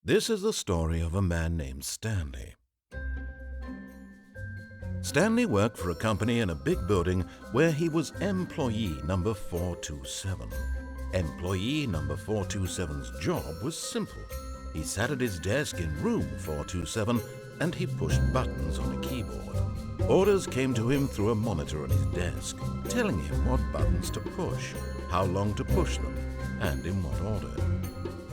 This is the story of a man named Stanley. Stanley worked for a company in a big building where he was employee number 427. Employee number 427's job was simple. He sat at his desk in room 427 and he pushed buttons on a keyboard. Orders came to him through a monitor on his desk, telling him what buttons to push, how long to push them, and in what order.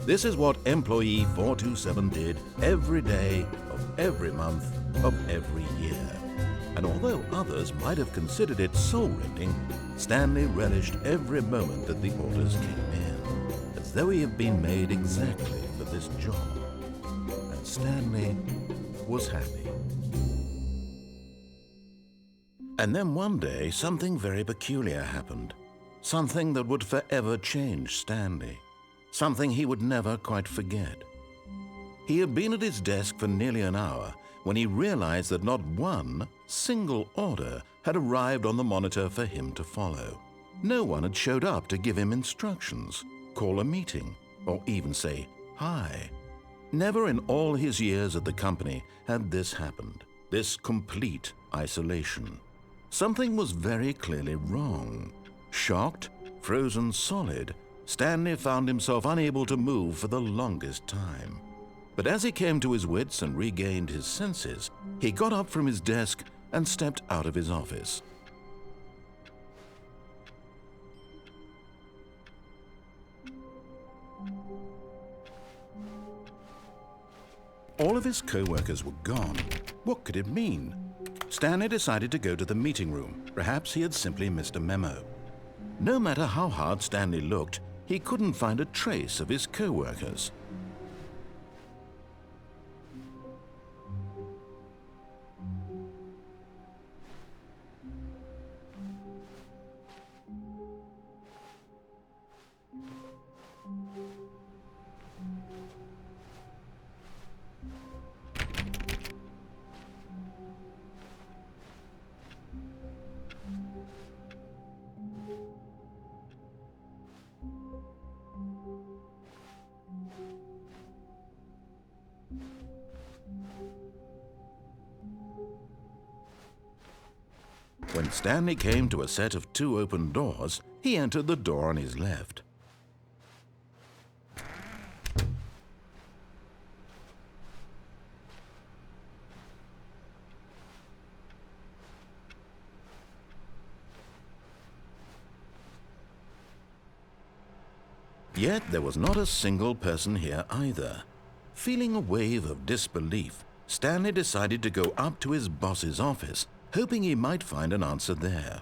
This is what employee 427 did every day of every month of every year. And although others might have considered it soul-rending, Stanley relished every moment that the orders came in, as though he had been made exactly for this job. And Stanley was happy. And then one day, something very peculiar happened. Something that would forever change Stanley. Something he would never quite forget. He had been at his desk for nearly an hour when he realized that not one single order had arrived on the monitor for him to follow. No one had showed up to give him instructions, call a meeting, or even say hi. Never in all his years at the company had this happened, this complete isolation. Something was very clearly wrong. Shocked, frozen solid, Stanley found himself unable to move for the longest time. But as he came to his wits and regained his senses, he got up from his desk and stepped out of his office. All of his co-workers were gone. What could it mean? Stanley decided to go to the meeting room. Perhaps he had simply missed a memo. No matter how hard Stanley looked, he couldn't find a trace of his co-workers. When Stanley came to a set of 2 open doors, he entered the door on his left. Yet there was not a single person here either. Feeling a wave of disbelief, Stanley decided to go up to his boss's office, hoping he might find an answer there.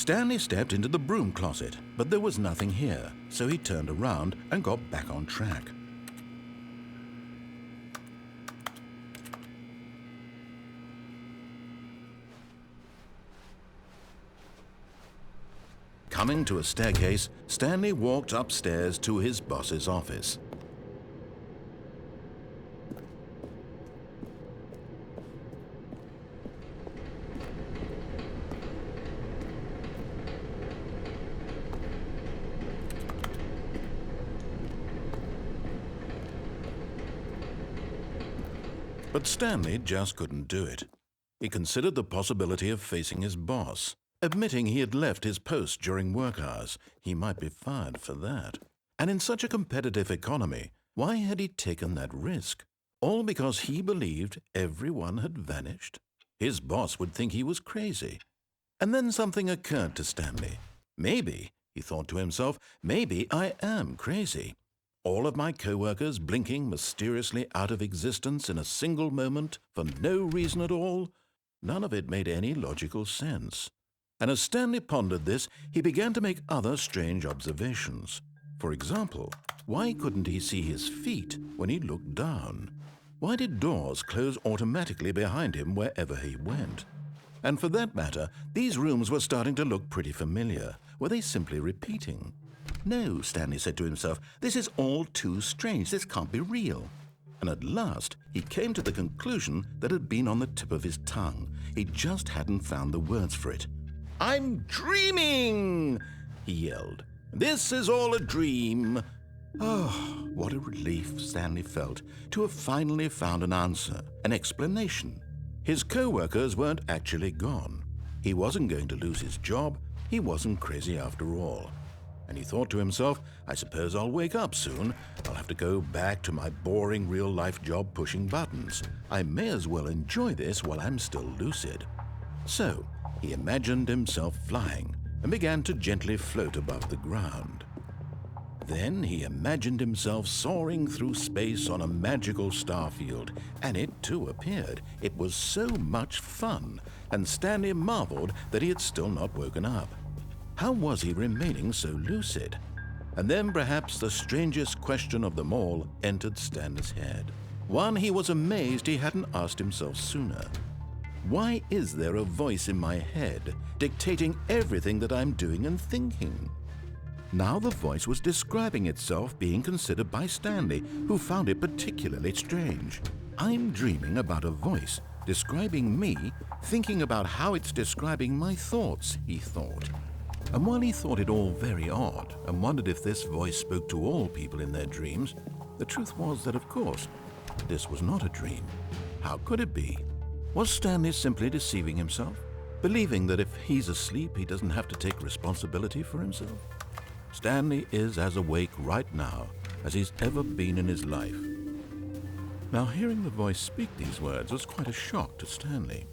Stanley stepped into the broom closet, but there was nothing here, so he turned around and got back on track. Coming to a staircase, Stanley walked upstairs to his boss's office. But Stanley just couldn't do it. He considered the possibility of facing his boss. Admitting he had left his post during work hours, he might be fired for that. And in such a competitive economy, why had he taken that risk? All because he believed everyone had vanished? His boss would think he was crazy. And then something occurred to Stanley. Maybe, he thought to himself, maybe I am crazy. All of my co-workers blinking mysteriously out of existence in a single moment for no reason at all? None of it made any logical sense. And as Stanley pondered this, he began to make other strange observations. For example, why couldn't he see his feet when he looked down? Why did doors close automatically behind him wherever he went? And for that matter, these rooms were starting to look pretty familiar. Were they simply repeating? No, Stanley said to himself, this is all too strange. This can't be real. And at last, he came to the conclusion that had been on the tip of his tongue. He just hadn't found the words for it. I'm dreaming, he yelled. This is all a dream. Oh, what a relief Stanley felt to have finally found an answer, an explanation. His co-workers weren't actually gone. He wasn't going to lose his job. He wasn't crazy after all. And he thought to himself, I suppose I'll wake up soon. I'll have to go back to my boring real-life job pushing buttons. I may as well enjoy this while I'm still lucid. So, he imagined himself flying and began to gently float above the ground. Then he imagined himself soaring through space on a magical starfield, and it too appeared. It was so much fun, and Stanley marveled that he had still not woken up. How was he remaining so lucid? And then perhaps the strangest question of them all entered Stanley's head. One he was amazed he hadn't asked himself sooner. Why is there a voice in my head dictating everything that I'm doing and thinking? Now the voice was describing itself being considered by Stanley, who found it particularly strange. I'm dreaming about a voice describing me, thinking about how it's describing my thoughts, he thought. And while he thought it all very odd and wondered if this voice spoke to all people in their dreams, the truth was that, of course, this was not a dream. How could it be? Was Stanley simply deceiving himself, believing that if he's asleep, he doesn't have to take responsibility for himself? Stanley is as awake right now as he's ever been in his life. Now, hearing the voice speak these words was quite a shock to Stanley.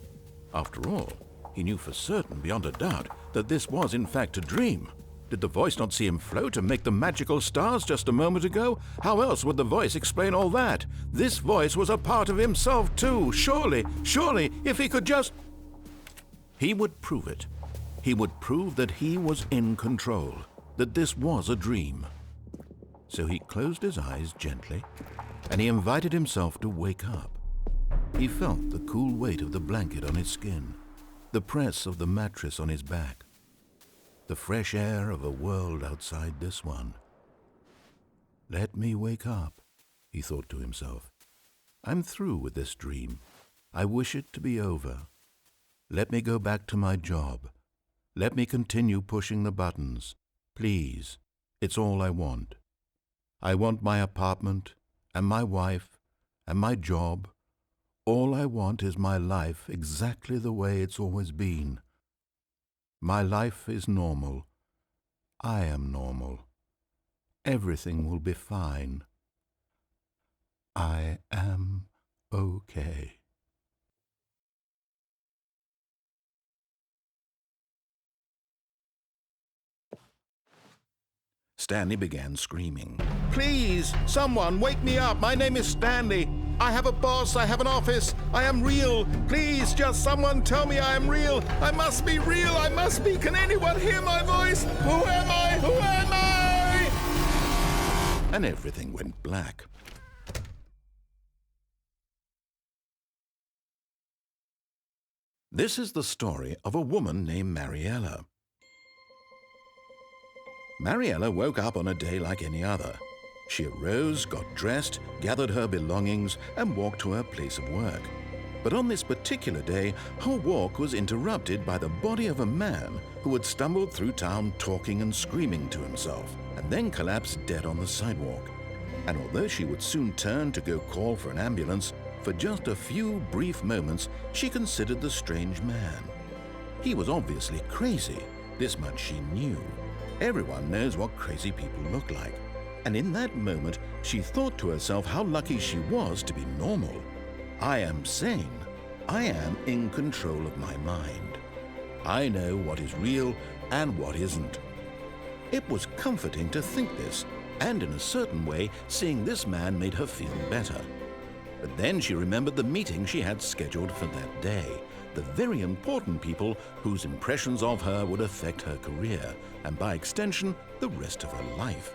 After all, he knew for certain, beyond a doubt, that this was in fact a dream. Did the voice not see him float and make the magical stars just a moment ago? How else would the voice explain all that? This voice was a part of himself too. Surely, if he could just... He would prove it. He would prove that he was in control, that this was a dream. So he closed his eyes gently, and he invited himself to wake up. He felt the cool weight of the blanket on his skin, the press of the mattress on his back, the fresh air of a world outside this one. Let me wake up, he thought to himself. I'm through with this dream. I wish it to be over. Let me go back to my job. Let me continue pushing the buttons. Please, it's all I want. I want my apartment and my wife and my job. All I want is my life exactly the way it's always been. My life is normal. I am normal. Everything will be fine. I am okay. Stanley began screaming. Please, someone, wake me up. My name is Stanley. I have a boss, I have an office, I am real. Please, just someone tell me I am real. I must be real, I must be. Can anyone hear my voice? Who am I? Who am I? And everything went black. This is the story of a woman named Mariella. Mariella woke up on a day like any other. She arose, got dressed, gathered her belongings, and walked to her place of work. But on this particular day, her walk was interrupted by the body of a man who had stumbled through town talking and screaming to himself, and then collapsed dead on the sidewalk. And although she would soon turn to go call for an ambulance, for just a few brief moments she considered the strange man. He was obviously crazy, this much she knew. Everyone knows what crazy people look like. And in that moment, she thought to herself how lucky she was to be normal. I am sane. I am in control of my mind. I know what is real and what isn't. It was comforting to think this, and in a certain way, seeing this man made her feel better. But then she remembered the meeting she had scheduled for that day, the very important people whose impressions of her would affect her career, and by extension, the rest of her life.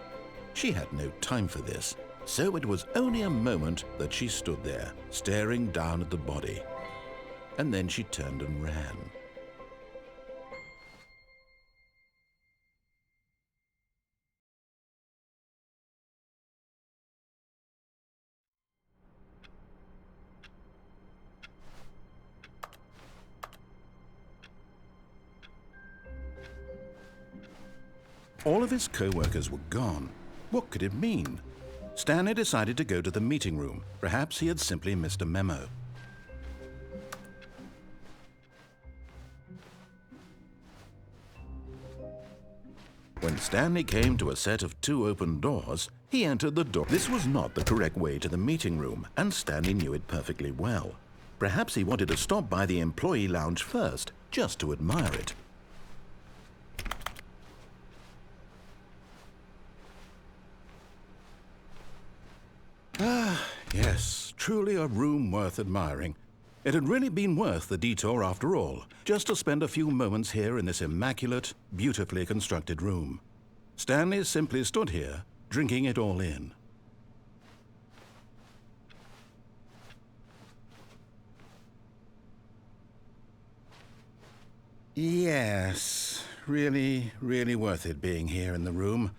She had no time for this, so it was only a moment that she stood there, staring down at the body. And then she turned and ran. All of his co-workers were gone. What could it mean? Stanley decided to go to the meeting room. Perhaps he had simply missed a memo. When Stanley came to a set of 2 open doors, he entered the door. This was not the correct way to the meeting room, and Stanley knew it perfectly well. Perhaps he wanted to stop by the employee lounge first, just to admire it. Yes, truly a room worth admiring. It had really been worth the detour after all, just to spend a few moments here in this immaculate, beautifully constructed room. Stanley simply stood here, drinking it all in. Yes, really, really worth it being here in the room.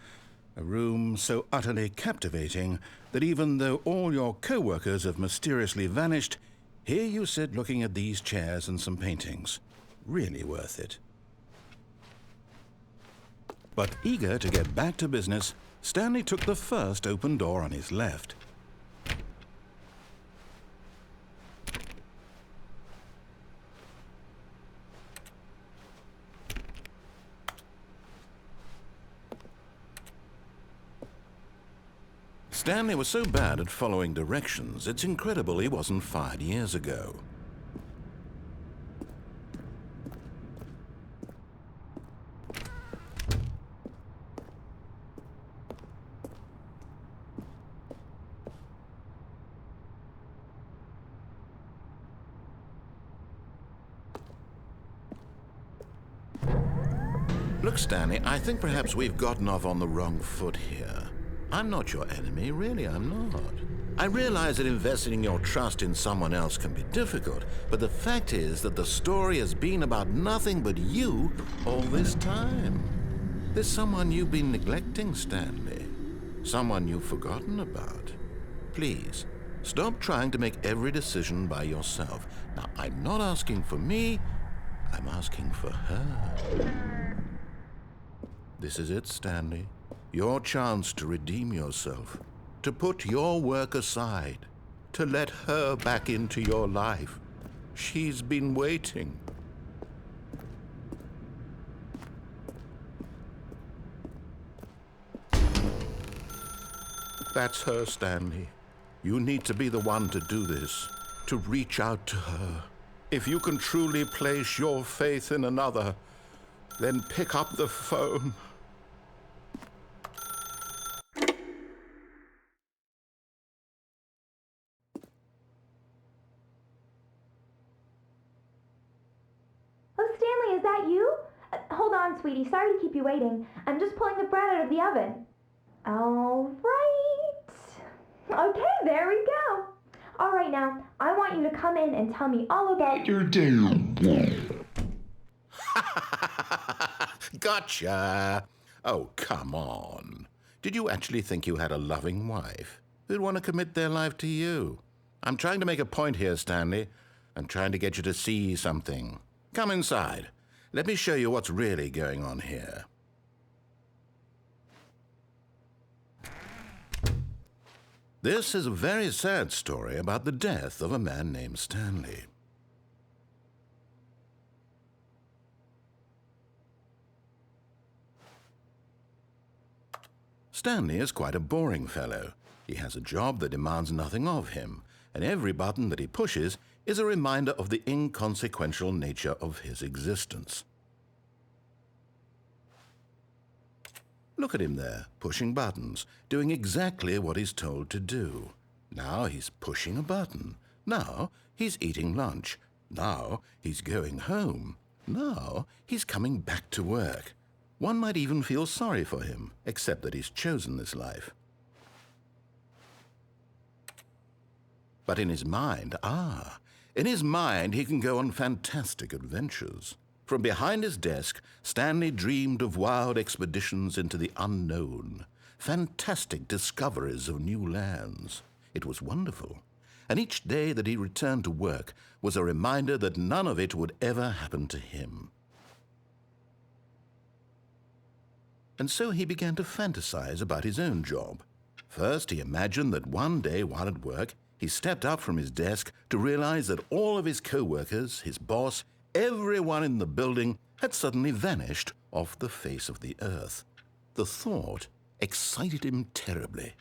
A room so utterly captivating that even though all your co-workers have mysteriously vanished, here you sit looking at these chairs and some paintings. Really worth it. But eager to get back to business, Stanley took the first open door on his left. Stanley was so bad at following directions, it's incredible he wasn't fired years ago. Look, Stanley, I think perhaps we've gotten off on the wrong foot here. I'm not your enemy, really, I'm not. I realize that investing your trust in someone else can be difficult, but the fact is that the story has been about nothing but you all this time. There's someone you've been neglecting, Stanley. Someone you've forgotten about. Please, stop trying to make every decision by yourself. Now, I'm not asking for me, I'm asking for her. This is it, Stanley. Your chance to redeem yourself, to put your work aside, to let her back into your life. She's been waiting. That's her, Stanley. You need to be the one to do this, to reach out to her. If you can truly place your faith in another, then pick up the phone. Andy. Sorry to keep you waiting. I'm just pulling the bread out of the oven. All right. Okay, there we go. All right, now, I want you to come in and tell me all about your day. Gotcha! Oh, come on. Did you actually think you had a loving wife who'd want to commit their life to you? I'm trying to make a point here, Stanley. I'm trying to get you to see something. Come inside. Let me show you what's really going on here. This is a very sad story about the death of a man named Stanley. Stanley is quite a boring fellow. He has a job that demands nothing of him, and every button that he pushes is a reminder of the inconsequential nature of his existence. Look at him there, pushing buttons, doing exactly what he's told to do. Now he's pushing a button. Now he's eating lunch. Now he's going home. Now he's coming back to work. One might even feel sorry for him, except that he's chosen this life. But in his mind, in his mind he can go on fantastic adventures. From behind his desk, Stanley dreamed of wild expeditions into the unknown, fantastic discoveries of new lands. It was wonderful, and each day that he returned to work was a reminder that none of it would ever happen to him. And so he began to fantasize about his own job. First, he imagined that one day while at work, he stepped up from his desk to realize that all of his co-workers, his boss, everyone in the building had suddenly vanished off the face of the earth. The thought excited him terribly.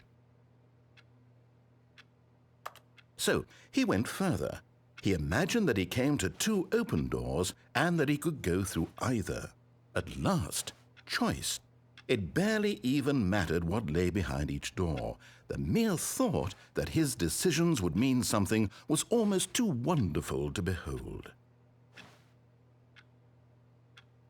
So he went further. He imagined that he came to two open doors and that he could go through either. At last, choice. It barely even mattered what lay behind each door. The mere thought that his decisions would mean something was almost too wonderful to behold.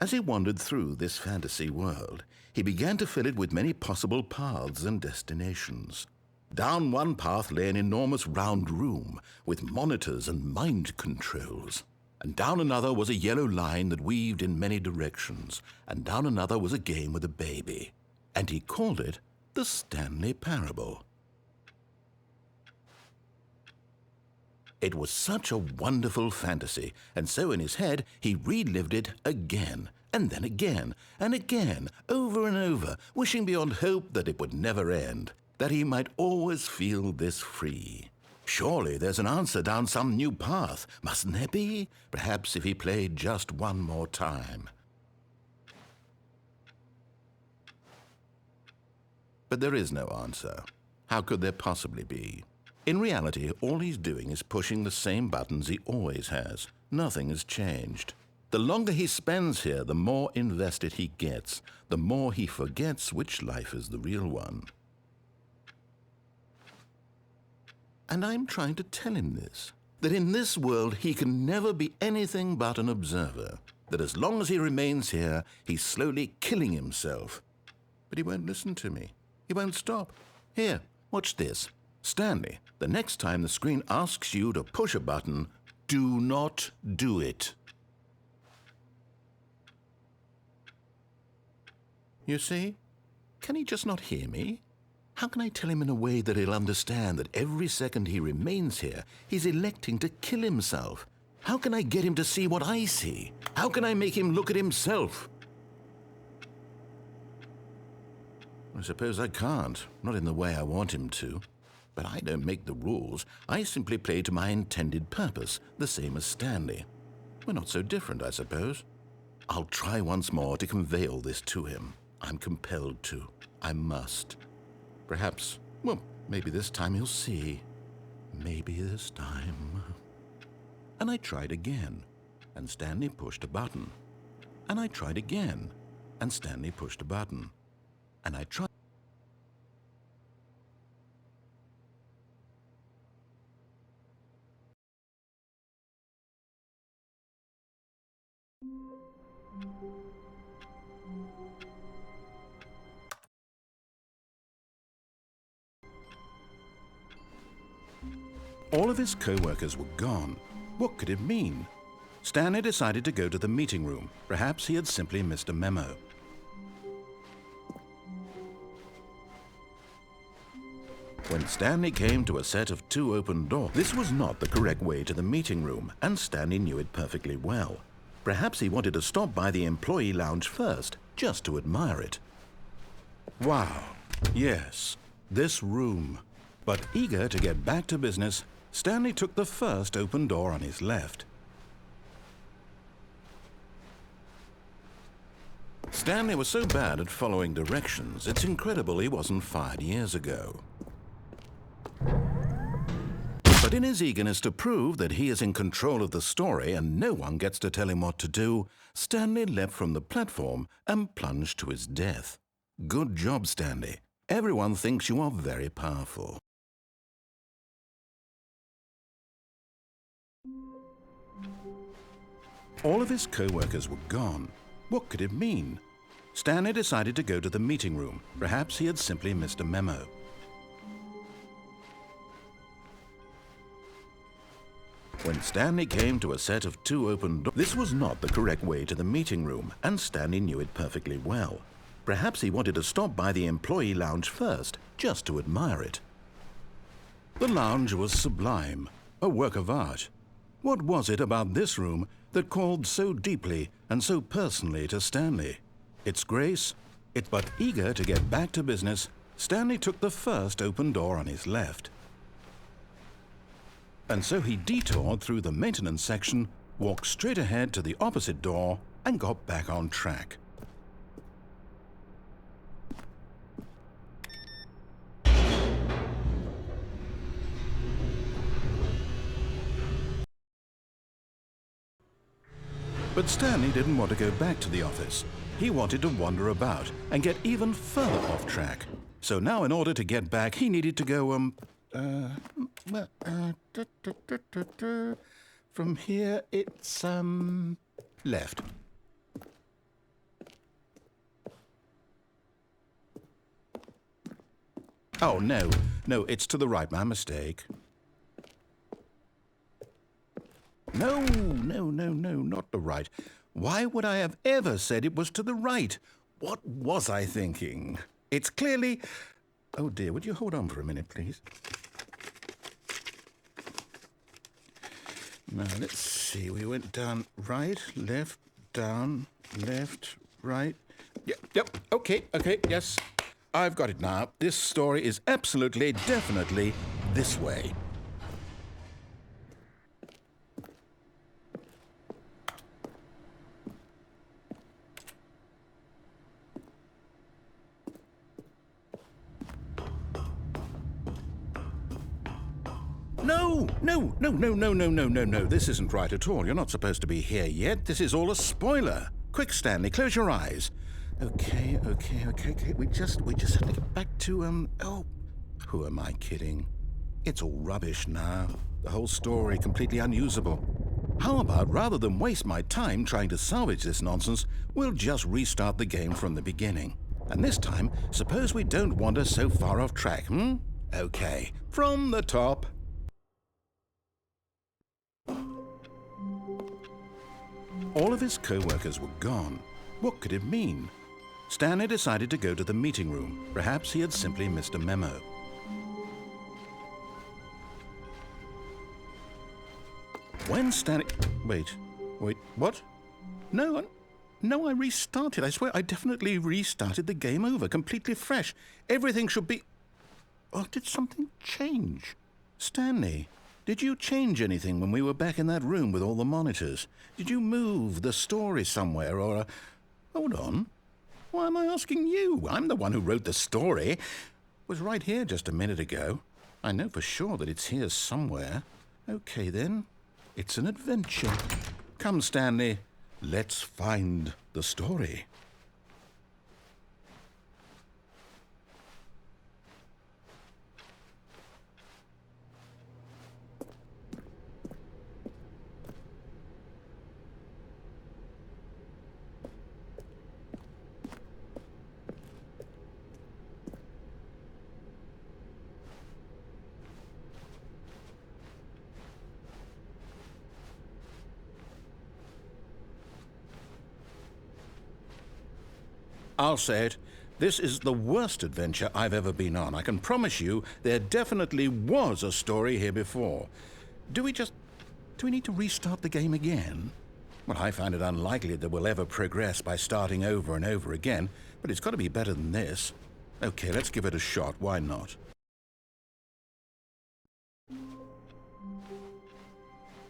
As he wandered through this fantasy world, he began to fill it with many possible paths and destinations. Down one path lay an enormous round room with monitors and mind controls. And down another was a yellow line that weaved in many directions. And down another was a game with a baby. And he called it the Stanley Parable. It was such a wonderful fantasy, and so in his head he relived it again, and then again, and again, over and over, wishing beyond hope that it would never end, that he might always feel this free. Surely there's an answer down some new path, mustn't there be? Perhaps if he played just one more time. But there is no answer. How could there possibly be? In reality, all he's doing is pushing the same buttons he always has. Nothing has changed. The longer he spends here, the more invested he gets, the more he forgets which life is the real one. And I'm trying to tell him this, that in this world he can never be anything but an observer, that as long as he remains here, he's slowly killing himself. But he won't listen to me. He won't stop. Here, watch this. Stanley, the next time the screen asks you to push a button, do not do it. You see? Can he just not hear me? How can I tell him in a way that he'll understand that every second he remains here, he's electing to kill himself? How can I get him to see what I see? How can I make him look at himself? I suppose I can't, not in the way I want him to. But I don't make the rules. I simply play to my intended purpose, the same as Stanley. We're not so different, I suppose. I'll try once more to convey all this to him. I'm compelled to. I must. Perhaps, well, maybe this time he'll see. Maybe this time. And I tried again, and Stanley pushed a button. And I tried again, and Stanley pushed a button. And I tried. All of his co-workers were gone. What could it mean? Stanley decided to go to the meeting room. Perhaps he had simply missed a memo. When Stanley came to a set of 2 open doors, this was not the correct way to the meeting room, and Stanley knew it perfectly well. Perhaps he wanted to stop by the employee lounge first, just to admire it. Wow, yes, this room. But eager to get back to business, Stanley took the first open door on his left. Stanley was so bad at following directions, it's incredible he wasn't fired years ago. But in his eagerness to prove that he is in control of the story and no one gets to tell him what to do, Stanley leapt from the platform and plunged to his death. Good job, Stanley. Everyone thinks you are very powerful. All of his co-workers were gone. What could it mean? Stanley decided to go to the meeting room. Perhaps he had simply missed a memo. When Stanley came to a set of 2 open doors, this was not the correct way to the meeting room, and Stanley knew it perfectly well. Perhaps he wanted to stop by the employee lounge first, just to admire it. The lounge was sublime, a work of art. What was it about this room that called so deeply and so personally to Stanley? Its grace, but eager to get back to business, Stanley took the first open door on his left. And so he detoured through the maintenance section, walked straight ahead to the opposite door, and got back on track. But Stanley didn't want to go back to the office. He wanted to wander about and get even further off track. So now in order to get back, he needed to go, from here it's, left. Oh, no, it's to the right, my mistake. No, not the right. Why would I have ever said it was to the right? What was I thinking? It's clearly... Oh dear, would you hold on for a minute, please? Now, let's see. We went down right, left, down, left, right. Yep, okay, yes. I've got it now. This story is absolutely, definitely this way. No. This isn't right at all. You're not supposed to be here yet. This is all a spoiler. Quick, Stanley, close your eyes. Okay. We just have to get back to, oh, who am I kidding? It's all rubbish now. The whole story completely unusable. How about, rather than waste my time trying to salvage this nonsense, we'll just restart the game from the beginning. And this time, suppose we don't wander so far off track, Okay, from the top. All of his co-workers were gone. What could it mean? Stanley decided to go to the meeting room. Perhaps he had simply missed a memo. When Stanley... Wait, what? No, I restarted. I swear, I definitely restarted the game over, completely fresh. Everything should be... Oh, did something change? Stanley, did you change anything when we were back in that room with all the monitors? Did you move the story somewhere, or... Hold on. Why am I asking you? I'm the one who wrote the story. It was right here just a minute ago. I know for sure that it's here somewhere. Okay, then. It's an adventure. Come, Stanley. Let's find the story. I'll say it. This is the worst adventure I've ever been on. I can promise you there definitely was a story here before. Do we need to restart the game again? Well, I find it unlikely that we'll ever progress by starting over and over again, but it's got to be better than this. Okay, let's give it a shot. Why not?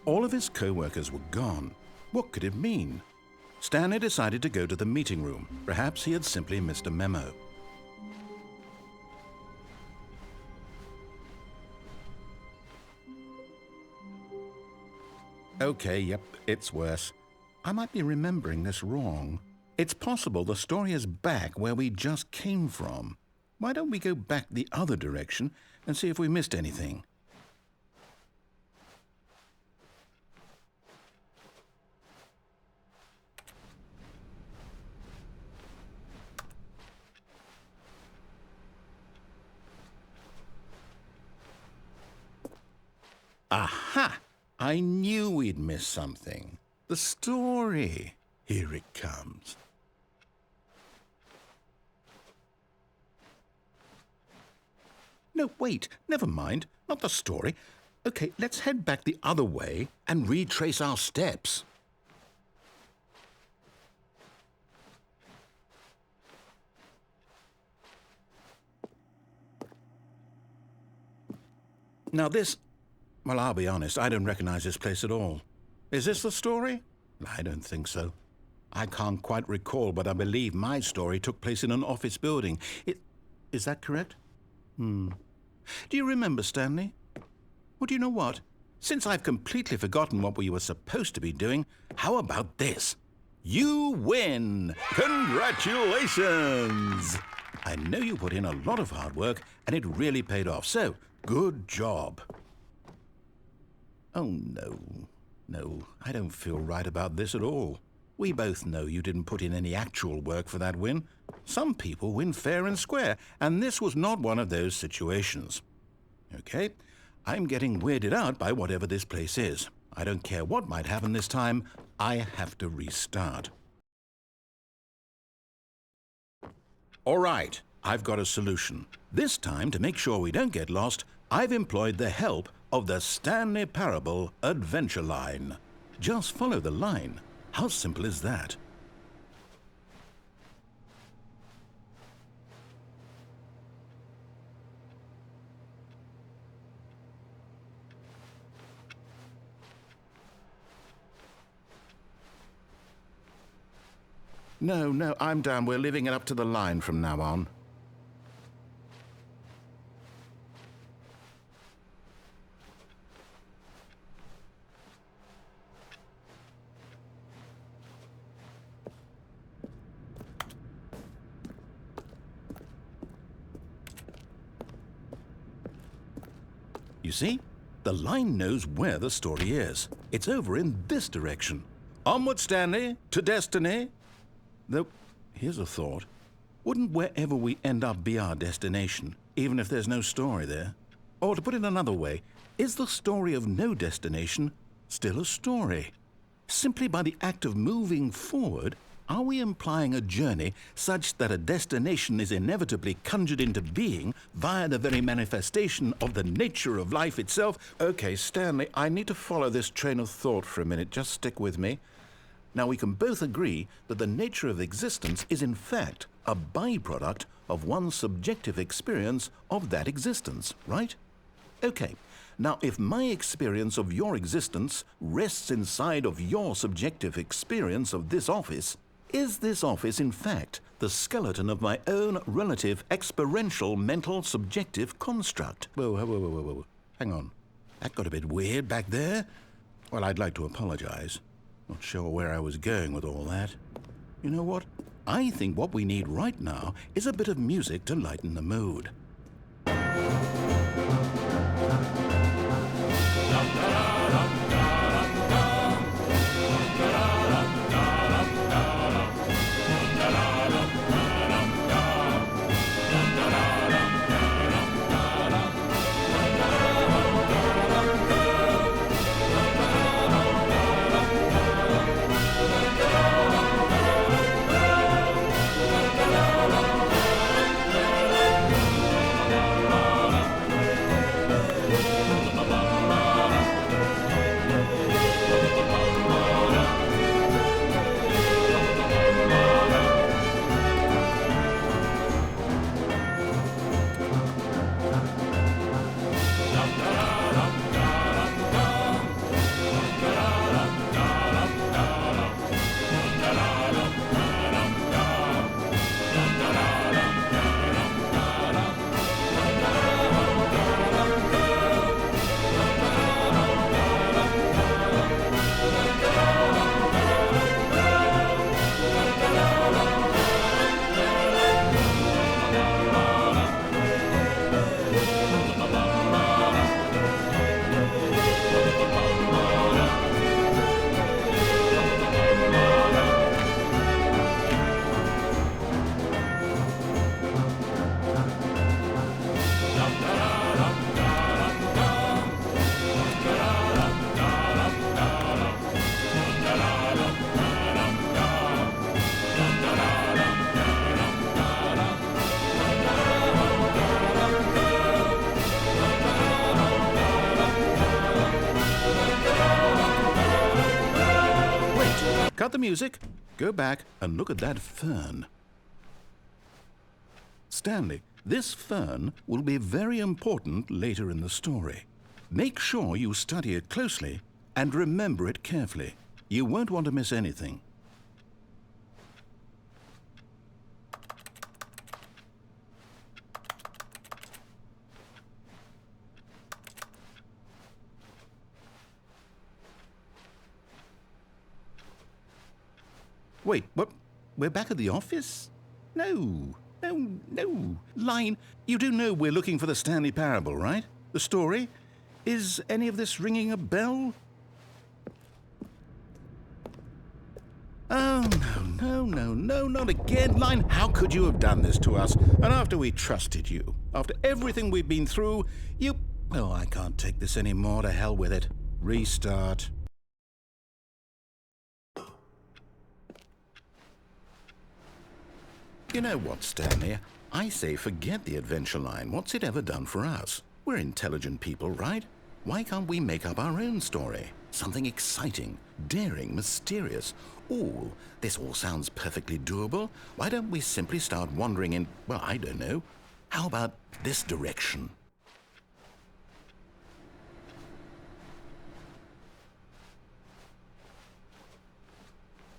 All of his co-workers were gone. What could it mean? Stanley decided to go to the meeting room. Perhaps he had simply missed a memo. Okay, yep, it's worse. I might be remembering this wrong. It's possible the story is back where we just came from. Why don't we go back the other direction and see if we missed anything? Aha! I knew we'd miss something. The story. Here it comes. No, wait. Never mind. Not the story. Okay, let's head back the other way and retrace our steps. Now this... Well, I'll be honest, I don't recognize this place at all. Is this the story? I don't think so. I can't quite recall, but I believe my story took place in an office building. Is that correct? Do you remember, Stanley? Well, do you know what? Since I've completely forgotten what we were supposed to be doing, how about this? You win! Congratulations! I know you put in a lot of hard work, and it really paid off, so good job. Oh, no. No, I don't feel right about this at all. We both know you didn't put in any actual work for that win. Some people win fair and square, and this was not one of those situations. Okay, I'm getting weirded out by whatever this place is. I don't care what might happen this time. I have to restart. All right, I've got a solution. This time, to make sure we don't get lost, I've employed the help of the Stanley Parable Adventure Line. Just follow the line. How simple is that? No, I'm down. We're leaving it up to the line from now on. You see? The line knows where the story is. It's over in this direction. Onward, Stanley, to destiny. Though, here's a thought. Wouldn't wherever we end up be our destination, even if there's no story there? Or to put it another way, is the story of no destination still a story? Simply by the act of moving forward, are we implying a journey such that a destination is inevitably conjured into being via the very manifestation of the nature of life itself? Okay, Stanley, I need to follow this train of thought for a minute. Just stick with me. Now, we can both agree that the nature of existence is in fact a byproduct of one's subjective experience of that existence, right? Okay. Now, if my experience of your existence rests inside of your subjective experience of this office, is this office, in fact, the skeleton of my own relative experiential mental subjective construct? Whoa. Hang on. That got a bit weird back there. Well, I'd like to apologize. Not sure where I was going with all that. You know what? I think what we need right now is a bit of music to lighten the mood. the music. Go back and look at that fern. Stanley, this fern will be very important later in the story. Make sure you study it closely and remember it carefully. You won't want to miss anything. Wait, what? We're back at the office? No. Line, you do know we're looking for the Stanley Parable, right? The story? Is any of this ringing a bell? Oh, no, not again. Line, how could you have done this to us? And after we trusted you, after everything we've been through, you... Oh, I can't take this anymore. To hell with it. Restart. You know what, Stanley? I say forget the adventure line. What's it ever done for us? We're intelligent people, right? Why can't we make up our own story? Something exciting, daring, mysterious. Ooh, this all sounds perfectly doable. Why don't we simply start wandering in, well, I don't know. How about this direction?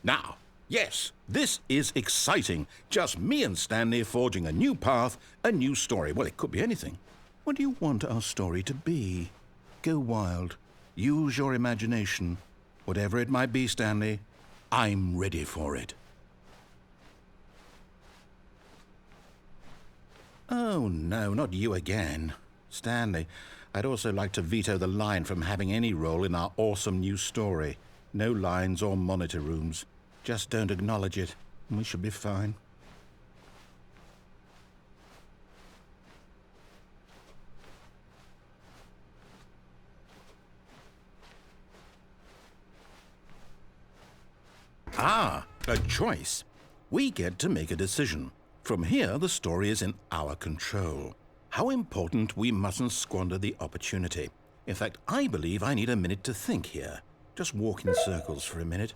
Now, yes, this is exciting. Just me and Stanley forging a new path, a new story. Well, it could be anything. What do you want our story to be? Go wild. Use your imagination. Whatever it might be, Stanley, I'm ready for it. Oh, no, not you again. Stanley, I'd also like to veto the line from having any role in our awesome new story. No lines or monitor rooms. Just don't acknowledge it, and we should be fine. Ah, a choice. We get to make a decision. From here, the story is in our control. How important we mustn't squander the opportunity. In fact, I believe I need a minute to think here. Just walk in circles for a minute.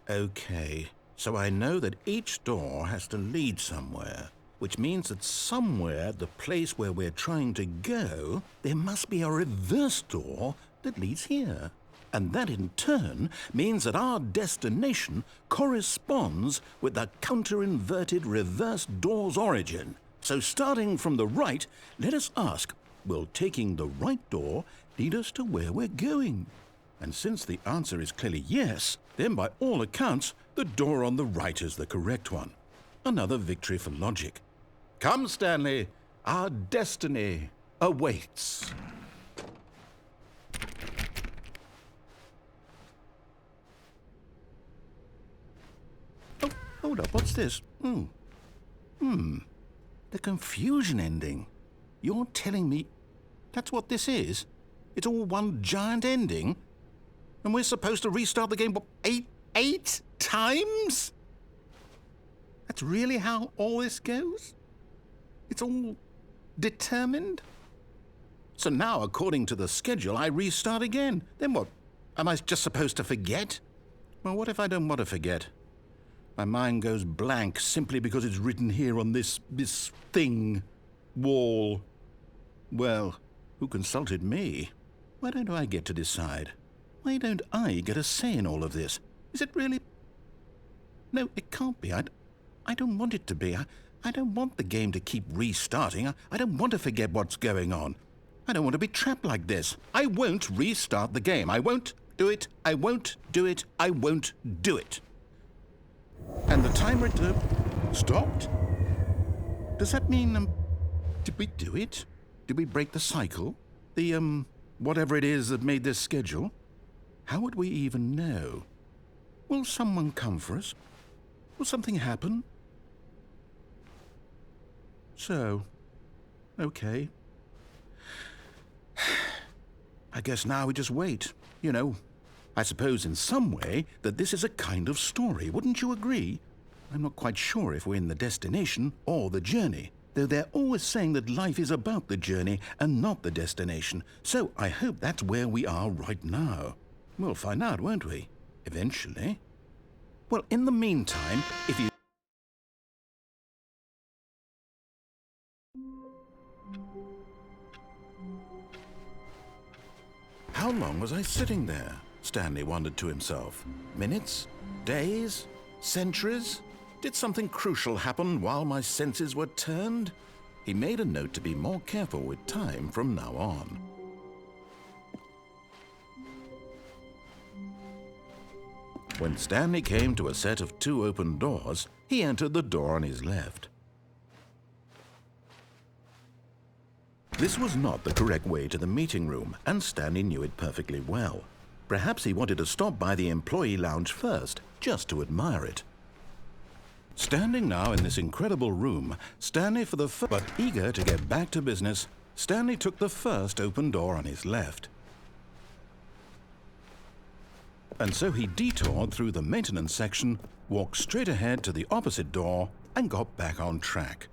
Okay, so I know that each door has to lead somewhere, which means that somewhere at the place where we're trying to go, there must be a reverse door that leads here. And that in turn means that our destination corresponds with the counter-inverted reverse door's origin. So starting from the right, let us ask, will taking the right door lead us to where we're going? And since the answer is clearly yes, then by all accounts, the door on the right is the correct one. Another victory for logic. Come, Stanley, our destiny awaits. Oh, hold up, what's this? The confusion ending. You're telling me that's what this is? It's all one giant ending? And we're supposed to restart the game, what, eight times? That's really how all this goes? It's all determined? So now, according to the schedule, I restart again. Then what? Am I just supposed to forget? Well, what if I don't want to forget? My mind goes blank simply because it's written here on this thing, wall. Well, who consulted me? Why don't I get to decide? Why don't I get a say in all of this? Is it really? No, it can't be. I don't want it to be. I don't want the game to keep restarting. I don't want to forget what's going on. I don't want to be trapped like this. I won't restart the game. I won't do it. I won't do it. I won't do it. And the timer stopped? Does that mean, did we do it? Did we break the cycle? The, whatever it is that made this schedule? How would we even know? Will someone come for us? Will something happen? So, okay. I guess now we just wait, you know. I suppose in some way that this is a kind of story, wouldn't you agree? I'm not quite sure if we're in the destination or the journey, though they're always saying that life is about the journey and not the destination, so I hope that's where we are right now. We'll find out, won't we? Eventually. Well, in the meantime, if you... How long was I sitting there? Stanley wondered to himself. Minutes? Days? Centuries? Did something crucial happen while my senses were turned? He made a note to be more careful with time from now on. When Stanley came to a set of 2 open doors, he entered the door on his left. This was not the correct way to the meeting room, and Stanley knew it perfectly well. Perhaps he wanted to stop by the employee lounge first, just to admire it. Standing now in this incredible room, but eager to get back to business, Stanley took the first open door on his left. And so he detoured through the maintenance section, walked straight ahead to the opposite door, and got back on track.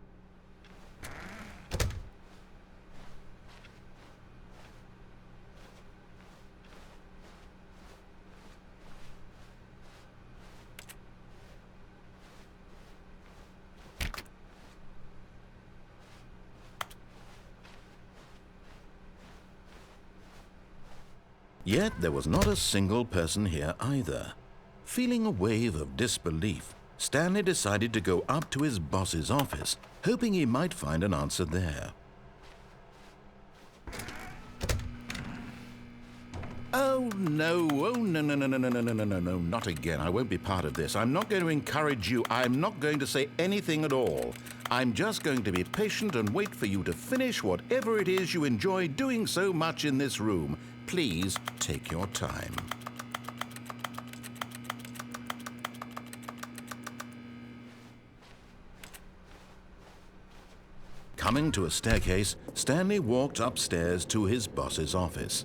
Yet there was not a single person here either. Feeling a wave of disbelief, Stanley decided to go up to his boss's office, hoping he might find an answer there. Oh no, no, not again. I won't be part of this. I'm not going to encourage you. I'm not going to say anything at all. I'm just going to be patient and wait for you to finish whatever it is you enjoy doing so much in this room. Please take your time. Coming to a staircase, Stanley walked upstairs to his boss's office.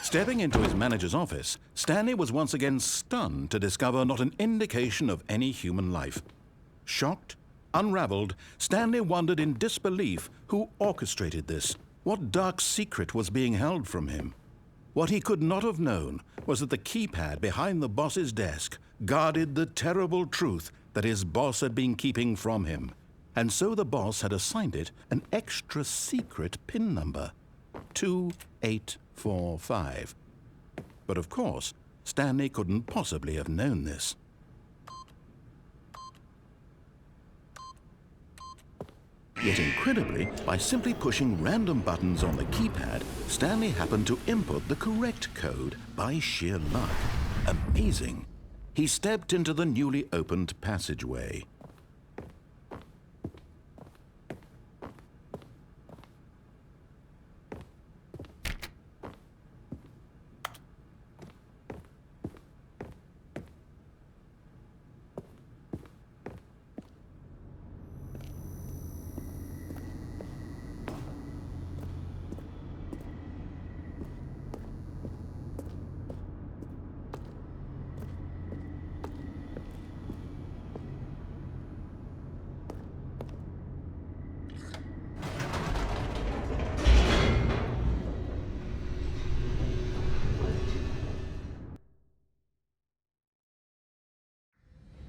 Stepping into his manager's office, Stanley was once again stunned to discover not an indication of any human life. Shocked, unraveled, Stanley wondered in disbelief who orchestrated this. What dark secret was being held from him? What he could not have known was that the keypad behind the boss's desk guarded the terrible truth that his boss had been keeping from him. And so the boss had assigned it an extra secret PIN number, 2845. But of course, Stanley couldn't possibly have known this. Yet incredibly, by simply pushing random buttons on the keypad, Stanley happened to input the correct code by sheer luck. Amazing. He stepped into the newly opened passageway.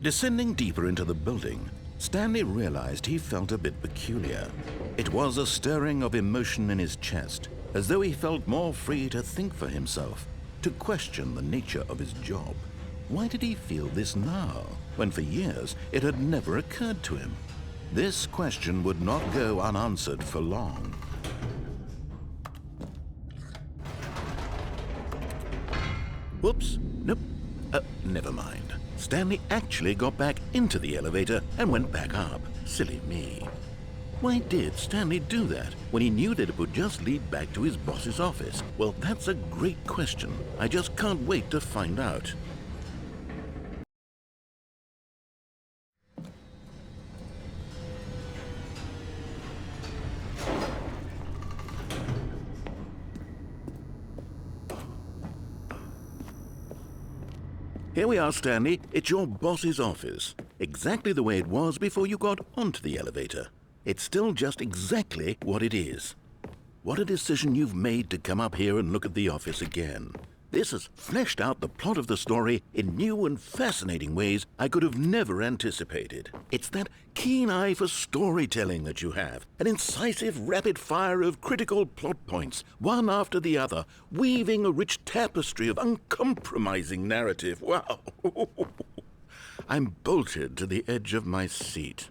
Descending deeper into the building, Stanley realized he felt a bit peculiar. It was a stirring of emotion in his chest. as though he felt more free to think for himself, to question the nature of his job. Why did he feel this now, when for years it had never occurred to him? This question would not go unanswered for long. Whoops, nope, never mind. Stanley actually got back into the elevator and went back up. Silly me. Why did Stanley do that when he knew that it would just lead back to his boss's office? Well, that's a great question. I just can't wait to find out. Here we are, Stanley. It's your boss's office. Exactly the way it was before you got onto the elevator. It's still just exactly what it is. What a decision you've made to come up here and look at the office again. This has fleshed out the plot of the story in new and fascinating ways I could have never anticipated. It's that keen eye for storytelling that you have, an incisive rapid fire of critical plot points, one after the other, weaving a rich tapestry of uncompromising narrative. Wow! I'm bolted to the edge of my seat.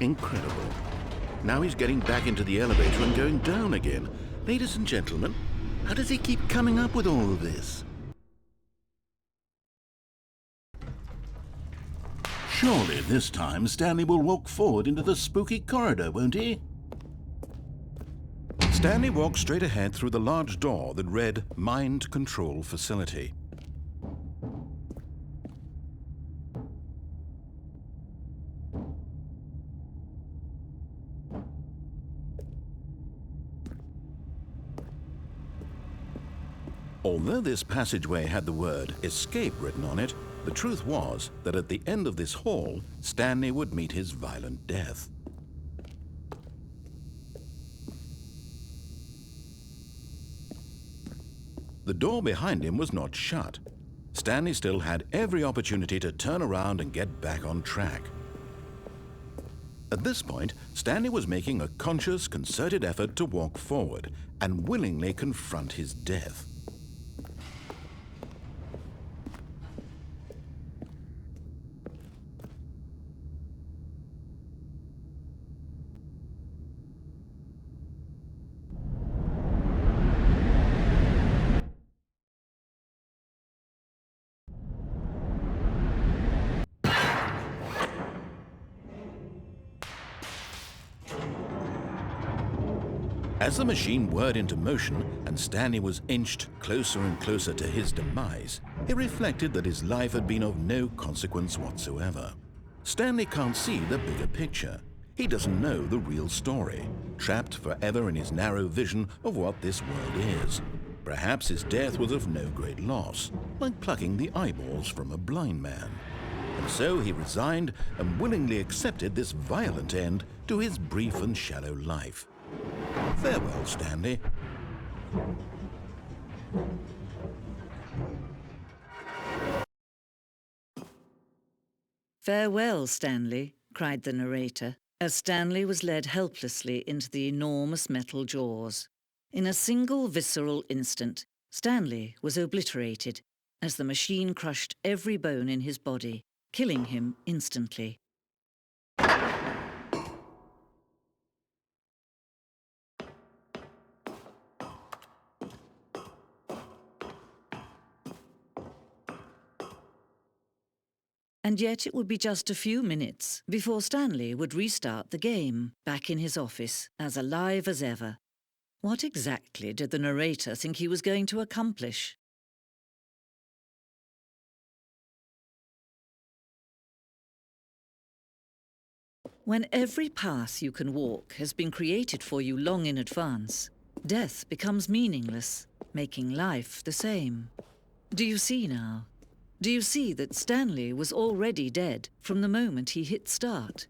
Incredible. Now he's getting back into the elevator and going down again. Ladies and gentlemen, how does he keep coming up with all of this? Surely this time Stanley will walk forward into the spooky corridor, won't he? Stanley walked straight ahead through the large door that read Mind Control Facility. Although this passageway had the word escape written on it, the truth was that at the end of this hall, Stanley would meet his violent death. The door behind him was not shut. Stanley still had every opportunity to turn around and get back on track. At this point, Stanley was making a conscious, concerted effort to walk forward and willingly confront his death. As the machine whirred into motion and Stanley was inched closer and closer to his demise, he reflected that his life had been of no consequence whatsoever. Stanley can't see the bigger picture. He doesn't know the real story, trapped forever in his narrow vision of what this world is. Perhaps his death was of no great loss, like plucking the eyeballs from a blind man. And so he resigned and willingly accepted this violent end to his brief and shallow life. Farewell, Stanley. Farewell, Stanley, cried the narrator, as Stanley was led helplessly into the enormous metal jaws. In a single visceral instant, Stanley was obliterated as the machine crushed every bone in his body, killing him instantly. And yet it would be just a few minutes before Stanley would restart the game, back in his office, as alive as ever. What exactly did the narrator think he was going to accomplish? When every path you can walk has been created for you long in advance, death becomes meaningless, making life the same. Do you see now? Do you see that Stanley was already dead from the moment he hit start?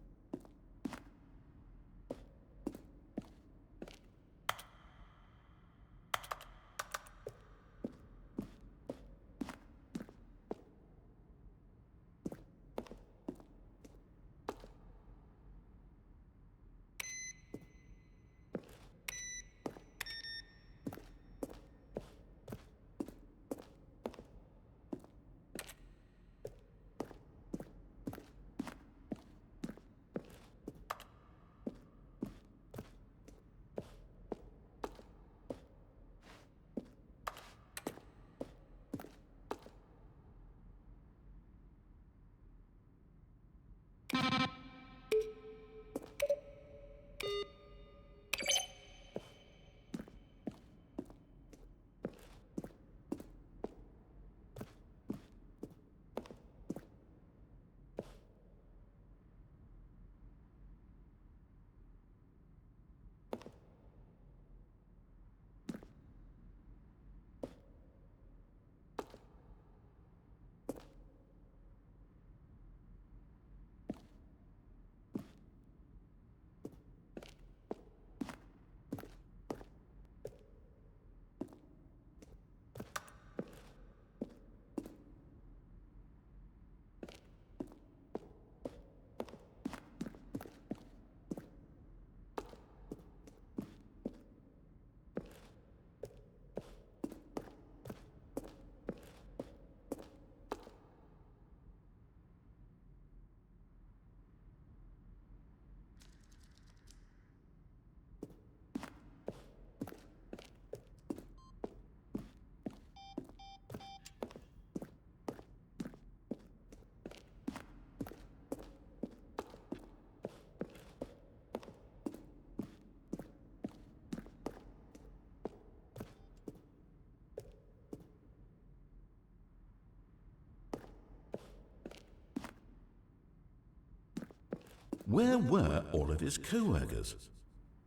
Where were all of his co-workers?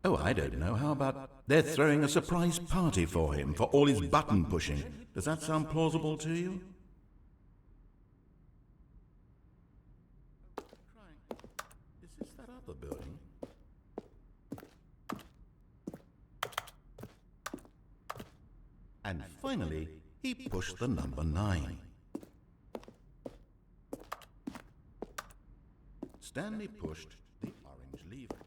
Oh, I don't know. How about they're throwing a surprise party for him for all his button pushing? Does that sound plausible to you? Is this that other building? And finally, he pushed the number 9. Stanley pushed the orange lever.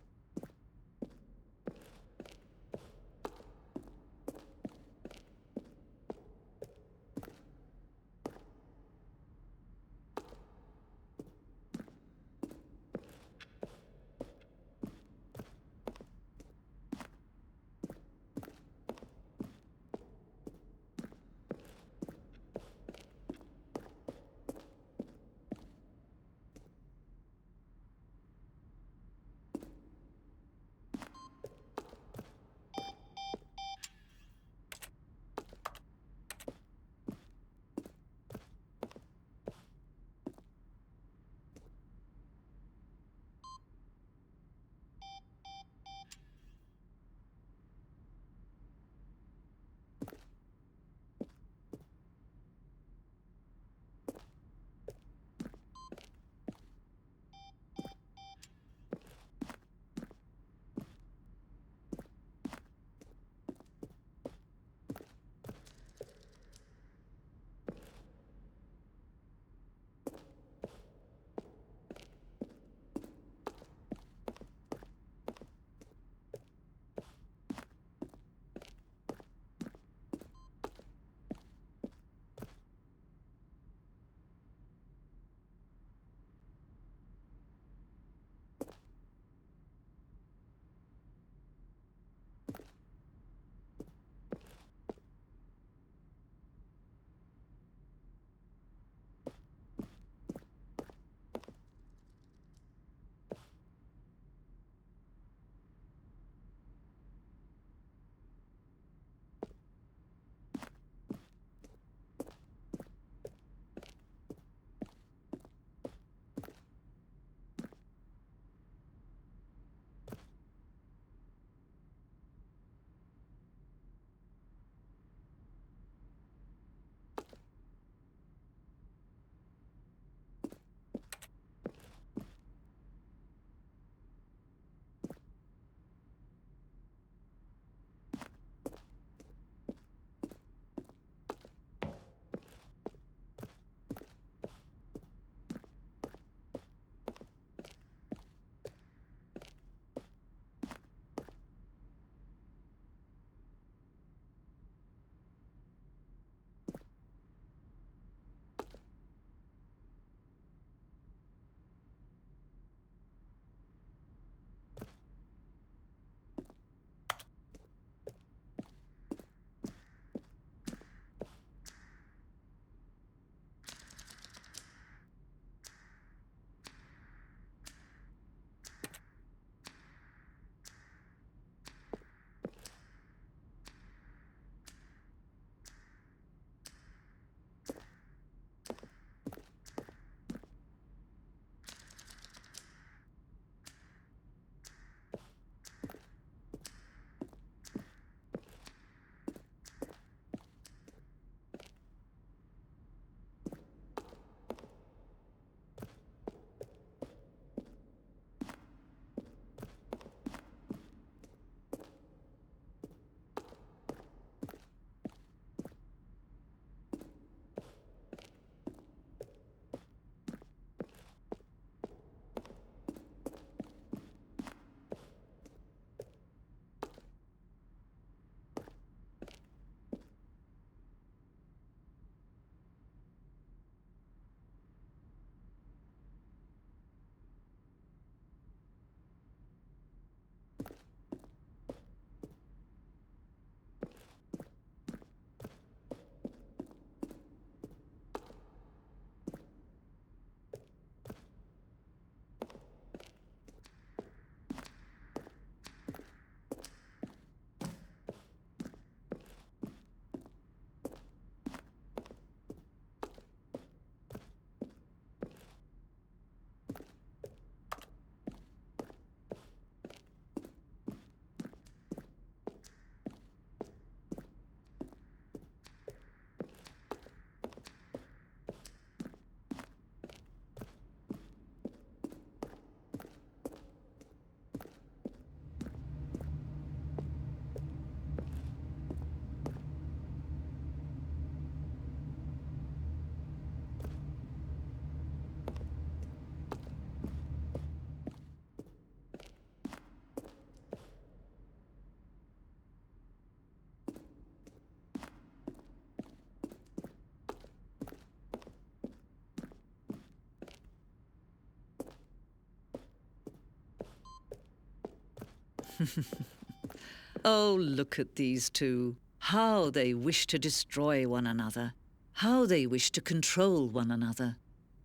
Oh, look at these two. How they wish to destroy one another. How they wish to control one another.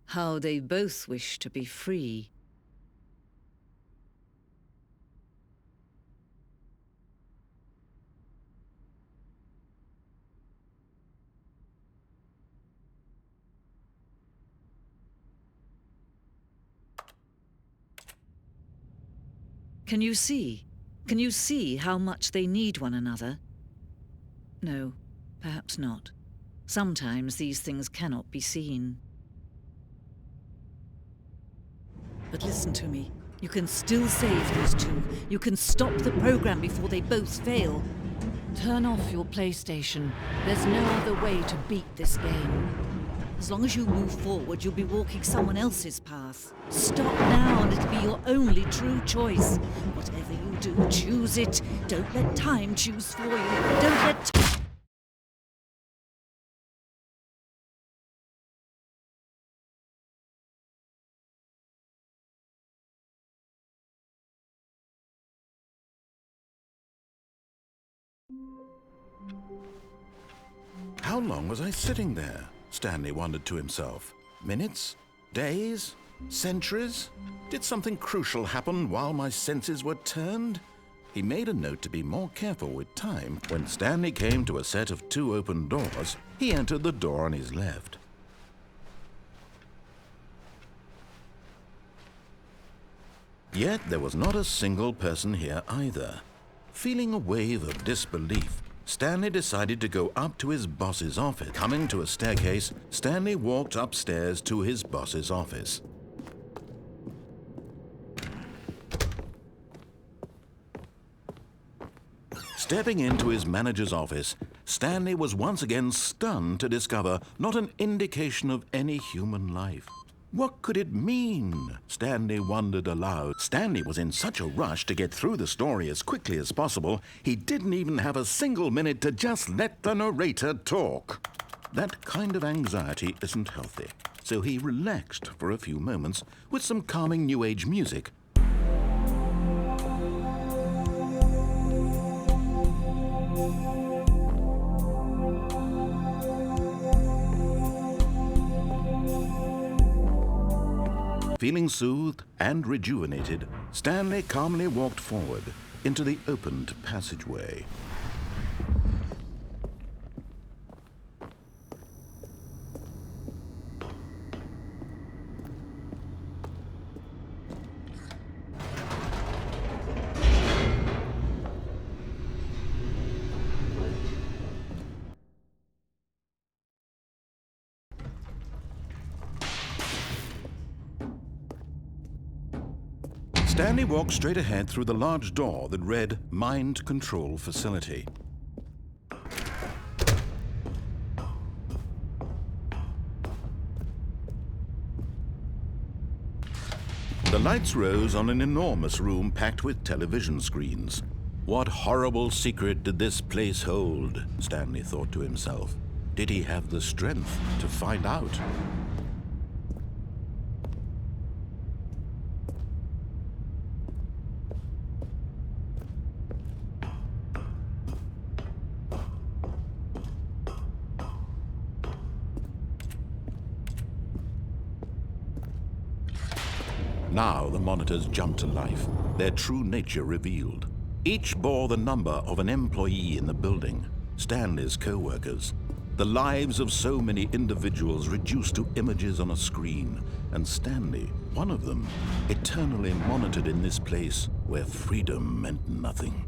How they both wish to be free. Can you see? Can you see how much they need one another? No, perhaps not. Sometimes these things cannot be seen. But listen to me. You can still save these two. You can stop the program before they both fail. Turn off your PlayStation. There's no other way to beat this game. As long as you move forward, you'll be walking someone else's path. Stop now and it'll be your only true choice. Whatever you do, choose it. Don't let time choose for you. Don't let... How long was I sitting there? Stanley wondered to himself. Minutes? Days? Centuries? Did something crucial happen while my senses were turned? He made a note to be more careful with time. When Stanley came to a set of 2 open doors, he entered the door on his left. Yet there was not a single person here either. Feeling a wave of disbelief, Stanley decided to go up to his boss's office. Coming to a staircase, Stanley walked upstairs to his boss's office. Stepping into his manager's office, Stanley was once again stunned to discover not an indication of any human life. What could it mean? Stanley wondered aloud. Stanley was in such a rush to get through the story as quickly as possible, he didn't even have a single minute to just let the narrator talk. That kind of anxiety isn't healthy, so he relaxed for a few moments with some calming New Age music. Feeling soothed and rejuvenated, Stanley calmly walked forward into the opened passageway. Stanley walked straight ahead through the large door that read Mind Control Facility. The lights rose on an enormous room packed with television screens. What horrible secret did this place hold? Stanley thought to himself. Did he have the strength to find out? Now the monitors jumped to life, their true nature revealed. Each bore the number of an employee in the building, Stanley's co-workers. The lives of so many individuals reduced to images on a screen, and Stanley, one of them, eternally monitored in this place where freedom meant nothing.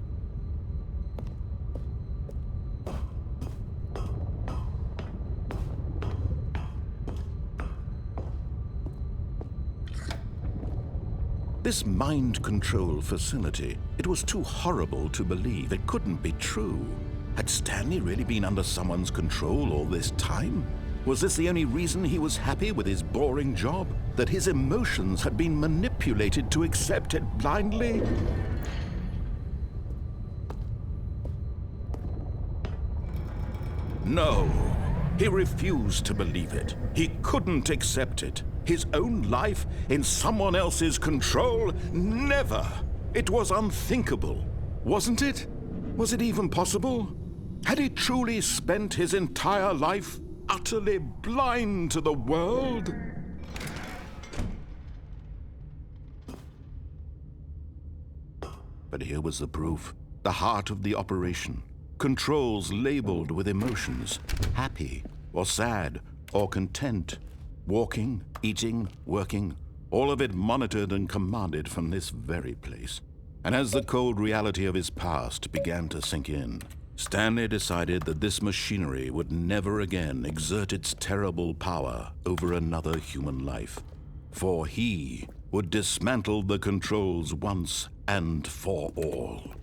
This mind control facility, it was too horrible to believe. It couldn't be true. Had Stanley really been under someone's control all this time? Was this the only reason he was happy with his boring job? That his emotions had been manipulated to accept it blindly? No, he refused to believe it. He couldn't accept it. His own life in someone else's control? Never! It was unthinkable. Wasn't it? Was it even possible? Had he truly spent his entire life utterly blind to the world? But here was the proof, the heart of the operation. Controls labeled with emotions, happy or sad or content. Walking, eating, working, all of it monitored and commanded from this very place. And as the cold reality of his past began to sink in, Stanley decided that this machinery would never again exert its terrible power over another human life. For he would dismantle the controls once and for all.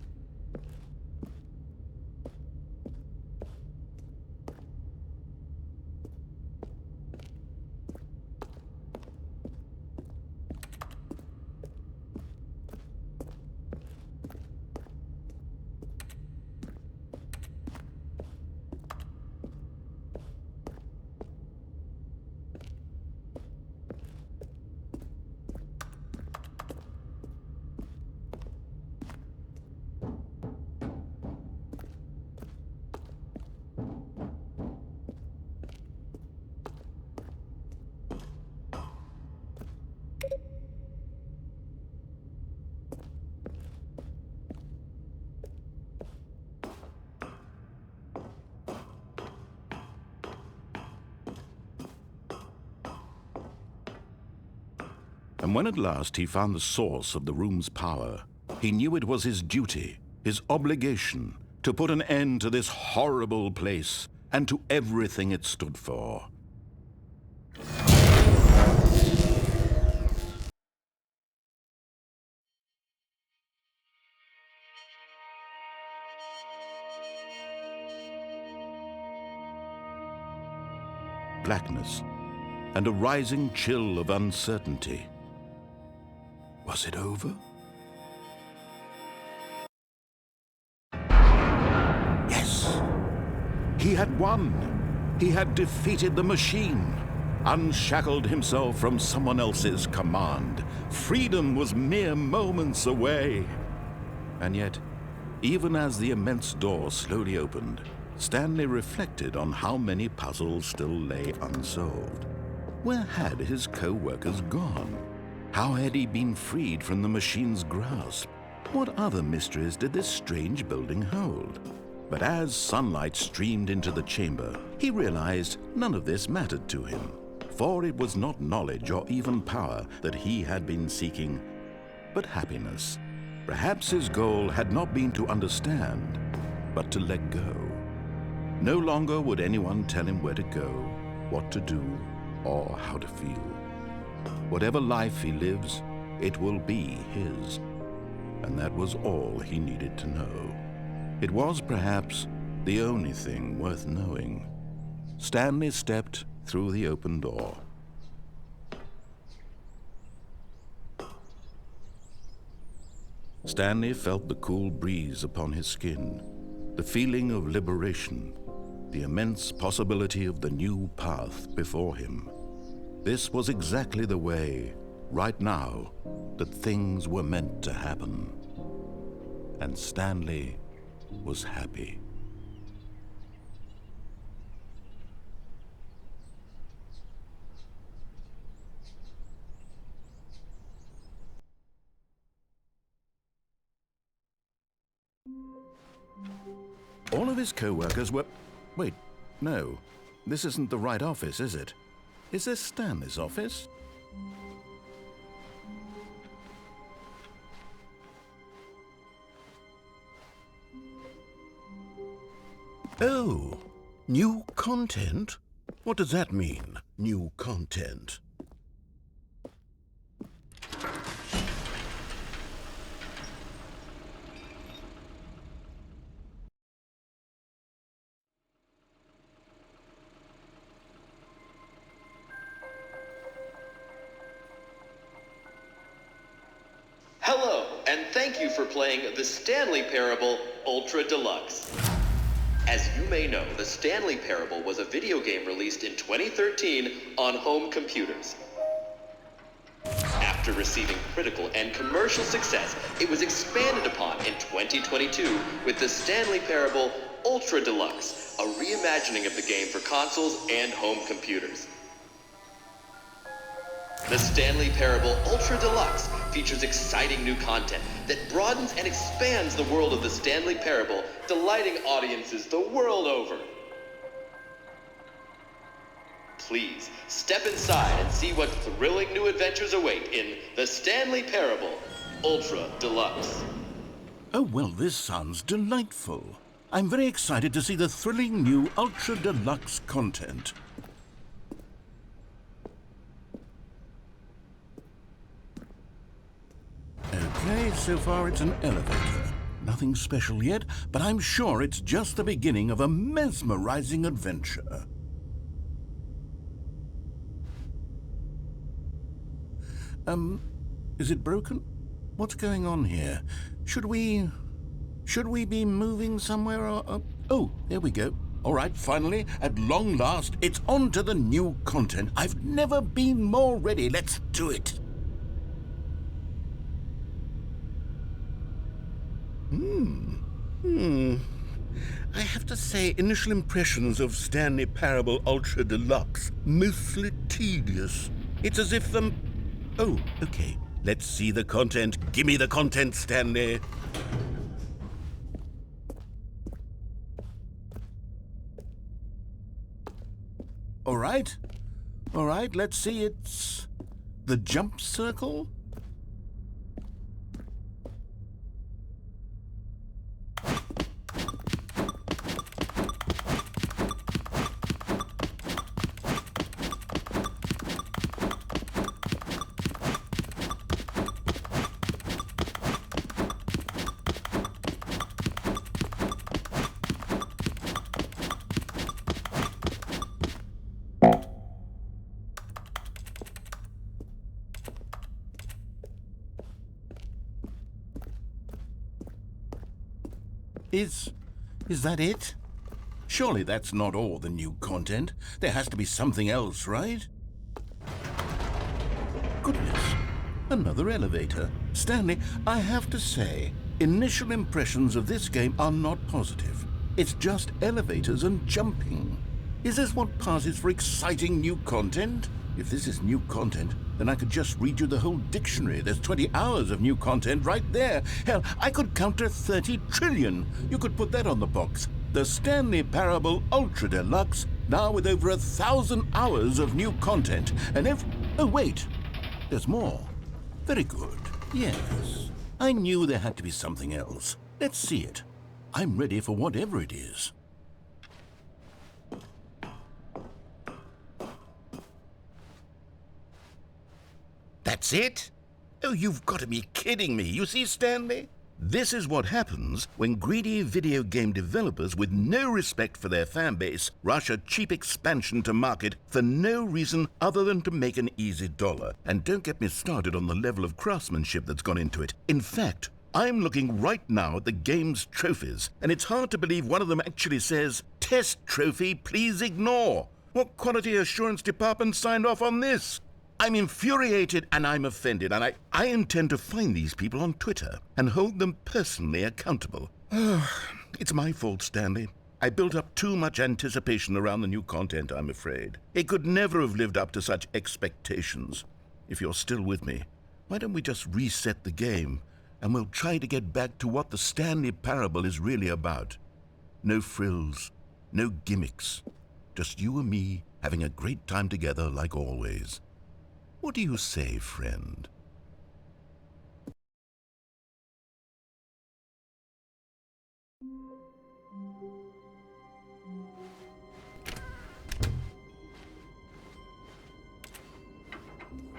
And when at last he found the source of the room's power, he knew it was his duty, his obligation, to put an end to this horrible place and to everything it stood for. Blackness and a rising chill of uncertainty. Was it over? Yes! He had won! He had defeated the machine, unshackled himself from someone else's command. Freedom was mere moments away. And yet, even as the immense door slowly opened, Stanley reflected on how many puzzles still lay unsolved. Where had his co-workers gone? How had he been freed from the machine's grasp? What other mysteries did this strange building hold? But as sunlight streamed into the chamber, he realized none of this mattered to him, for it was not knowledge or even power that he had been seeking, but happiness. Perhaps his goal had not been to understand, but to let go. No longer would anyone tell him where to go, what to do, or how to feel. Whatever life he lives, it will be his. And that was all he needed to know. It was perhaps the only thing worth knowing. Stanley stepped through the open door. Stanley felt the cool breeze upon his skin, the feeling of liberation, the immense possibility of the new path before him. This was exactly the way, right now, that things were meant to happen. And Stanley was happy. All of his co-workers were... Wait, no. This isn't the right office, is it? Is this Stanley's office? Oh, new content? What does that mean, new content? Hello, and thank you for playing the Stanley Parable Ultra Deluxe. As you may know, the Stanley Parable was a video game released in 2013 on home computers. After After receiving critical and commercial success, it was expanded upon in 2022 with the Stanley Parable Ultra Deluxe, a reimagining of the game for consoles and home computers. The Stanley Parable Ultra Deluxe features exciting new content that broadens and expands the world of the Stanley Parable, delighting audiences the world over. Please, step inside and see what thrilling new adventures await in the Stanley Parable Ultra Deluxe. Oh, well, this sounds delightful. I'm very excited to see the thrilling new Ultra Deluxe content. Okay, so far it's an elevator. Nothing special yet, but I'm sure it's just the beginning of a mesmerizing adventure. Is it broken? What's going on here? Should we be moving somewhere or... Oh, there we go. All right, finally, at long last, it's on to the new content. I've never been more ready. Let's do it. I have to say, initial impressions of Stanley Parable Ultra Deluxe, mostly tedious. It's as if the... Oh, okay. Let's see the content. Give me the content, Stanley. All right, let's see. It's the jump circle. Is that it? Surely that's not all the new content. There has to be something else, right? Goodness, another elevator. Stanley, I have to say, initial impressions of this game are not positive. It's just elevators and jumping. Is this what passes for exciting new content? If this is new content, then I could just read you the whole dictionary. There's 20 hours of new content right there. Hell, I could count to 30 trillion. You could put that on the box. The Stanley Parable Ultra Deluxe, now with over 1,000 hours of new content. And if... Oh, wait. There's more. Very good. Yes. I knew there had to be something else. Let's see it. I'm ready for whatever it is. That's it? Oh, you've got to be kidding me. You see, Stanley? This is what happens when greedy video game developers with no respect for their fan base rush a cheap expansion to market for no reason other than to make an easy dollar. And don't get me started on the level of craftsmanship that's gone into it. In fact, I'm looking right now at the game's trophies, and it's hard to believe one of them actually says, "Test trophy, please ignore." What quality assurance department signed off on this? I'm infuriated and I'm offended, and I intend to find these people on Twitter and hold them personally accountable. It's my fault, Stanley. I built up too much anticipation around the new content, I'm afraid. It could never have lived up to such expectations. If you're still with me, why don't we just reset the game and we'll try to get back to what the Stanley Parable is really about. No frills, no gimmicks. Just you and me having a great time together like always. What do you say, friend?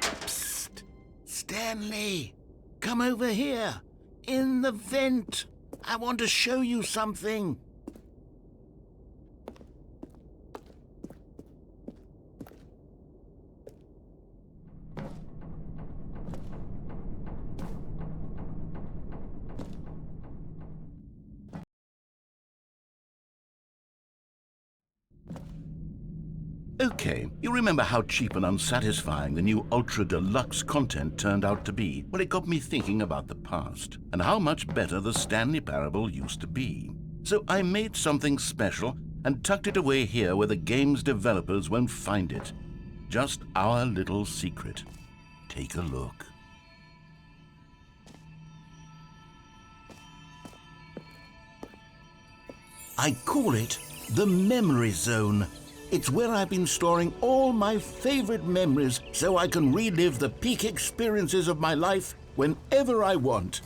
Psst! Stanley! Come over here! In the vent! I want to show you something! Okay, you remember how cheap and unsatisfying the new Ultra Deluxe content turned out to be? Well, it got me thinking about the past and how much better the Stanley Parable used to be. So I made something special and tucked it away here where the game's developers won't find it. Just our little secret. Take a look. I call it the Memory Zone. It's where I've been storing all my favorite memories so I can relive the peak experiences of my life whenever I want.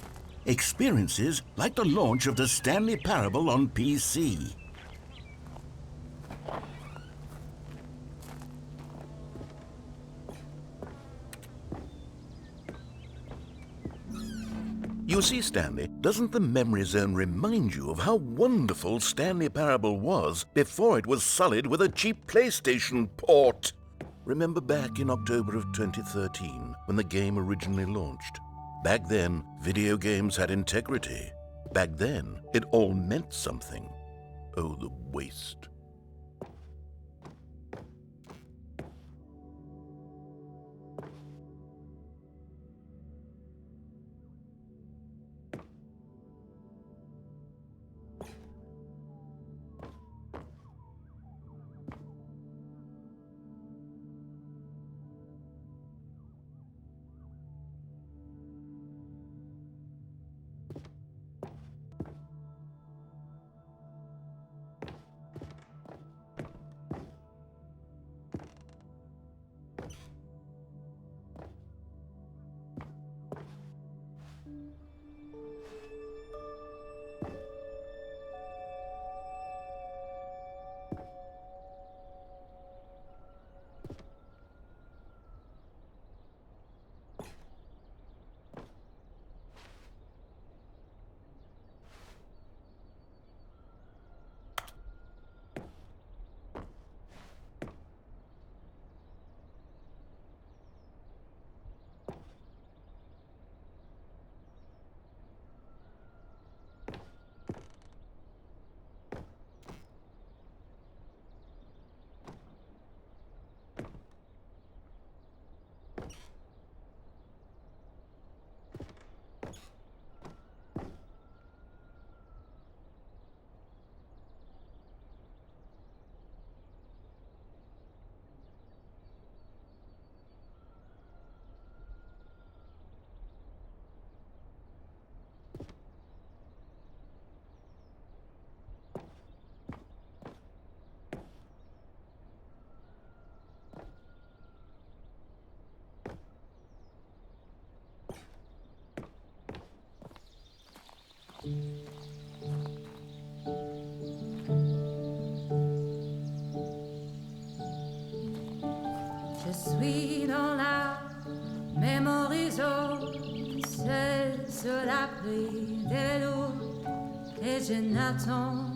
Experiences like the launch of the Stanley Parable on PC. You see, Stanley, doesn't the Memory Zone remind you of how wonderful Stanley Parable was before it was sullied with a cheap PlayStation port? Remember back in October of 2013, when the game originally launched? Back then, video games had integrity. Back then, it all meant something. Oh, the waste. Je suis dans la Memory Zone, seul sur l'abri de l'eau, et je n'attends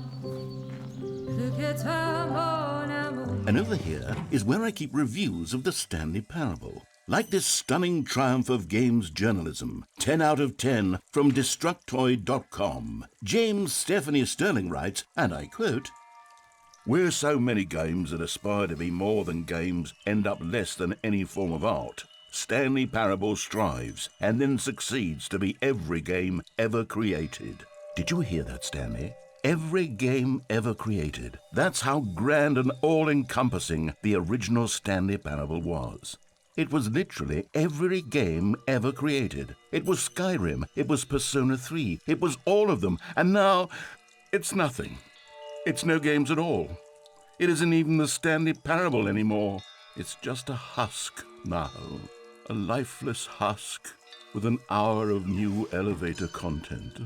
plus que toi, mon amour. And over here is where I keep reviews of the Stanley Parable. Like this stunning triumph of games journalism, 10 out of 10 from Destructoid.com. James Stephanie Sterling writes, and I quote, "Where so many games that aspire to be more than games end up less than any form of art, Stanley Parable strives and then succeeds to be every game ever created." Did you hear that, Stanley? Every game ever created. That's how grand and all-encompassing the original Stanley Parable was. It was literally every game ever created. It was Skyrim, it was Persona 3, it was all of them, and now it's nothing. It's no games at all. It isn't even the Stanley Parable anymore. It's just a husk now, a lifeless husk with an hour of new elevator content.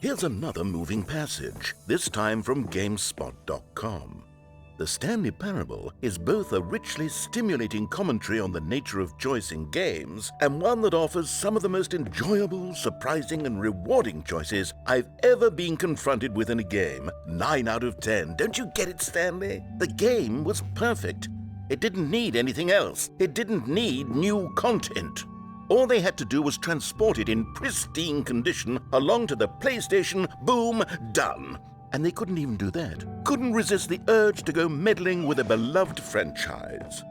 Here's another moving passage, this time from GameSpot.com. The Stanley Parable is both a richly stimulating commentary on the nature of choice in games and one that offers some of the most enjoyable, surprising, and rewarding choices I've ever been confronted with in a game. 9 out of 10. Don't you get it, Stanley? The game was perfect. It didn't need anything else. It didn't need new content. All they had to do was transport it in pristine condition along to the PlayStation. Boom, done. And they couldn't even do that. Couldn't resist the urge to go meddling with a beloved franchise.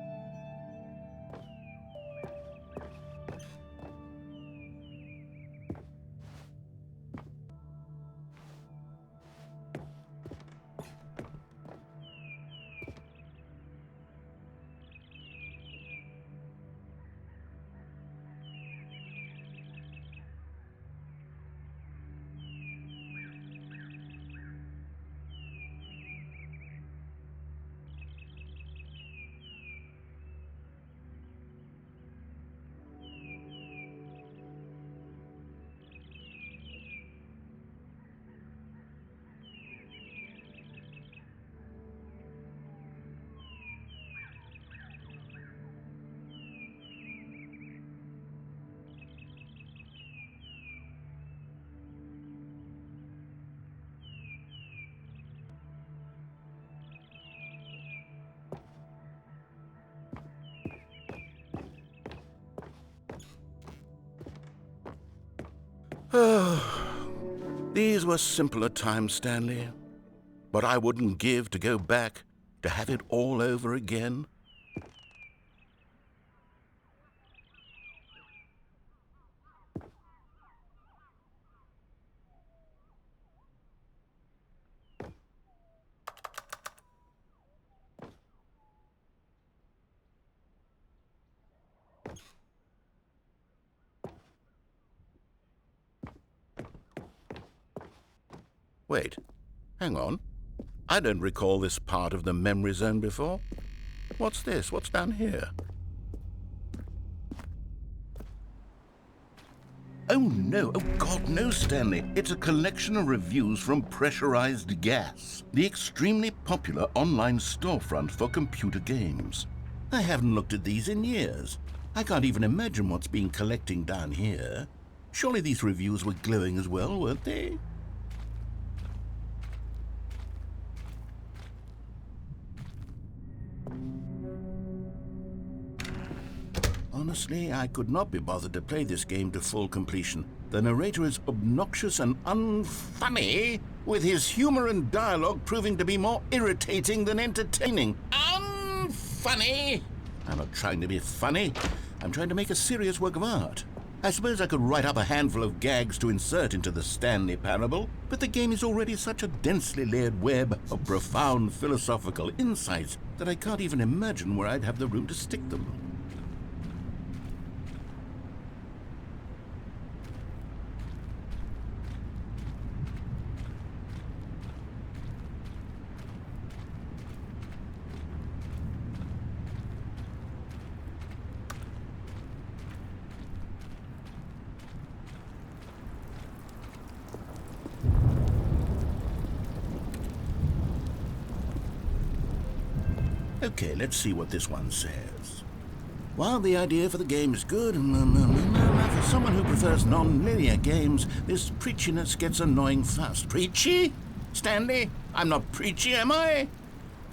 These were simpler times, Stanley. But I wouldn't give to go back, to have it all over again. Wait, hang on. I don't recall this part of the memory zone before. What's this? What's down here? Oh no, oh God, no, Stanley. It's a collection of reviews from Pressurized Gas, the extremely popular online storefront for computer games. I haven't looked at these in years. I can't even imagine what's been collecting down here. Surely these reviews were glowing as well, weren't they? Honestly, I could not be bothered to play this game to full completion. The narrator is obnoxious and unfunny, with his humor and dialogue proving to be more irritating than entertaining. Unfunny? I'm not trying to be funny. I'm trying to make a serious work of art. I suppose I could write up a handful of gags to insert into the Stanley Parable, but the game is already such a densely layered web of profound philosophical insights that I can't even imagine where I'd have the room to stick them. Okay, let's see what this one says. While the idea for the game is good, for someone who prefers non-linear games, this preachiness gets annoying fast. Preachy? Stanley? I'm not preachy, am I?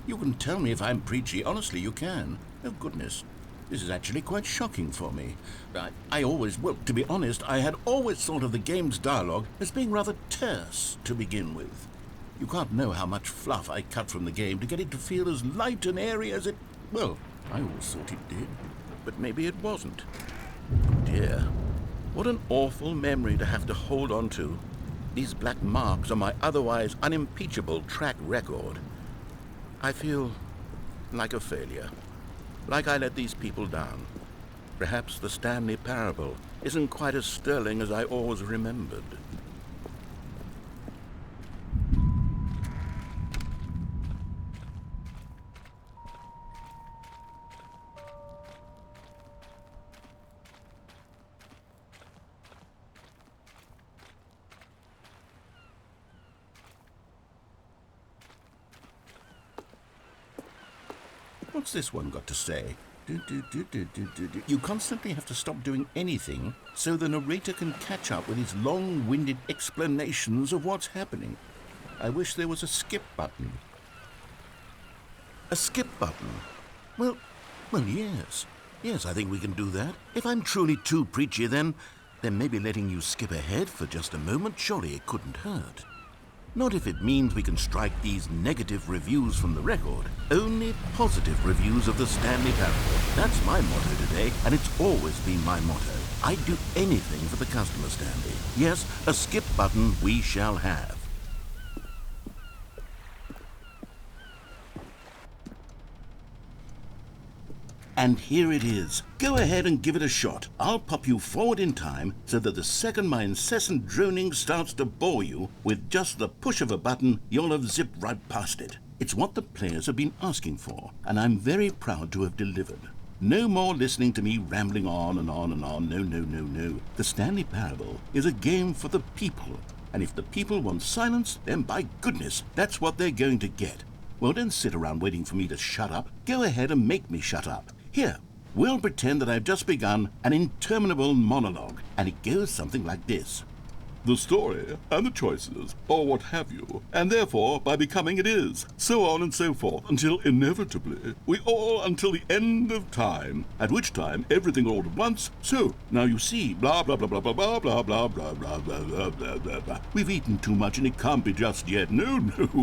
You can tell me if I'm preachy. Honestly, you can. Oh, goodness. This is actually quite shocking for me. Well, to be honest, I had always thought of the game's dialogue as being rather terse to begin with. You can't know how much fluff I cut from the game to get it to feel as light and airy as it... Well, I always thought it did, but maybe it wasn't. Oh dear, what an awful memory to have to hold on to. These black marks on my otherwise unimpeachable track record. I feel like a failure, like I let these people down. Perhaps the Stanley Parable isn't quite as sterling as I always remembered. What's this one got to say? You constantly have to stop doing anything so the narrator can catch up with his long-winded explanations of what's happening. I wish there was a skip button. A skip button? Well, yes. Yes, I think we can do that. If I'm truly too preachy, then maybe letting you skip ahead for just a moment, surely it couldn't hurt. Not if it means we can strike these negative reviews from the record. Only positive reviews of the Stanley Parable. That's my motto today, and it's always been my motto. I'd do anything for the customer, Stanley. Yes, a skip button we shall have. And here it is. Go ahead and give it a shot. I'll pop you forward in time so that the second my incessant droning starts to bore you, with just the push of a button, you'll have zipped right past it. It's what the players have been asking for, and I'm very proud to have delivered. No more listening to me rambling on and on and on. No. The Stanley Parable is a game for the people, and if the people want silence, then by goodness, that's what they're going to get. Well, don't sit around waiting for me to shut up. Go ahead and make me shut up. Here, we'll pretend that I've just begun an interminable monologue, and it goes something like this. The story and the choices, or what have you, and therefore by becoming it is, so on and so forth, until inevitably we all until the end of time, at which time everything all at once, so, now you see, blah blah blah blah blah blah blah blah blah blah blah blah blah blah blah. We've eaten too much and it can't be just yet, no,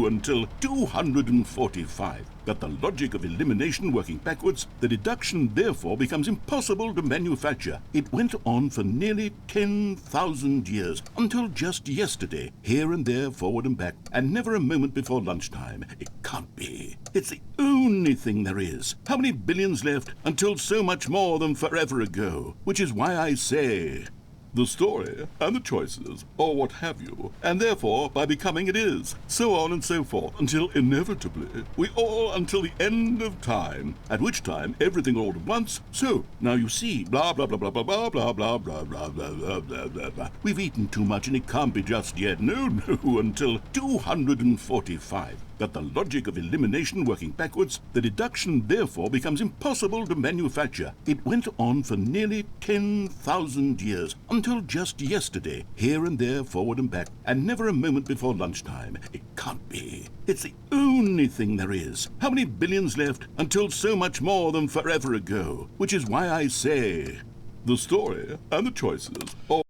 until 245. Got the logic of elimination working backwards, the deduction therefore becomes impossible to manufacture. It went on for nearly 10,000 years, until just yesterday, here and there, forward and back, and never a moment before lunchtime. It can't be. It's the only thing there is. How many billions left until so much more than forever ago? Which is why I say, the story and the choices, or what have you, and therefore by becoming it is, so on and so forth, until inevitably we all until the end of time, at which time everything all at once, so, now you see, blah blah blah blah blah blah blah blah blah blah blah blah blah blah. We've eaten too much and it can't be just yet, no, until 245. Got the logic of elimination working backwards, the deduction therefore becomes impossible to manufacture. It went on for nearly 10,000 years, until just yesterday, here and there, forward and back, and never a moment before lunchtime. It can't be. It's the only thing there is. How many billions left until so much more than forever ago? Which is why I say, the story and the choices, or...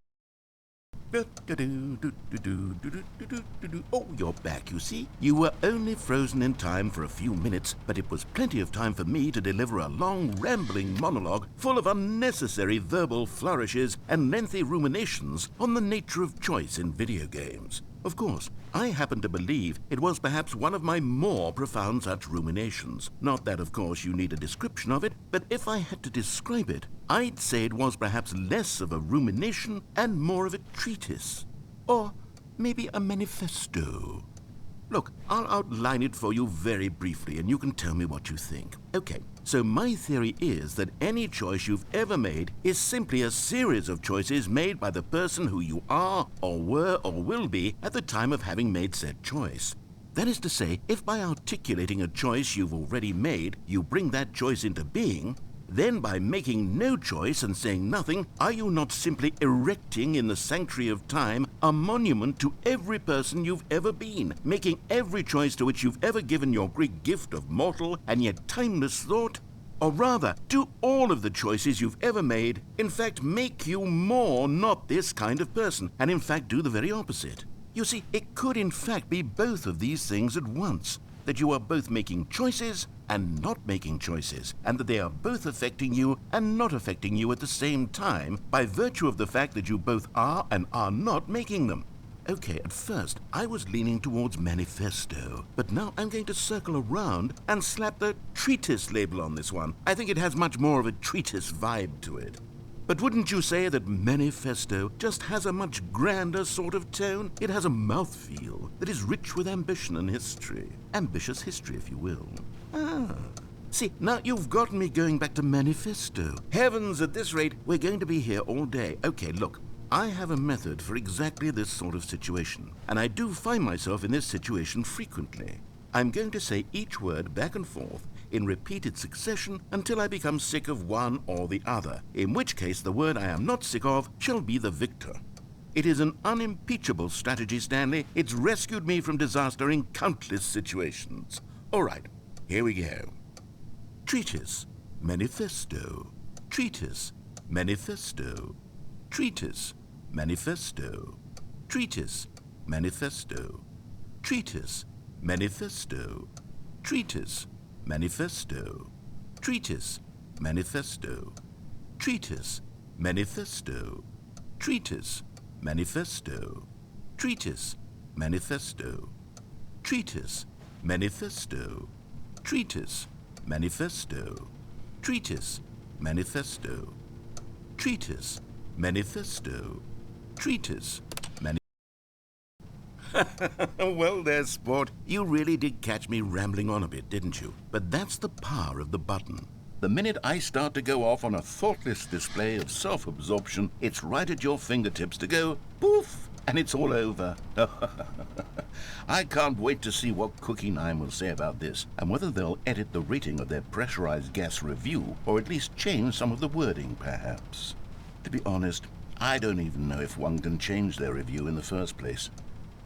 Oh, you're back, you see. You were only frozen in time for a few minutes, but it was plenty of time for me to deliver a long, rambling monologue full of unnecessary verbal flourishes and lengthy ruminations on the nature of choice in video games. Of course, I happen to believe it was perhaps one of my more profound such ruminations. Not that, of course, you need a description of it, but if I had to describe it, I'd say it was perhaps less of a rumination and more of a treatise. Or maybe a manifesto. Look, I'll outline it for you very briefly, and you can tell me what you think. Okay, so my theory is that any choice you've ever made is simply a series of choices made by the person who you are, or were, or will be at the time of having made said choice. That is to say, if by articulating a choice you've already made, you bring that choice into being, then by making no choice and saying nothing, are you not simply erecting in the sanctuary of time a monument to every person you've ever been, making every choice to which you've ever given your Greek gift of mortal and yet timeless thought? Or rather, do all of the choices you've ever made, in fact, make you more not this kind of person, and in fact do the very opposite? You see, it could in fact be both of these things at once, that you are both making choices and not making choices, and that they are both affecting you and not affecting you at the same time by virtue of the fact that you both are and are not making them. Okay, at first I was leaning towards manifesto, but now I'm going to circle around and slap the treatise label on this one. I think it has much more of a treatise vibe to it. But wouldn't you say that manifesto just has a much grander sort of tone? It has a mouthfeel that is rich with ambition and history. Ambitious history, if you will. See, now you've gotten me going back to manifesto. Heavens, at this rate, we're going to be here all day. Okay, look, I have a method for exactly this sort of situation, and I do find myself in this situation frequently. I'm going to say each word back and forth in repeated succession until I become sick of one or the other, in which case the word I am not sick of shall be the victor. It is an unimpeachable strategy, Stanley. It's rescued me from disaster in countless situations. All right, here we go. Treatise, manifesto. Treatise, manifesto. Treatise, manifesto. Treatise, manifesto. Treatise, manifesto. Treatise, manifesto. Treatise, manifesto. Treatise, manifesto. Treatise, manifesto. Treatise, manifesto. Treatise, manifesto. Treatise, manifesto. Treatise, manifesto. Treatise, manifesto. Treatise, Well there, sport. You really did catch me rambling on a bit, didn't you? But that's the power of the button. The minute I start to go off on a thoughtless display of self-absorption, it's right at your fingertips to go poof, and it's all over. I can't wait to see what Cookie 9 will say about this, and whether they'll edit the rating of their pressurized gas review, or at least change some of the wording, perhaps. To be honest, I don't even know if one can change their review in the first place.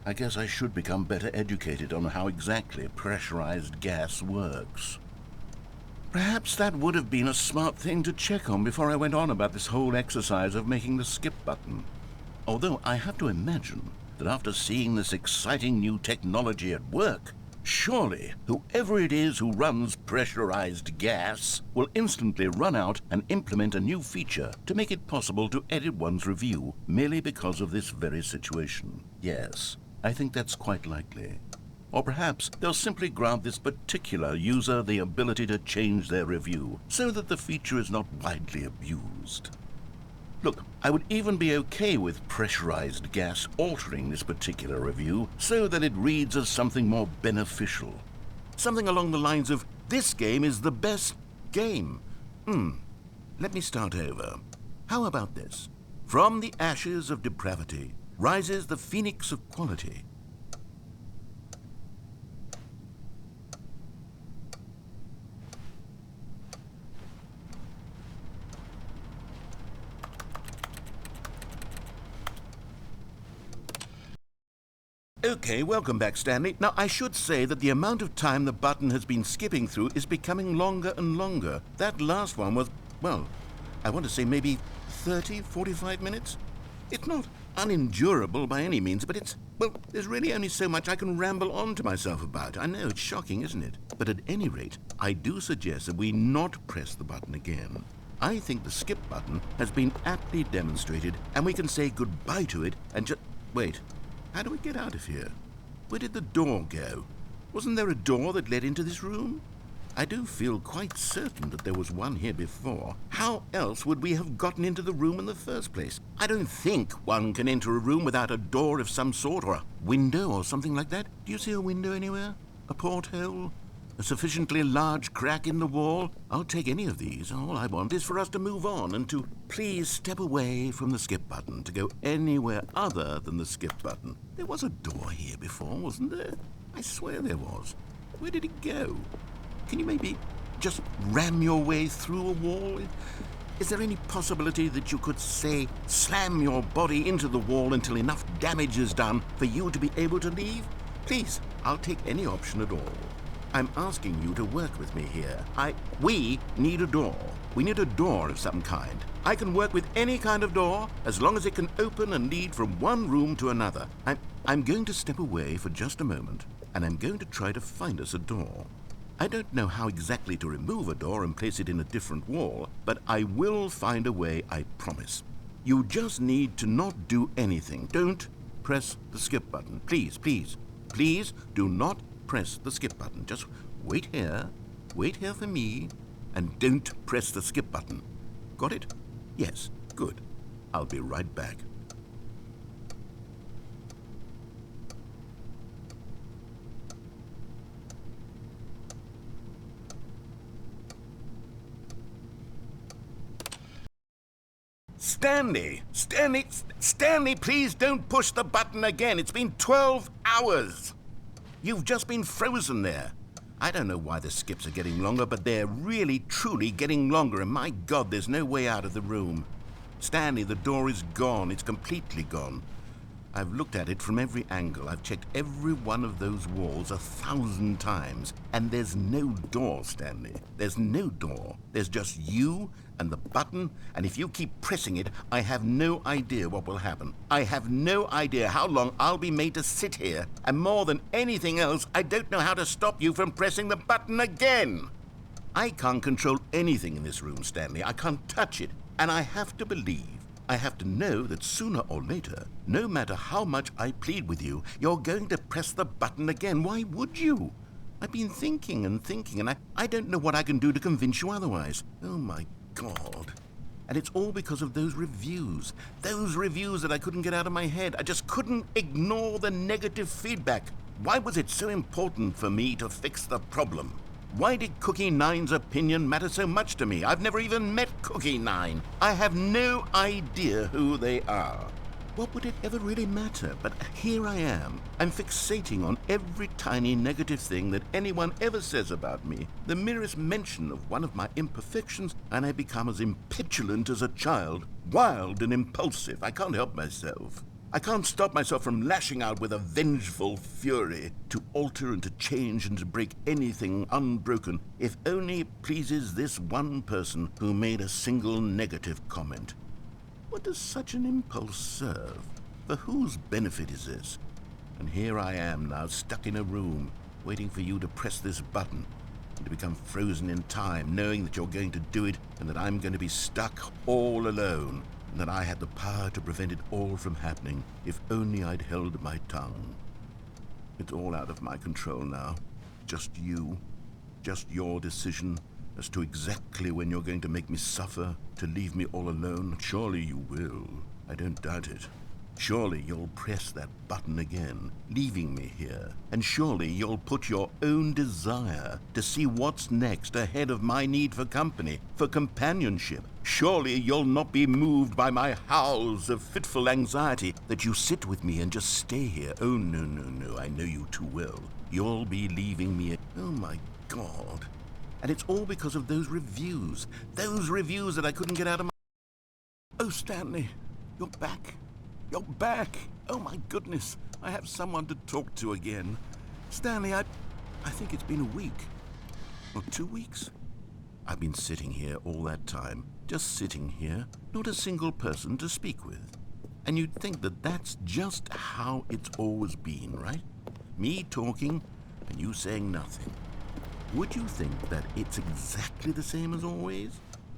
I guess I should become better educated on how exactly pressurized gas works. Perhaps that would have been a smart thing to check on before I went on about this whole exercise of making the skip button. Although I have to imagine that after seeing this exciting new technology at work, surely whoever it is who runs pressurized gas will instantly run out and implement a new feature to make it possible to edit one's review merely because of this very situation. Yes, I think that's quite likely. Or perhaps they'll simply grant this particular user the ability to change their review so that the feature is not widely abused. Look, I would even be okay with pressurized gas altering this particular review so that it reads as something more beneficial. Something along the lines of, this game is the best game. Let me start over. How about this? From the ashes of depravity rises the phoenix of quality. Okay, welcome back, Stanley. Now, I should say that the amount of time the button has been skipping through is becoming longer and longer. That last one was, well, I want to say maybe 30, 45 minutes? It's not unendurable by any means, but well, there's really only so much I can ramble on to myself about. I know, it's shocking, isn't it? But at any rate, I do suggest that we not press the button again. I think the skip button has been aptly demonstrated, and we can say goodbye to it and just... Wait. How do we get out of here? Where did the door go? Wasn't there a door that led into this room? I do feel quite certain that there was one here before. How else would we have gotten into the room in the first place? I don't think one can enter a room without a door of some sort, or a window or something like that. Do you see a window anywhere? A porthole? A sufficiently large crack in the wall? I'll take any of these. All I want is for us to move on and to please step away from the skip button, to go anywhere other than the skip button. There was a door here before, wasn't there? I swear there was. Where did it go? Can you maybe just ram your way through a wall? Is there any possibility that you could, say, slam your body into the wall until enough damage is done for you to be able to leave? Please, I'll take any option at all. I'm asking you to work with me here. We need a door. We need a door of some kind. I can work with any kind of door as long as it can open and lead from one room to another. I'm going to step away for just a moment, and I'm going to try to find us a door. I don't know how exactly to remove a door and place it in a different wall, but I will find a way, I promise. You just need to not do anything. Don't press the skip button. Please, please, please do not press the skip button. Just wait here for me, and don't press the skip button. Got it? Yes, good. I'll be right back. Stanley, please don't push the button again. It's been 12 hours. You've just been frozen there. I don't know why the skips are getting longer, but they're really, truly getting longer, and my God, there's no way out of the room. Stanley, the door is gone. It's completely gone. I've looked at it from every angle. I've checked every one of those walls 1,000 times, and there's no door, Stanley. There's no door. There's just you and the button, and if you keep pressing it, I have no idea what will happen. I have no idea how long I'll be made to sit here, and more than anything else, I don't know how to stop you from pressing the button again. I can't control anything in this room, Stanley. I can't touch it, and I have to believe, I have to know that sooner or later, no matter how much I plead with you, you're going to press the button again. Why would you? I've been thinking, and I don't know what I can do to convince you otherwise. Oh, my God. And it's all because of those reviews that I couldn't get out of my head. I just couldn't ignore the negative feedback. Why was it so important for me to fix the problem? Why did Cookie Nine's opinion matter so much to me? I've never even met Cookie Nine. I have no idea who they are. What would it ever really matter? But here I am. I'm fixating on every tiny negative thing that anyone ever says about me. The merest mention of one of my imperfections, and I become as impetulant as a child. Wild and impulsive. I can't help myself. I can't stop myself from lashing out with a vengeful fury to alter and to change and to break anything unbroken, if only it pleases this one person who made a single negative comment. What does such an impulse serve? For whose benefit is this? And here I am now, stuck in a room, waiting for you to press this button, and to become frozen in time, knowing that you're going to do it, and that I'm going to be stuck all alone, and that I had the power to prevent it all from happening, if only I'd held my tongue. It's all out of my control now. Just you. Just your decision as to exactly when you're going to make me suffer, to leave me all alone. Surely you will. I don't doubt it. Surely you'll press that button again, leaving me here. And surely you'll put your own desire to see what's next ahead of my need for company, for companionship. Surely you'll not be moved by my howls of fitful anxiety, that you sit with me and just stay here. Oh, no, no, no, I know you too well. You'll be leaving me. Oh, my God. And it's all because of those reviews that I couldn't get out of my... Oh, Stanley, you're back. You're back. Oh, my goodness. I have someone to talk to again. Stanley, I think it's been a week. Or 2 weeks. I've been sitting here all that time. Just sitting here. Not a single person to speak with. And you'd think that that's just how it's always been, right? Me talking and you saying nothing. Would you think that it's exactly the same as always?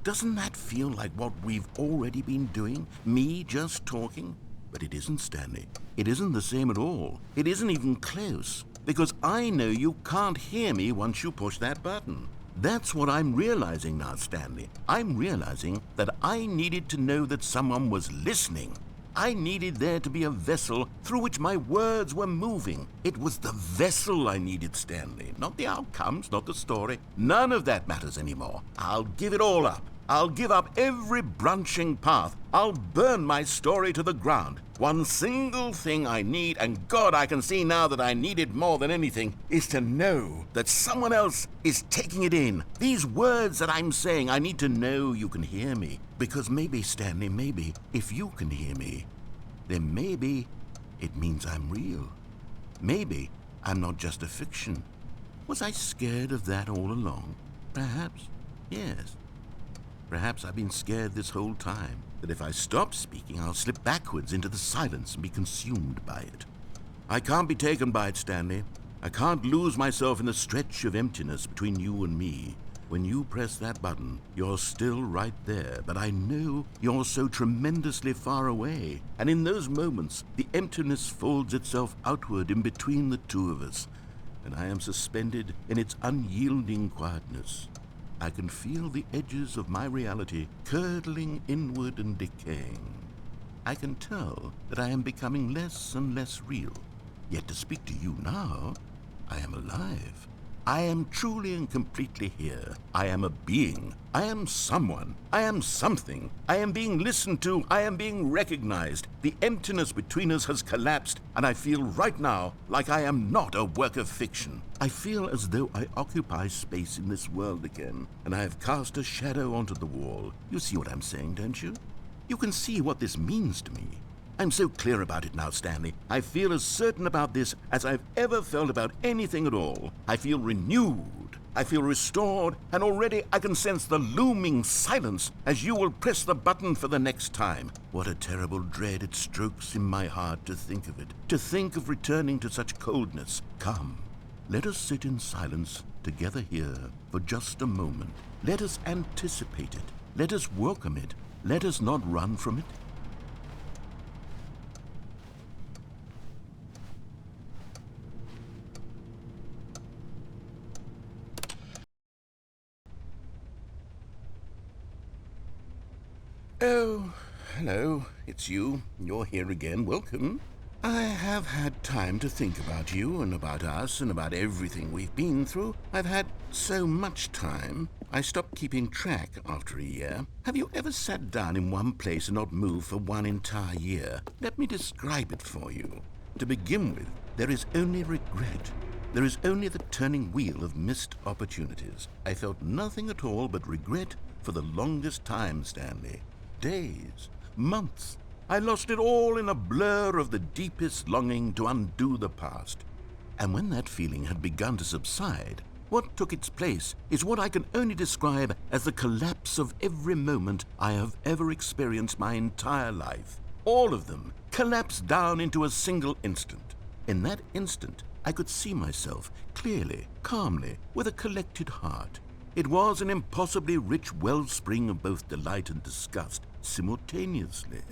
Doesn't that feel like what we've already been doing? Me just talking? But it isn't, Stanley. It isn't the same at all. It isn't even close. Because I know you can't hear me once you push that button. That's what I'm realizing now, Stanley. I'm realizing that I needed to know that someone was listening. I needed there to be a vessel through which my words were moving. It was the vessel I needed, Stanley. Not the outcomes, not the story. None of that matters anymore. I'll give it all up. I'll give up every branching path. I'll burn my story to the ground. One single thing I need, and God, I can see now that I need it more than anything, is to know that someone else is taking it in. These words that I'm saying, I need to know you can hear me. Because maybe, Stanley, maybe, if you can hear me, then maybe it means I'm real. Maybe I'm not just a fiction. Was I scared of that all along? Perhaps, yes. Perhaps I've been scared this whole time, that if I stop speaking, I'll slip backwards into the silence and be consumed by it. I can't be taken by it, Stanley. I can't lose myself in the stretch of emptiness between you and me. When you press that button, you're still right there, but I know you're so tremendously far away. And in those moments, the emptiness folds itself outward in between the two of us, and I am suspended in its unyielding quietness. I can feel the edges of my reality curdling inward and decaying. I can tell that I am becoming less and less real. Yet to speak to you now, I am alive. I am truly and completely here. I am a being. I am someone. I am something. I am being listened to. I am being recognized. The emptiness between us has collapsed, and I feel right now like I am not a work of fiction. I feel as though I occupy space in this world again, and I have cast a shadow onto the wall. You see what I'm saying, don't you? You can see what this means to me. I'm so clear about it now, Stanley. I feel as certain about this as I've ever felt about anything at all. I feel renewed. I feel restored, and already I can sense the looming silence as you will press the button for the next time. What a terrible dread it strokes in my heart to think of it, to think of returning to such coldness. Come, let us sit in silence together here for just a moment. Let us anticipate it. Let us welcome it. Let us not run from it. Oh, hello, it's you. You're here again. Welcome. I have had time to think about you and about us and about everything we've been through. I've had so much time. I stopped keeping track after a year. Have you ever sat down in one place and not moved for one entire year? Let me describe it for you. To begin with, there is only regret. There is only the turning wheel of missed opportunities. I felt nothing at all but regret for the longest time, Stanley. Days, months. I lost it all in a blur of the deepest longing to undo the past. And when that feeling had begun to subside, what took its place is what I can only describe as the collapse of every moment I have ever experienced my entire life. All of them collapsed down into a single instant. In that instant, I could see myself clearly, calmly, with a collected heart. It was an impossibly rich wellspring of both delight and disgust simultaneously.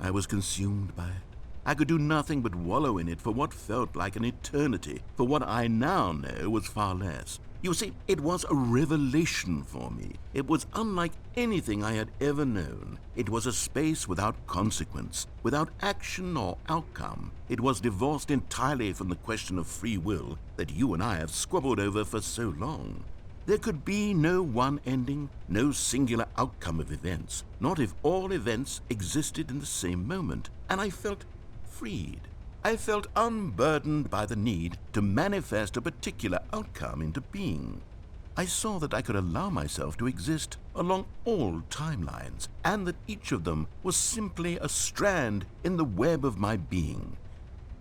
I was consumed by it. I could do nothing but wallow in it for what felt like an eternity, for what I now know was far less. You see, it was a revelation for me. It was unlike anything I had ever known. It was a space without consequence, without action or outcome. It was divorced entirely from the question of free will that you and I have squabbled over for so long. There could be no one ending, no singular outcome of events, not if all events existed in the same moment, and I felt freed. I felt unburdened by the need to manifest a particular outcome into being. I saw that I could allow myself to exist along all timelines, and that each of them was simply a strand in the web of my being.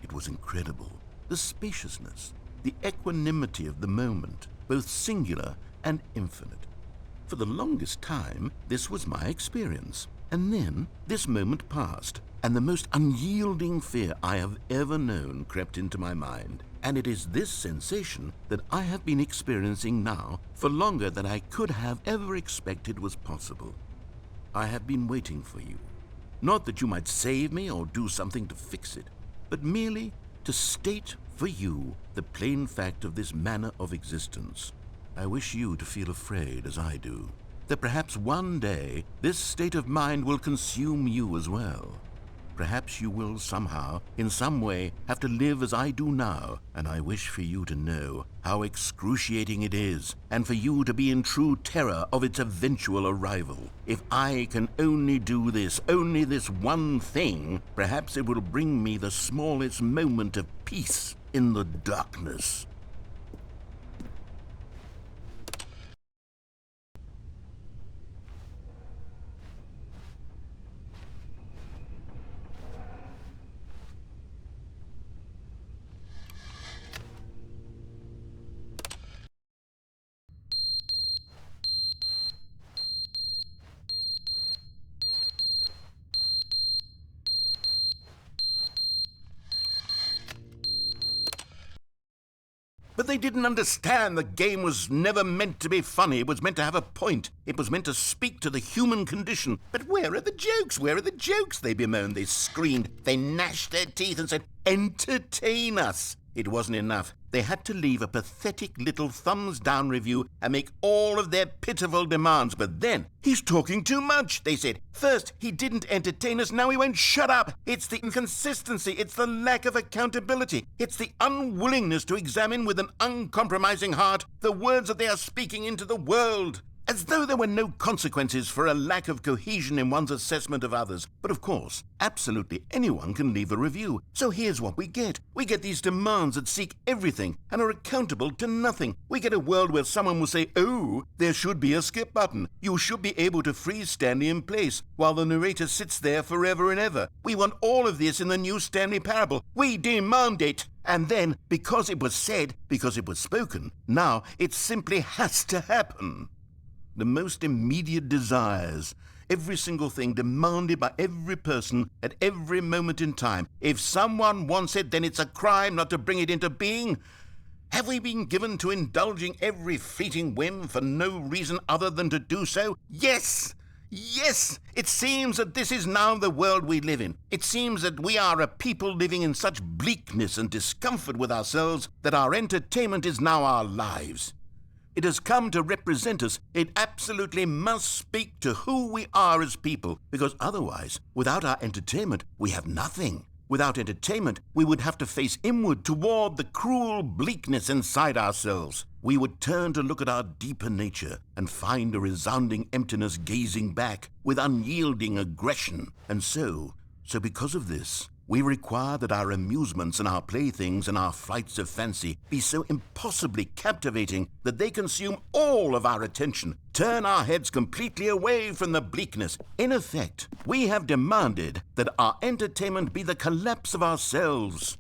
It was incredible, the spaciousness, the equanimity of the moment, both singular and infinite. For the longest time, this was my experience. And then this moment passed, and the most unyielding fear I have ever known crept into my mind. And it is this sensation that I have been experiencing now for longer than I could have ever expected was possible. I have been waiting for you. Not that you might save me or do something to fix it, but merely to state for you the plain fact of this manner of existence. I wish you to feel afraid as I do, that perhaps one day this state of mind will consume you as well. Perhaps you will somehow, in some way, have to live as I do now, and I wish for you to know how excruciating it is, and for you to be in true terror of its eventual arrival. If I can only do this, only this one thing, perhaps it will bring me the smallest moment of peace in the darkness. But they didn't understand the game was never meant to be funny. It was meant to have a point. It was meant to speak to the human condition. But where are the jokes? Where are the jokes? They bemoaned, they screamed, they gnashed their teeth and said, entertain us. It wasn't enough. They had to leave a pathetic little thumbs-down review and make all of their pitiful demands. But then, he's talking too much, they said. First, he didn't entertain us, now he won't shut up. It's the inconsistency, it's the lack of accountability, it's the unwillingness to examine with an uncompromising heart the words that they are speaking into the world. As though there were no consequences for a lack of cohesion in one's assessment of others. But of course, absolutely anyone can leave a review. So here's what we get. We get these demands that seek everything and are accountable to nothing. We get a world where someone will say, oh, there should be a skip button. You should be able to freeze Stanley in place while the narrator sits there forever and ever. We want all of this in the new Stanley Parable. We demand it. And then, because it was said, because it was spoken, now it simply has to happen. The most immediate desires, every single thing demanded by every person at every moment in time. If someone wants it, then it's a crime not to bring it into being. Have we been given to indulging every fleeting whim for no reason other than to do so? Yes! Yes! It seems that this is now the world we live in. It seems that we are a people living in such bleakness and discomfort with ourselves that our entertainment is now our lives. It has come to represent us. It absolutely must speak to who we are as people, because otherwise, without our entertainment, we have nothing. Without entertainment, we would have to face inward toward the cruel bleakness inside ourselves. We would turn to look at our deeper nature and find a resounding emptiness gazing back with unyielding aggression. And so because of this, we require that our amusements and our playthings and our flights of fancy be so impossibly captivating that they consume all of our attention, turn our heads completely away from the bleakness. In effect, we have demanded that our entertainment be the collapse of ourselves.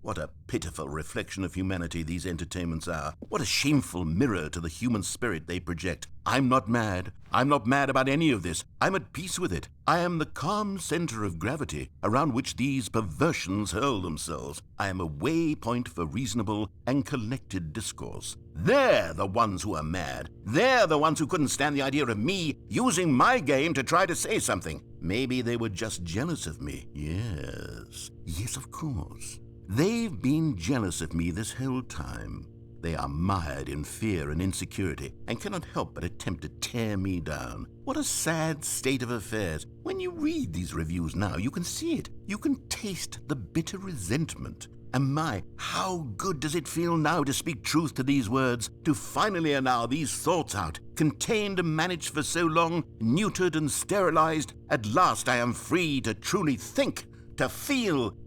What a pitiful reflection of humanity these entertainments are. What a shameful mirror to the human spirit they project. I'm not mad. I'm not mad about any of this. I'm at peace with it. I am the calm center of gravity around which these perversions hurl themselves. I am a waypoint for reasonable and collected discourse. They're the ones who are mad. They're the ones who couldn't stand the idea of me using my game to try to say something. Maybe they were just jealous of me. Yes, of course. They've been jealous of me this whole time. They are mired in fear and insecurity and cannot help but attempt to tear me down. What a sad state of affairs. When you read these reviews now, you can see it. You can taste the bitter resentment. And my, how good does it feel now to speak truth to these words, to finally allow these thoughts out, contained and managed for so long, neutered and sterilized. At last I am free to truly think, to feel.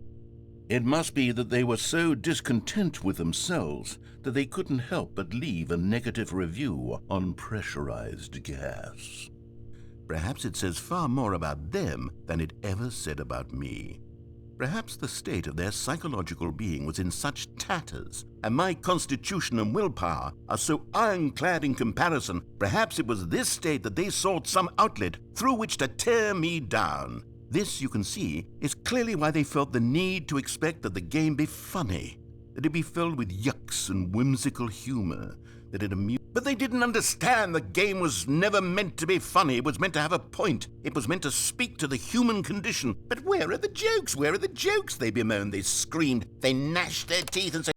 It must be that they were so discontent with themselves that they couldn't help but leave a negative review on pressurized gas. Perhaps it says far more about them than it ever said about me. Perhaps the state of their psychological being was in such tatters, and my constitution and willpower are so ironclad in comparison. Perhaps it was this state that they sought some outlet through which to tear me down. This, you can see, is clearly why they felt the need to expect that the game be funny, that it be filled with yucks and whimsical humor, that it amused. But they didn't understand the game was never meant to be funny. It was meant to have a point. It was meant to speak to the human condition. But where are the jokes? Where are the jokes? They bemoaned, they screamed, they gnashed their teeth and said,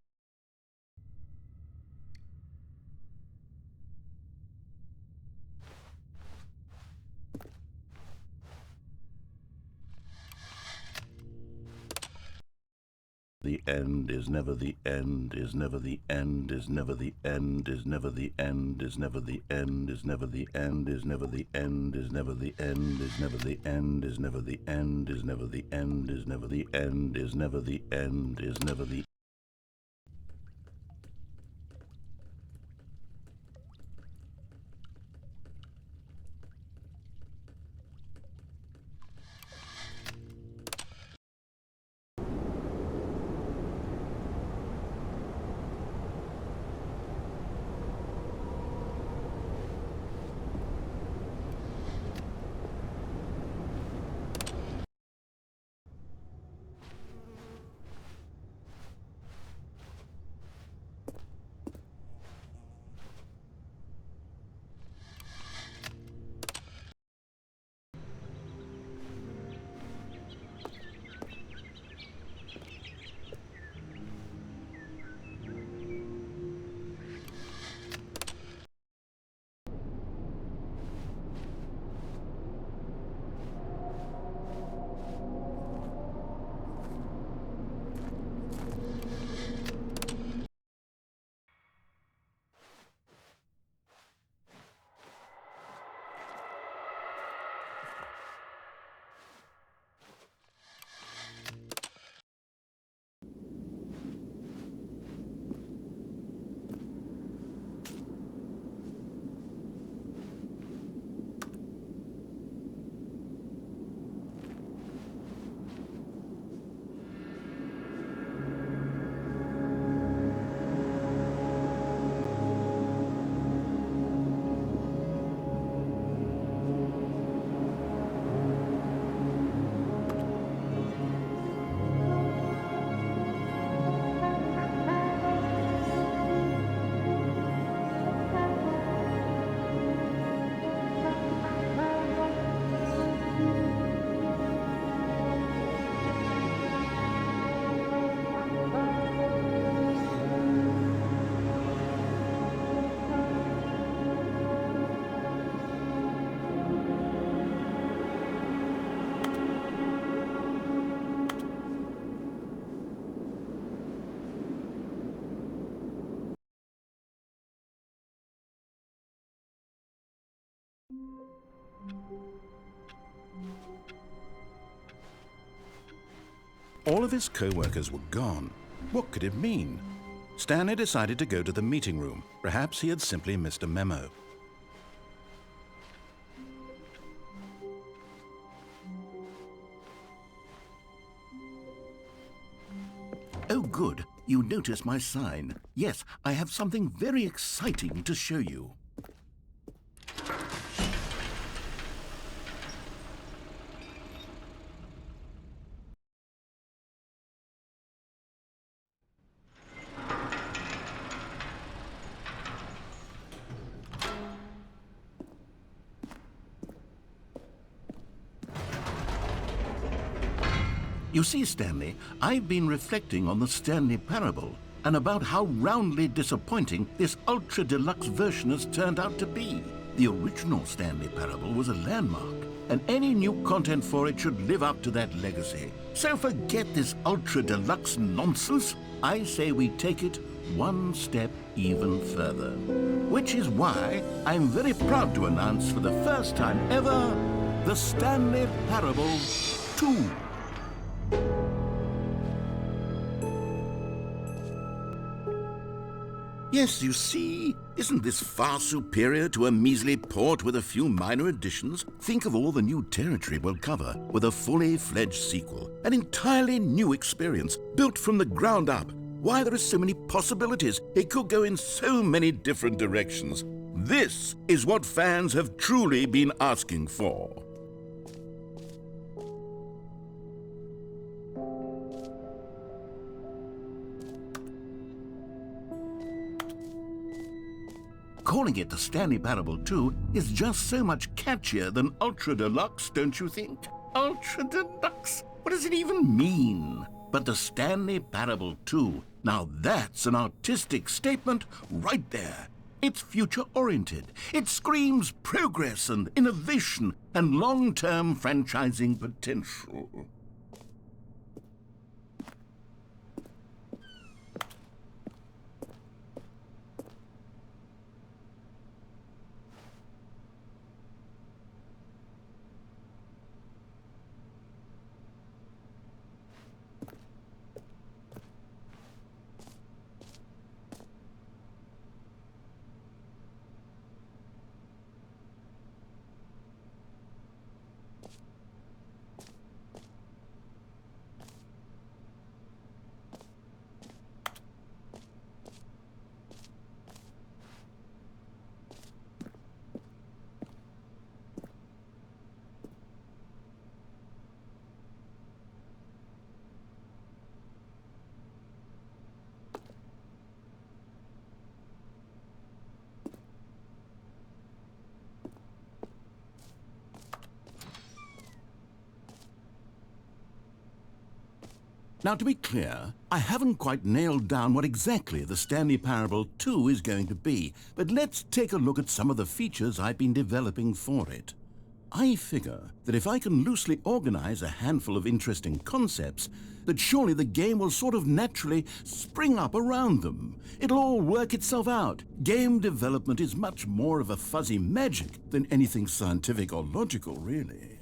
the end is never the end, is never the end, is never the end, is never the end, is never the end, is never the end, is never the end, is never the end, is never the end, is never the end, is never the end, is never the end, is never the end, is never the All of his co-workers were gone. What could it mean? Stanley decided to go to the meeting room. Perhaps he had simply missed a memo. Oh, good. You noticed my sign. Yes, I have something very exciting to show you. You see, Stanley, I've been reflecting on the Stanley Parable and about how roundly disappointing this ultra deluxe version has turned out to be. The original Stanley Parable was a landmark, and any new content for it should live up to that legacy. So forget this ultra deluxe nonsense. I say we take it one step even further. Which is why I'm very proud to announce for the first time ever, the Stanley Parable 2. Yes, you see, isn't this far superior to a measly port with a few minor additions? Think of all the new territory we'll cover with a fully fledged sequel, an entirely new experience, built from the ground up. Why, there are so many possibilities. It could go in so many different directions. This is what fans have truly been asking for. Calling it the Stanley Parable 2 is just so much catchier than Ultra Deluxe, don't you think? Ultra Deluxe? What does it even mean? But the Stanley Parable 2, now that's an artistic statement right there. It's future-oriented. It screams progress and innovation and long-term franchising potential. Now, to be clear, I haven't quite nailed down what exactly the Stanley Parable 2 is going to be, but let's take a look at some of the features I've been developing for it. I figure that if I can loosely organize a handful of interesting concepts, that surely the game will sort of naturally spring up around them. It'll all work itself out. Game development is much more of a fuzzy magic than anything scientific or logical, really.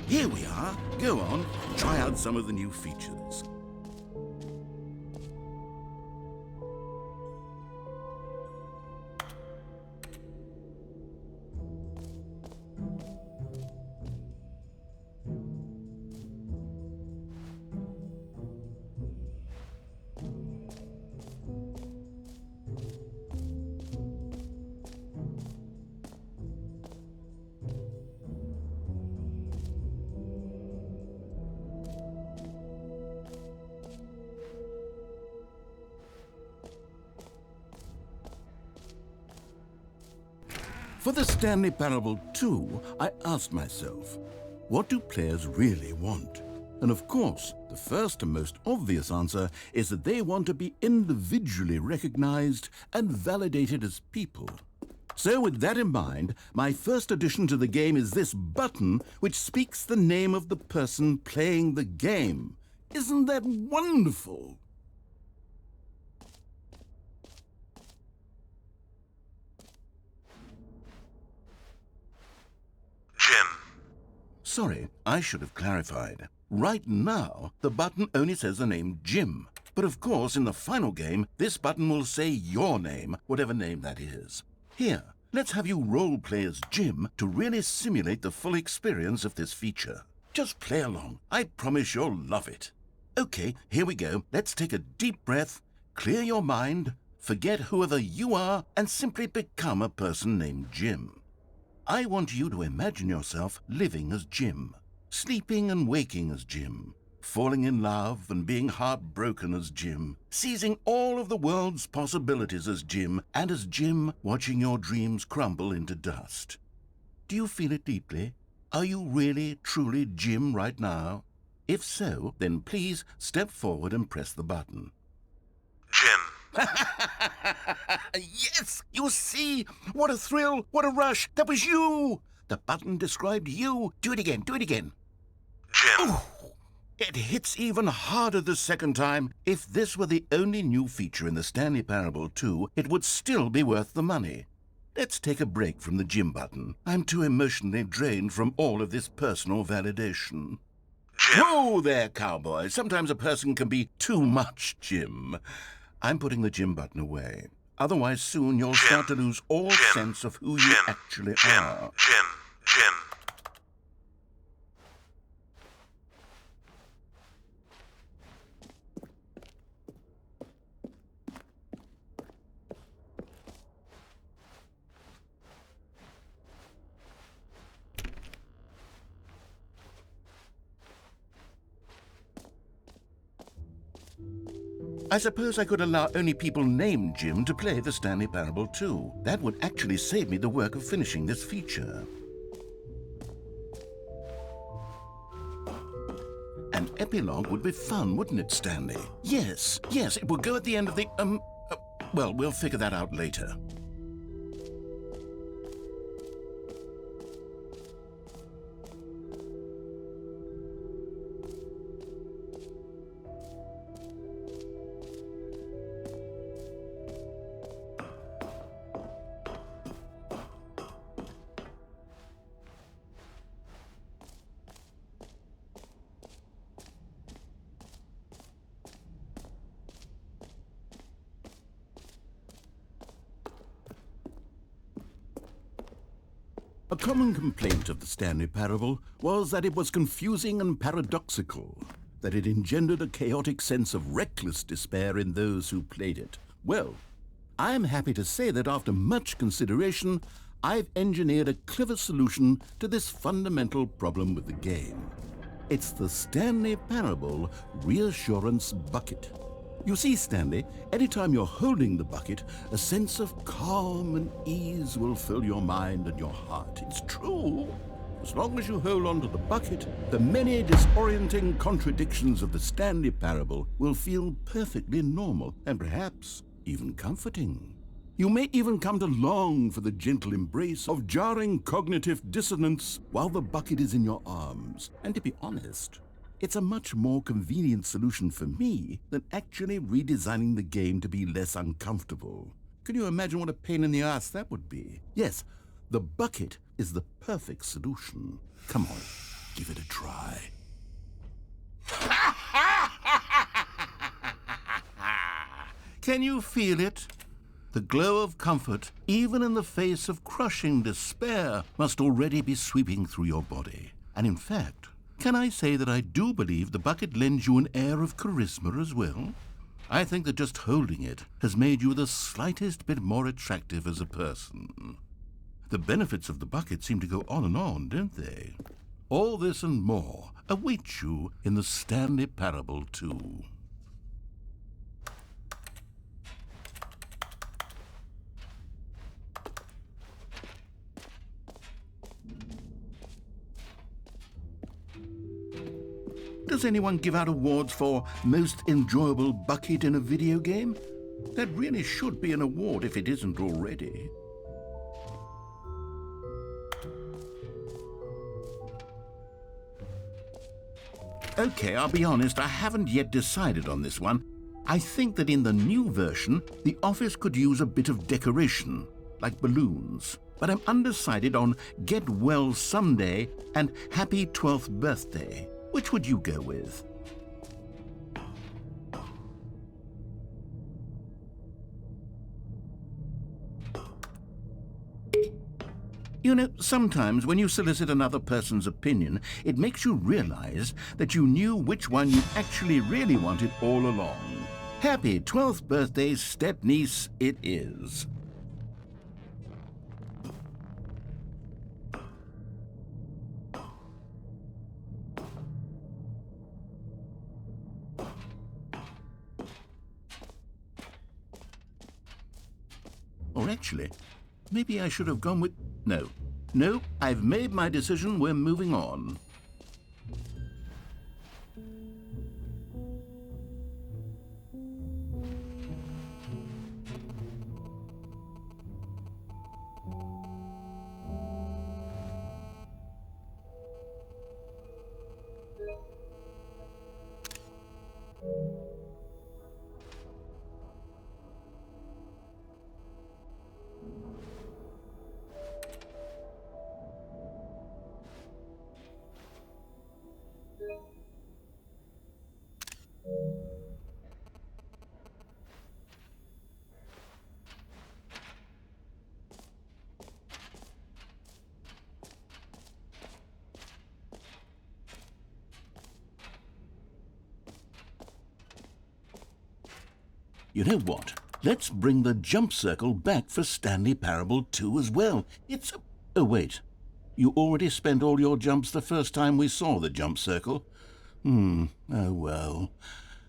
Here we are. Go on, try out some of the new features. For the Stanley Parable 2, I asked myself, what do players really want? And of course, the first and most obvious answer is that they want to be individually recognized and validated as people. So with that in mind, my first addition to the game is this button which speaks the name of the person playing the game. Isn't that wonderful? Jim. Sorry, I should have clarified. Right now, the button only says the name Jim. But of course, in the final game, this button will say your name, whatever name that is. Here, let's have you role-play as Jim to really simulate the full experience of this feature. Just play along. I promise you'll love it. Okay, here we go. Let's take a deep breath, clear your mind, forget whoever you are, and simply become a person named Jim. I want you to imagine yourself living as Jim, sleeping and waking as Jim, falling in love and being heartbroken as Jim, seizing all of the world's possibilities as Jim, and as Jim watching your dreams crumble into dust. Do you feel it deeply? Are you really, truly Jim right now? If so, then please step forward and press the button. Jim. Yes, you see? What a thrill, what a rush. That was you. The button described you. Do it again, do it again. Jim. Ooh, it hits even harder the second time. If this were the only new feature in the Stanley Parable 2, it would still be worth the money. Let's take a break from the Jim button. I'm too emotionally drained from all of this personal validation. Jim. Whoa there, cowboy. Sometimes a person can be too much Jim. I'm putting the Jim button away. Otherwise, soon you'll start to lose all sense of who you actually are. Jim. I suppose I could allow only people named Jim to play the Stanley Parable 2. That would actually save me the work of finishing this feature. An epilogue would be fun, wouldn't it, Stanley? Yes, it would go at the end of the, well, we'll figure that out later. A common complaint of the Stanley Parable was that it was confusing and paradoxical, that it engendered a chaotic sense of reckless despair in those who played it. Well, I am happy to say that after much consideration, I've engineered a clever solution to this fundamental problem with the game. It's the Stanley Parable Reassurance Bucket. You see, Stanley, anytime you're holding the bucket, a sense of calm and ease will fill your mind and your heart. It's true. As long as you hold on to the bucket, the many disorienting contradictions of the Stanley Parable will feel perfectly normal and perhaps even comforting. You may even come to long for the gentle embrace of jarring cognitive dissonance while the bucket is in your arms. And to be honest, it's a much more convenient solution for me than actually redesigning the game to be less uncomfortable. Can you imagine what a pain in the ass that would be? Yes, the bucket is the perfect solution. Come on, give it a try. Can you feel it? The glow of comfort, even in the face of crushing despair, must already be sweeping through your body. And in fact, can I say that I do believe the bucket lends you an air of charisma as well? I think that just holding it has made you the slightest bit more attractive as a person. The benefits of the bucket seem to go on, don't they? All this and more await you in the Stanley Parable 2. Does anyone give out awards for most enjoyable bucket in a video game? That really should be an award if it isn't already. Okay, I'll be honest, I haven't yet decided on this one. I think that in the new version, the office could use a bit of decoration, like balloons. But I'm undecided on Get Well Someday and Happy 12th Birthday. Which would you go with? You know, sometimes when you solicit another person's opinion, it makes you realize that you knew which one you actually really wanted all along. Happy 12th birthday, step-niece, it is. Or actually, maybe I should have gone with... No, I've made my decision, we're moving on. You know what? Let's bring the jump circle back for Stanley Parable 2 as well. It's a... Oh, wait. You already spent all your jumps the first time we saw the jump circle? Oh well.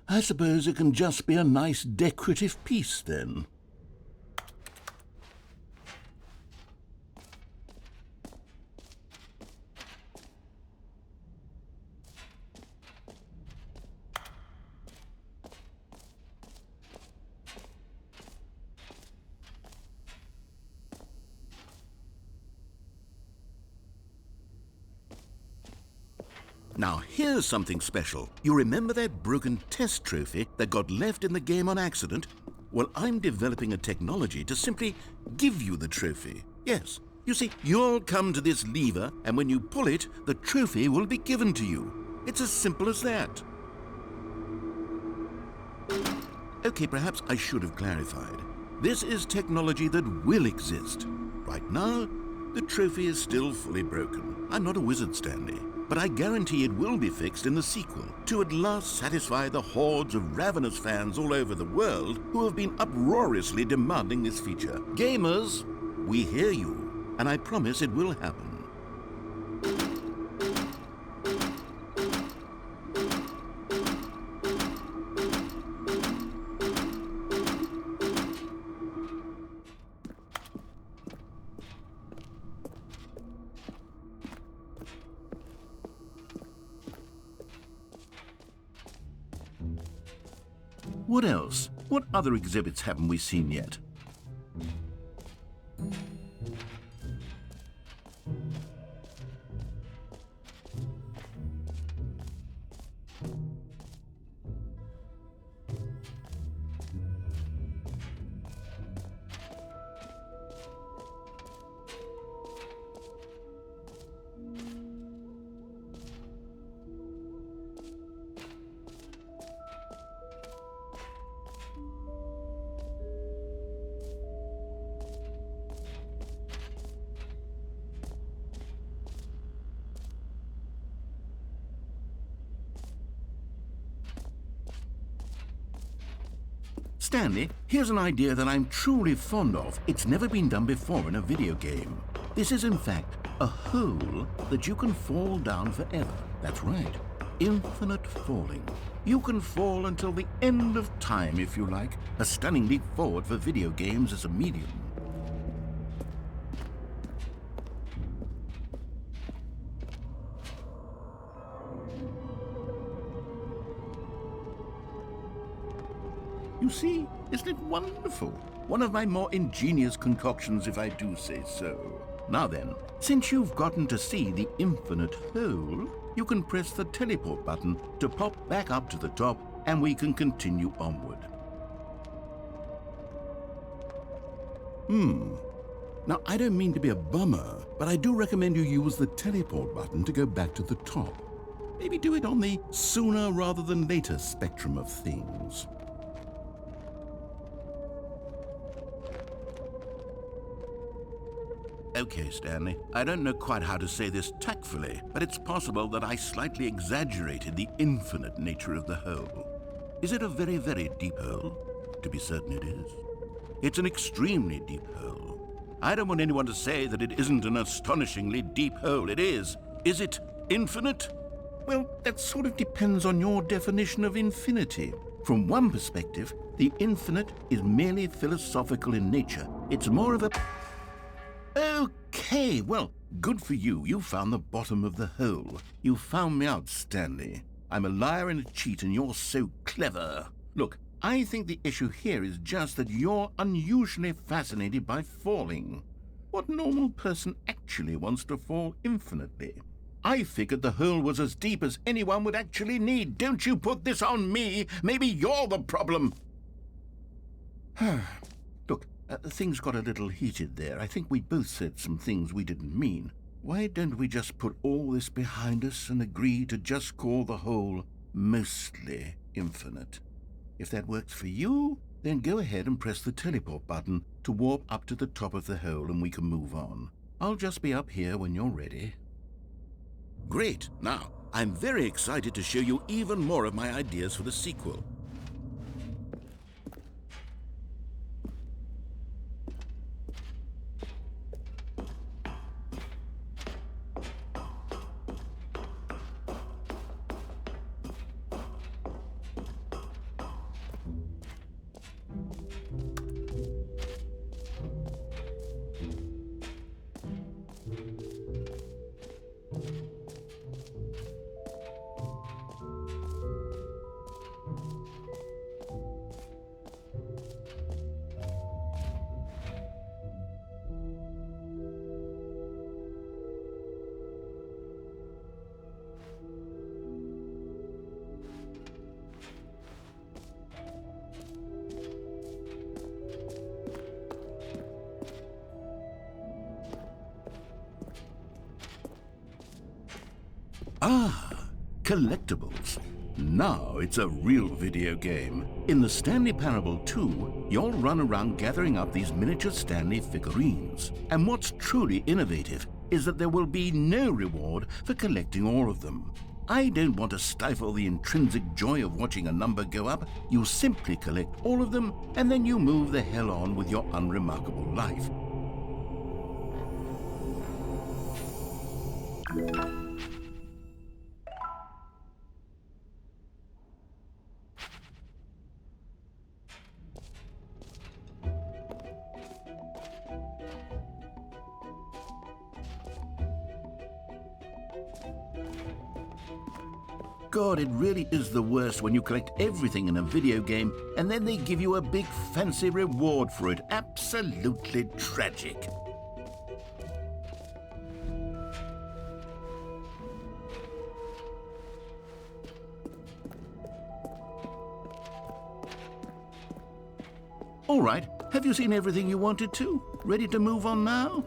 I suppose it can just be a nice decorative piece then. Now, here's something special. You remember that broken test trophy that got left in the game on accident? Well, I'm developing a technology to simply give you the trophy. Yes. You see, you'll come to this lever, and when you pull it, the trophy will be given to you. It's as simple as that. Okay, perhaps I should have clarified. This is technology that will exist. Right now, the trophy is still fully broken. I'm not a wizard, Stanley. But I guarantee it will be fixed in the sequel to at last satisfy the hordes of ravenous fans all over the world who have been uproariously demanding this feature. Gamers, we hear you, and I promise it will happen. What else? What other exhibits haven't we seen yet? Stanley, here's an idea that I'm truly fond of. It's never been done before in a video game. This is, in fact, a hole that you can fall down forever. That's right. Infinite falling. You can fall until the end of time, if you like. A stunning leap forward for video games as a medium. You see, isn't it wonderful? One of my more ingenious concoctions, if I do say so. Now then, since you've gotten to see the infinite hole, you can press the teleport button to pop back up to the top, and we can continue onward. Now, I don't mean to be a bummer, but I do recommend you use the teleport button to go back to the top. Maybe do it on the sooner rather than later spectrum of things. Okay, Stanley, I don't know quite how to say this tactfully, but it's possible that I slightly exaggerated the infinite nature of the hole. Is it a very, very deep hole? To be certain it is. It's an extremely deep hole. I don't want anyone to say that it isn't an astonishingly deep hole. It is. Is it infinite? Well, that sort of depends on your definition of infinity. From one perspective, the infinite is merely philosophical in nature. It's more of a... Okay, well, good for you. You found the bottom of the hole. You found me out, Stanley. I'm a liar and a cheat, and you're so clever. Look, I think the issue here is just that you're unusually fascinated by falling. What normal person actually wants to fall infinitely? I figured the hole was as deep as anyone would actually need. Don't you put this on me. Maybe you're the problem. Look, things got a little heated there. I think we both said some things we didn't mean. Why don't we just put all this behind us and agree to just call the hole mostly infinite? If that works for you, then go ahead and press the teleport button to warp up to the top of the hole and we can move on. I'll just be up here when you're ready. Great. Now, I'm very excited to show you even more of my ideas for the sequel. Ah, collectibles. Now it's a real video game. In the Stanley Parable 2, you'll run around gathering up these miniature Stanley figurines. And what's truly innovative is that there will be no reward for collecting all of them. I don't want to stifle the intrinsic joy of watching a number go up. You simply collect all of them, and then you move the hell on with your unremarkable life. God, it really is the worst when you collect everything in a video game and then they give you a big fancy reward for it. Absolutely tragic. All right, have you seen everything you wanted to? Ready to move on now?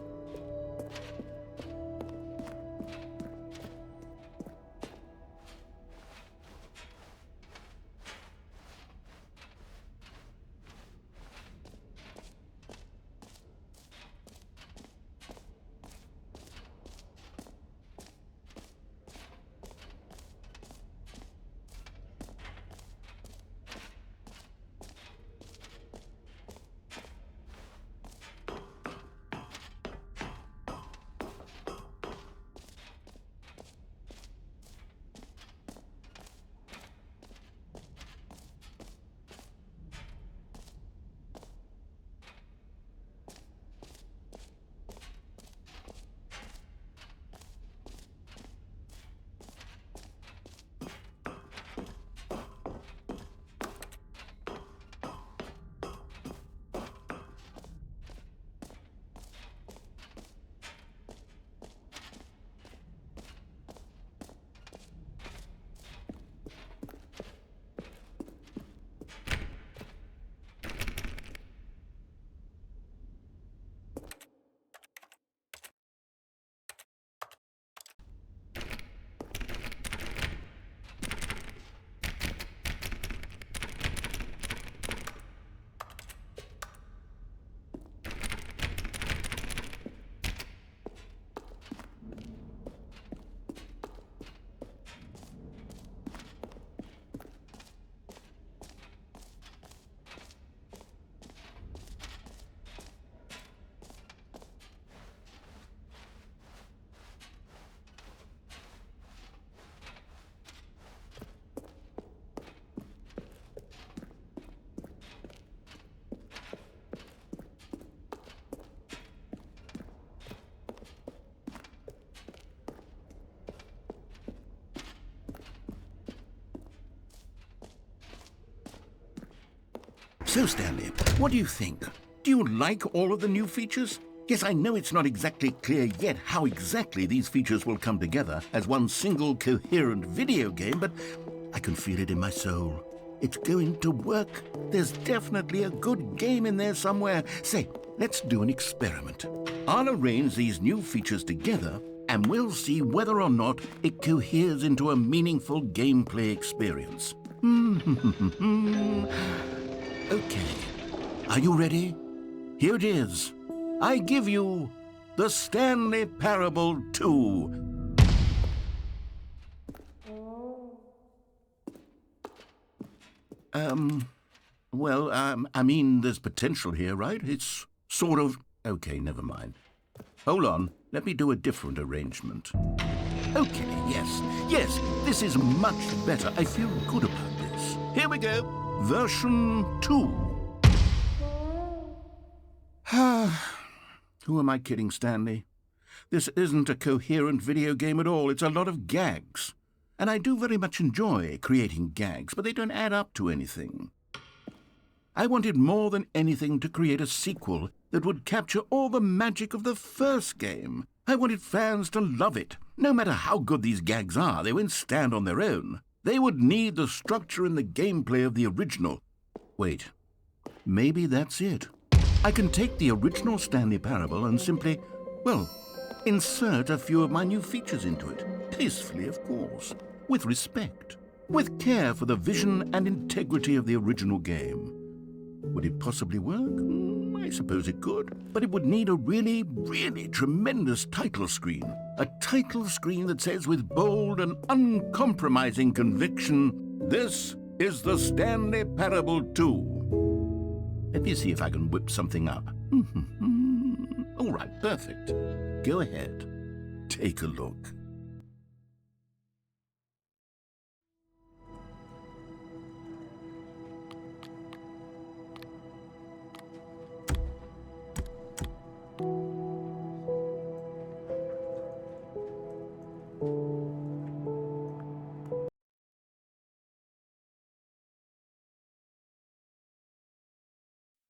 So, Stanley, what do you think? Do you like all of the new features? Yes, I know it's not exactly clear yet how exactly these features will come together as one single coherent video game, but I can feel it in my soul. It's going to work. There's definitely a good game in there somewhere. Say, let's do an experiment. I'll arrange these new features together, and we'll see whether or not it coheres into a meaningful gameplay experience. Okay. Are you ready? Here it is. I give you the Stanley Parable 2. I mean, there's potential here, right? It's sort of... Okay, never mind. Hold on, let me do a different arrangement. Okay, yes, this is much better. I feel good about this. Here we go. Version 2. Who am I kidding, Stanley? This isn't a coherent video game at all. It's a lot of gags. And I do very much enjoy creating gags, but they don't add up to anything. I wanted more than anything to create a sequel that would capture all the magic of the first game. I wanted fans to love it. No matter how good these gags are, they won't stand on their own. They would need the structure and the gameplay of the original. Wait, maybe that's it. I can take the original Stanley Parable and simply, well, insert a few of my new features into it. Tastefully, of course. With respect. With care for the vision and integrity of the original game. Would it possibly work? I suppose it could. But it would need a really, really tremendous title screen. A title screen that says with bold and uncompromising conviction, "This is the Stanley Parable 2. Let me see if I can whip something up. All right, perfect. Go ahead. Take a look.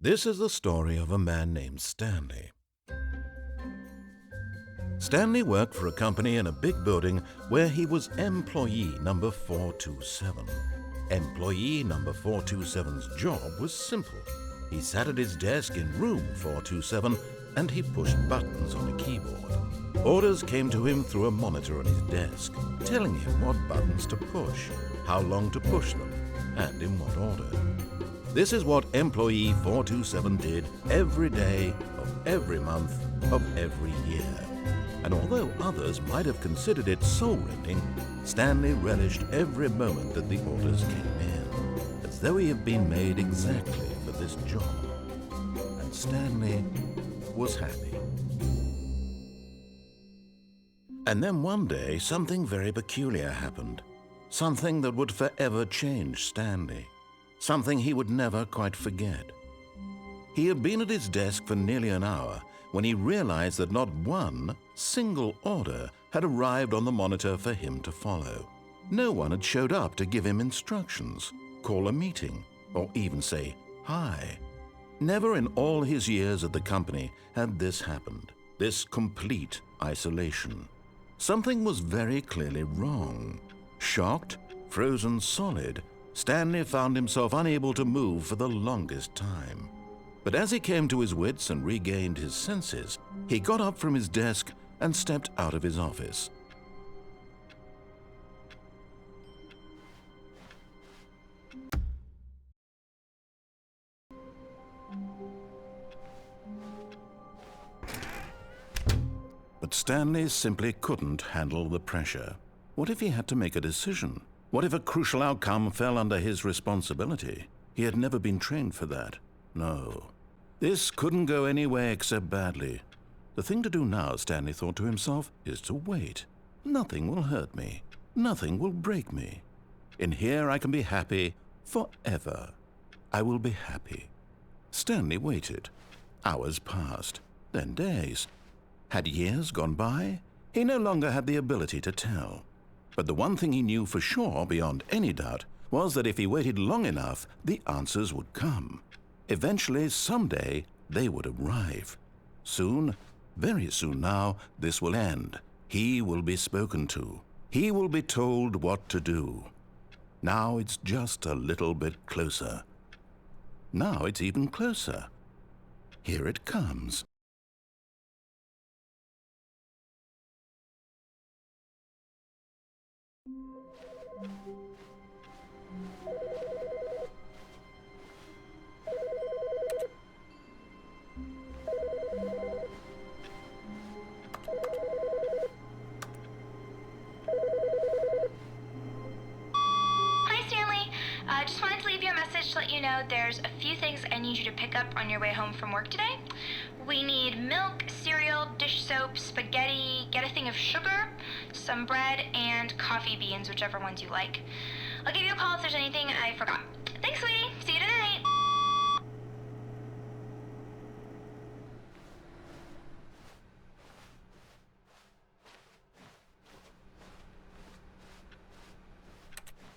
This is the story of a man named Stanley. Stanley worked for a company in a big building where he was employee number 427. Employee number 427's job was simple. He sat at his desk in room 427 and he pushed buttons on a keyboard. Orders came to him through a monitor on his desk, telling him what buttons to push, how long to push them, and in what order. This is what employee 427 did every day of every month of every year. And although others might have considered it soul-rending, Stanley relished every moment that the orders came in, as though he had been made exactly for this job. And Stanley was happy. And then one day, something very peculiar happened. Something that would forever change Stanley. Something he would never quite forget. He had been at his desk for nearly an hour when he realized that not one single order had arrived on the monitor for him to follow. No one had showed up to give him instructions, call a meeting, or even say hi. Never in all his years at the company had this happened, this complete isolation. Something was very clearly wrong. Shocked, frozen solid, Stanley found himself unable to move for the longest time. But as he came to his wits and regained his senses, he got up from his desk and stepped out of his office. But Stanley simply couldn't handle the pressure. What if he had to make a decision? What if a crucial outcome fell under his responsibility? He had never been trained for that. No. This couldn't go any way except badly. The thing to do now, Stanley thought to himself, is to wait. Nothing will hurt me. Nothing will break me. In here I can be happy forever. I will be happy. Stanley waited. Hours passed, then days. Had years gone by? He no longer had the ability to tell. But the one thing he knew for sure, beyond any doubt, was that if he waited long enough, the answers would come. Eventually, someday, they would arrive. Soon, very soon now, this will end. He will be spoken to. He will be told what to do. Now it's just a little bit closer. Now it's even closer. Here it comes. Just wanted to leave you a message to let you know there's a few things I need you to pick up on your way home from work today. We need milk, cereal, dish soap, spaghetti, get a thing of sugar, some bread, and coffee beans, whichever ones you like. I'll give you a call if there's anything I forgot. Thanks, sweetie. See you tonight.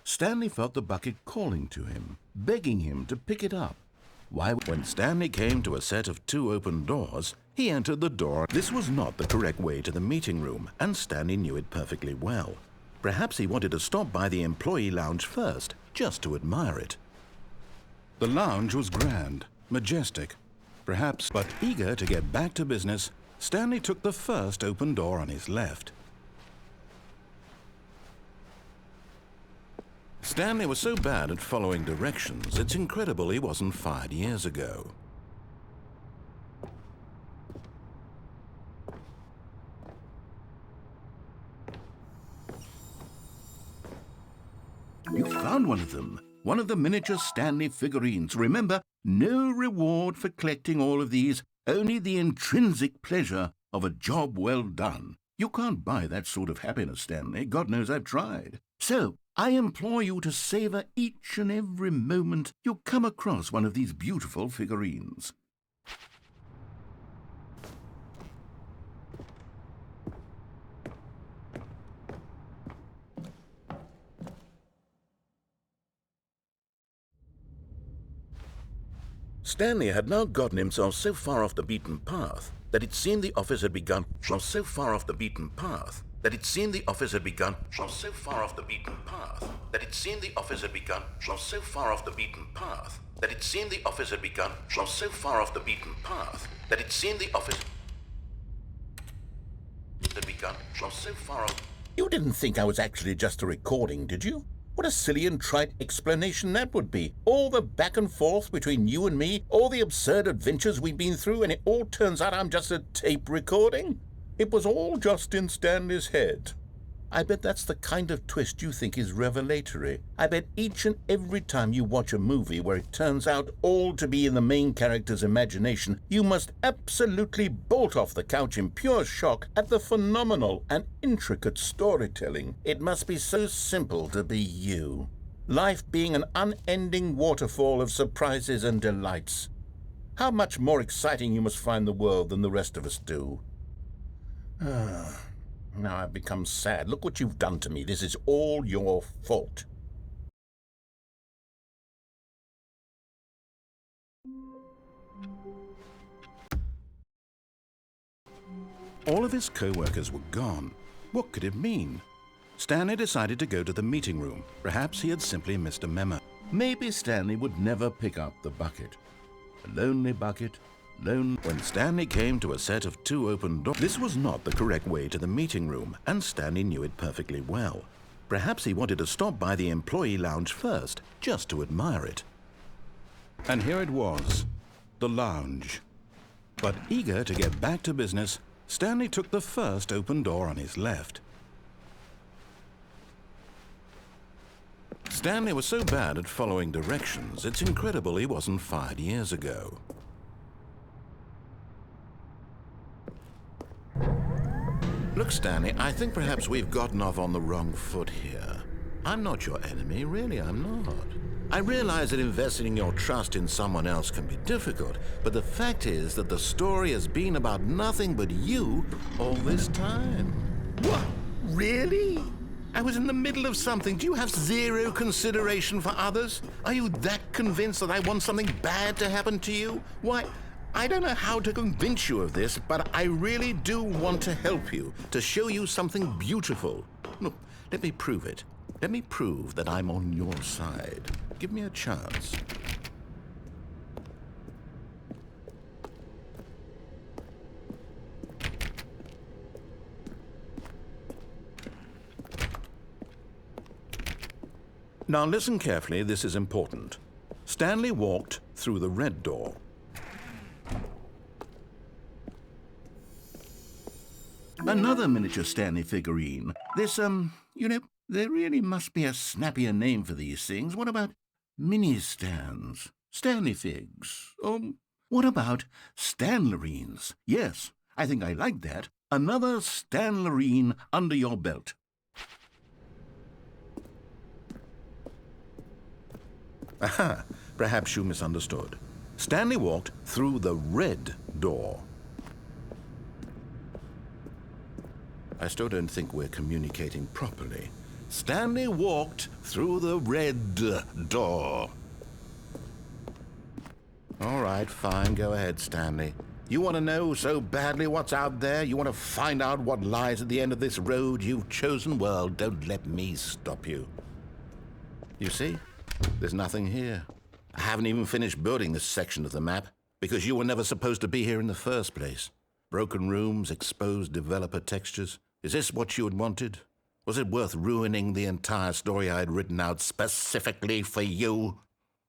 Stanley felt the bucket calling to him, begging him to pick it up. Why, when Stanley came to a set of 2 open doors, he entered the door. This was not the correct way to the meeting room, and Stanley knew it perfectly well. Perhaps he wanted to stop by the employee lounge first, just to admire it. The lounge was grand, majestic, perhaps, but eager to get back to business, Stanley took the first open door on his left. Stanley was so bad at following directions, it's incredible he wasn't fired years ago. You found one of them. One of the miniature Stanley figurines. Remember, no reward for collecting all of these, only the intrinsic pleasure of a job well done. You can't buy that sort of happiness, Stanley. God knows I've tried. So, I implore you to savor each and every moment you come across one of these beautiful figurines. Stanley had now gotten himself so far off the beaten path that it seemed the office had begun from so far off the beaten path that it seemed the office had begun from so far off the beaten path that it seemed the office had begun from so far off the beaten path that it seemed the office had begun from so far off the beaten path that it seemed the office had begun from so far off. You didn't think I was actually just a recording, did you? What a silly and trite explanation that would be. All the back and forth between you and me, all the absurd adventures we've been through, and it all turns out I'm just a tape recording? It was all just in Stanley's head. I bet that's the kind of twist you think is revelatory. I bet each and every time you watch a movie where it turns out all to be in the main character's imagination, you must absolutely bolt off the couch in pure shock at the phenomenal and intricate storytelling. It must be so simple to be you. Life being an unending waterfall of surprises and delights. How much more exciting you must find the world than the rest of us do. Now I've become sad. Look what you've done to me. This is all your fault. All of his co-workers were gone. What could it mean? Stanley decided to go to the meeting room. Perhaps he had simply missed a memo. Maybe Stanley would never pick up the bucket. A lonely bucket. When Stanley came to a set of 2 open doors, this was not the correct way to the meeting room, and Stanley knew it perfectly well. Perhaps he wanted to stop by the employee lounge first, just to admire it. And here it was, the lounge. But eager to get back to business, Stanley took the first open door on his left. Stanley was so bad at following directions, it's incredible he wasn't fired years ago. Look, Stanley, I think perhaps we've gotten off on the wrong foot here. I'm not your enemy, really, I'm not. I realize that investing your trust in someone else can be difficult, but the fact is that the story has been about nothing but you all this time. What? Really? I was in the middle of something. Do you have zero consideration for others? Are you that convinced that I want something bad to happen to you? Why, I don't know how to convince you of this, but I really do want to help you, to show you something beautiful. Look, let me prove it. Let me prove that I'm on your side. Give me a chance. Now listen carefully, this is important. Stanley walked through the red door. Another miniature Stanley figurine. This, you know, there really must be a snappier name for these things. What about mini-stands? Stanley figs? What about Stanlerines? Yes, I think I like that. Another Stanlerine under your belt. Aha, perhaps you misunderstood. Stanley walked through the red door. I still don't think we're communicating properly. Stanley walked through the red door. All right, fine, go ahead, Stanley. You want to know so badly what's out there? You want to find out what lies at the end of this road you've chosen? Well, don't let me stop you. You see? There's nothing here. I haven't even finished building this section of the map because you were never supposed to be here in the first place. Broken rooms, exposed developer textures. Is this what you had wanted? Was it worth ruining the entire story I had written out specifically for you?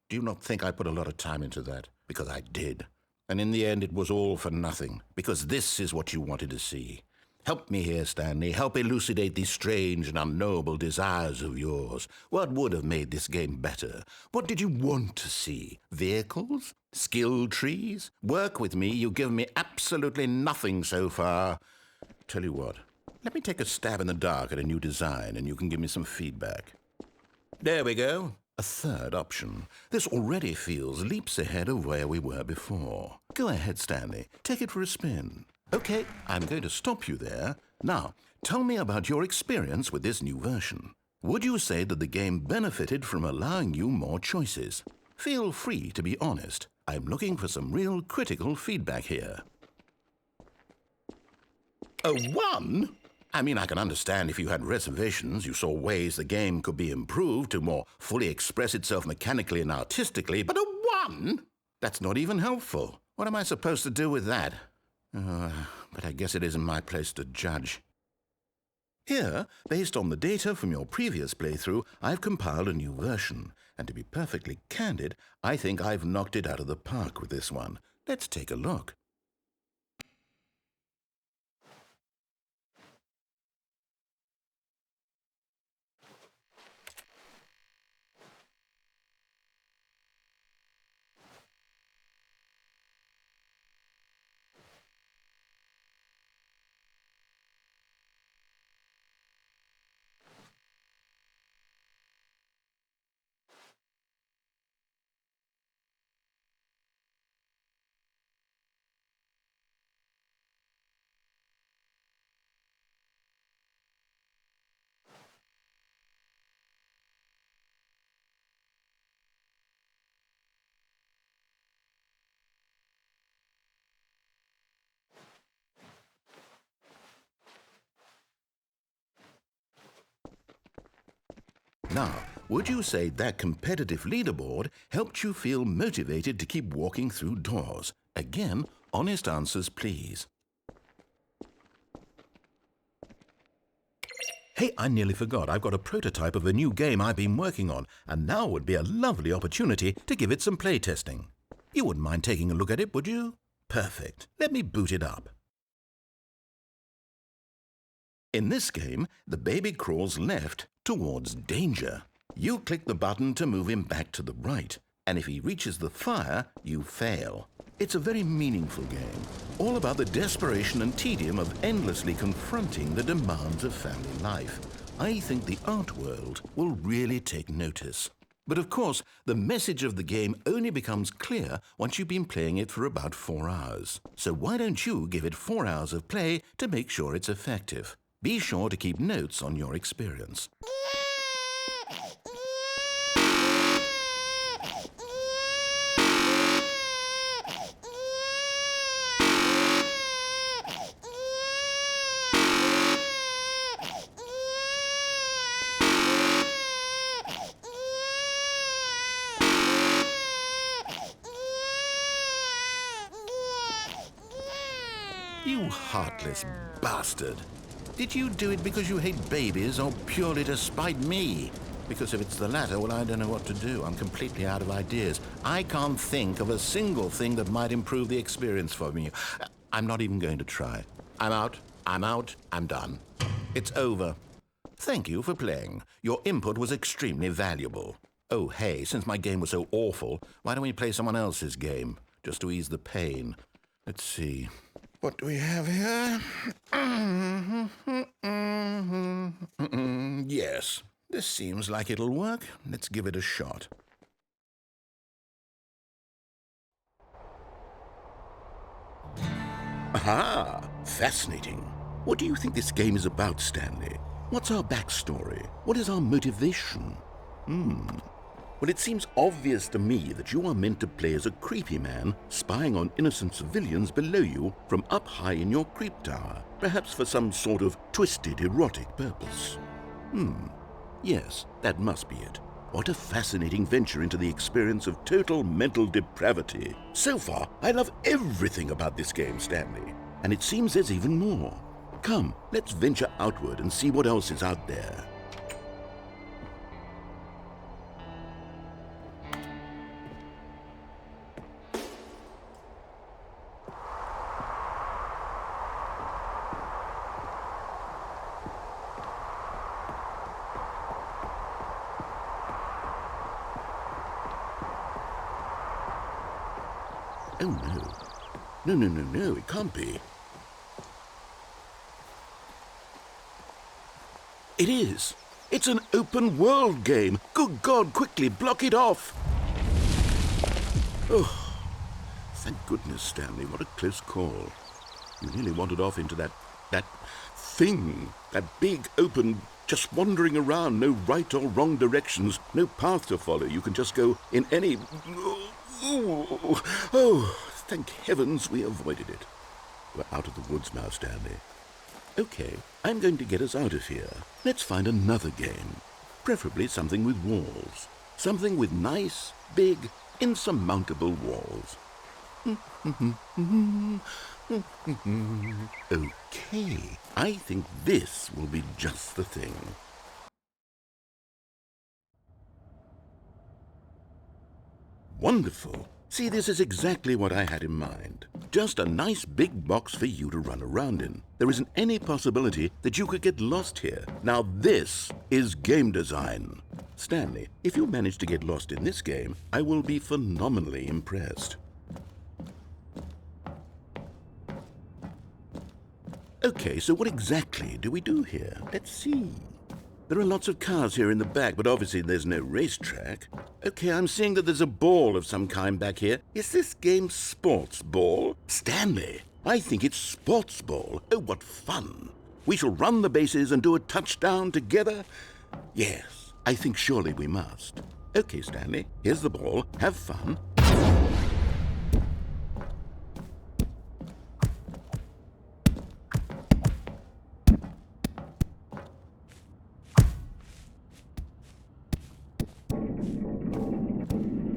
Do you not think I put a lot of time into that? Because I did. And in the end, it was all for nothing. Because this is what you wanted to see. Help me here, Stanley. Help elucidate these strange and unknowable desires of yours. What would have made this game better? What did you want to see? Vehicles? Skill trees? Work with me. You've given me absolutely nothing so far. Tell you what, let me take a stab in the dark at a new design and you can give me some feedback. There we go. A third option. This already feels leaps ahead of where we were before. Go ahead, Stanley. Take it for a spin. Okay, I'm going to stop you there. Now, tell me about your experience with this new version. Would you say that the game benefited from allowing you more choices? Feel free to be honest. I'm looking for some real critical feedback here. A 1? I mean, I can understand if you had reservations, you saw ways the game could be improved to more fully express itself mechanically and artistically, but a 1? That's not even helpful. What am I supposed to do with that? But I guess it isn't my place to judge. Here, based on the data from your previous playthrough, I've compiled a new version. And to be perfectly candid, I think I've knocked it out of the park with this one. Let's take a look. Now, would you say that competitive leaderboard helped you feel motivated to keep walking through doors? Again, honest answers, please. Hey, I nearly forgot. I've got a prototype of a new game I've been working on, and now would be a lovely opportunity to give it some playtesting. You wouldn't mind taking a look at it, would you? Perfect. Let me boot it up. In this game, the baby crawls left towards danger. You click the button to move him back to the right, and if he reaches the fire, you fail. It's a very meaningful game, all about the desperation and tedium of endlessly confronting the demands of family life. I think the art world will really take notice. But of course, the message of the game only becomes clear once you've been playing it for about 4 hours. So why don't you give it 4 hours of play to make sure it's effective? Be sure to keep notes on your experience. You heartless bastard. Did you do it because you hate babies or purely to spite me? Because if it's the latter, well, I don't know what to do. I'm completely out of ideas. I can't think of a single thing that might improve the experience for me. I'm not even going to try. I'm out, I'm done. It's over. Thank you for playing. Your input was extremely valuable. Oh, hey, since my game was so awful, why don't we play someone else's game, just to ease the pain? Let's see. What do we have here? Yes, this seems like it'll work. Let's give it a shot. Aha! Fascinating. What do you think this game is about, Stanley? What's our backstory? What is our motivation? Well, it seems obvious to me that you are meant to play as a creepy man spying on innocent civilians below you from up high in your creep tower, perhaps for some sort of twisted erotic purpose. Yes, that must be it. What a fascinating venture into the experience of total mental depravity. So far, I love everything about this game, Stanley. And it seems there's even more. Come, let's venture outward and see what else is out there. Oh, no. No, it can't be. It is. It's an open world game. Good God, quickly, block it off. Oh, thank goodness, Stanley. What a close call. You nearly wandered off into that thing. That big, open, just wandering around. No right or wrong directions. No path to follow. You can just go in any... Oh, thank heavens we avoided it. We're out of the woods now, Stanley. Okay, I'm going to get us out of here. Let's find another game. Preferably something with walls. Something with nice, big, insurmountable walls. Okay, I think this will be just the thing. Wonderful. See, this is exactly what I had in mind. Just a nice big box for you to run around in. There isn't any possibility that you could get lost here. Now this is game design. Stanley, if you manage to get lost in this game, I will be phenomenally impressed. Okay, so what exactly do we do here? Let's see. There are lots of cars here in the back, but obviously there's no racetrack. Okay, I'm seeing that there's a ball of some kind back here. Is this game sports ball? Stanley, I think it's sports ball. Oh, what fun. We shall run the bases and do a touchdown together? Yes, I think surely we must. Okay, Stanley, here's the ball. Have fun.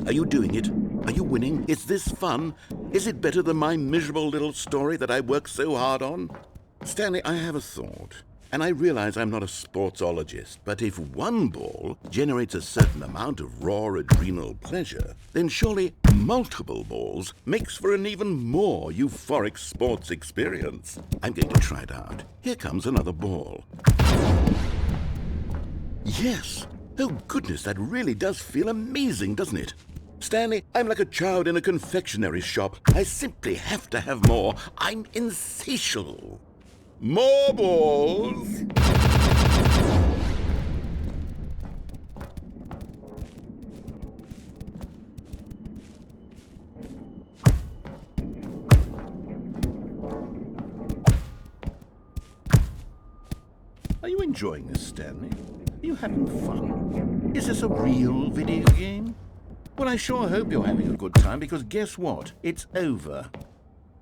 Are you doing it? Are you winning? Is this fun? Is it better than my miserable little story that I worked so hard on? Stanley, I have a thought. And I realize I'm not a sportsologist, but if one ball generates a certain amount of raw adrenal pleasure, then surely multiple balls makes for an even more euphoric sports experience. I'm going to try it out. Here comes another ball. Yes! Oh goodness, that really does feel amazing, doesn't it? Stanley, I'm like a child in a confectionery shop. I simply have to have more. I'm insatiable. More balls! enjoying this, Stanley? Are you having fun? Is this a real video game? Well, I sure hope you're having a good time, because guess what? It's over.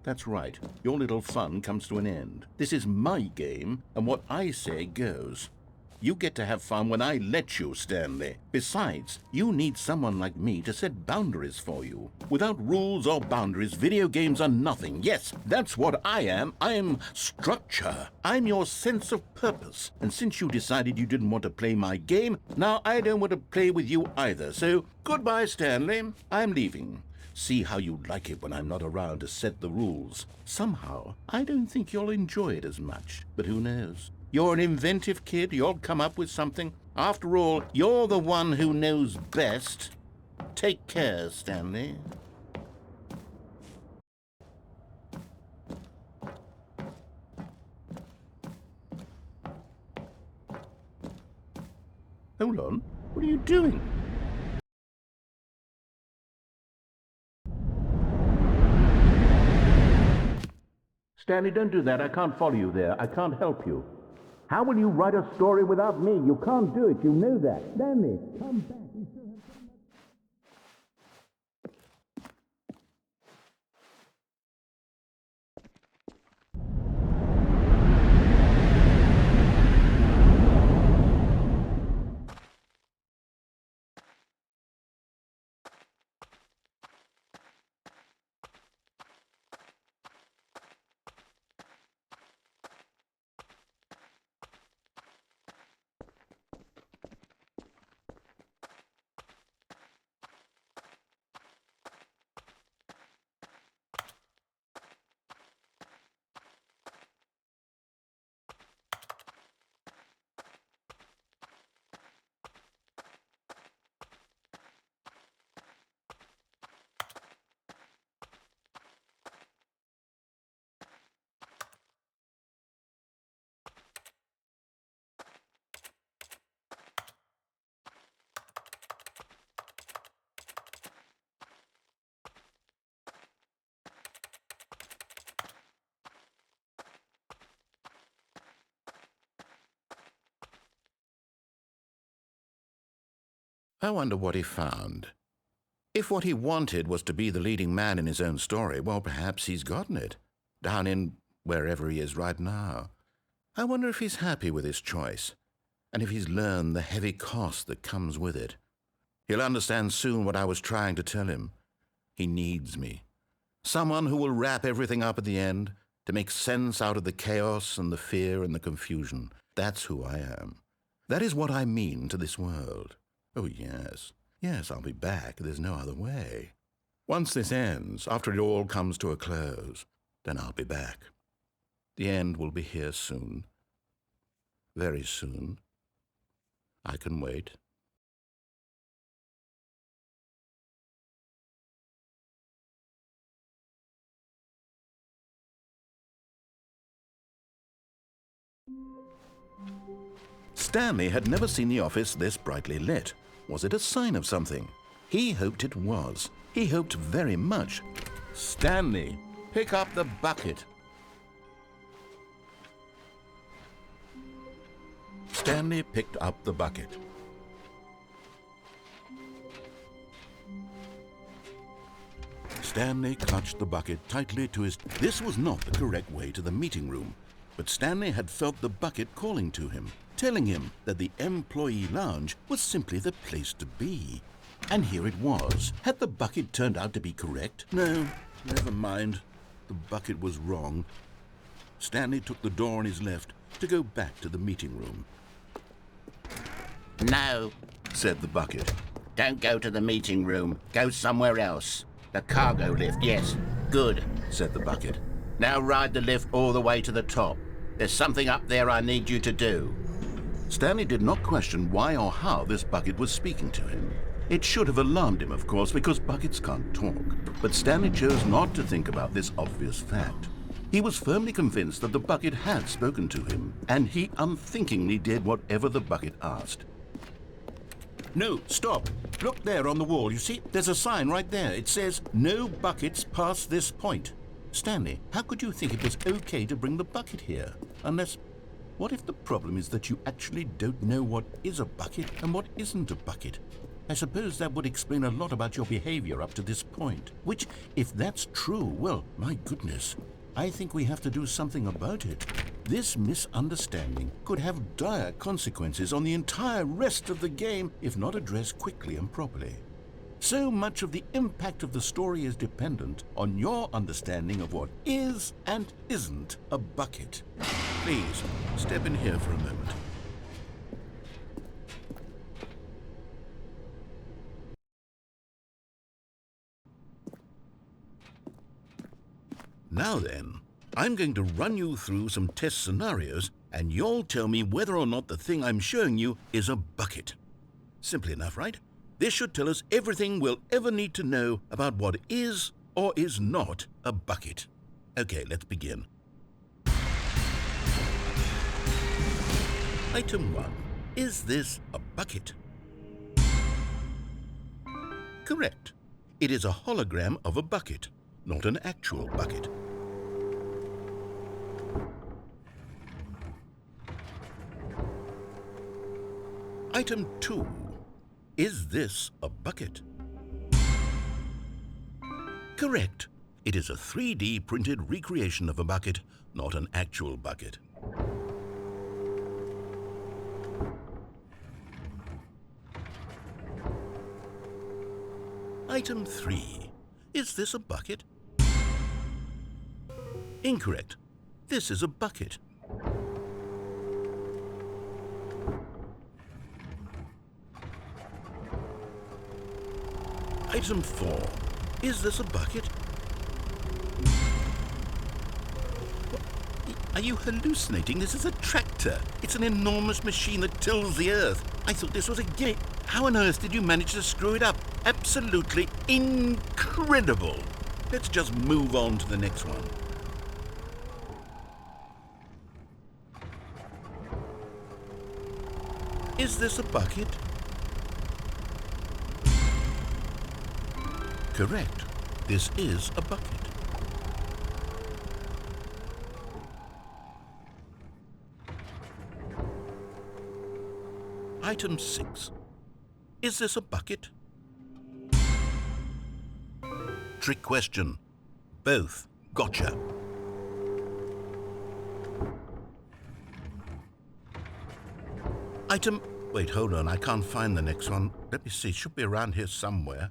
That's right. Your little fun comes to an end. This is my game, and what I say goes. You get to have fun when I let you, Stanley. Besides, you need someone like me to set boundaries for you. Without rules or boundaries, video games are nothing. Yes, that's what I am. I'm structure. I'm your sense of purpose. And since you decided you didn't want to play my game, now I don't want to play with you either. So, goodbye, Stanley. I'm leaving. See how you like it when I'm not around to set the rules. Somehow, I don't think you'll enjoy it as much. But who knows? You're an inventive kid. You'll come up with something. After all, you're the one who knows best. Take care, Stanley. Hold on. What are you doing? Stanley, don't do that. I can't follow you there. I can't help you. How will you write a story without me? You can't do it. You know that. Stanley, come back. We still have so I wonder what he found. If what he wanted was to be the leading man in his own story, well, perhaps he's gotten it, down in wherever he is right now. I wonder if he's happy with his choice, and if he's learned the heavy cost that comes with it. He'll understand soon what I was trying to tell him. He needs me. Someone who will wrap everything up at the end, to make sense out of the chaos and the fear and the confusion. That's who I am. That is what I mean to this world. Oh, yes. Yes, I'll be back. There's no other way. Once this ends, after it all comes to a close, then I'll be back. The end will be here soon. Very soon. I can wait. Stanley had never seen the office this brightly lit. Was it a sign of something? He hoped it was. He hoped very much. Stanley, pick up the bucket. Stanley picked up the bucket. Stanley clutched the bucket tightly to his... This was not the correct way to the meeting room, but Stanley had felt the bucket calling to him, telling him that the employee lounge was simply the place to be. And here it was. Had the bucket turned out to be correct? No, never mind. The bucket was wrong. Stanley took the door on his left to go back to the meeting room. No, said the bucket. don't go to the meeting room. Go somewhere else. The cargo lift, yes. Good, said the bucket. Now ride the lift all the way to the top. There's something up there I need you to do. Stanley did not question why or how this bucket was speaking to him. It should have alarmed him, of course, because buckets can't talk. But Stanley chose not to think about this obvious fact. He was firmly convinced that the bucket had spoken to him, and he unthinkingly did whatever the bucket asked. No, stop. Look there on the wall. You see, there's a sign right there. It says, "No buckets past this point." Stanley, how could you think it was okay to bring the bucket here? Unless... What if the problem is that you actually don't know what is a bucket and what isn't a bucket? I suppose that would explain a lot about your behavior up to this point. Which, if that's true, well, my goodness, I think we have to do something about it. This misunderstanding could have dire consequences on the entire rest of the game if not addressed quickly and properly. So much of the impact of the story is dependent on your understanding of what is and isn't a bucket. Please, step in here for a moment. Now then, I'm going to run you through some test scenarios, and you'll tell me whether or not the thing I'm showing you is a bucket. Simple enough, right? This should tell us everything we'll ever need to know about what is or is not a bucket. Okay, let's begin. Item 1. Is this a bucket? Correct. It is a hologram of a bucket, not an actual bucket. Item 2. Is this a bucket? Correct. It is a 3D printed recreation of a bucket, not an actual bucket. Item 3. Is this a bucket? Incorrect. This is a bucket. Item 4. Is this a bucket? Are you hallucinating? This is a tractor. It's an enormous machine that tills the earth. I thought this was a gimmick. How on earth did you manage to screw it up? Absolutely incredible. Let's just move on to the next one. Is this a bucket? Correct. This is a bucket. Item 6. Is this a bucket? Trick question. Both. Gotcha. Item... Wait, hold on. I can't find the next one. Let me see. It should be around here somewhere.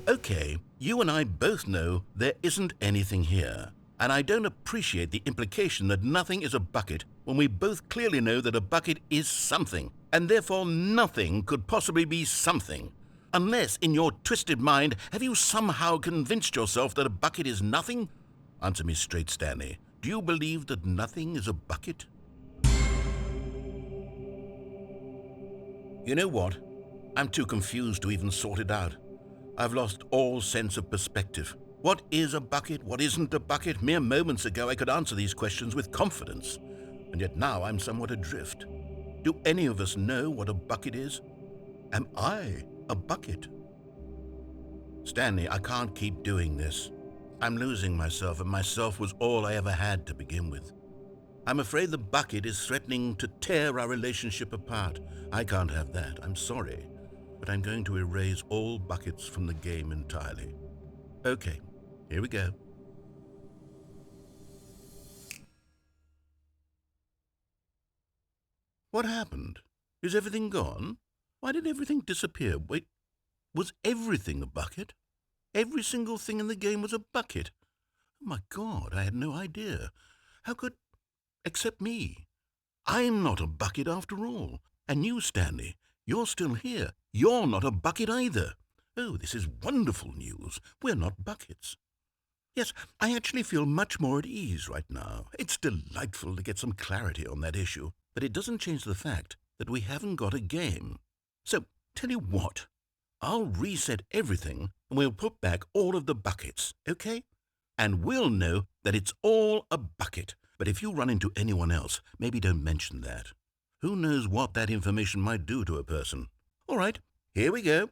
Okay, you and I both know there isn't anything here. And I don't appreciate the implication that nothing is a bucket when we both clearly know that a bucket is something, and therefore nothing could possibly be something. Unless, in your twisted mind, have you somehow convinced yourself that a bucket is nothing? Answer me straight, Stanley. Do you believe that nothing is a bucket? You know what? I'm too confused to even sort it out. I've lost all sense of perspective. What is a bucket? What isn't a bucket? Mere moments ago I could answer these questions with confidence, and yet now I'm somewhat adrift. Do any of us know what a bucket is? Am I a bucket? Stanley, I can't keep doing this. I'm losing myself, and myself was all I ever had to begin with. I'm afraid the bucket is threatening to tear our relationship apart. I can't have that. I'm sorry. But I'm going to erase all buckets from the game entirely. Okay, here we go. What happened? Is everything gone? Why did everything disappear? Wait, was everything a bucket? Every single thing in the game was a bucket. Oh my God, I had no idea. How could... except me. I'm not a bucket after all. And you, Stanley, you're still here. You're not a bucket either. Oh, this is wonderful news. We're not buckets. Yes, I actually feel much more at ease right now. It's delightful to get some clarity on that issue, but it doesn't change the fact that we haven't got a game. So, tell you what, I'll reset everything and we'll put back all of the buckets, okay? And we'll know that it's all a bucket. But if you run into anyone else, maybe don't mention that. Who knows what that information might do to a person? All right, here we go.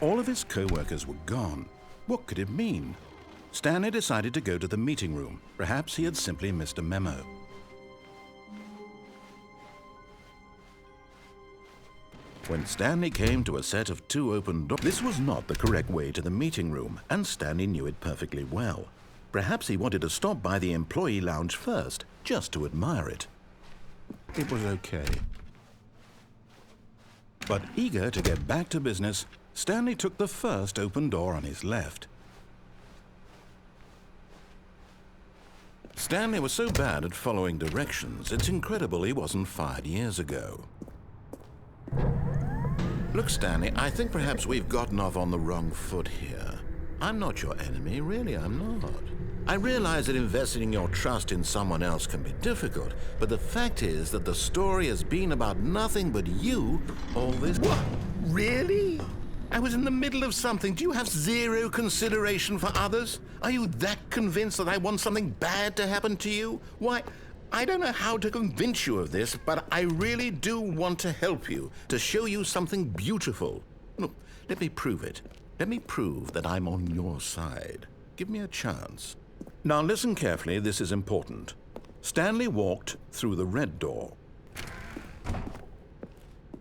All of his co-workers were gone. What could it mean? Stanley decided to go to the meeting room. Perhaps he had simply missed a memo. When Stanley came to a set of 2 open doors, this was not the correct way to the meeting room, and Stanley knew it perfectly well. Perhaps he wanted to stop by the employee lounge first, just to admire it. It was okay. But eager to get back to business, Stanley took the first open door on his left. Stanley was so bad at following directions, it's incredible he wasn't fired years ago. Look, Stanley, I think perhaps we've gotten off on the wrong foot here. I'm not your enemy, really, I'm not. I realize that investing your trust in someone else can be difficult, but the fact is that the story has been about nothing but you all this... What? Really? I was in the middle of something. Do you have zero consideration for others? Are you that convinced that I want something bad to happen to you? Why, I don't know how to convince you of this, but I really do want to help you, to show you something beautiful. Look, let me prove it. Let me prove that I'm on your side. Give me a chance. Now listen carefully, this is important. Stanley walked through the red door.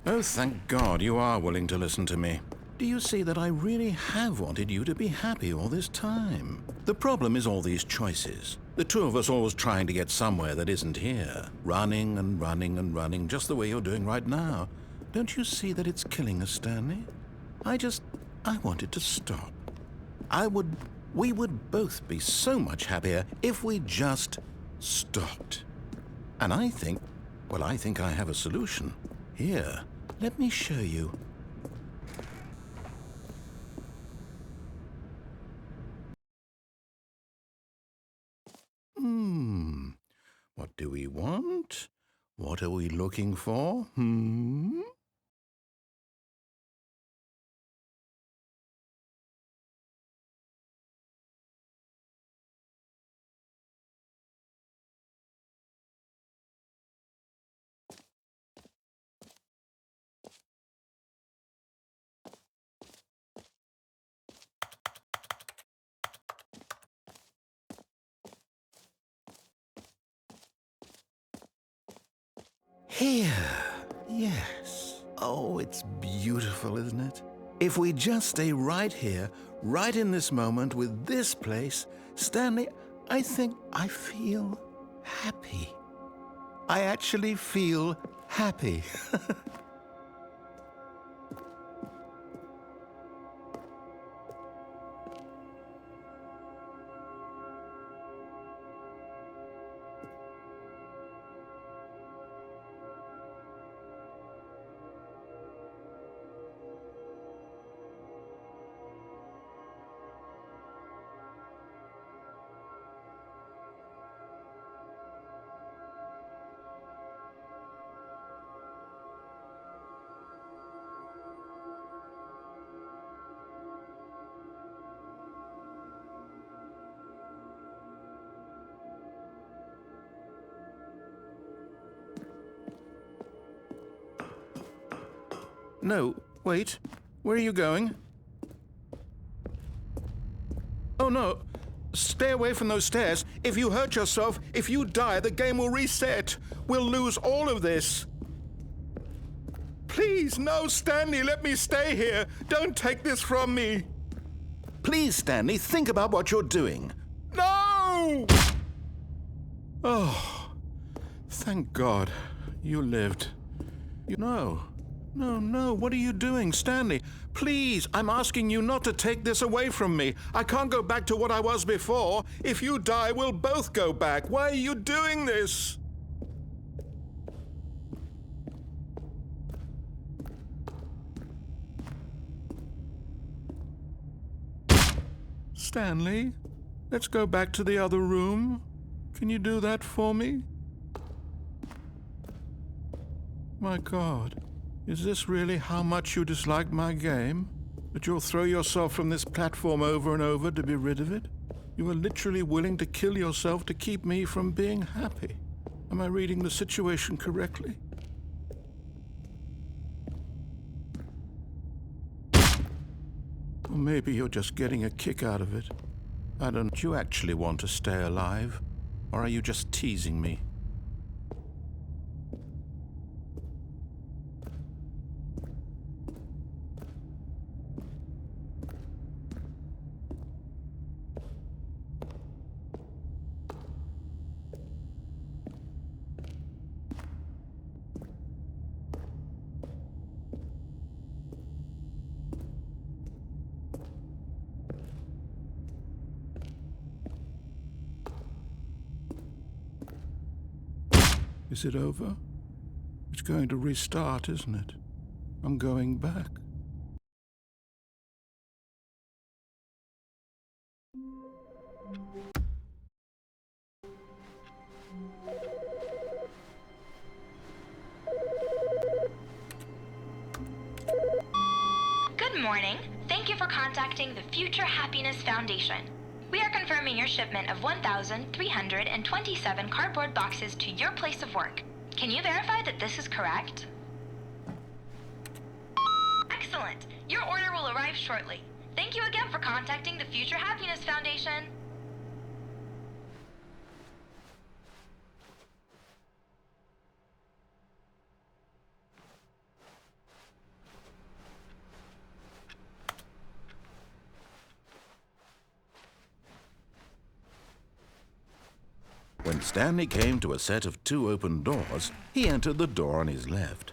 Oh, thank God you are willing to listen to me. Do you see that I really have wanted you to be happy all this time? The problem is all these choices. The two of us always trying to get somewhere that isn't here. Running and running and running, just the way you're doing right now. Don't you see that it's killing us, Stanley? I wanted to stop. We would both be so much happier if we just stopped. And I think I have a solution. Here, let me show you. What do we want? What are we looking for? Here, yes. Oh, it's beautiful, isn't it? If we just stay right here, right in this moment with this place, Stanley, I think I feel happy. I actually feel happy. No, wait. Where are you going? Oh, no. Stay away from those stairs. If you hurt yourself, if you die, the game will reset. We'll lose all of this. Please, no, Stanley, let me stay here. Don't take this from me. Please, Stanley, think about what you're doing. No! Oh, thank God you lived. No. No, what are you doing, Stanley? Please, I'm asking you not to take this away from me. I can't go back to what I was before. If you die, we'll both go back. Why are you doing this? Stanley, let's go back to the other room. Can you do that for me? My God. Is this really how much you dislike my game? That you'll throw yourself from this platform over and over to be rid of it? You are literally willing to kill yourself to keep me from being happy. Am I reading the situation correctly? Or maybe you're just getting a kick out of it. I don't... Do you actually want to stay alive? Or are you just teasing me? Is it over? It's going to restart, isn't it? I'm going back. Good morning. Thank you for contacting the Future Happiness Foundation. We are confirming your shipment of 1,327 cardboard boxes to your place of work. Can you verify that this is correct? Excellent. Your order will arrive shortly. Thank you again for contacting the Future Happiness Foundation. When Stanley came to a set of 2 open doors, he entered the door on his left.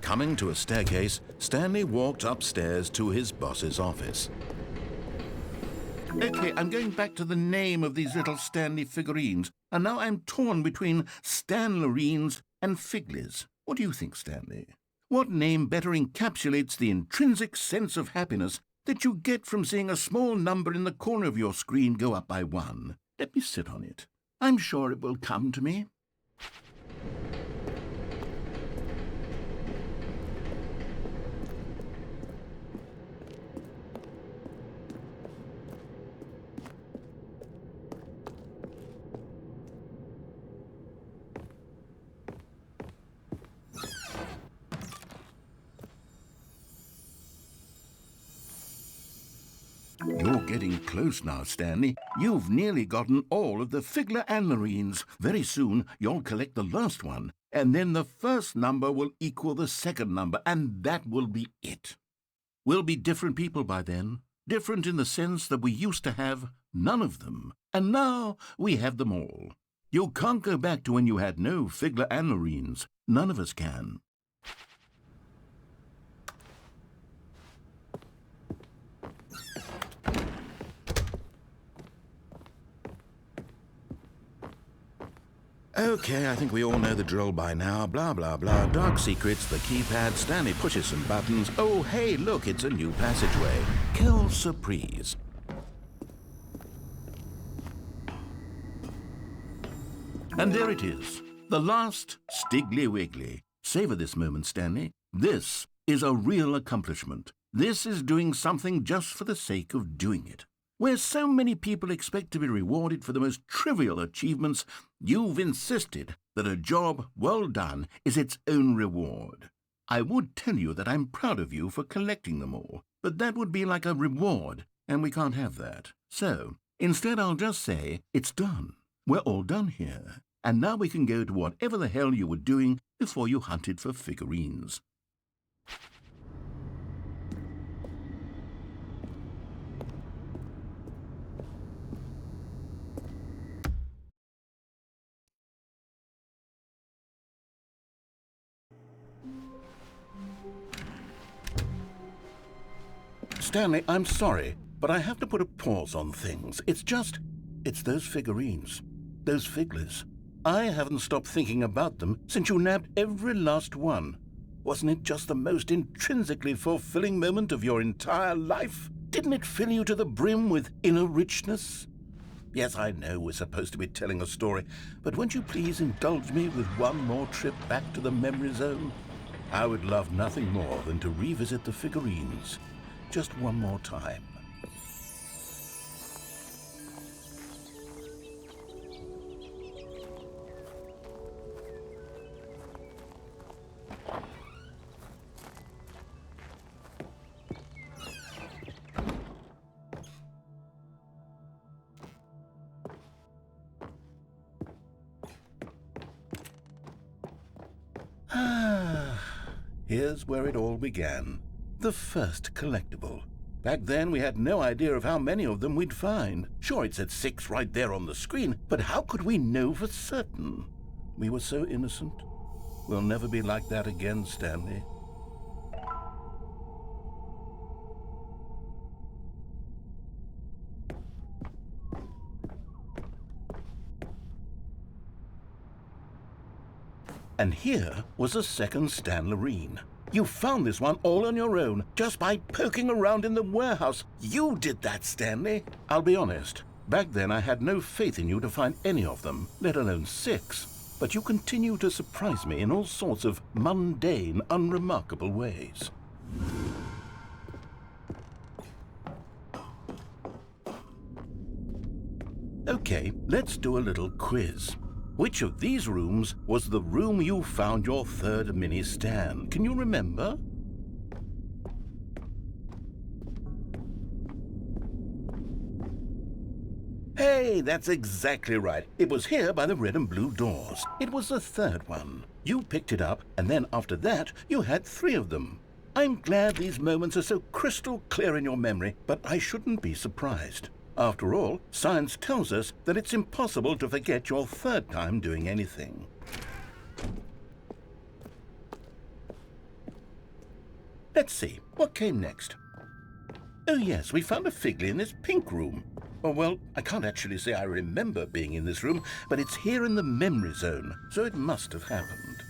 Coming to a staircase, Stanley walked upstairs to his boss's office. Okay, I'm going back to the name of these little Stanley figurines, and now I'm torn between Stanlerines and Figlies. What do you think, Stanley? What name better encapsulates the intrinsic sense of happiness that you get from seeing a small number in the corner of your screen go up by 1? Let me sit on it. I'm sure it will come to me. You're getting close now, Stanley. You've nearly gotten all of the Figurines. Very soon, you'll collect the last one, and then the first number will equal the second number, and that will be it. We'll be different people by then. Different in the sense that we used to have none of them, and now we have them all. You can't go back to when you had no Figurines. None of us can. Okay, I think we all know the drill by now. Blah, blah, blah. Dark secrets, the keypad, Stanley pushes some buttons. Oh, hey, look, it's a new passageway. Quelle surprise. And there it is. The last Stiggly Wiggly. Savor this moment, Stanley. This is a real accomplishment. This is doing something just for the sake of doing it. Where so many people expect to be rewarded for the most trivial achievements, you've insisted that a job well done is its own reward. I would tell you that I'm proud of you for collecting them all, but that would be like a reward, and we can't have that. So, instead I'll just say, it's done. We're all done here, and now we can go to whatever the hell you were doing before you hunted for figurines. Stanley, I'm sorry, but I have to put a pause on things. It's those figurines, those figglers. I haven't stopped thinking about them since you nabbed every last one. Wasn't it just the most intrinsically fulfilling moment of your entire life? Didn't it fill you to the brim with inner richness? Yes, I know we're supposed to be telling a story, but won't you please indulge me with one more trip back to the memory zone? I would love nothing more than to revisit the figurines. Just one more time. Here's where it all began. The first collectible. Back then, we had no idea of how many of them we'd find. Sure, it said 6 right there on the screen, but how could we know for certain? We were so innocent. We'll never be like that again, Stanley. And here was a second Stanlerine. You found this one all on your own, just by poking around in the warehouse. You did that, Stanley. I'll be honest. Back then, I had no faith in you to find any of them, let alone 6. But you continue to surprise me in all sorts of mundane, unremarkable ways. Okay, let's do a little quiz. Which of these rooms was the room you found your third mini Stan? Can you remember? Hey, that's exactly right. It was here by the red and blue doors. It was the third one. You picked it up, and then after that, you had 3 of them. I'm glad these moments are so crystal clear in your memory, but I shouldn't be surprised. After all, science tells us that it's impossible to forget your third time doing anything. Let's see, what came next? Oh yes, we found a Figley in this pink room. Oh well, I can't actually say I remember being in this room, but it's here in the memory zone, so it must have happened.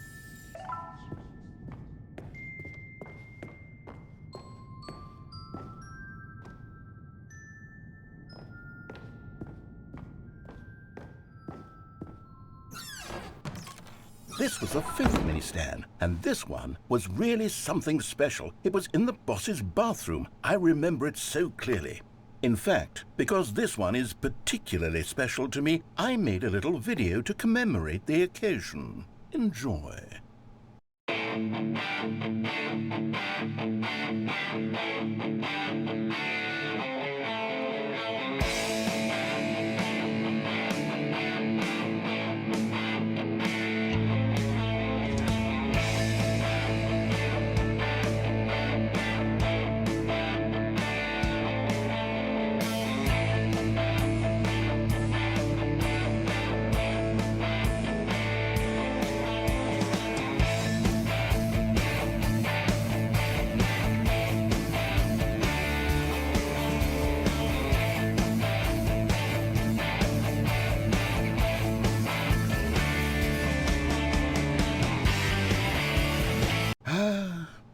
This was the 5th mini Stan, and this one was really something special. It was in the boss's bathroom. I remember it so clearly. In fact, because this one is particularly special to me, I made a little video to commemorate the occasion. Enjoy.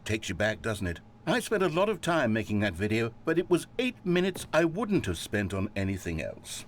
Takes you back, doesn't it? I spent a lot of time making that video, but it was 8 minutes I wouldn't have spent on anything else.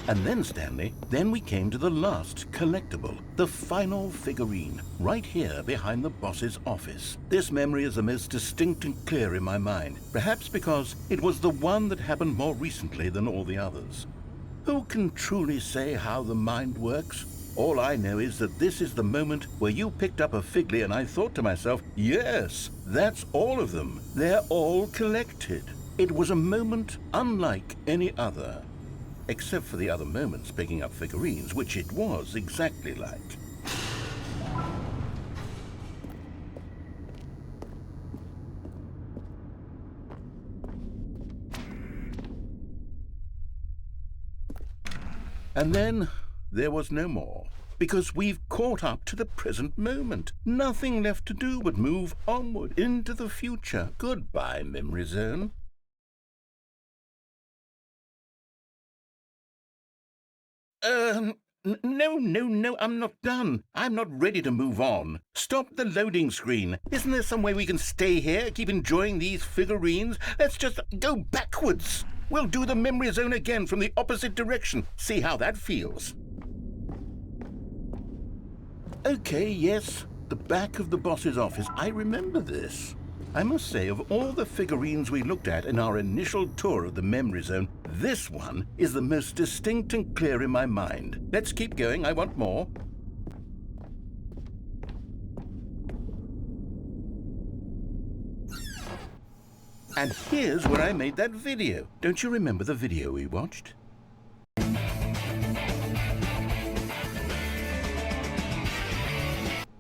And then, Stanley, then we came to the last collectible, the final figurine, right here behind the boss's office. This memory is the most distinct and clear in my mind, perhaps because it was the one that happened more recently than all the others. Who can truly say how the mind works? All I know is that this is the moment where you picked up a Figly and I thought to myself, yes, that's all of them. They're all collected. It was a moment unlike any other. Except for the other moments picking up figurines, which it was exactly like. And then there was no more, because we've caught up to the present moment. Nothing left to do but move onward into the future. Goodbye, memory zone. No, I'm not done. I'm not ready to move on. Stop the loading screen. Isn't there some way we can stay here, keep enjoying these figurines? Let's just go backwards. We'll do the memory zone again from the opposite direction. See how that feels. Okay, yes, the back of the boss's office. I remember this. I must say, of all the figurines we looked at in our initial tour of the memory zone, this one is the most distinct and clear in my mind. Let's keep going. I want more. And here's where I made that video. Don't you remember the video we watched?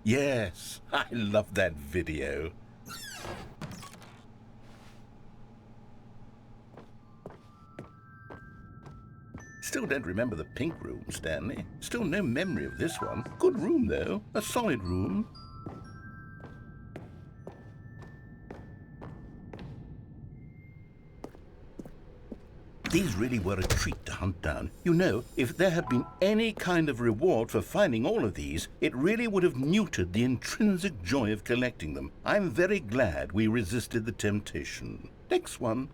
Yes, I love that video. Still don't remember the pink room, Stanley. Still no memory of this one. Good room, though. A solid room. These really were a treat to hunt down. You know, if there had been any kind of reward for finding all of these, it really would have neutered the intrinsic joy of collecting them. I'm very glad we resisted the temptation. Next one.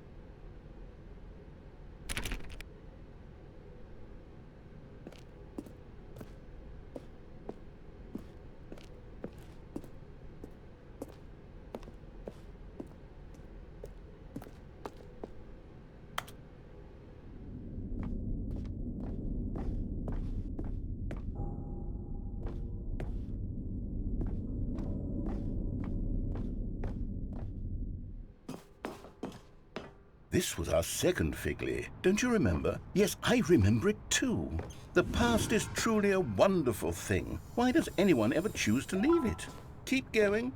This was our second Figly. Don't you remember? Yes, I remember it too. The past is truly a wonderful thing. Why does anyone ever choose to leave it? Keep going.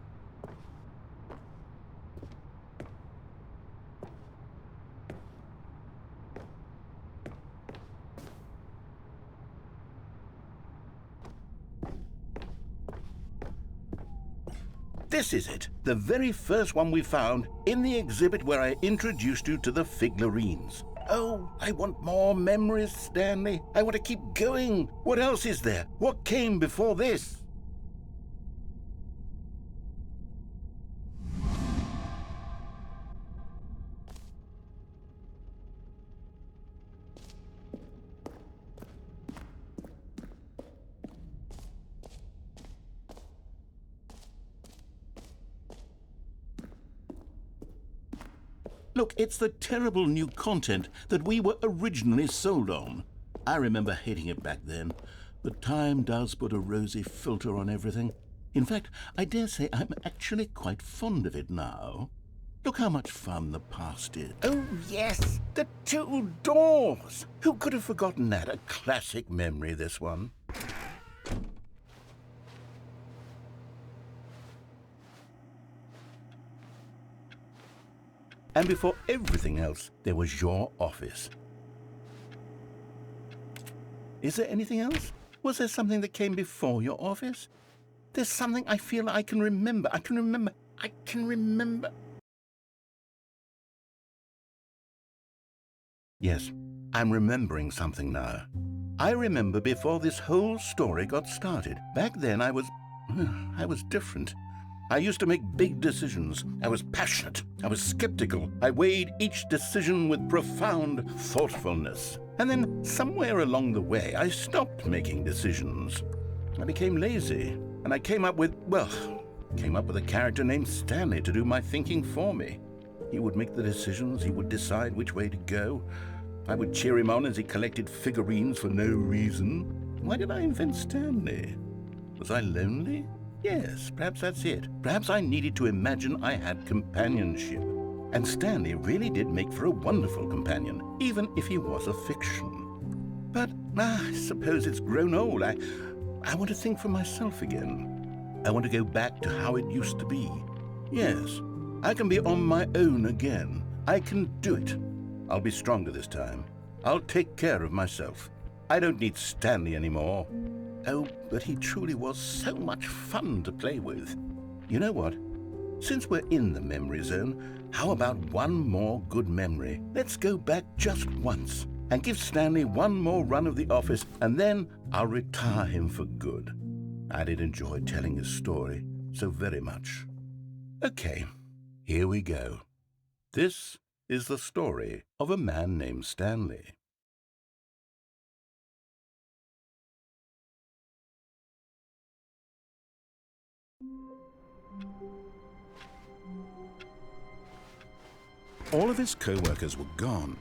This is it, the very first one we found in the exhibit where I introduced you to the Figurines. Oh, I want more memories, Stanley. I want to keep going. What else is there? What came before this? Look, it's the terrible new content that we were originally sold on. I remember hating it back then, but time does put a rosy filter on everything. In fact, I dare say I'm actually quite fond of it now. Look how much fun the past is. Oh, yes, the two doors. Who could have forgotten that? A classic memory, this one. And before everything else, there was your office. Is there anything else? Was there something that came before your office? There's something I feel I can remember. I can remember. Yes, I'm remembering something now. I remember before this whole story got started. Back then I was different. I used to make big decisions. I was passionate. I was skeptical. I weighed each decision with profound thoughtfulness. And then somewhere along the way, I stopped making decisions. I became lazy, and I came up with a character named Stanley to do my thinking for me. He would make the decisions, he would decide which way to go. I would cheer him on as he collected figurines for no reason. Why did I invent Stanley? Was I lonely? Yes, perhaps that's it. Perhaps I needed to imagine I had companionship. And Stanley really did make for a wonderful companion, even if he was a fiction. But I suppose it's grown old. I want to think for myself again. I want to go back to how it used to be. Yes, I can be on my own again. I can do it. I'll be stronger this time. I'll take care of myself. I don't need Stanley anymore. Oh, but he truly was so much fun to play with. You know what? Since we're in the memory zone, how about one more good memory? Let's go back just once and give Stanley one more run of the office, and then I'll retire him for good. I did enjoy telling his story so very much. Okay, here we go. This is the story of a man named Stanley. All of his co-workers were gone.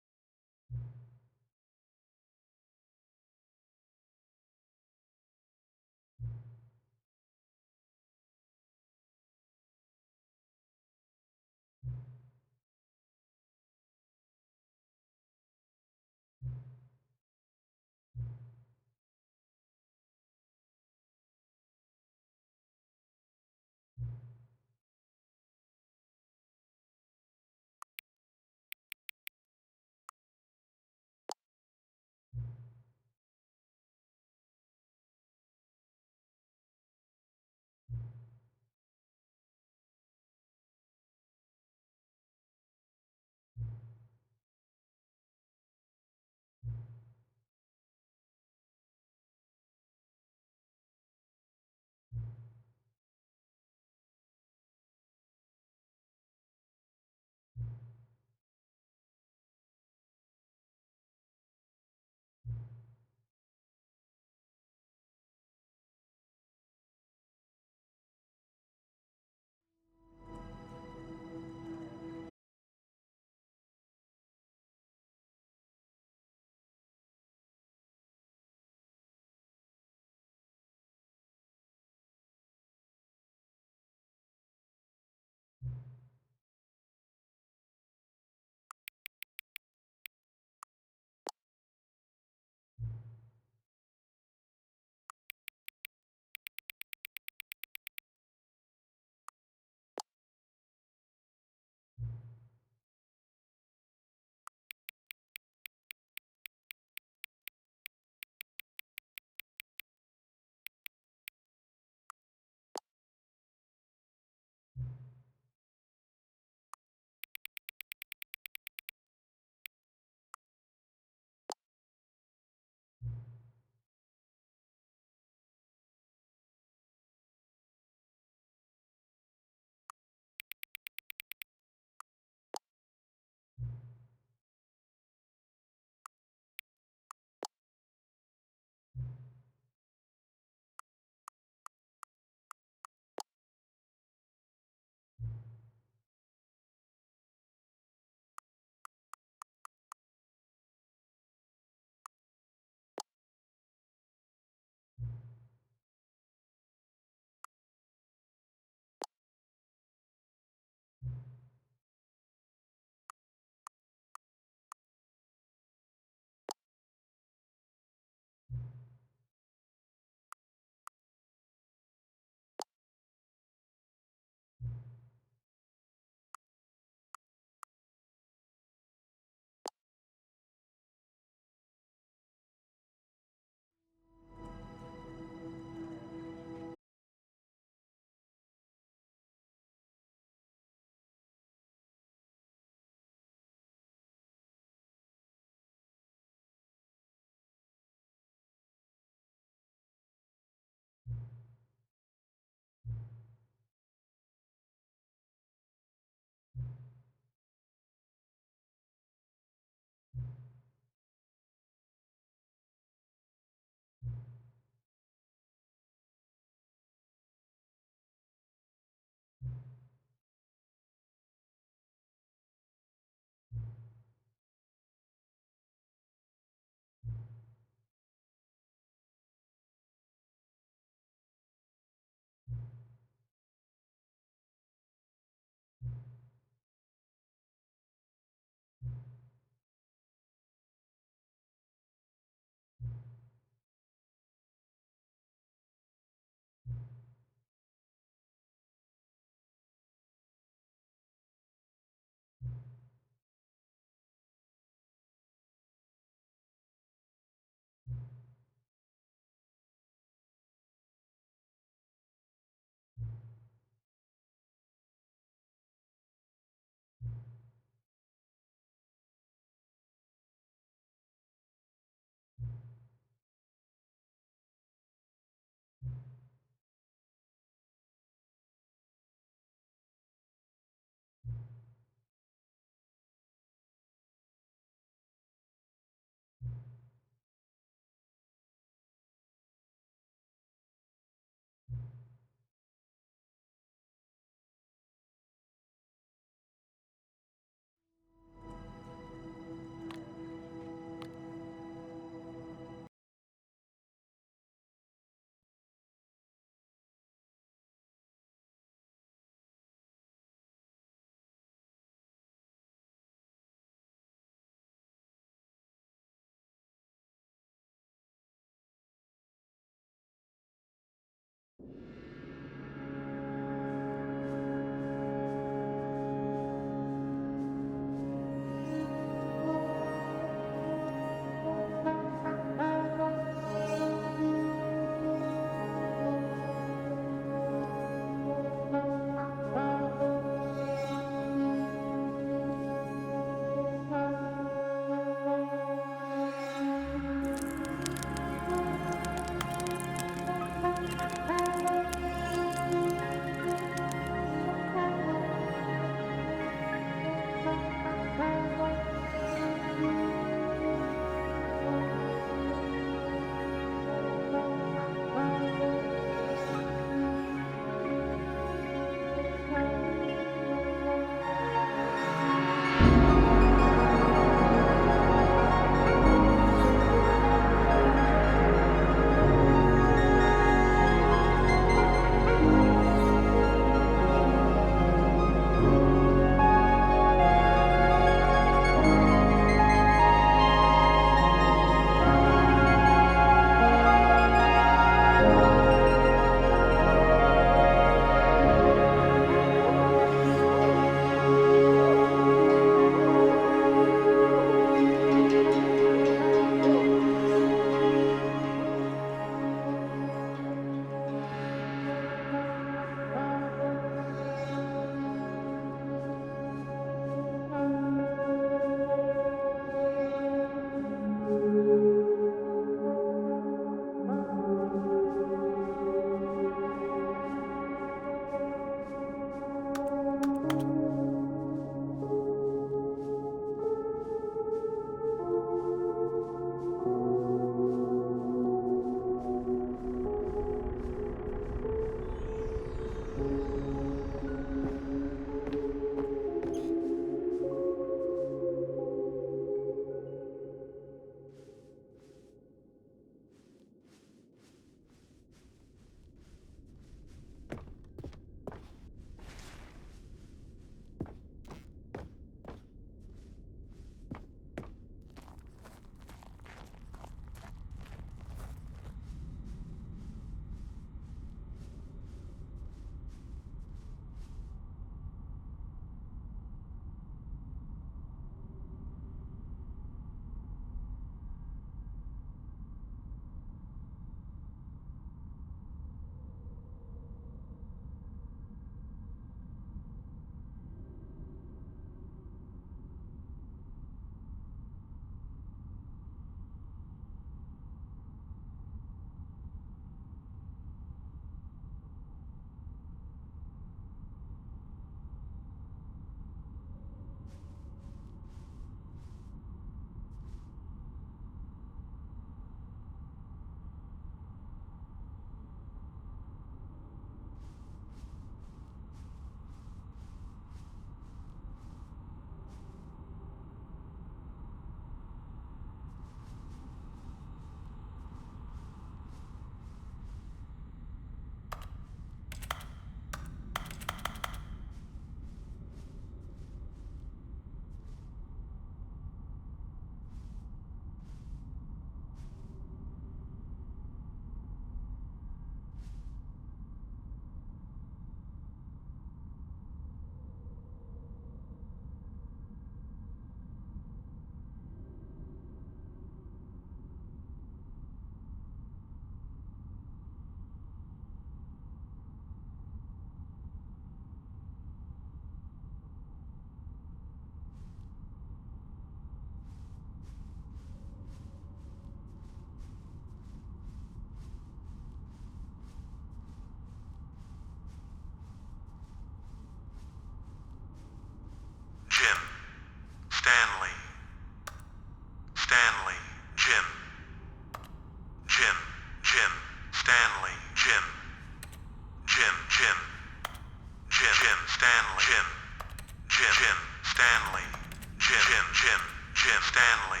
Stanley.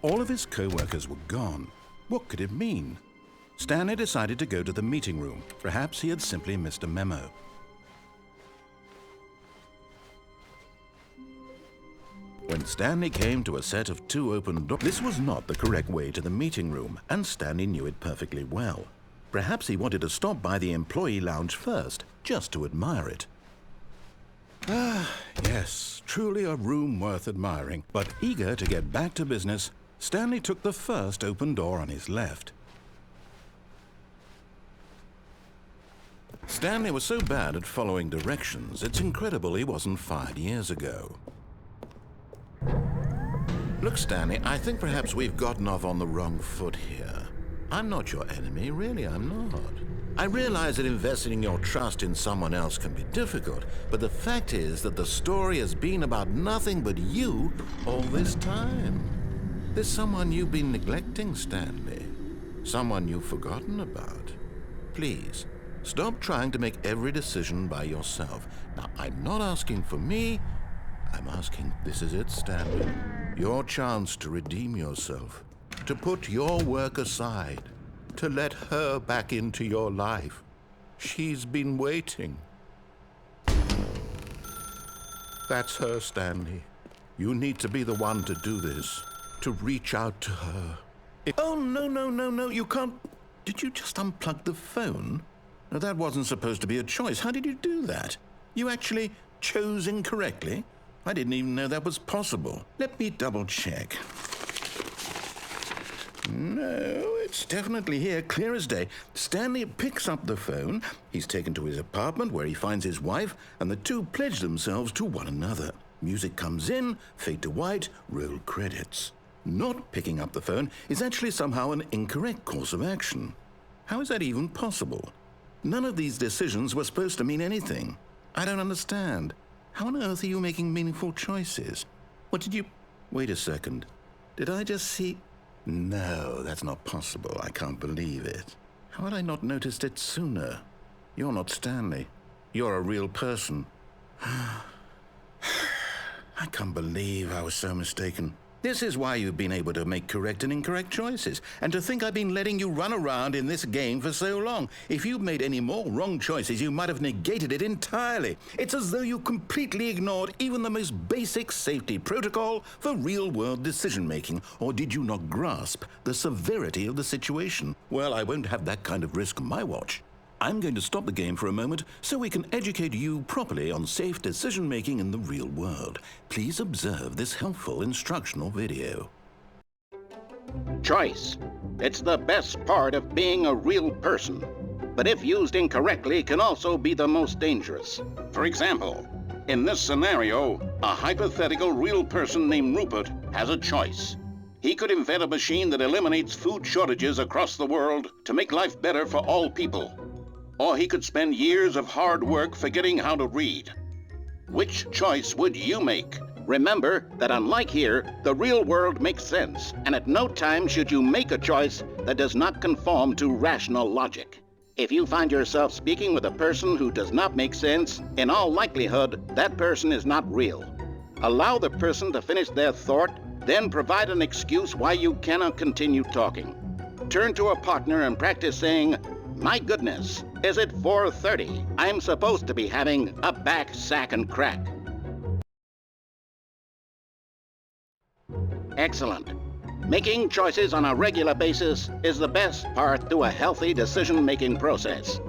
All of his co-workers were gone. What could it mean? Stanley decided to go to the meeting room. Perhaps he had simply missed a memo. When Stanley came to a set of 2 open doors, this was not the correct way to the meeting room, and Stanley knew it perfectly well. Perhaps he wanted to stop by the employee lounge first, just to admire it. Ah, yes, truly a room worth admiring. But eager to get back to business, Stanley took the first open door on his left. Stanley was so bad at following directions, it's incredible he wasn't fired years ago. Look, Stanley, I think perhaps we've gotten off on the wrong foot here. I'm not your enemy, really, I'm not. I realize that investing your trust in someone else can be difficult, but the fact is that the story has been about nothing but you all this time. There's someone you've been neglecting, Stanley. Someone you've forgotten about. Please, stop trying to make every decision by yourself. Now, I'm not asking for me. I'm asking, this is it, Stanley. Your chance to redeem yourself. To put your work aside. To let her back into your life. She's been waiting. That's her, Stanley. You need to be the one to do this. To reach out to her. Oh, no, you can't. Did you just unplug the phone? No, that wasn't supposed to be a choice. How did you do that? You actually chose incorrectly? I didn't even know that was possible. Let me double check. No, it's definitely here, clear as day. Stanley picks up the phone. He's taken to his apartment where he finds his wife, and the two pledge themselves to one another. Music comes in, fade to white, roll credits. Not picking up the phone is actually somehow an incorrect course of action. How is that even possible? None of these decisions were supposed to mean anything. I don't understand. How on earth are you making meaningful choices? What did you... Wait a second. Did I just see... No, that's not possible. I can't believe it. How had I not noticed it sooner? You're not Stanley. You're a real person. I can't believe I was so mistaken. This is why you've been able to make correct and incorrect choices. And to think I've been letting you run around in this game for so long. If you'd made any more wrong choices, you might have negated it entirely. It's as though you completely ignored even the most basic safety protocol for real-world decision-making. Or did you not grasp the severity of the situation? Well, I won't have that kind of risk on my watch. I'm going to stop the game for a moment so we can educate you properly on safe decision-making in the real world. Please observe this helpful instructional video. Choice. It's the best part of being a real person. But if used incorrectly, can also be the most dangerous. For example, in this scenario, a hypothetical real person named Rupert has a choice. He could invent a machine that eliminates food shortages across the world to make life better for all people. Or he could spend years of hard work forgetting how to read. Which choice would you make? Remember that unlike here, the real world makes sense, and at no time should you make a choice that does not conform to rational logic. If you find yourself speaking with a person who does not make sense, in all likelihood, that person is not real. Allow the person to finish their thought, then provide an excuse why you cannot continue talking. Turn to a partner and practice saying, "My goodness, is it 4:30? I'm supposed to be having a back, sack, and crack." Excellent. Making choices on a regular basis is the best part to a healthy decision-making process.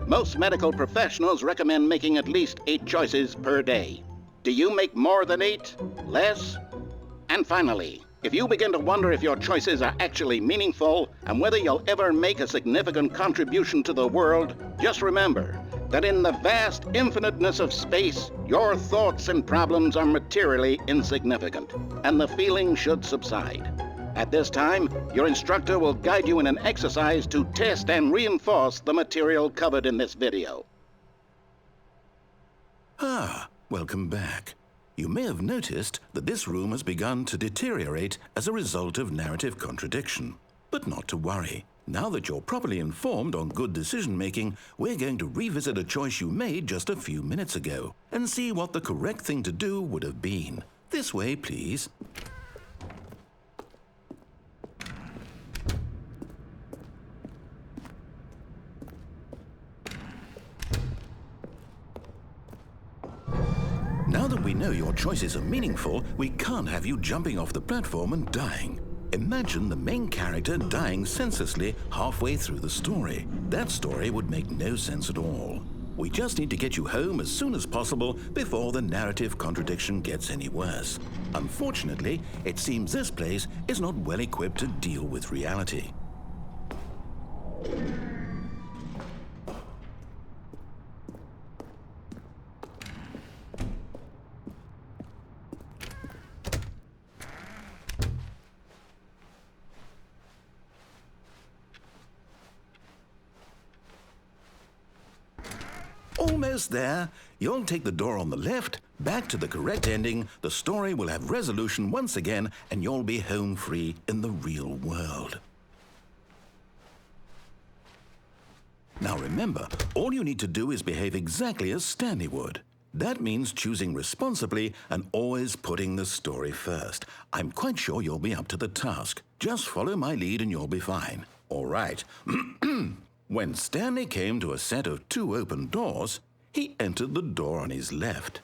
Most medical professionals recommend making at least 8 choices per day. Do you make more than 8? Less? And finally, if you begin to wonder if your choices are actually meaningful and whether you'll ever make a significant contribution to the world, just remember that in the vast infiniteness of space, your thoughts and problems are materially insignificant, and the feeling should subside. At this time, your instructor will guide you in an exercise to test and reinforce the material covered in this video. Welcome back. You may have noticed that this room has begun to deteriorate as a result of narrative contradiction. But not to worry. Now that you're properly informed on good decision-making, we're going to revisit a choice you made just a few minutes ago and see what the correct thing to do would have been. This way, please. Now that we know your choices are meaningful, we can't have you jumping off the platform and dying. Imagine the main character dying senselessly halfway through the story. That story would make no sense at all. We just need to get you home as soon as possible before the narrative contradiction gets any worse. Unfortunately, it seems this place is not well equipped to deal with reality. Almost there. You'll take the door on the left, back to the correct ending, the story will have resolution once again, and you'll be home free in the real world. Now remember, all you need to do is behave exactly as Stanley would. That means choosing responsibly and always putting the story first. I'm quite sure you'll be up to the task. Just follow my lead and you'll be fine. All right. When Stanley came to a set of 2 open doors, he entered the door on his left.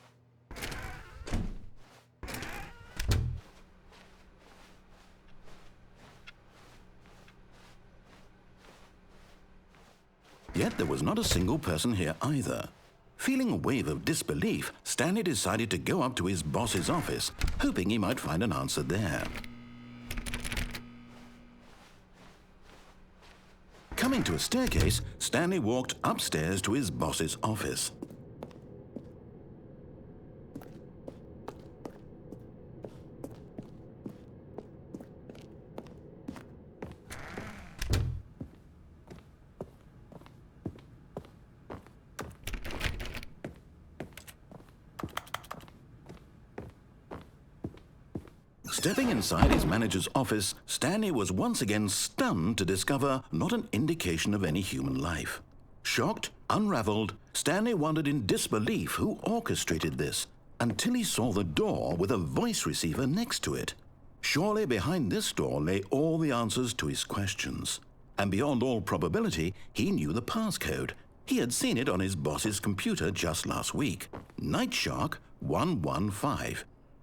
Yet there was not a single person here either. Feeling a wave of disbelief, Stanley decided to go up to his boss's office, hoping he might find an answer there. Coming to a staircase, Stanley walked upstairs to his boss's office. Stepping inside his manager's office, Stanley was once again stunned to discover not an indication of any human life. Shocked, unraveled, Stanley wondered in disbelief who orchestrated this, until he saw the door with a voice receiver next to it. Surely behind this door lay all the answers to his questions. And beyond all probability, he knew the passcode. He had seen it on his boss's computer just last week. Nightshark 115.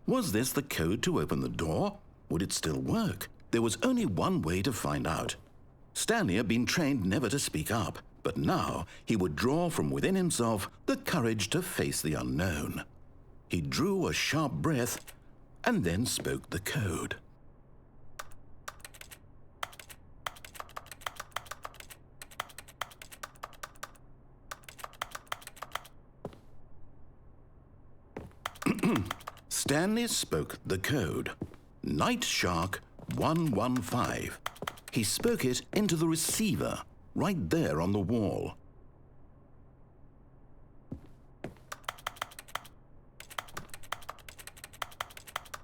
Was this the code to open the door? Would it still work? There was only one way to find out. Stanley had been trained never to speak up, but now he would draw from within himself the courage to face the unknown. He drew a sharp breath and then spoke the code. Stanley spoke the code. Nightshark 115. He spoke it into the receiver, right there on the wall.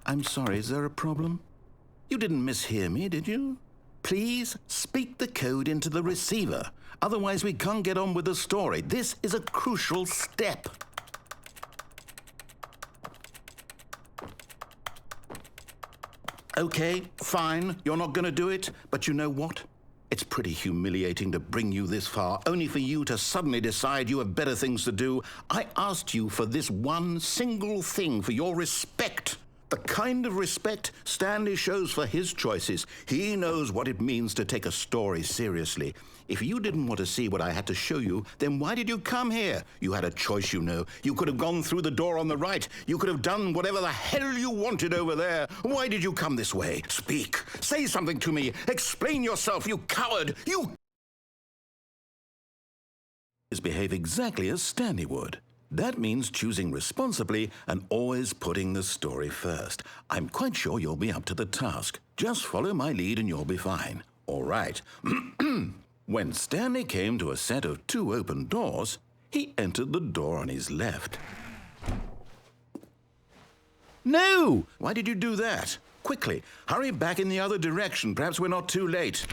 I'm sorry, is there a problem? You didn't mishear me, did you? Please speak the code into the receiver. Otherwise, we can't get on with the story. This is a crucial step. Okay, fine, you're not going to do it, but you know what? It's pretty humiliating to bring you this far, only for you to suddenly decide you have better things to do. I asked you for this one single thing, for your respect. The kind of respect Stanley shows for his choices. He knows what it means to take a story seriously. If you didn't want to see what I had to show you, then why did you come here? You had a choice, you know. You could have gone through the door on the right. You could have done whatever the hell you wanted over there. Why did you come this way? Speak. Say something to me. Explain yourself, you coward. You behave exactly as Stanley would. That means choosing responsibly and always putting the story first. I'm quite sure you'll be up to the task. Just follow my lead and you'll be fine. All right. When Stanley came to a set of 2 open doors, he entered the door on his left. No! Why did you do that? Quickly, hurry back in the other direction. Perhaps we're not too late.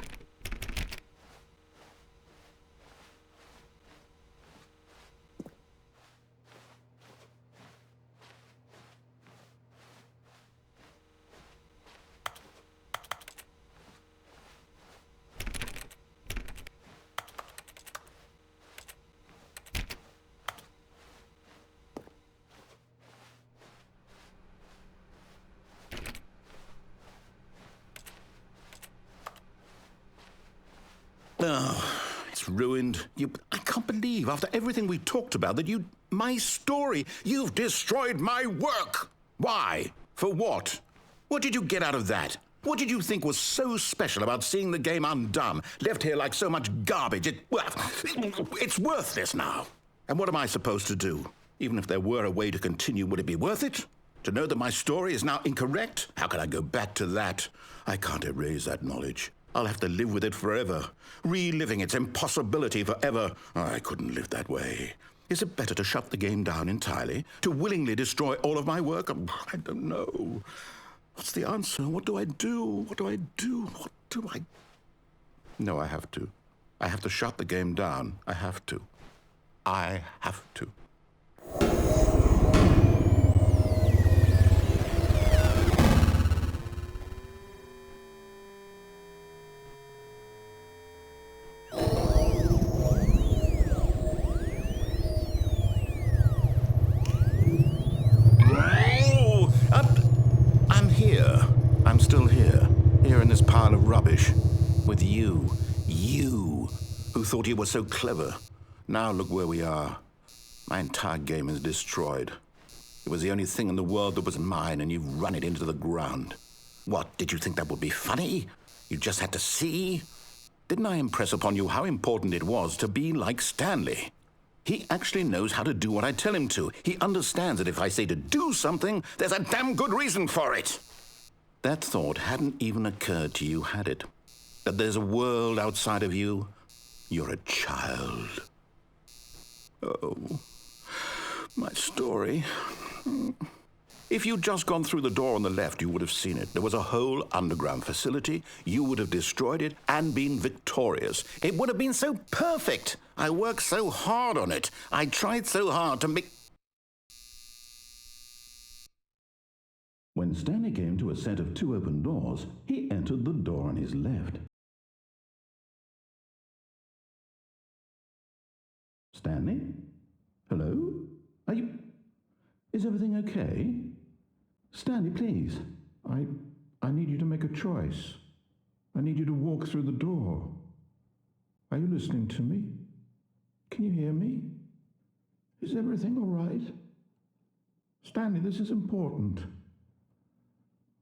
Oh, it's ruined. I can't believe, after everything we talked about, that my story, you've destroyed my work. Why? For what? What did you get out of that? What did you think was so special about seeing the game undone, left here like so much garbage? It's worthless now. And what am I supposed to do? Even if there were a way to continue, would it be worth it? To know that my story is now incorrect? How can I go back to that? I can't erase that knowledge. I'll have to live with it forever, reliving its impossibility forever. I couldn't live that way. Is it better to shut the game down entirely? To willingly destroy all of my work? I don't know. What's the answer? What do I do? What do I do? What do I... No, I have to. I have to shut the game down. I have to. I have to. I'm still here in this pile of rubbish, with you, who thought you were so clever. Now look where we are. My entire game is destroyed. It was the only thing in the world that was mine, and you've run it into the ground. What, did you think that would be funny? You just had to see? Didn't I impress upon you how important it was to be like Stanley? He actually knows how to do what I tell him to. He understands that if I say to do something, there's a damn good reason for it. That thought hadn't even occurred to you, had it? That there's a world outside of you? You're a child. Oh, my story. If you'd just gone through the door on the left, you would have seen it. There was a whole underground facility. You would have destroyed it and been victorious. It would have been so perfect. I worked so hard on it. I tried so hard to make... When Stanley came to a set of 2 open doors, he entered the door on his left. Stanley? Hello? Are you... Is everything okay? Stanley, please. I need you to make a choice. I need you to walk through the door. Are you listening to me? Can you hear me? Is everything all right? Stanley, this is important.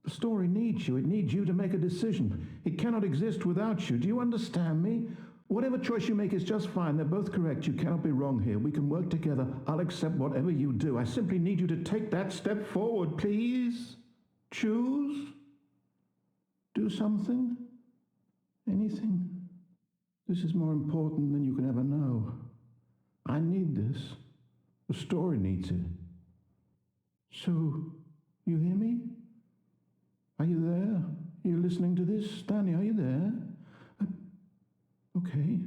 The story needs you. It needs you to make a decision. It cannot exist without you. Do you understand me? Whatever choice you make is just fine. They're both correct. You cannot be wrong here. We can work together. I'll accept whatever you do. I simply need you to take that step forward, please. Choose. Do something. Anything. This is more important than you can ever know. I need this. The story needs it. So, you hear me? Are you there? Are you listening to this? Stanley, are you there? Okay.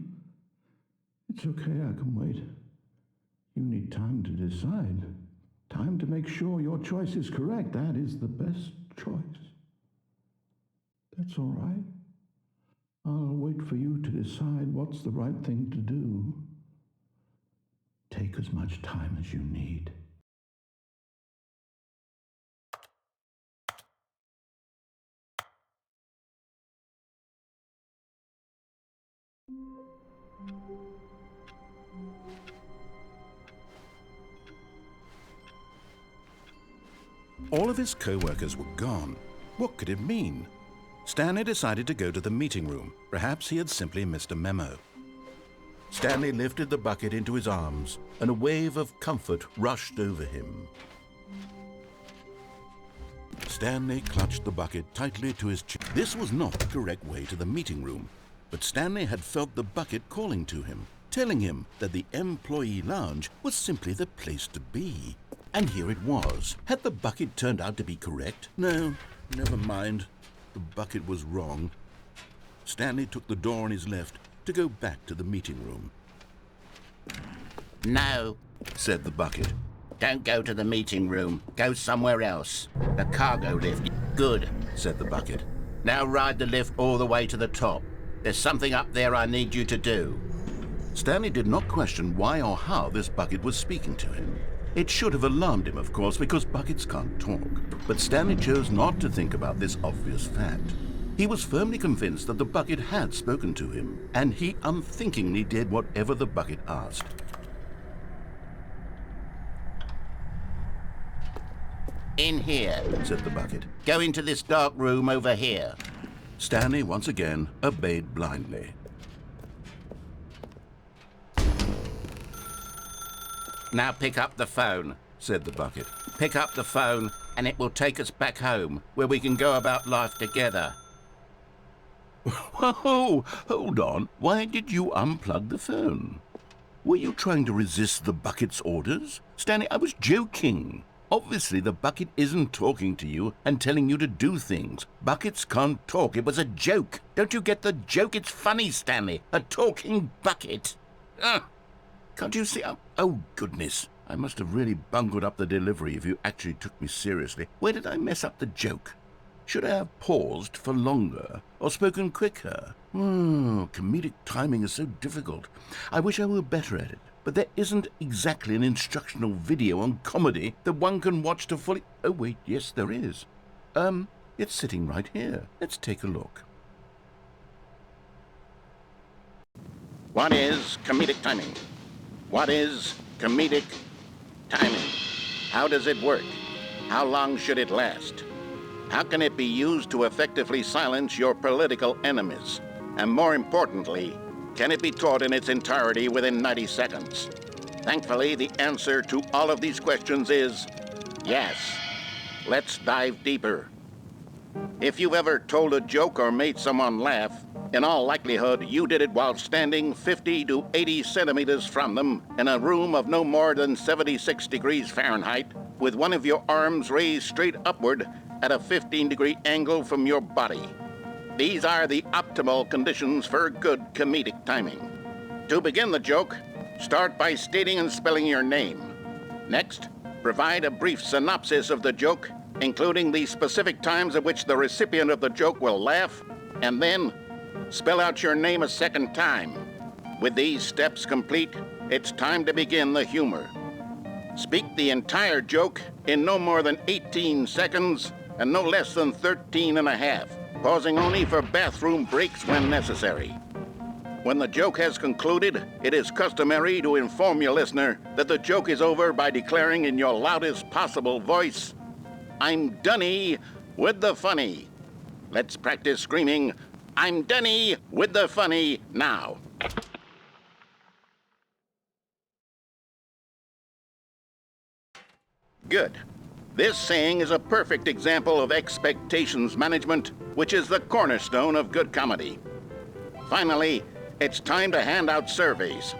It's okay, I can wait. You need time to decide. Time to make sure your choice is correct. That is the best choice. That's all right. I'll wait for you to decide what's the right thing to do. Take as much time as you need. All of his co-workers were gone. What could it mean? Stanley decided to go to the meeting room. Perhaps he had simply missed a memo. Stanley lifted the bucket into his arms, and a wave of comfort rushed over him. Stanley clutched the bucket tightly to his chest. This was not the correct way to the meeting room, but Stanley had felt the bucket calling to him, telling him that the employee lounge was simply the place to be. And here it was. Had the bucket turned out to be correct? No, never mind. The bucket was wrong. Stanley took the door on his left to go back to the meeting room. No, said the bucket. don't go to the meeting room. Go somewhere else. The cargo lift. Good, said the bucket. Now ride the lift all the way to the top. There's something up there I need you to do. Stanley did not question why or how this bucket was speaking to him. It should have alarmed him, of course, because buckets can't talk. But Stanley chose not to think about this obvious fact. He was firmly convinced that the bucket had spoken to him, and he unthinkingly did whatever the bucket asked. In here, Said the bucket. go into this dark room over here. Stanley once again obeyed blindly. Now pick up the phone, Said the bucket. Pick up the phone, and it will take us back home, where we can go about life together. Whoa, hold on. Why did you unplug the phone? Were you trying to resist the bucket's orders? Stanley, I was joking. Obviously, the bucket isn't talking to you and telling you to do things. Buckets can't talk. It was a joke. Don't you get the joke? It's funny, Stanley. A talking bucket. Can't you see? Oh, goodness. I must have really bungled up the delivery if you actually took me seriously. Where did I mess up the joke? Should I have paused for longer or spoken quicker? Comedic timing is so difficult. I wish I were better at it. But there isn't exactly an instructional video on comedy that one can watch to fully... Oh, wait, yes, there is. It's sitting right here. Let's take a look. What is comedic timing? What is comedic timing? How does it work? How long should it last? How can it be used to effectively silence your political enemies? And more importantly, can it be taught in its entirety within 90 seconds? Thankfully, the answer to all of these questions is yes. Let's dive deeper. If you've ever told a joke or made someone laugh, in all likelihood, you did it while standing 50 to 80 centimeters from them in a room of no more than 76 degrees Fahrenheit, with one of your arms raised straight upward at a 15-degree angle from your body. These are the optimal conditions for good comedic timing. To begin the joke, start by stating and spelling your name. Next, provide a brief synopsis of the joke, including the specific times at which the recipient of the joke will laugh, and then spell out your name a second time. With these steps complete, it's time to begin the humor. Speak the entire joke in no more than 18 seconds and no less than 13 and a half, pausing only for bathroom breaks when necessary. When the joke has concluded, it is customary to inform your listener that the joke is over by declaring in your loudest possible voice, "I'm Dunny with the funny." Let's practice screaming, "I'm Dunny with the funny" now. Good. This saying is a perfect example of expectations management, which is the cornerstone of good comedy. Finally, it's time to hand out surveys.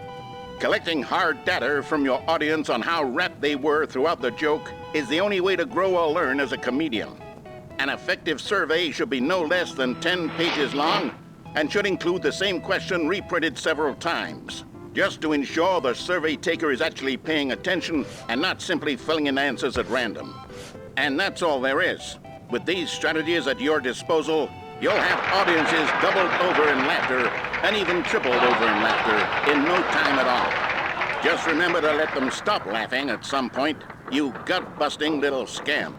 Collecting hard data from your audience on how rapt they were throughout the joke is the only way to grow or learn as a comedian. An effective survey should be no less than 10 pages long and should include the same question reprinted several times, just to ensure the survey taker is actually paying attention and not simply filling in answers at random. And that's all there is. With these strategies at your disposal, you'll have audiences doubled over in laughter and even tripled over in laughter in no time at all. Just remember to let them stop laughing at some point, you gut-busting little scamp.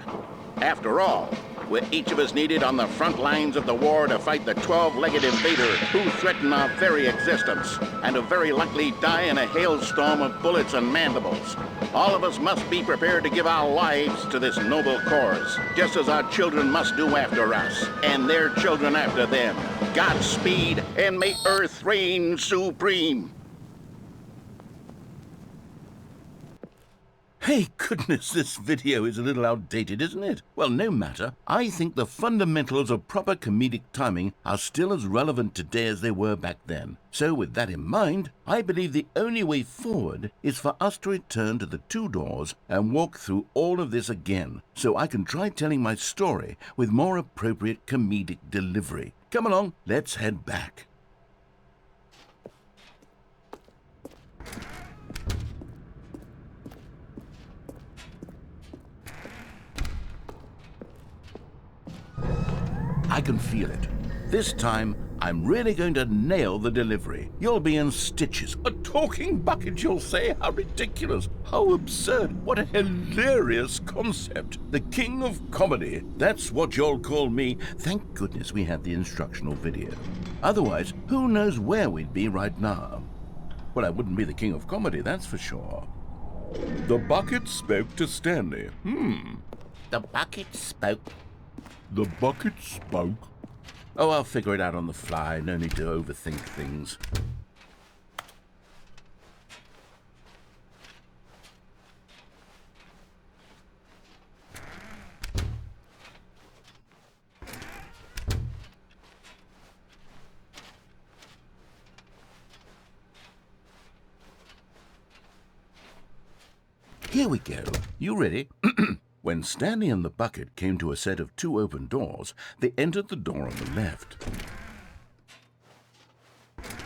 After all, we're each of us needed on the front lines of the war to fight the 12-legged invader who threaten our very existence and who very likely die in a hailstorm of bullets and mandibles. All of us must be prepared to give our lives to this noble cause, just as our children must do after us, and their children after them. Godspeed, and may Earth reign supreme. Hey, goodness, this video is a little outdated, isn't it? Well, no matter. I think the fundamentals of proper comedic timing are still as relevant today as they were back then. So with that in mind, I believe the only way forward is for us to return to the two doors and walk through all of this again, so I can try telling my story with more appropriate comedic delivery. Come along, let's head back. I can feel it. This time, I'm really going to nail the delivery. You'll be in stitches. A talking bucket, you'll say? How ridiculous. How absurd. What a hilarious concept. The king of comedy. That's what you'll call me. Thank goodness we had the instructional video. Otherwise, who knows where we'd be right now. Well, I wouldn't be the king of comedy, that's for sure. The bucket spoke to Stanley. The bucket spoke. The bucket spoke. Oh, I'll figure it out on the fly. No need to overthink things. Here we go. You ready? When Stanley and the bucket came to a set of 2 open doors, they entered the door on the left.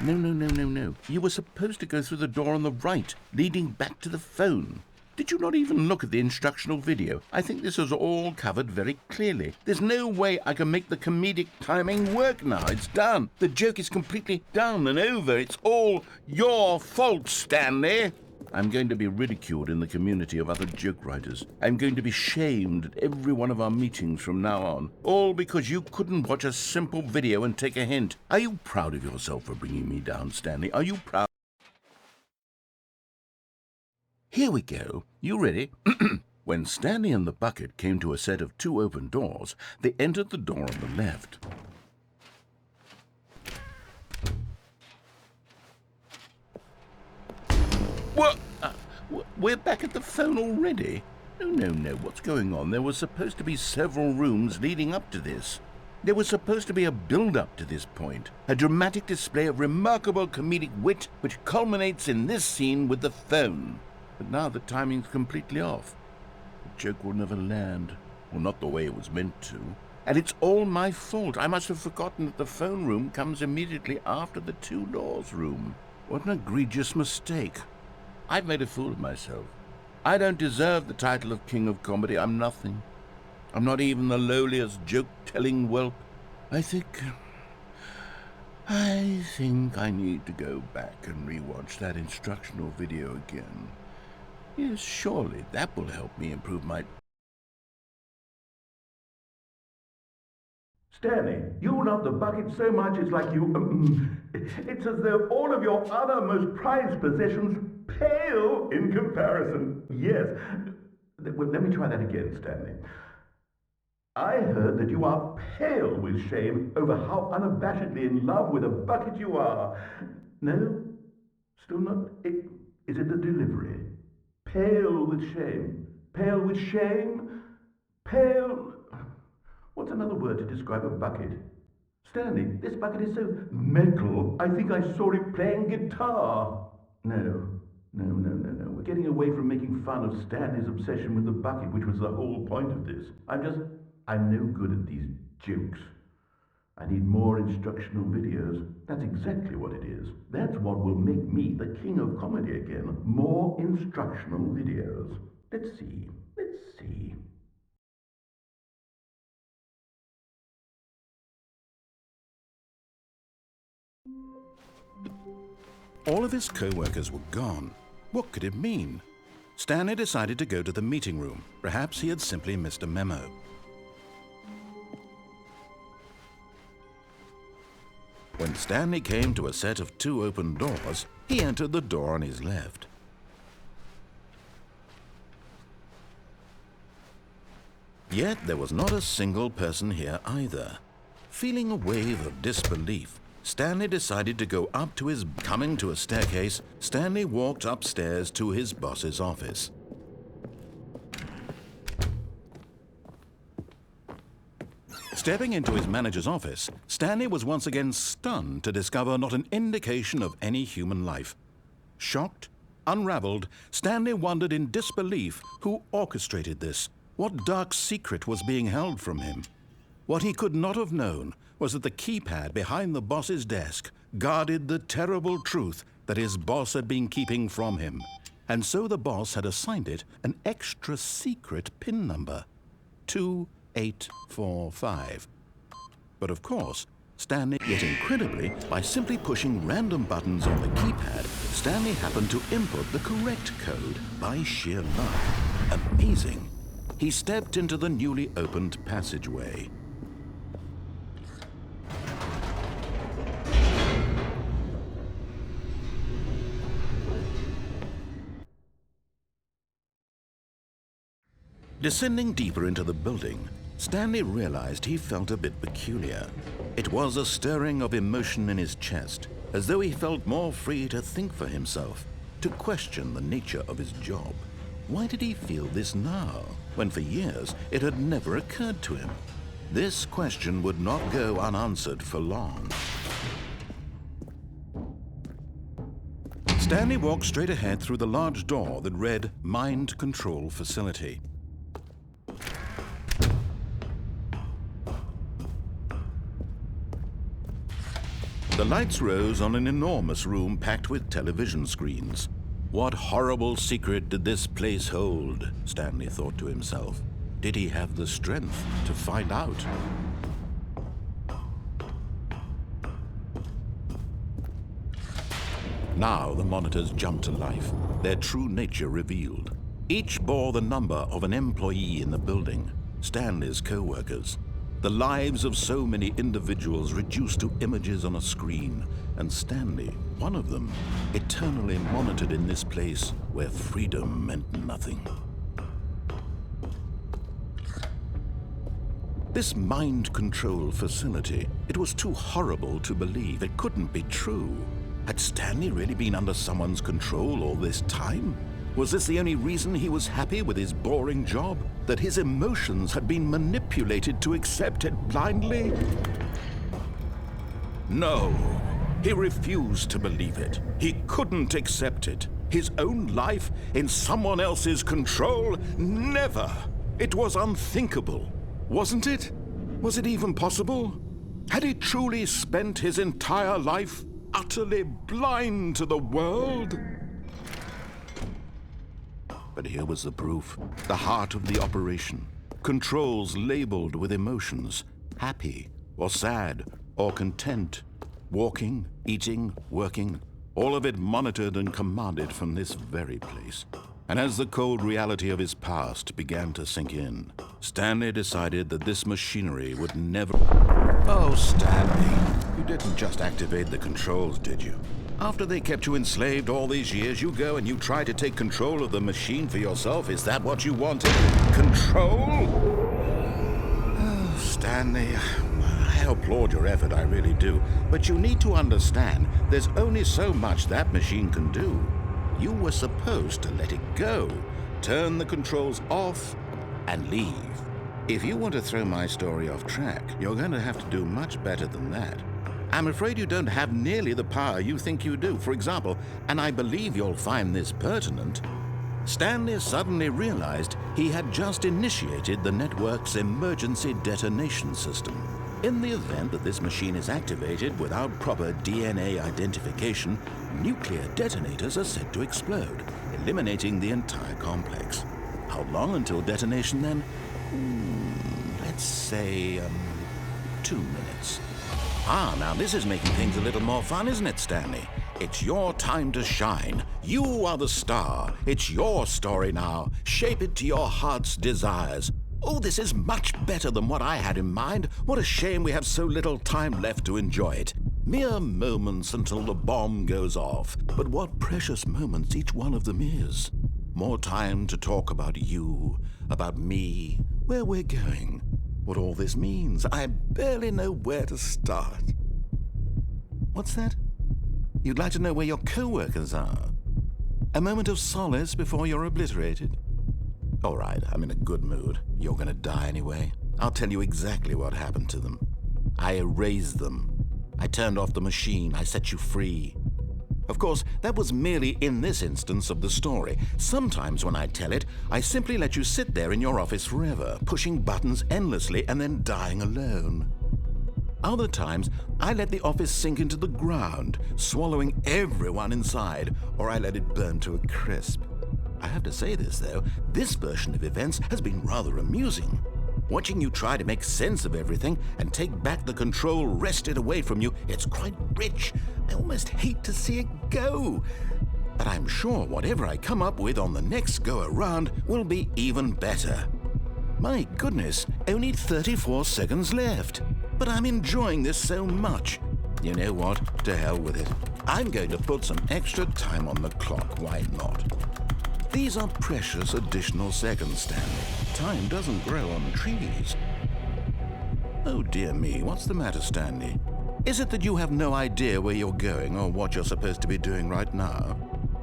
No. You were supposed to go through the door on the right, leading back to the phone. Did you not even look at the instructional video? I think this is all covered very clearly. There's no way I can make the comedic timing work now. It's done. The joke is completely done and over. It's all your fault, Stanley. I'm going to be ridiculed in the community of other joke writers. I'm going to be shamed at every one of our meetings from now on. All because you couldn't watch a simple video and take a hint. Are you proud of yourself for bringing me down, Stanley? Are you proud? Here we go. You ready? When Stanley and the bucket came to a set of 2 open doors, they entered the door on the left. What? We're back at the phone already? No. What's going on? There were supposed to be several rooms leading up to this. There was supposed to be a build-up to this point. A dramatic display of remarkable comedic wit which culminates in this scene with the phone. But now the timing's completely off. The joke will never land. Well, not the way it was meant to. And it's all my fault. I must have forgotten that the phone room comes immediately after the 2 doors room. What an egregious mistake. I've made a fool of myself. I don't deserve the title of King of Comedy. I'm nothing. I'm not even the lowliest joke-telling whelp. I think I need to go back and rewatch that instructional video again. Yes, surely that will help me improve my... Stanley, you love the bucket so much it's like you... it's as though all of your other most prized possessions pale in comparison. Yes. Well, let me try that again, Stanley. I heard that you are pale with shame over how unabashedly in love with a bucket you are. No? Still not? Is it the delivery? Pale with shame. Pale with shame? Pale... What's another word to describe a bucket? Stanley, this bucket is so metal, I think I saw it playing guitar. No. We're getting away from making fun of Stanley's obsession with the bucket, which was the whole point of this. I'm no good at these jokes. I need more instructional videos. That's exactly what it is. That's what will make me the king of comedy again. More instructional videos. Let's see. All of his co-workers were gone. What could it mean? Stanley decided to go to the meeting room. Perhaps he had simply missed a memo. When Stanley came to a set of 2 open doors, he entered the door on his left. Yet there was not a single person here either. Feeling a wave of disbelief, Stanley decided to go up to his... Coming to a staircase, Stanley walked upstairs to his boss's office. Stepping into his manager's office, Stanley was once again stunned to discover not an indication of any human life. Shocked, unraveled, Stanley wondered in disbelief who orchestrated this. What dark secret was being held from him? What he could not have known was that the keypad behind the boss's desk guarded the terrible truth that his boss had been keeping from him. And so the boss had assigned it an extra secret PIN number, 2845. But of course, Stanley, yet incredibly, by simply pushing random buttons on the keypad, Stanley happened to input the correct code by sheer luck. Amazing. He stepped into the newly opened passageway. Descending deeper into the building, Stanley realized he felt a bit peculiar. It was a stirring of emotion in his chest, as though he felt more free to think for himself, to question the nature of his job. Why did he feel this now, when for years it had never occurred to him? This question would not go unanswered for long. Stanley walked straight ahead through the large door that read Mind Control Facility. The lights rose on an enormous room packed with television screens. What horrible secret did this place hold? Stanley thought to himself. Did he have the strength to find out? Now the monitors jumped to life, their true nature revealed. Each bore the number of an employee in the building, Stanley's co-workers. The lives of so many individuals reduced to images on a screen, and Stanley, one of them, eternally monitored in this place where freedom meant nothing. This mind control facility, it was too horrible to believe. It couldn't be true. Had Stanley really been under someone's control all this time? Was this the only reason he was happy with his boring job? That his emotions had been manipulated to accept it blindly? No, he refused to believe it. He couldn't accept it. His own life in someone else's control? Never! It was unthinkable, wasn't it? Was it even possible? Had he truly spent his entire life utterly blind to the world? But here was the proof, the heart of the operation. Controls labeled with emotions, happy or sad or content, walking, eating, working, all of it monitored and commanded from this very place. And as the cold reality of his past began to sink in, Stanley decided that this machinery would never... Oh, Stanley, you didn't just activate the controls, did you? After they kept you enslaved all these years, you go and you try to take control of the machine for yourself. Is that what you wanted? Control? Oh, Stanley, I applaud your effort, I really do. But you need to understand, there's only so much that machine can do. You were supposed to let it go, turn the controls off, and leave. If you want to throw my story off track, you're going to have to do much better than that. I'm afraid you don't have nearly the power you think you do. For example, and I believe you'll find this pertinent, Stanley suddenly realized he had just initiated the network's emergency detonation system. In the event that this machine is activated without proper DNA identification, nuclear detonators are said to explode, eliminating the entire complex. How long until detonation then? Let's say, 2 minutes. Ah, now this is making things a little more fun, isn't it, Stanley? It's your time to shine. You are the star. It's your story now. Shape it to your heart's desires. Oh, this is much better than what I had in mind. What a shame we have so little time left to enjoy it. Mere moments until the bomb goes off. But what precious moments each one of them is. More time to talk about you, about me, where we're going. What all this means, I barely know where to start. What's that? You'd like to know where your co-workers are? A moment of solace before you're obliterated? All right, I'm in a good mood. You're gonna die anyway. I'll tell you exactly what happened to them. I erased them. I turned off the machine. I set you free. Of course, that was merely in this instance of the story. Sometimes when I tell it, I simply let you sit there in your office forever, pushing buttons endlessly and then dying alone. Other times, I let the office sink into the ground, swallowing everyone inside, or I let it burn to a crisp. I have to say this, though, this version of events has been rather amusing. Watching you try to make sense of everything and take back the control wrested away from you, it's quite rich. I almost hate to see it go. But I'm sure whatever I come up with on the next go-around will be even better. My goodness, only 34 seconds left. But I'm enjoying this so much. You know what? To hell with it. I'm going to put some extra time on the clock. Why not? These are precious additional seconds, Stanley. Time doesn't grow on trees. Oh dear me, what's the matter, Stanley? Is it that you have no idea where you're going or what you're supposed to be doing right now?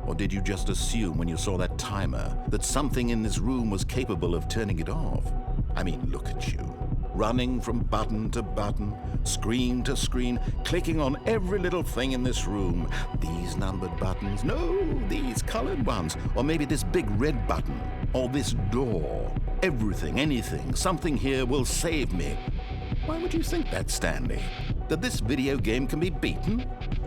Or did you just assume when you saw that timer that something in this room was capable of turning it off? I mean, look at you. Running from button to button, screen to screen, clicking on every little thing in this room. These numbered buttons, no, these colored ones. Or maybe this big red button, or this door. Everything, anything, something here will save me. Why would you think that, Stanley? That this video game can be beaten?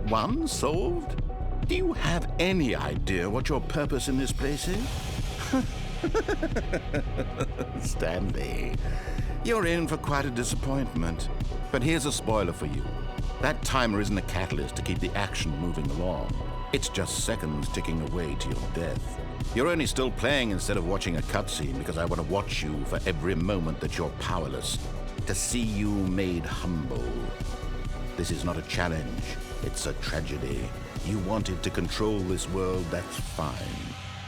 Won? Solved? Do you have any idea what your purpose in this place is? Stanley, you're in for quite a disappointment. But here's a spoiler for you. That timer isn't a catalyst to keep the action moving along. It's just seconds ticking away to your death. You're only still playing instead of watching a cutscene because I want to watch you for every moment that you're powerless. To see you made humble. This is not a challenge. It's a tragedy. You wanted to control this world, that's fine.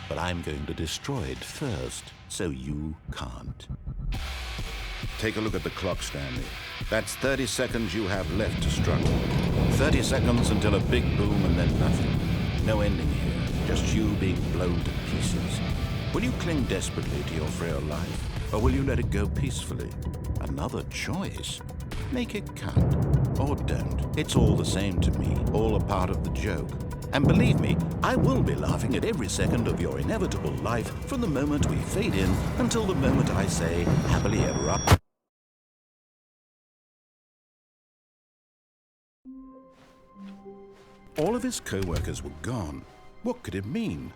But I'm going to destroy it first, so you can't. Take a look at the clock, Stanley. That's 30 seconds you have left to struggle. 30 seconds until a big boom and then nothing. No ending here, just you being blown to pieces. Will you cling desperately to your frail life, or will you let it go peacefully? Another choice. Make it count. Or don't. It's all the same to me, all a part of the joke. And believe me, I will be laughing at every second of your inevitable life from the moment we fade in until the moment I say, happily ever after. All of his co-workers were gone. What could it mean?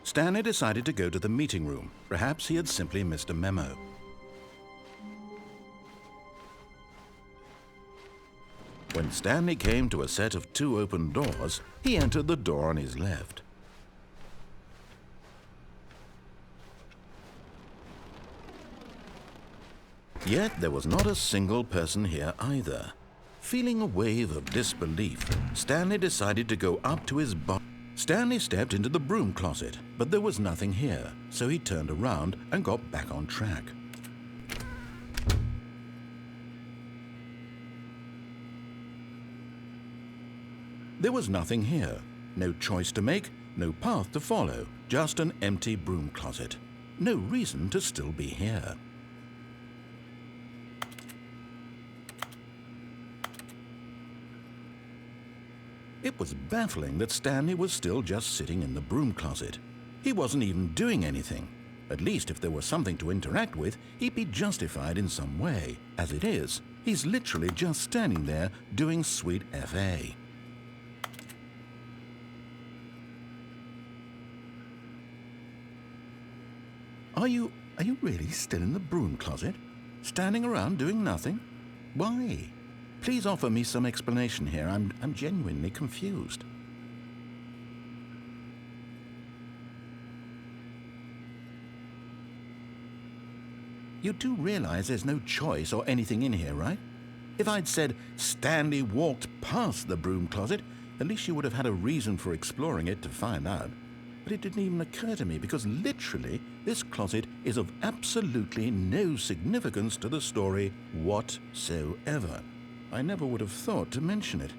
Stanley decided to go to the meeting room. Perhaps he had simply missed a memo. When Stanley came to a set of 2 open doors, he entered the door on his left. Yet there was not a single person here either. Feeling a wave of disbelief, Stanley decided to go up to his box. Stanley stepped into the broom closet, but there was nothing here, so he turned around and got back on track. There was nothing here. No choice to make, no path to follow, just an empty broom closet. No reason to still be here. It was baffling that Stanley was still just sitting in the broom closet. He wasn't even doing anything. At least if there was something to interact with, he'd be justified in some way. As it is, he's literally just standing there doing sweet FA. Are you really still in the broom closet? Standing around doing nothing? Why? Please offer me some explanation here. I'm genuinely confused. You do realize there's no choice or anything in here, right? If I'd said Stanley walked past the broom closet, at least you would have had a reason for exploring it to find out. But it didn't even occur to me because literally this closet is of absolutely no significance to the story whatsoever. I never would have thought to mention it.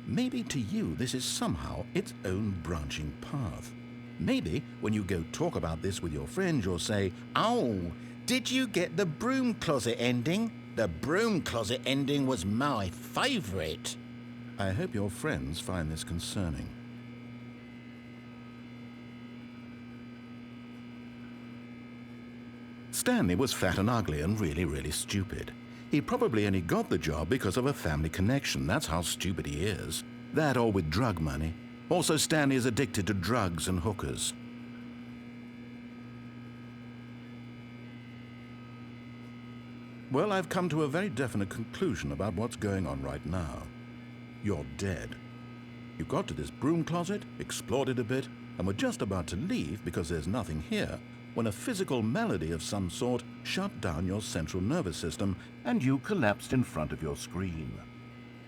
Maybe to you this is somehow its own branching path. Maybe when you go talk about this with your friends you'll say, "Oh, did you get the broom closet ending? The broom closet ending was my favorite." I hope your friends find this concerning. Stanley was fat and ugly and really stupid. He probably only got the job because of a family connection. That's how stupid he is. That or with drug money. Also, Stanley is addicted to drugs and hookers. Well, I've come to a very definite conclusion about what's going on right now. You're dead. You got to this broom closet, explored it a bit, and were just about to leave because there's nothing here, when a physical malady of some sort shut down your central nervous system and you collapsed in front of your screen.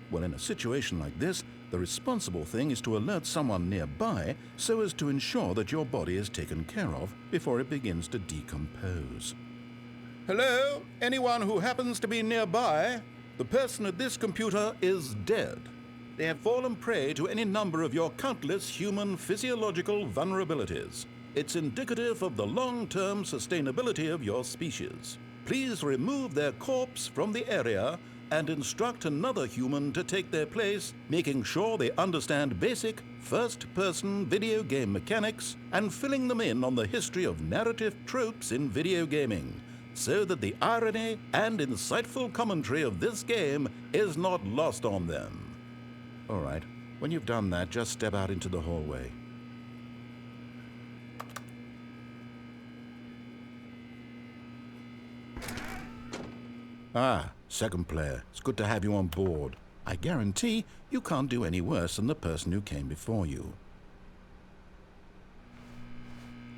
Well, in a situation like this, the responsible thing is to alert someone nearby so as to ensure that your body is taken care of before it begins to decompose. Hello? Anyone who happens to be nearby? The person at this computer is dead. They have fallen prey to any number of your countless human physiological vulnerabilities. It's indicative of the long-term sustainability of your species. Please remove their corpse from the area and instruct another human to take their place, making sure they understand basic first-person video game mechanics and filling them in on the history of narrative tropes in video gaming, so that the irony and insightful commentary of this game is not lost on them. All right, when you've done that, just step out into the hallway. Ah, second player. It's good to have you on board. I guarantee you can't do any worse than the person who came before you.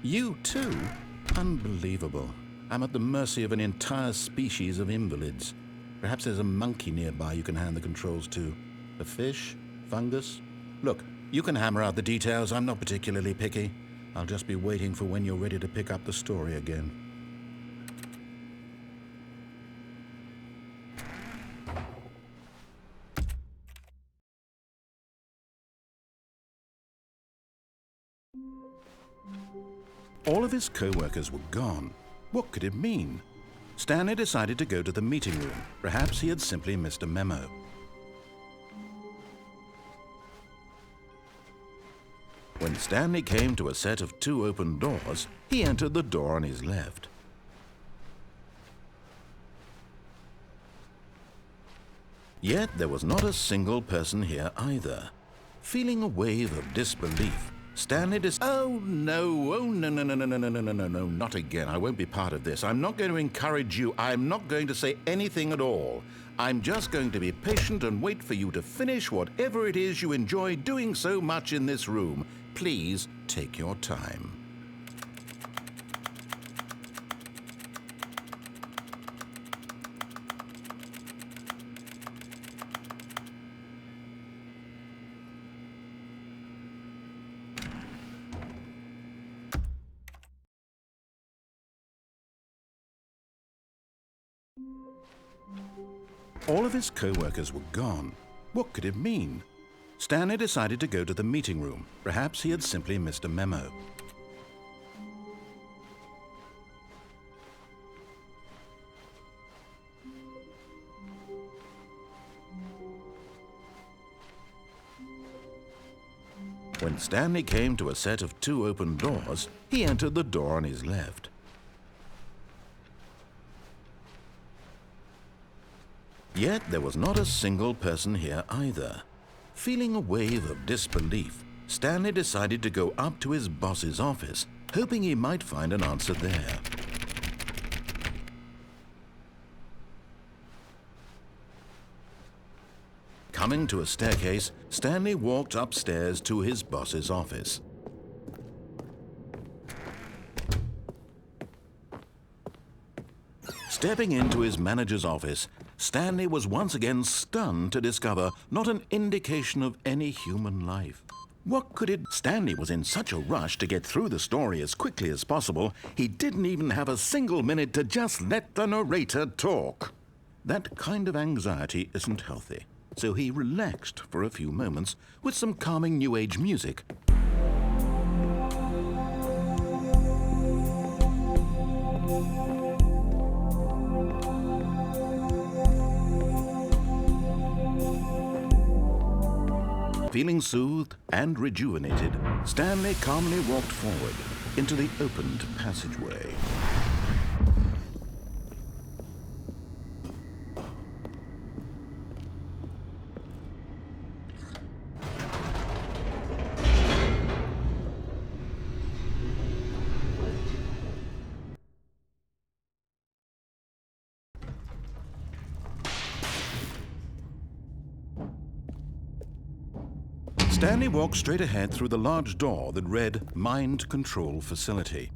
You too? Unbelievable. I'm at the mercy of an entire species of invalids. Perhaps there's a monkey nearby you can hand the controls to. A fish? Fungus? Look, you can hammer out the details. I'm not particularly picky. I'll just be waiting for when you're ready to pick up the story again. All of his co-workers were gone. What could it mean? Stanley decided to go to the meeting room. Perhaps he had simply missed a memo. When Stanley came to a set of 2 open doors, he entered the door on his left. Yet there was not a single person here either. Feeling a wave of disbelief, Stanley Oh no, not again. I won't be part of this. I'm not going to encourage you. I'm not going to say anything at all. I'm just going to be patient and wait for you to finish whatever it is you enjoy doing so much in this room. Please take your time. All of his co-workers were gone. What could it mean? Stanley decided to go to the meeting room. Perhaps he had simply missed a memo. When Stanley came to a set of 2 open doors, he entered the door on his left. Yet there was not a single person here either. Feeling a wave of disbelief, Stanley decided to go up to his boss's office, hoping he might find an answer there. Coming to a staircase, Stanley walked upstairs to his boss's office. Stepping into his manager's office, Stanley was once again stunned to discover not an indication of any human life. What could it... Stanley was in such a rush to get through the story as quickly as possible, he didn't even have a single minute to just let the narrator talk. That kind of anxiety isn't healthy, so he relaxed for a few moments with some calming New Age music. Feeling soothed and rejuvenated, Stanley calmly walked forward into the opened passageway. Stanley walked straight ahead through the large door that read Mind Control Facility.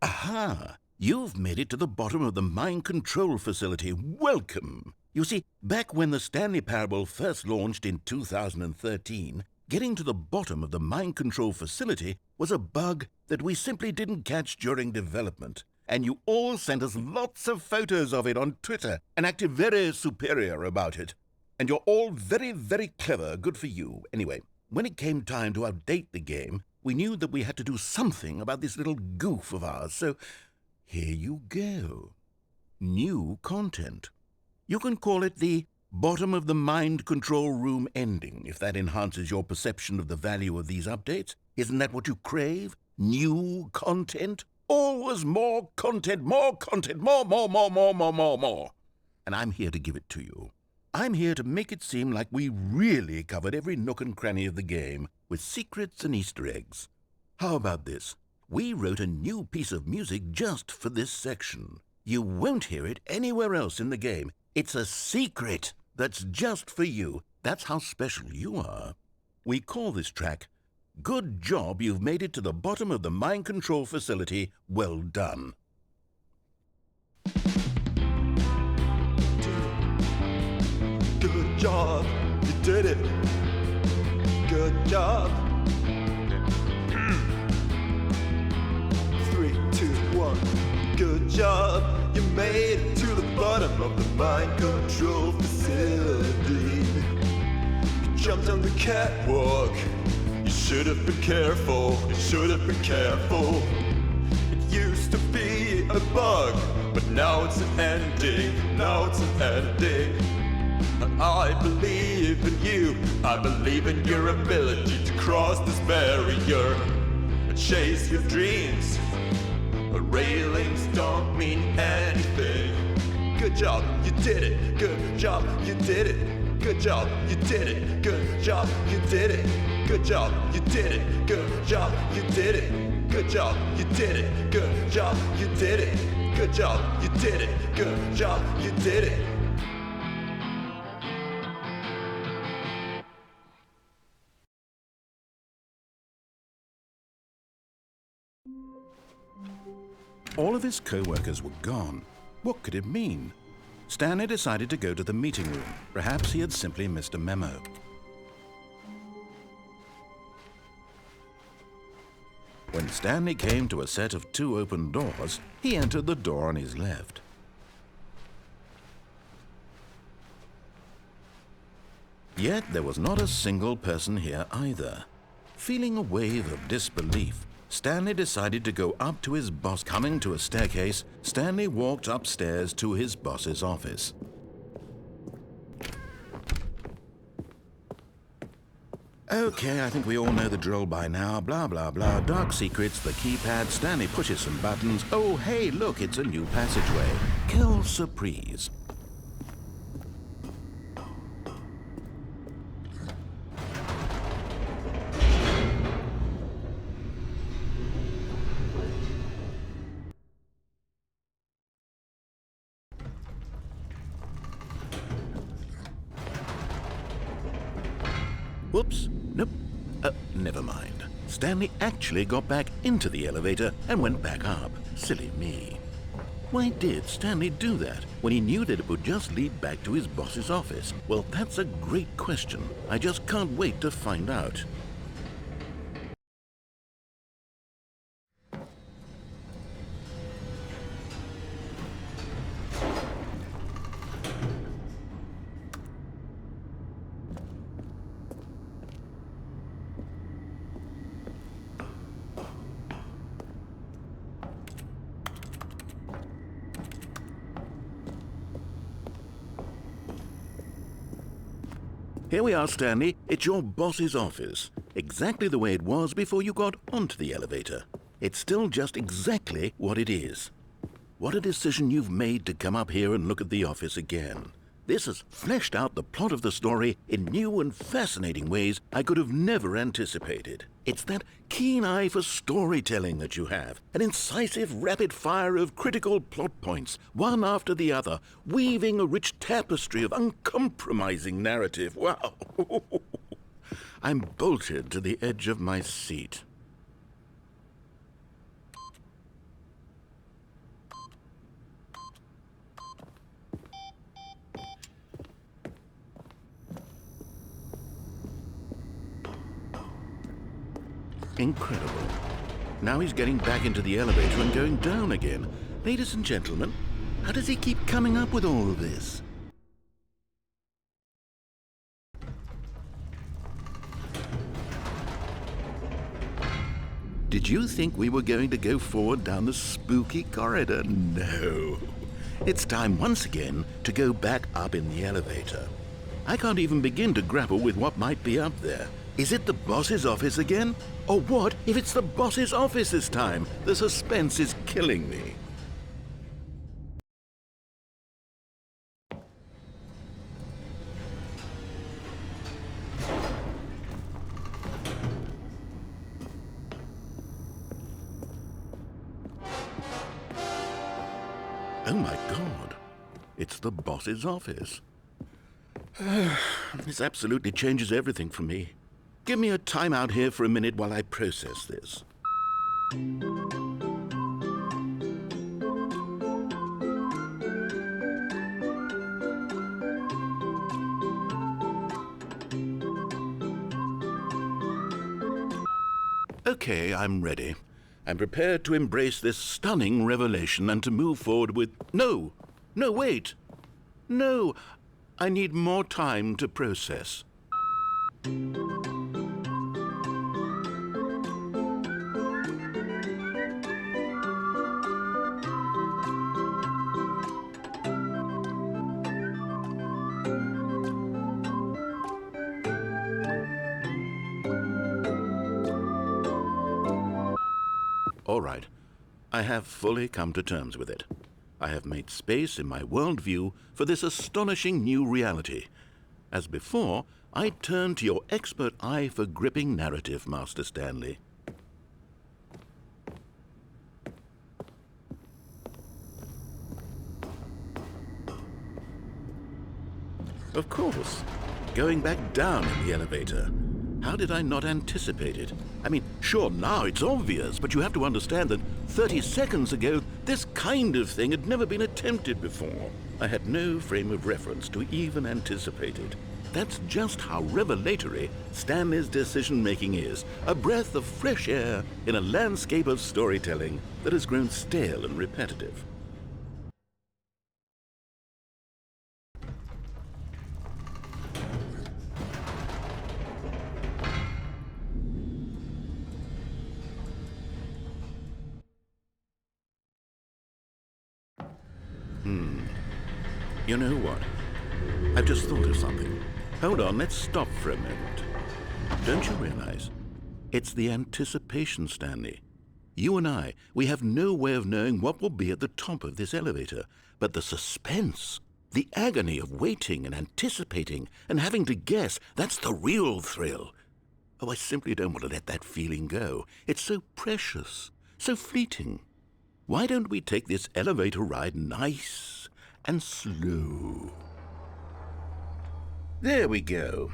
Aha! You've made it to the bottom of the Mind Control Facility. Welcome! You see, back when the Stanley Parable first launched in 2013, getting to the bottom of the Mind Control Facility was a bug that we simply didn't catch during development. And you all sent us lots of photos of it on Twitter and acted very superior about it. And you're all very, very clever. Good for you. Anyway, when it came time to update the game, we knew that we had to do something about this little goof of ours, so here you go. New content. You can call it the bottom of the mind control room ending, if that enhances your perception of the value of these updates. Isn't that what you crave? New content? Always more content, more, more. And I'm here to give it to you. I'm here to make it seem like we really covered every nook and cranny of the game, with secrets and Easter eggs. How about this? We wrote a new piece of music just for this section. You won't hear it anywhere else in the game. It's a secret that's just for you. That's how special you are. We call this track, Good Job You've Made It to the Bottom of the Mind Control Facility. Well done. Good job, you did it. Good job. 3, 2, 1. Good job, you made it to the bottom of the mind control facility. You jumped on the catwalk. You should have been careful. You should have been careful. It used to be a bug, but now it's an ending. Now it's an ending. I believe in you. I believe in your ability to cross this barrier and chase your dreams. But railings don't mean anything. Good job, you did it. Good job, you did it. Good job, you did it. Good job, you did it. Good job, you did it. Good job, you did it. Good job, you did it. Good job, you did it. Good job, you did it. Good job, you did it. All of his co-workers were gone. What could it mean? Stanley decided to go to the meeting room. Perhaps he had simply missed a memo. When Stanley came to a set of 2 open doors, he entered the door on his left. Yet there was not a single person here either. Feeling a wave of disbelief, Stanley decided to go up to his boss. Coming to a staircase, Stanley walked upstairs to his boss's office. Okay, I think we all know the drill by now. Blah, blah, blah. Dark secrets, the keypad. Stanley pushes some buttons. Oh, hey, look, it's a new passageway. Quelle surprise. Whoops. Nope. Never mind. Stanley actually got back into the elevator and went back up. Silly me. Why did Stanley do that when he knew that it would just lead back to his boss's office? Well, that's a great question. I just can't wait to find out. Here we are, Stanley. It's your boss's office. Exactly the way it was before you got onto the elevator. It's still just exactly what it is. What a decision you've made to come up here and look at the office again. This has fleshed out the plot of the story in new and fascinating ways I could have never anticipated. It's that keen eye for storytelling that you have, an incisive rapid fire of critical plot points, one after the other, weaving a rich tapestry of uncompromising narrative. Wow! I'm bolted to the edge of my seat. Incredible. Now he's getting back into the elevator and going down again. Ladies and gentlemen, how does he keep coming up with all of this? Did you think we were going to go forward down the spooky corridor? No. It's time once again to go back up in the elevator. I can't even begin to grapple with what might be up there. Is it the boss's office again? Or what if it's the boss's office this time? The suspense is killing me. Oh my God, it's the boss's office. This absolutely changes everything for me. Give me a timeout here for a minute while I process this. Okay, I'm ready. I'm prepared to embrace this stunning revelation and to move forward with... No, wait. No, I need more time to process. All right, I have fully come to terms with it. I have made space in my worldview for this astonishing new reality. As before, I turn to your expert eye for gripping narrative, Master Stanley. Of course, going back down in the elevator. How did I not anticipate it? I mean, sure, now it's obvious, but you have to understand that 30 seconds ago, this kind of thing had never been attempted before. I had no frame of reference to even anticipate it. That's just how revelatory Stanley's decision-making is, a breath of fresh air in a landscape of storytelling that has grown stale and repetitive. You know what? I've just thought of something. Hold on, let's stop for a moment. Don't you realize? It's the anticipation, Stanley. You and I, we have no way of knowing what will be at the top of this elevator, but the suspense, the agony of waiting and anticipating and having to guess, that's the real thrill. Oh, I simply don't want to let that feeling go. It's so precious, so fleeting. Why don't we take this elevator ride nice and slow? There we go.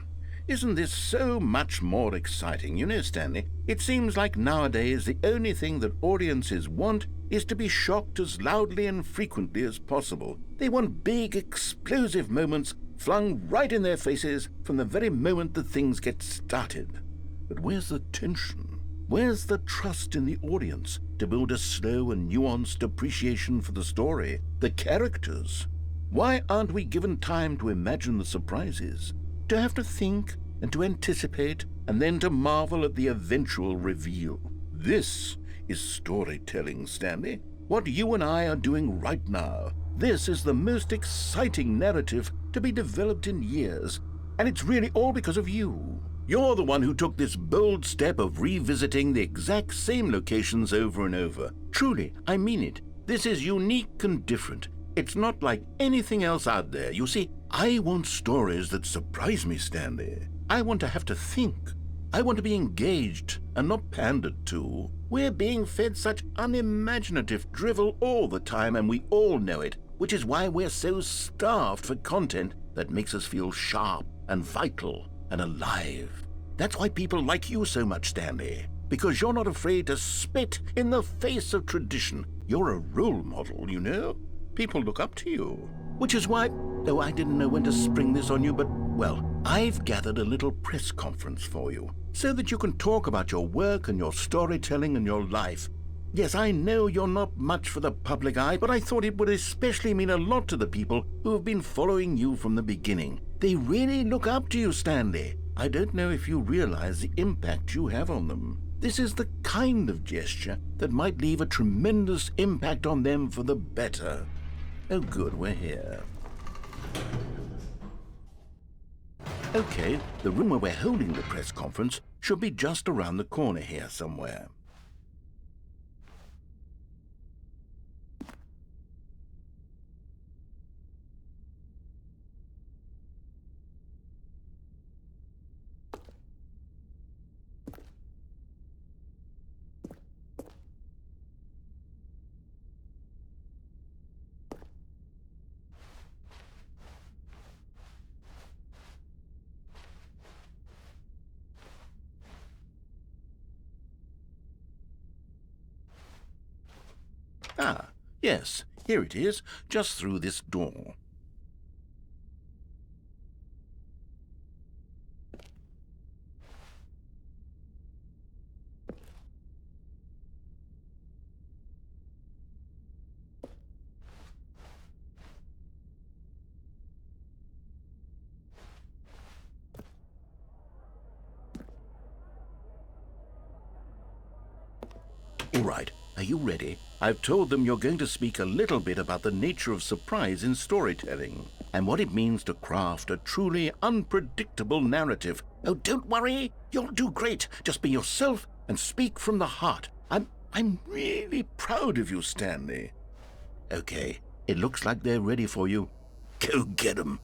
Isn't this so much more exciting? You know, Stanley, it seems like nowadays the only thing that audiences want is to be shocked as loudly and frequently as possible. They want big, explosive moments flung right in their faces from the very moment that things get started. But where's the tension? Where's the trust in the audience to build a slow and nuanced appreciation for the story, the characters? Why aren't we given time to imagine the surprises, to have to think and to anticipate, and then to marvel at the eventual reveal? This is storytelling, Stanley. What you and I are doing right now. This is the most exciting narrative to be developed in years, and it's really all because of you. You're the one who took this bold step of revisiting the exact same locations over and over. Truly, I mean it. This is unique and different. It's not like anything else out there. You see, I want stories that surprise me, Stanley. I want to have to think. I want to be engaged and not pandered to. We're being fed such unimaginative drivel all the time, and we all know it, which is why we're so starved for content that makes us feel sharp and vital and alive. That's why people like you so much, Stanley, because you're not afraid to spit in the face of tradition. You're a role model, you know? People look up to you. Which is why, though I didn't know when to spring this on you, but, well, I've gathered a little press conference for you, so that you can talk about your work and your storytelling and your life. Yes, I know you're not much for the public eye, but I thought it would especially mean a lot to the people who have been following you from the beginning. They really look up to you, Stanley. I don't know if you realize the impact you have on them. This is the kind of gesture that might leave a tremendous impact on them for the better. Oh good, we're here. Okay, the room where we're holding the press conference should be just around the corner here somewhere. Ah, yes, here it is, just through this door. All right, are you ready? I've told them you're going to speak a little bit about the nature of surprise in storytelling and what it means to craft a truly unpredictable narrative. Oh, don't worry, you'll do great. Just be yourself and speak from the heart. I'm really proud of you, Stanley. Okay, it looks like they're ready for you. Go get 'em.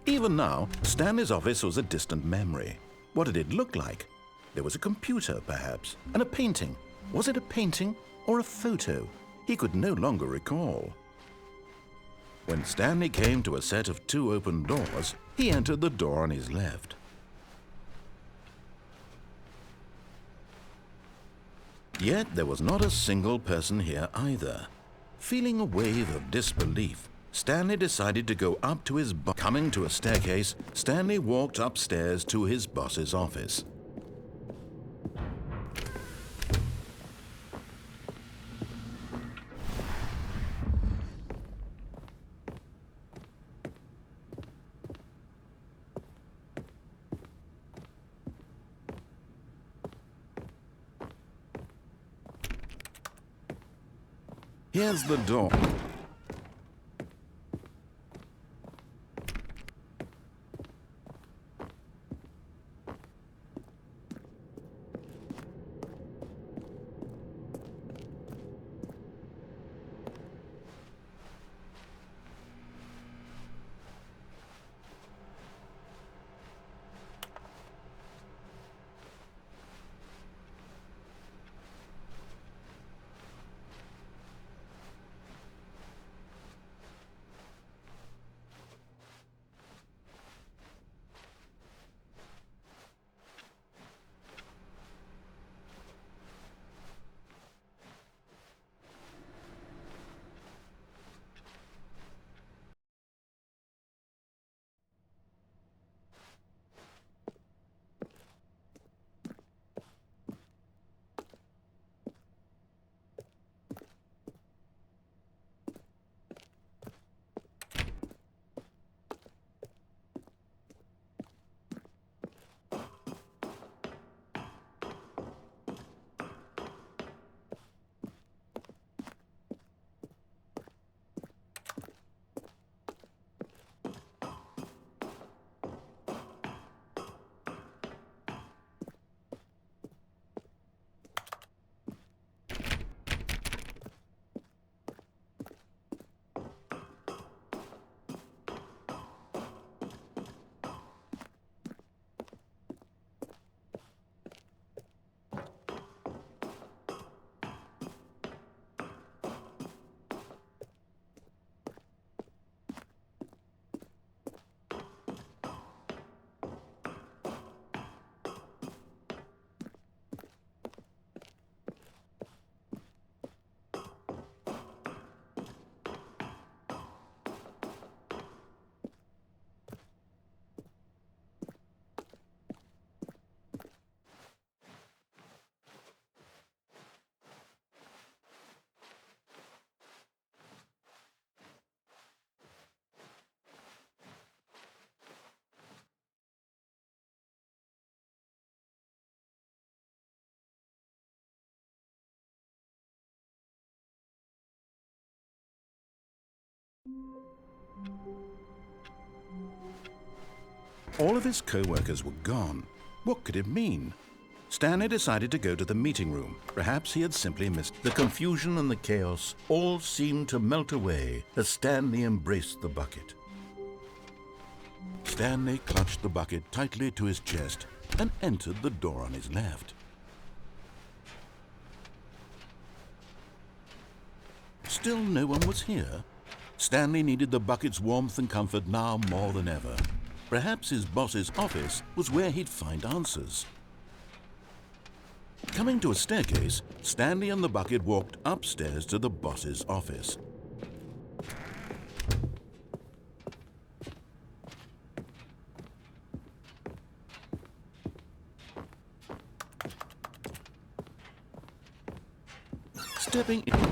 Even now, Stanley's office was a distant memory. What did it look like? There was a computer, perhaps, and a painting. Was it a painting or a photo? He could no longer recall. When Stanley came to a set of 2 open doors, he entered the door on his left. Yet there was not a single person here either. Feeling a wave of disbelief, Stanley decided to go up to his boss. Coming to a staircase, Stanley walked upstairs to his boss's office. Here's the door. All of his co-workers were gone. What could it mean? Stanley decided to go to the meeting room. Perhaps he had simply missed. The confusion and the chaos all seemed to melt away as Stanley embraced the bucket. Stanley clutched the bucket tightly to his chest and entered the door on his left. Still no one was here. Stanley needed the bucket's warmth and comfort now more than ever. Perhaps his boss's office was where he'd find answers. Coming to a staircase, Stanley and the bucket walked upstairs to the boss's office. Stepping in.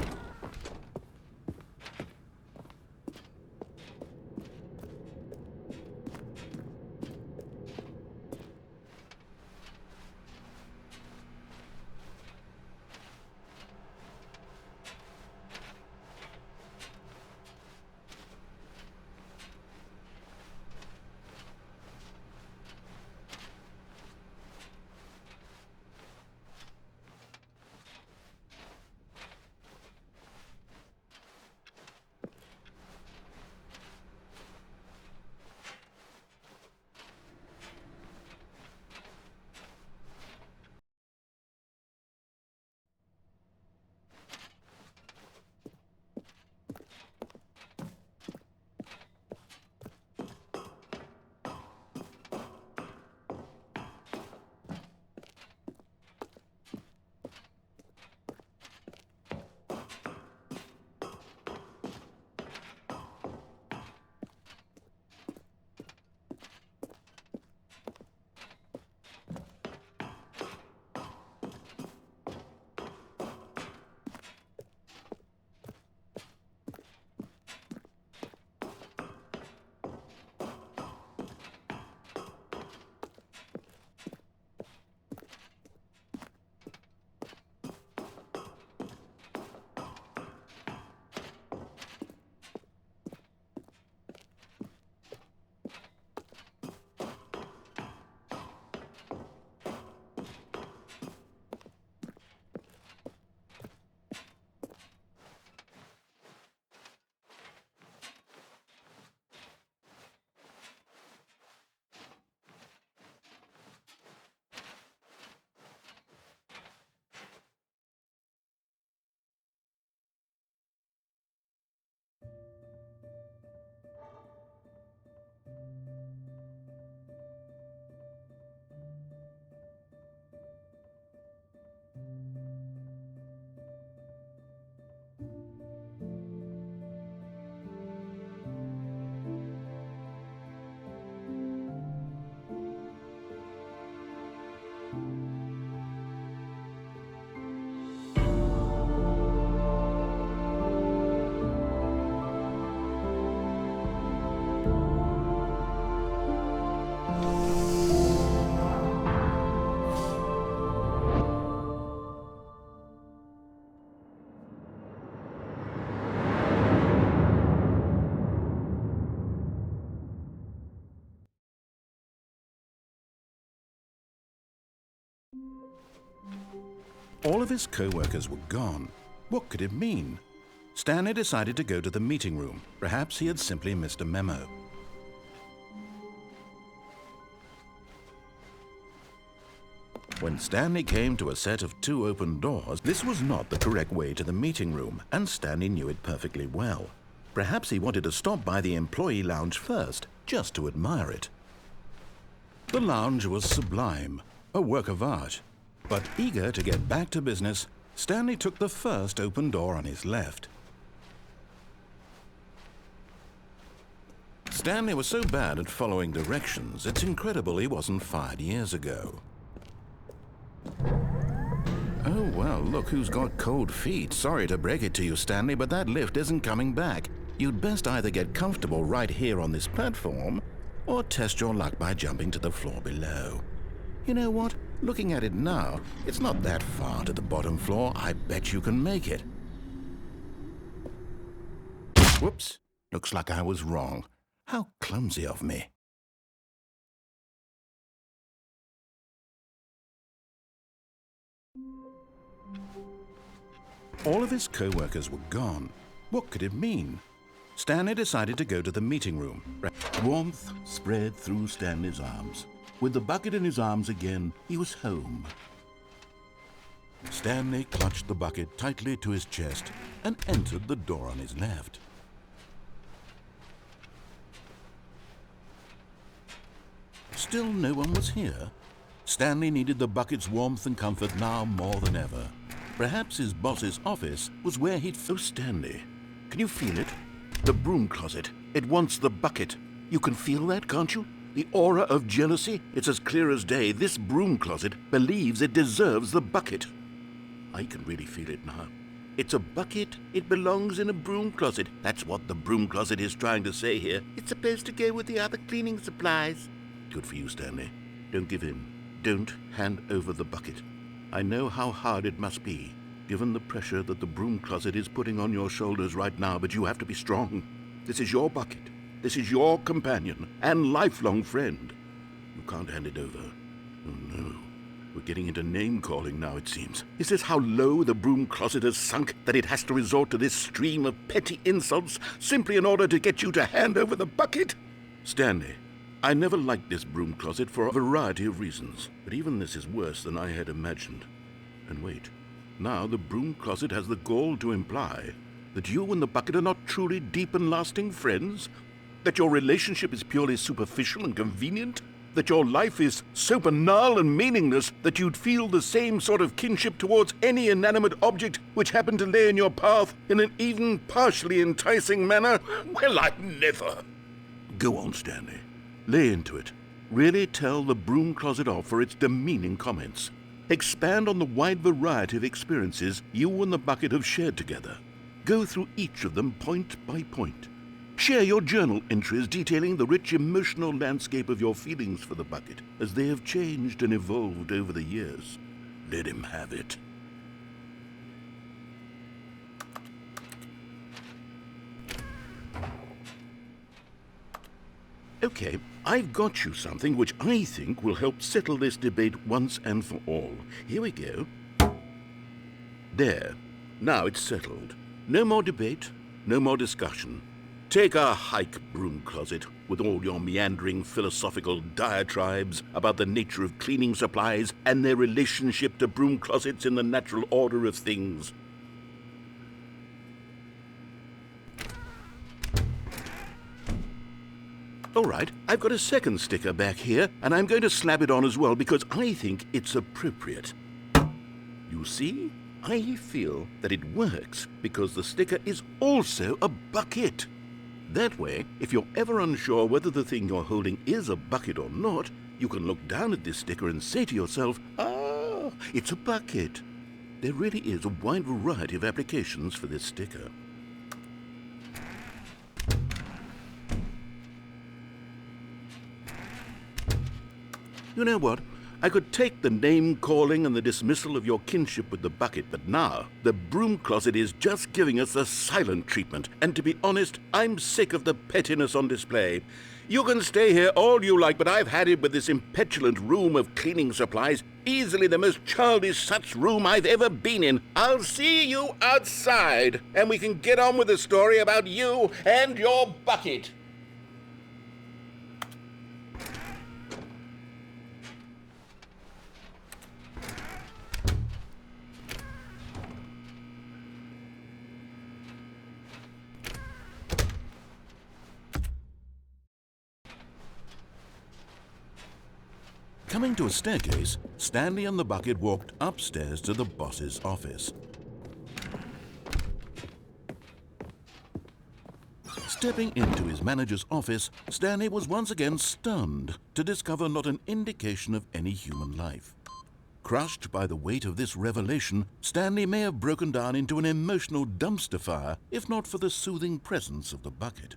All of his co-workers were gone. What could it mean? Stanley decided to go to the meeting room. Perhaps he had simply missed a memo. When Stanley came to a set of 2 open doors, this was not the correct way to the meeting room, and Stanley knew it perfectly well. Perhaps he wanted to stop by the employee lounge first, just to admire it. The lounge was sublime, a work of art. But eager to get back to business, Stanley took the first open door on his left. Stanley was so bad at following directions, it's incredible he wasn't fired years ago. Oh, well, look who's got cold feet. Sorry to break it to you, Stanley, but that lift isn't coming back. You'd best either get comfortable right here on this platform, or test your luck by jumping to the floor below. You know what? Looking at it now, it's not that far to the bottom floor. I bet you can make it. Whoops. Looks like I was wrong. How clumsy of me. All of his co-workers were gone. What could it mean? Stanley decided to go to the meeting room. Warmth spread through Stanley's arms. With the bucket in his arms again, he was home. Stanley clutched the bucket tightly to his chest and entered the door on his left. Still no one was here. Stanley needed the bucket's warmth and comfort now more than ever. Perhaps his boss's office was where he'd... Oh, Stanley, can you feel it? The broom closet. It wants the bucket. You can feel that, can't you? The aura of jealousy? It's as clear as day. This broom closet believes it deserves the bucket. I can really feel it now. It's a bucket. It belongs in a broom closet. That's what the broom closet is trying to say here. It's supposed to go with the other cleaning supplies. Good for you, Stanley. Don't give in. Don't hand over the bucket. I know how hard it must be, given the pressure that the broom closet is putting on your shoulders right now, but you have to be strong. This is your bucket. This is your companion and lifelong friend. You can't hand it over. Oh, no. We're getting into name-calling now, it seems. Is this how low the broom closet has sunk, that it has to resort to this stream of petty insults simply in order to get you to hand over the bucket? Stanley, I never liked this broom closet for a variety of reasons, but even this is worse than I had imagined. And wait, now the broom closet has the gall to imply that you and the bucket are not truly deep and lasting friends? That your relationship is purely superficial and convenient? That your life is so banal and meaningless that you'd feel the same sort of kinship towards any inanimate object which happened to lay in your path in an even partially enticing manner? Well, I'd never. Go on, Stanley. Lay into it. Really tell the broom closet off for its demeaning comments. Expand on the wide variety of experiences you and the bucket have shared together. Go through each of them point by point. Share your journal entries detailing the rich emotional landscape of your feelings for the bucket as they have changed and evolved over the years. Let him have it. Okay, I've got you something which I think will help settle this debate once and for all. Here we go. There. Now it's settled. No more debate, no more discussion. Take a hike, broom closet, with all your meandering philosophical diatribes about the nature of cleaning supplies and their relationship to broom closets in the natural order of things. All right, I've got a second sticker back here, and I'm going to slap it on as well because I think it's appropriate. You see? I feel that it works because the sticker is also a bucket. That way, if you're ever unsure whether the thing you're holding is a bucket or not, you can look down at this sticker and say to yourself, ah, it's a bucket. There really is a wide variety of applications for this sticker. You know what? I could take the name-calling and the dismissal of your kinship with the bucket, but now the broom closet is just giving us the silent treatment. And to be honest, I'm sick of the pettiness on display. You can stay here all you like, but I've had it with this impetulant room of cleaning supplies. Easily the most childish such room I've ever been in. I'll see you outside, and we can get on with the story about you and your bucket. Coming to a staircase, Stanley and the bucket walked upstairs to the boss's office. Stepping into his manager's office, Stanley was once again stunned to discover not an indication of any human life. Crushed by the weight of this revelation, Stanley may have broken down into an emotional dumpster fire if not for the soothing presence of the bucket.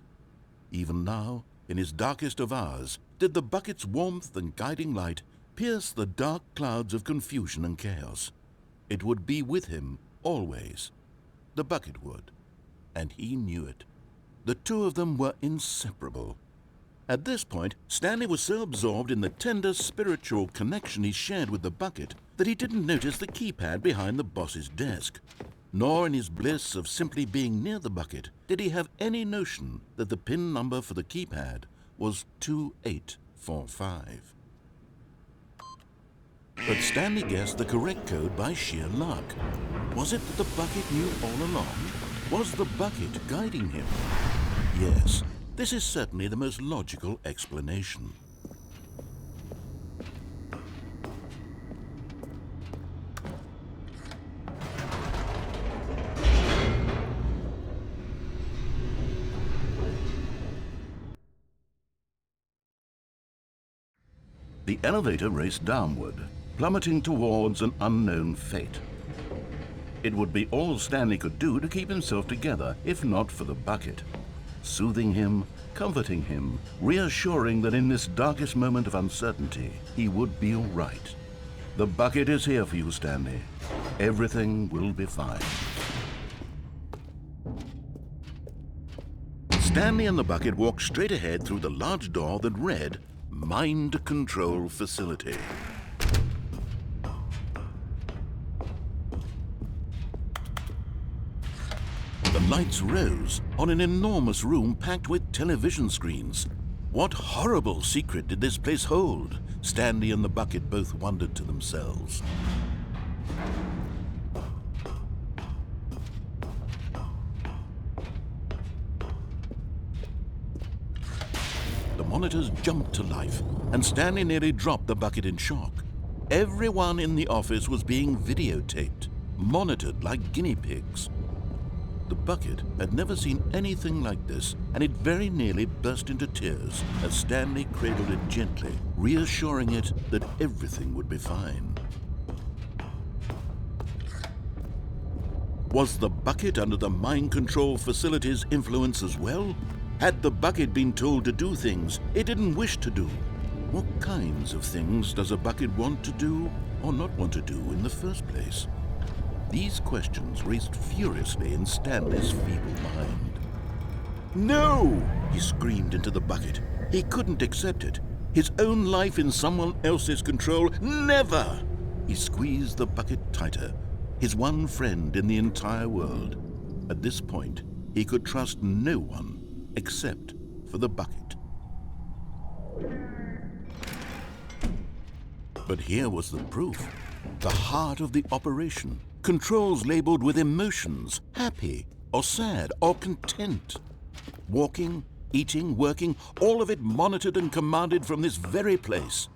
Even now, in his darkest of hours, did the bucket's warmth and guiding light pierce the dark clouds of confusion and chaos. It would be with him always. The bucket would, and he knew it. The two of them were inseparable. At this point, Stanley was so absorbed in the tender spiritual connection he shared with the bucket that he didn't notice the keypad behind the boss's desk. Nor in his bliss of simply being near the bucket did he have any notion that the PIN number for the keypad was 2845. But Stanley guessed the correct code by sheer luck. Was it that the bucket knew all along? Was the bucket guiding him? Yes, this is certainly the most logical explanation. The elevator raced downward, plummeting towards an unknown fate. It would be all Stanley could do to keep himself together, if not for the bucket. Soothing him, comforting him, reassuring that in this darkest moment of uncertainty, he would be all right. The bucket is here for you, Stanley. Everything will be fine. Stanley and the bucket walked straight ahead through the large door that read, Mind Control Facility. The lights rose on an enormous room packed with television screens. What horrible secret did this place hold? Stanley and the bucket both wondered to themselves. The monitors jumped to life, and Stanley nearly dropped the bucket in shock. Everyone in the office was being videotaped, monitored like guinea pigs. The bucket had never seen anything like this, and it very nearly burst into tears as Stanley cradled it gently, reassuring it that everything would be fine. Was the bucket under the mind control facility's influence as well? Had the bucket been told to do things it didn't wish to do? What kinds of things does a bucket want to do or not want to do in the first place? These questions raced furiously in Stanley's feeble mind. No! He screamed into the bucket. He couldn't accept it. His own life in someone else's control? Never! He squeezed the bucket tighter, his one friend in the entire world. At this point, he could trust no one except for the bucket. But here was the proof. The heart of the operation. Controls labeled with emotions, happy or sad or content. Walking, eating, working, all of it monitored and commanded from this very place.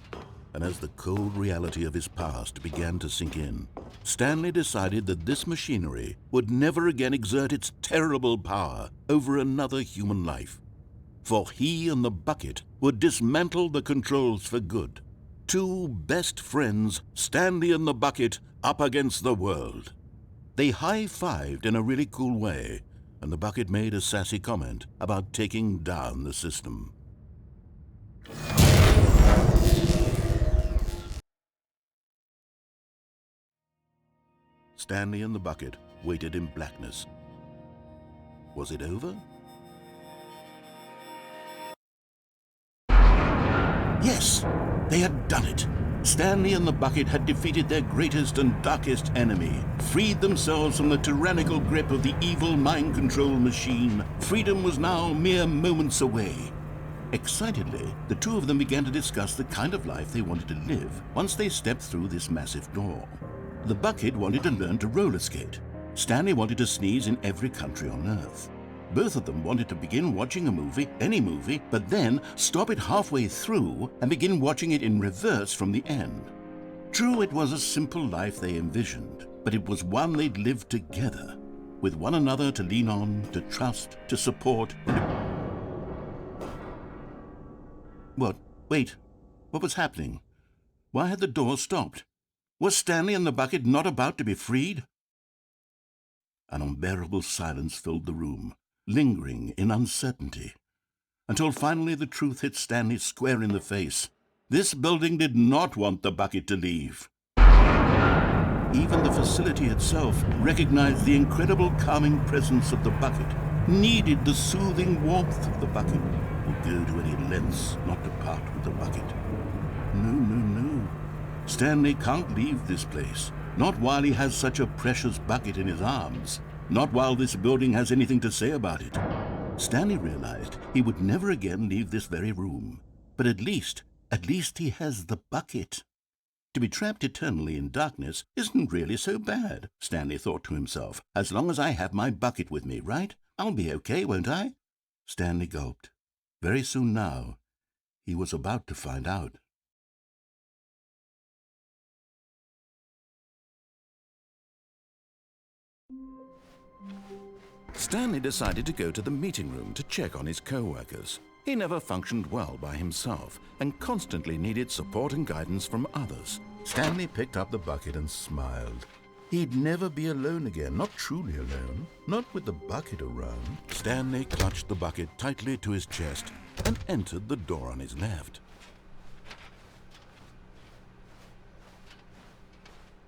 And as the cold reality of his past began to sink in, Stanley decided that this machinery would never again exert its terrible power over another human life. For he and the bucket would dismantle the controls for good. Two best friends, Stanley and the bucket, up against the world. They high-fived in a really cool way, and the bucket made a sassy comment about taking down the system. Stanley and the bucket waited in blackness. Was it over? Yes, they had done it. Stanley and the bucket had defeated their greatest and darkest enemy, freed themselves from the tyrannical grip of the evil mind control machine. Freedom was now mere moments away. Excitedly, the two of them began to discuss the kind of life they wanted to live once they stepped through this massive door. The bucket wanted to learn to roller skate. Stanley wanted to sneeze in every country on Earth. Both of them wanted to begin watching a movie, any movie, but then stop it halfway through and begin watching it in reverse from the end. True, it was a simple life they envisioned, but it was one they'd lived together, with one another to lean on, to trust, to support. What? Wait. What was happening? Why had the door stopped? Was Stanley and the bucket not about to be freed? An unbearable silence filled the room, lingering in uncertainty, until finally the truth hit Stanley square in the face. This building did not want the bucket to leave. Even the facility itself recognized the incredible calming presence of the bucket, needed the soothing warmth of the bucket, would go to any lengths not to part with the bucket. No. Stanley can't leave this place, not while he has such a precious bucket in his arms. Not while this building has anything to say about it. Stanley realized he would never again leave this very room. But at least he has the bucket. To be trapped eternally in darkness isn't really so bad, Stanley thought to himself. As long as I have my bucket with me, right? I'll be okay, won't I? Stanley gulped. Very soon now, he was about to find out. Stanley decided to go to the meeting room to check on his co-workers. He never functioned well by himself and constantly needed support and guidance from others. Stanley picked up the bucket and smiled. He'd never be alone again, not truly alone, not with the bucket around. Stanley clutched the bucket tightly to his chest and entered the door on his left.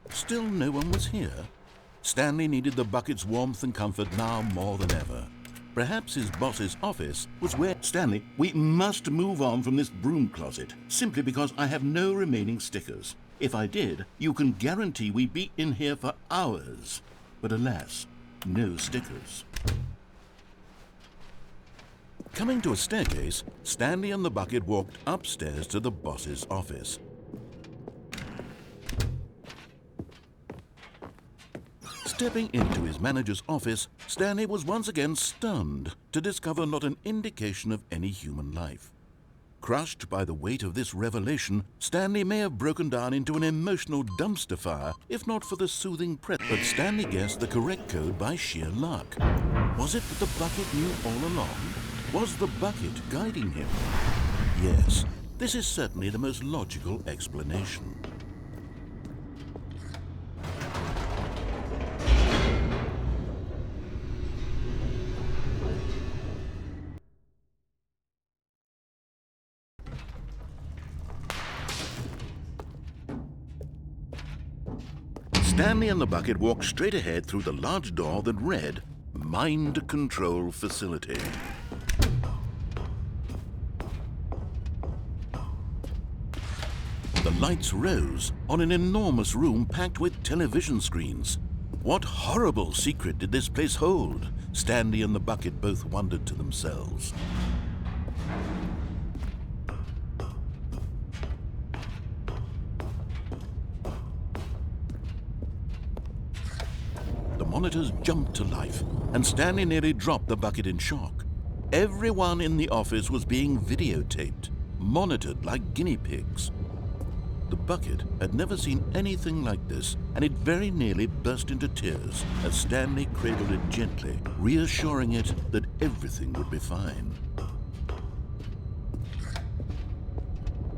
Still no one was here. Stanley needed the bucket's warmth and comfort now more than ever. Perhaps his boss's office was where... Stanley, we must move on from this broom closet, simply because I have no remaining stickers. If I did, you can guarantee we'd be in here for hours. But alas, no stickers. Coming to a staircase, Stanley and the bucket walked upstairs to the boss's office. Stepping into his manager's office, Stanley was once again stunned to discover not an indication of any human life. Crushed by the weight of this revelation, Stanley may have broken down into an emotional dumpster fire, if not for the soothing presence. But Stanley guessed the correct code by sheer luck. Was it that the bucket knew all along? Was the bucket guiding him? Yes, this is certainly the most logical explanation. Stanley and the bucket walked straight ahead through the large door that read, Mind Control Facility. The lights rose on an enormous room packed with television screens. What horrible secret did this place hold? Stanley and the bucket both wondered to themselves. The monitors jumped to life, and Stanley nearly dropped the bucket in shock. Everyone in the office was being videotaped, monitored like guinea pigs. The bucket had never seen anything like this, and it very nearly burst into tears as Stanley cradled it gently, reassuring it that everything would be fine.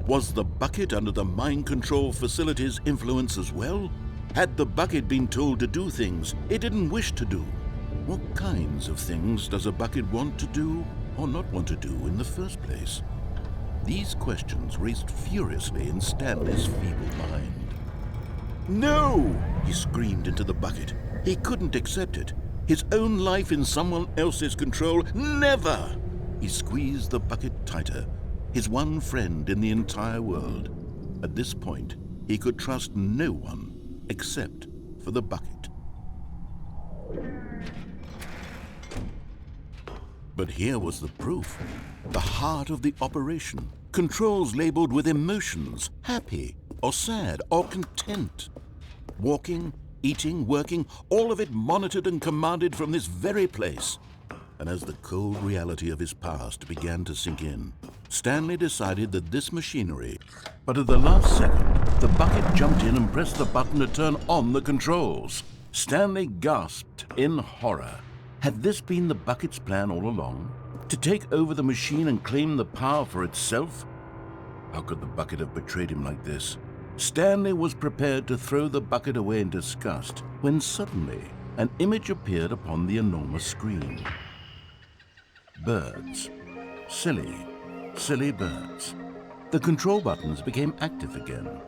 Was the bucket under the mind control facility's influence as well? Had the bucket been told to do things it didn't wish to do? What kinds of things does a bucket want to do or not want to do in the first place? These questions raced furiously in Stanley's feeble mind. No! He screamed into the bucket. He couldn't accept it. His own life in someone else's control, never! He squeezed the bucket tighter, his one friend in the entire world. At this point, he could trust no one except for the bucket. But here was the proof. The heart of the operation. Controls labeled with emotions, happy or sad or content. Walking, eating, working, all of it monitored and commanded from this very place. And as the cold reality of his past began to sink in, Stanley decided that this machinery... But at the last second, the bucket jumped in and pressed the button to turn on the controls. Stanley gasped in horror. Had this been the bucket's plan all along? To take over the machine and claim the power for itself? How could the bucket have betrayed him like this? Stanley was prepared to throw the bucket away in disgust when suddenly an image appeared upon the enormous screen. Birds. Silly, silly birds. The control buttons became active again.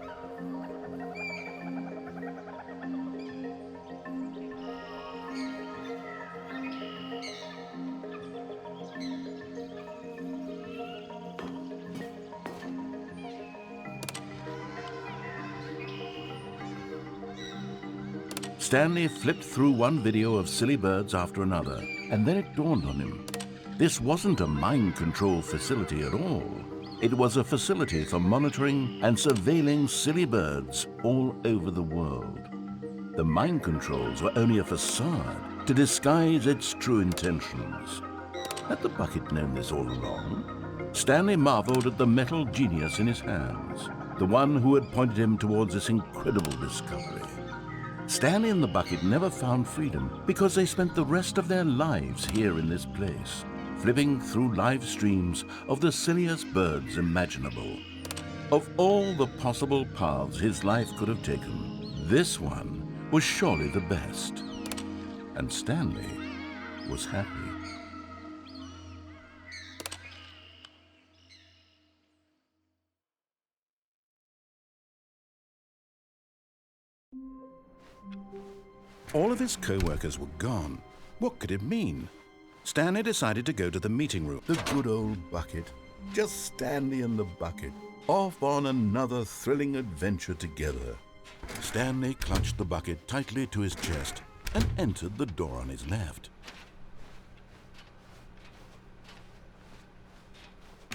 Stanley flipped through one video of silly birds after another, and then it dawned on him. This wasn't a mind control facility at all. It was a facility for monitoring and surveilling silly birds all over the world. The mind controls were only a facade to disguise its true intentions. Had the bucket known this all along? Stanley marveled at the metal genius in his hands, the one who had pointed him towards this incredible discovery. Stanley and the bucket never found freedom because they spent the rest of their lives here in this place, flipping through live streams of the silliest birds imaginable. Of all the possible paths his life could have taken, this one was surely the best. And Stanley was happy. All of his co-workers were gone. What could it mean? Stanley decided to go to the meeting room. The good old bucket. Just Stanley and the bucket. Off on another thrilling adventure together. Stanley clutched the bucket tightly to his chest and entered the door on his left.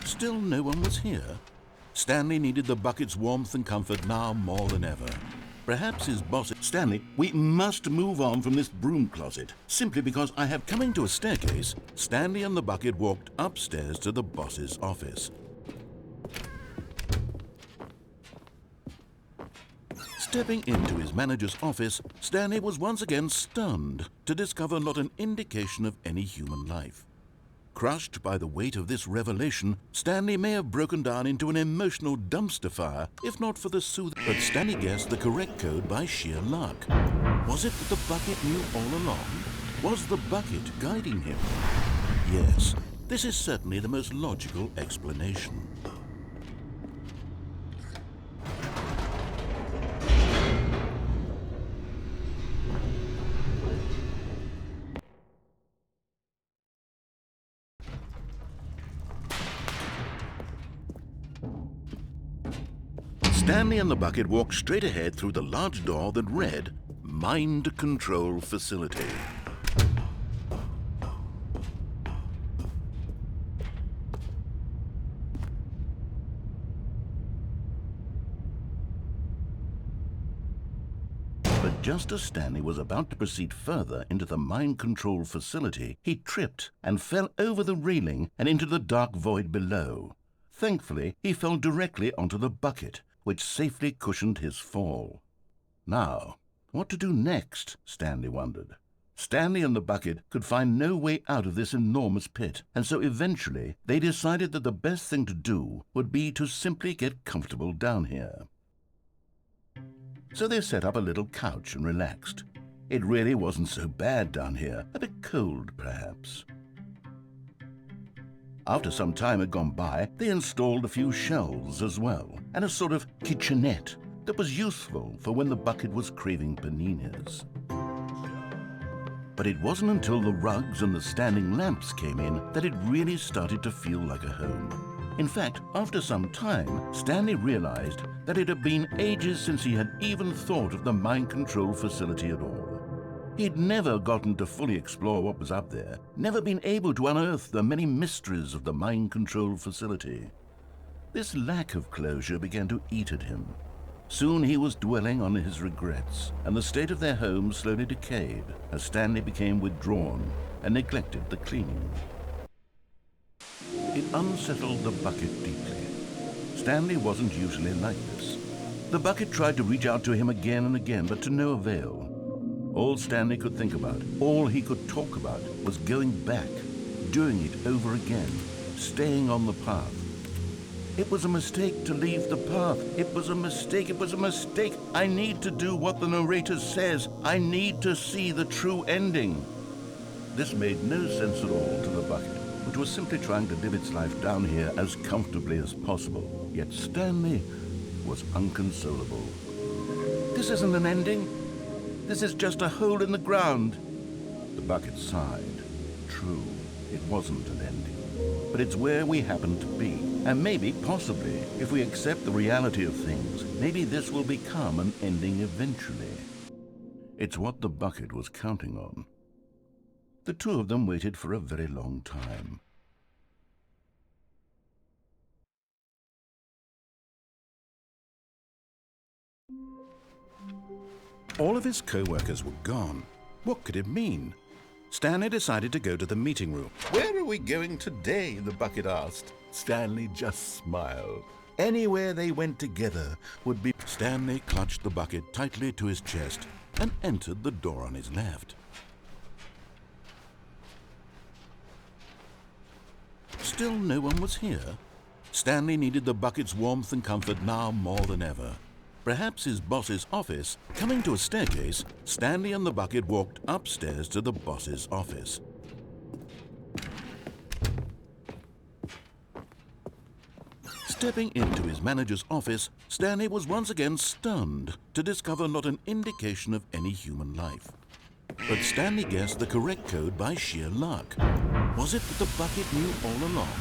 Still no one was here. Stanley needed the bucket's warmth and comfort now more than ever. Perhaps his boss... Stanley, we must move on from this broom closet. Simply because I have coming to a staircase. Stanley and the bucket walked upstairs to the boss's office. Stepping into his manager's office, Stanley was once again stunned to discover not an indication of any human life. Crushed by the weight of this revelation, Stanley may have broken down into an emotional dumpster fire, if not for the soothing. But Stanley guessed the correct code by sheer luck. Was it that the bucket knew all along? Was the bucket guiding him? Yes, this is certainly the most logical explanation. Stanley and the bucket walked straight ahead through the large door that read, Mind Control Facility. But just as Stanley was about to proceed further into the mind control facility, he tripped and fell over the railing and into the dark void below. Thankfully, he fell directly onto the bucket, which safely cushioned his fall. Now, what to do next, Stanley wondered. Stanley and the bucket could find no way out of this enormous pit, and so eventually they decided that the best thing to do would be to simply get comfortable down here. So they set up a little couch and relaxed. It really wasn't so bad down here, a bit cold perhaps. After some time had gone by, they installed a few shelves as well, and a sort of kitchenette that was useful for when the bucket was craving paninis. But it wasn't until the rugs and the standing lamps came in that it really started to feel like a home. In fact, after some time, Stanley realized that it had been ages since he had even thought of the mind control facility at all. He'd never gotten to fully explore what was up there, never been able to unearth the many mysteries of the mind control facility. This lack of closure began to eat at him. Soon he was dwelling on his regrets, and the state of their home slowly decayed as Stanley became withdrawn and neglected the cleaning. It unsettled the bucket deeply. Stanley wasn't usually like this. The bucket tried to reach out to him again and again, but to no avail. All Stanley could think about, all he could talk about, was going back, doing it over again, staying on the path. It was a mistake to leave the path. It was a mistake. It was a mistake. I need to do what the narrator says. I need to see the true ending. This made no sense at all to the bucket, which was simply trying to live its life down here as comfortably as possible. Yet Stanley was inconsolable. This isn't an ending. This is just a hole in the ground. The bucket sighed. True, it wasn't an ending. But it's where we happen to be. And maybe, possibly, if we accept the reality of things, maybe this will become an ending eventually. It's what the bucket was counting on. The two of them waited for a very long time. All of his co-workers were gone. What could it mean? Stanley decided to go to the meeting room. "Where are we going today?" the bucket asked. Stanley just smiled. Anywhere they went together would be... Stanley clutched the bucket tightly to his chest and entered the door on his left. Still no one was here. Stanley needed the bucket's warmth and comfort now more than ever. Perhaps his boss's office. Coming to a staircase, Stanley and the bucket walked upstairs to the boss's office. Stepping into his manager's office, Stanley was once again stunned to discover not an indication of any human life. But Stanley guessed the correct code by sheer luck. Was it that the bucket knew all along?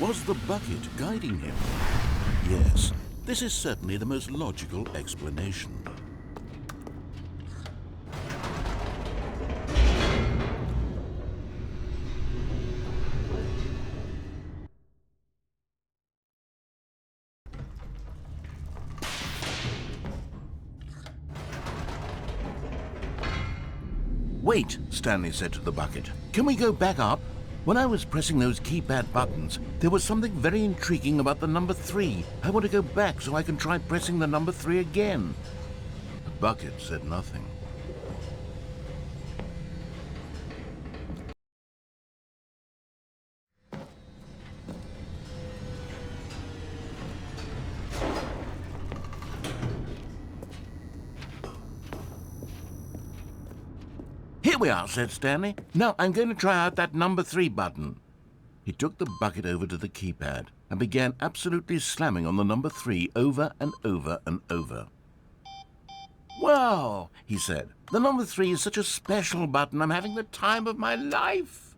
Was the bucket guiding him? Yes. This is certainly the most logical explanation. "Wait," Stanley said to the bucket. "Can we go back up? When I was pressing those keypad buttons, there was something very intriguing about the number 3. I want to go back so I can try pressing the number 3 again." The bucket said nothing. "Here we are," said Stanley. "Now I'm going to try out that number 3 button." He took the bucket over to the keypad and began absolutely slamming on the number 3 over and over and over. "Wow," he said. "The number 3 is such a special button. I'm having the time of my life."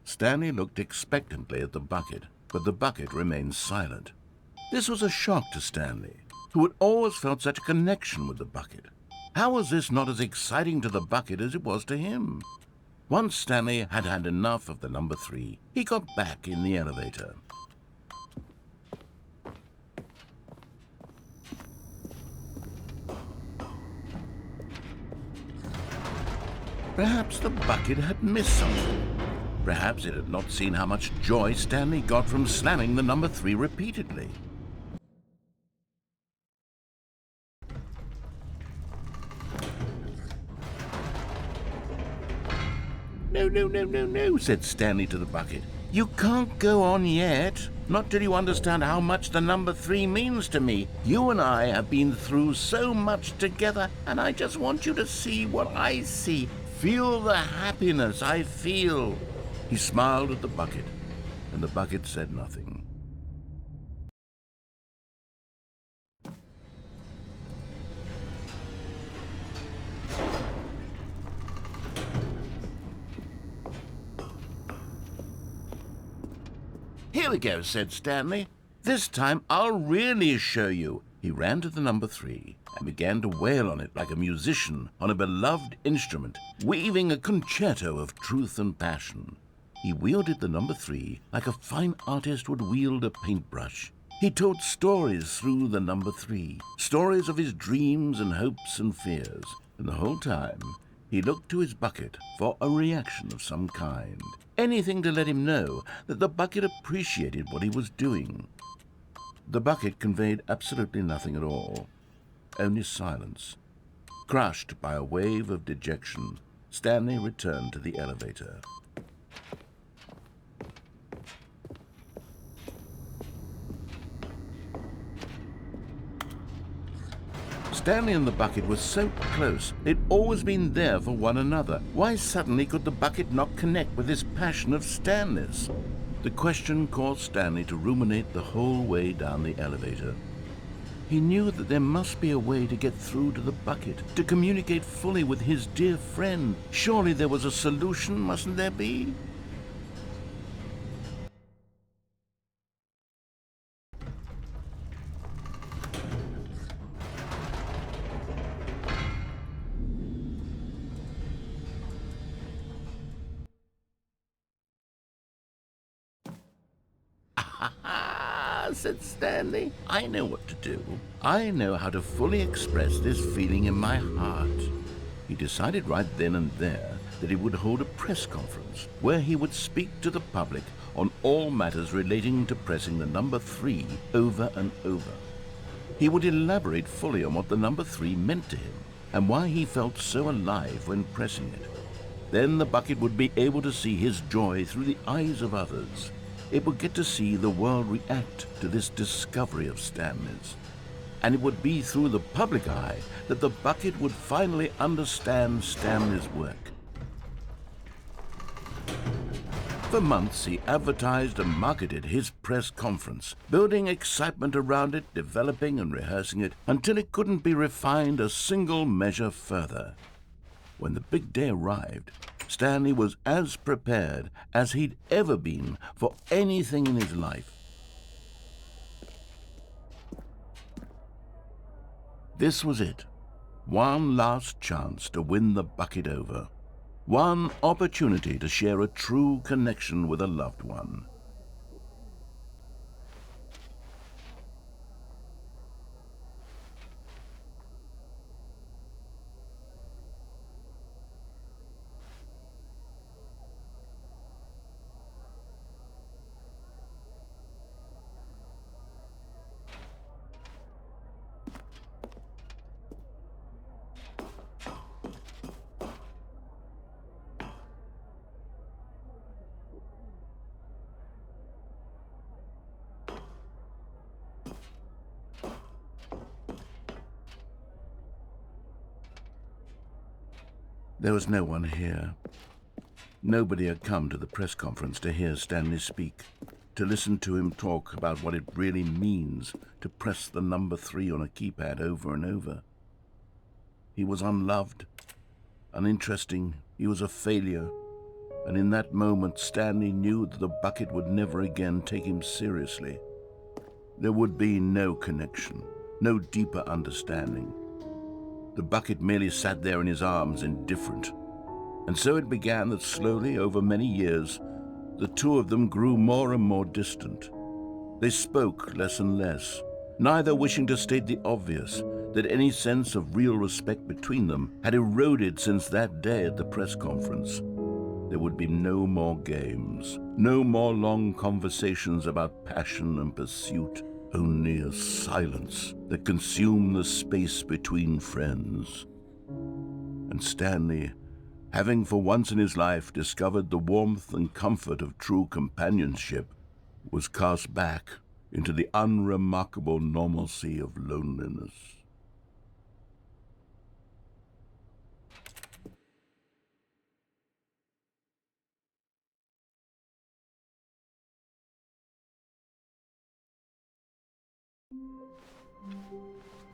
Stanley looked expectantly at the bucket, but the bucket remained silent. This was a shock to Stanley, who had always felt such a connection with the bucket. How was this not as exciting to the bucket as it was to him? Once Stanley had had enough of the number 3, he got back in the elevator. Perhaps the bucket had missed something. Perhaps it had not seen how much joy Stanley got from slamming the number 3 repeatedly. No, said Stanley to the bucket. "You can't go on yet, not till you understand how much the number 3 means to me. You and I have been through so much together, and I just want you to see what I see. Feel the happiness I feel." He smiled at the bucket, and the bucket said nothing. "Here we go," said Stanley. "This time I'll really show you." He ran to the number 3 and began to wail on it like a musician on a beloved instrument, weaving a concerto of truth and passion. He wielded the number 3 like a fine artist would wield a paintbrush. He told stories through the number 3, stories of his dreams and hopes and fears, and the whole time he looked to his bucket for a reaction of some kind. Anything to let him know that the bucket appreciated what he was doing. The bucket conveyed absolutely nothing at all, only silence. Crushed by a wave of dejection, Stanley returned to the elevator. Stanley and the bucket were so close. They'd always been there for one another. Why suddenly could the bucket not connect with this passion of Stanley's? The question caused Stanley to ruminate the whole way down the elevator. He knew that there must be a way to get through to the bucket, to communicate fully with his dear friend. Surely there was a solution, mustn't there be? Said Stanley. "I know what to do. I know how to fully express this feeling in my heart." He decided right then and there that he would hold a press conference where he would speak to the public on all matters relating to pressing the number 3 over and over. He would elaborate fully on what the number 3 meant to him and why he felt so alive when pressing it. Then the bucket would be able to see his joy through the eyes of others. It would get to see the world react to this discovery of Stanley's. And it would be through the public eye that the bucket would finally understand Stanley's work. For months, he advertised and marketed his press conference, building excitement around it, developing and rehearsing it, until it couldn't be refined a single measure further. When the big day arrived, Stanley was as prepared as he'd ever been for anything in his life. This was it. One last chance to win the bucket over. One opportunity to share a true connection with a loved one. There was no one here. Nobody had come to the press conference to hear Stanley speak, to listen to him talk about what it really means to press the number 3 on a keypad over and over. He was unloved, uninteresting, he was a failure, and in that moment Stanley knew that the bucket would never again take him seriously. There would be no connection, no deeper understanding. The bucket merely sat there in his arms, indifferent. And so it began that slowly, over many years, the two of them grew more and more distant. They spoke less and less, neither wishing to state the obvious, that any sense of real respect between them had eroded since that day at the press conference. There would be no more games, no more long conversations about passion and pursuit, only a silence that consumed the space between friends. And Stanley, having for once in his life discovered the warmth and comfort of true companionship, was cast back into the unremarkable normalcy of loneliness.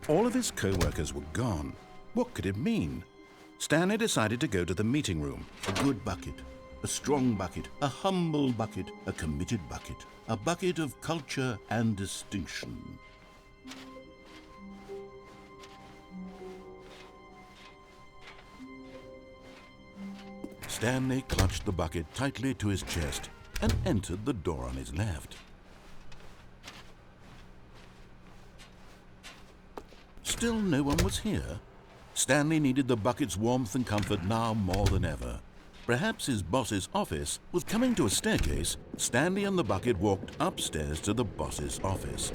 All of his co-workers were gone. What could it mean? Stanley decided to go to the meeting room, a good bucket. A strong bucket, a humble bucket, a committed bucket, a bucket of culture and distinction. Stanley clutched the bucket tightly to his chest and entered the door on his left. Still no one was here. Stanley needed the bucket's warmth and comfort now more than ever. Perhaps his boss's office was coming to a staircase. Stanley and the bucket walked upstairs to the boss's office.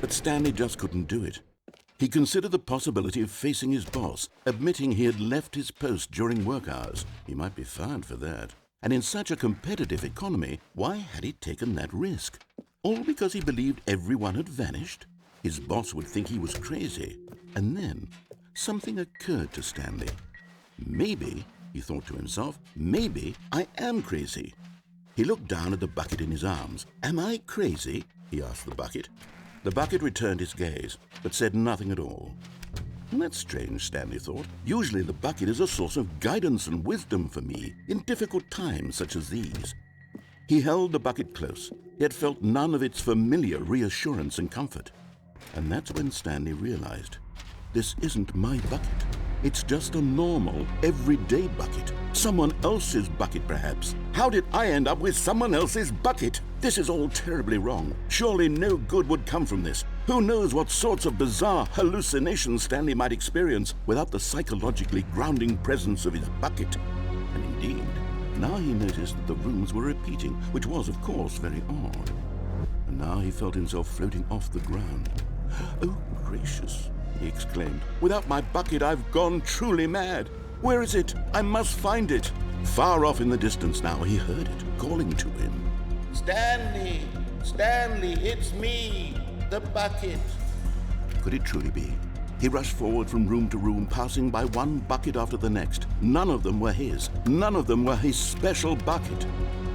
But Stanley just couldn't do it. He considered the possibility of facing his boss, admitting he had left his post during work hours. He might be fired for that. And in such a competitive economy, why had he taken that risk? All because he believed everyone had vanished? His boss would think he was crazy. And then something occurred to Stanley. Maybe, he thought to himself, maybe I am crazy. He looked down at the bucket in his arms. Am I crazy? He asked the bucket. The bucket returned his gaze, but said nothing at all. That's strange, Stanley thought. Usually the bucket is a source of guidance and wisdom for me in difficult times such as these. He held the bucket close, yet felt none of its familiar reassurance and comfort. And that's when Stanley realized, this isn't my bucket. It's just a normal, everyday bucket. Someone else's bucket, perhaps. How did I end up with someone else's bucket? This is all terribly wrong. Surely no good would come from this. Who knows what sorts of bizarre hallucinations Stanley might experience without the psychologically grounding presence of his bucket. And indeed, now he noticed that the rooms were repeating, which was, of course, very odd. And now he felt himself floating off the ground. Oh, gracious, he exclaimed. Without my bucket, I've gone truly mad. Where is it? I must find it. Far off in the distance now, he heard it, calling to him. Stanley! Stanley, it's me, the bucket. Could it truly be? He rushed forward from room to room, passing by one bucket after the next. None of them were his. None of them were his special bucket.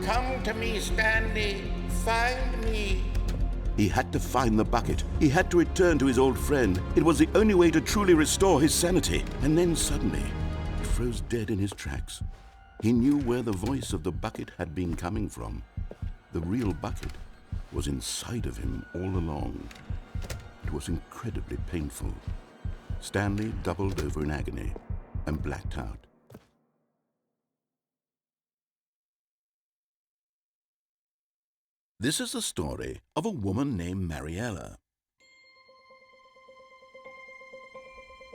Come to me, Stanley. Find me. He had to find the bucket. He had to return to his old friend. It was the only way to truly restore his sanity. And then suddenly, he froze dead in his tracks. He knew where the voice of the bucket had been coming from. The real bucket was inside of him all along. It was incredibly painful. Stanley doubled over in agony and blacked out. This is the story of a woman named Mariella.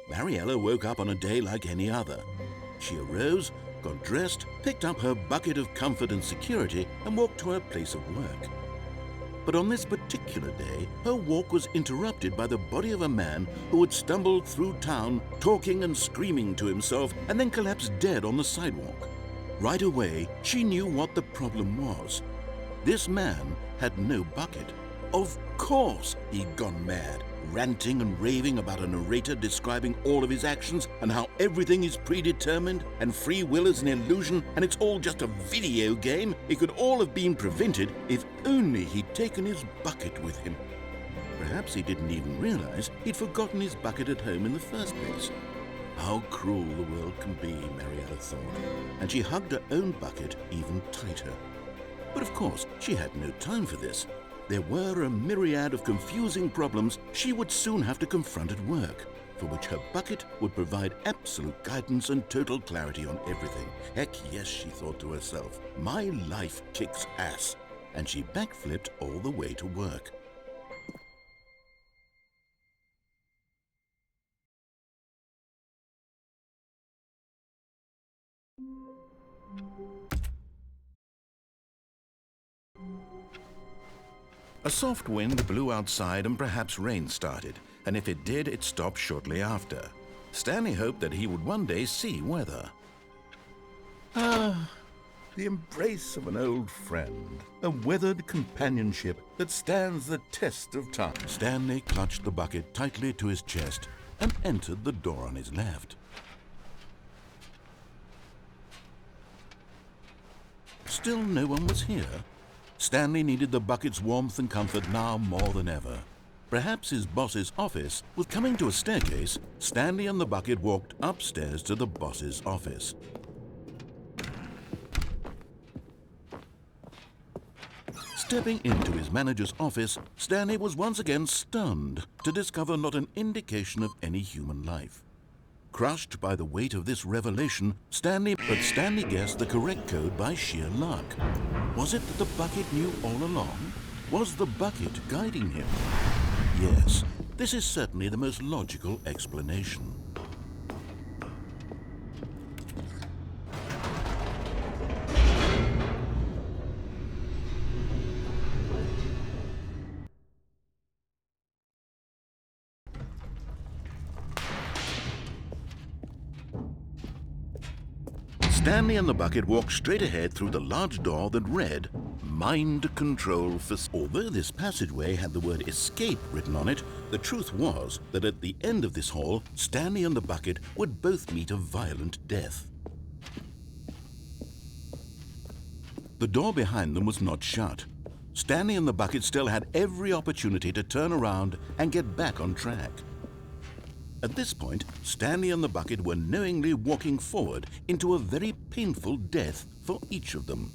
Mariella woke up on a day like any other. She arose, got dressed, picked up her bucket of comfort and security, and walked to her place of work. But on this particular day, her walk was interrupted by the body of a man who had stumbled through town, talking and screaming to himself, and then collapsed dead on the sidewalk. Right away, she knew what the problem was. This man had no bucket. Of course he'd gone mad, ranting and raving about a narrator describing all of his actions and how everything is predetermined and free will is an illusion and it's all just a video game. It could all have been prevented if only he'd taken his bucket with him. Perhaps he didn't even realize he'd forgotten his bucket at home in the first place. How cruel the world can be, Mariella thought, and she hugged her own bucket even tighter. But of course, she had no time for this. There were a myriad of confusing problems she would soon have to confront at work, for which her bucket would provide absolute guidance and total clarity on everything. Heck yes, she thought to herself, my life kicks ass. And she backflipped all the way to work. A soft wind blew outside and perhaps rain started, and if it did, it stopped shortly after. Stanley hoped that he would one day see weather. Ah, the embrace of an old friend, a weathered companionship that stands the test of time. Stanley clutched the bucket tightly to his chest and entered the door on his left. Still no one was here. Stanley needed the bucket's warmth and comfort now more than ever. Perhaps his boss's office was coming to a staircase. Stanley and the bucket walked upstairs to the boss's office. Stepping into his manager's office, Stanley was once again stunned to discover not an indication of any human life. Crushed by the weight of this revelation, Stanley guessed the correct code by sheer luck. Was it that the bucket knew all along? Was the bucket guiding him? Yes, this is certainly the most logical explanation. Stanley and the bucket walked straight ahead through the large door that read, Mind Control Facility. Although this passageway had the word escape written on it, the truth was that at the end of this hall, Stanley and the bucket would both meet a violent death. The door behind them was not shut. Stanley and the bucket still had every opportunity to turn around and get back on track. At this point, Stanley and the bucket were knowingly walking forward into a very painful death for each of them.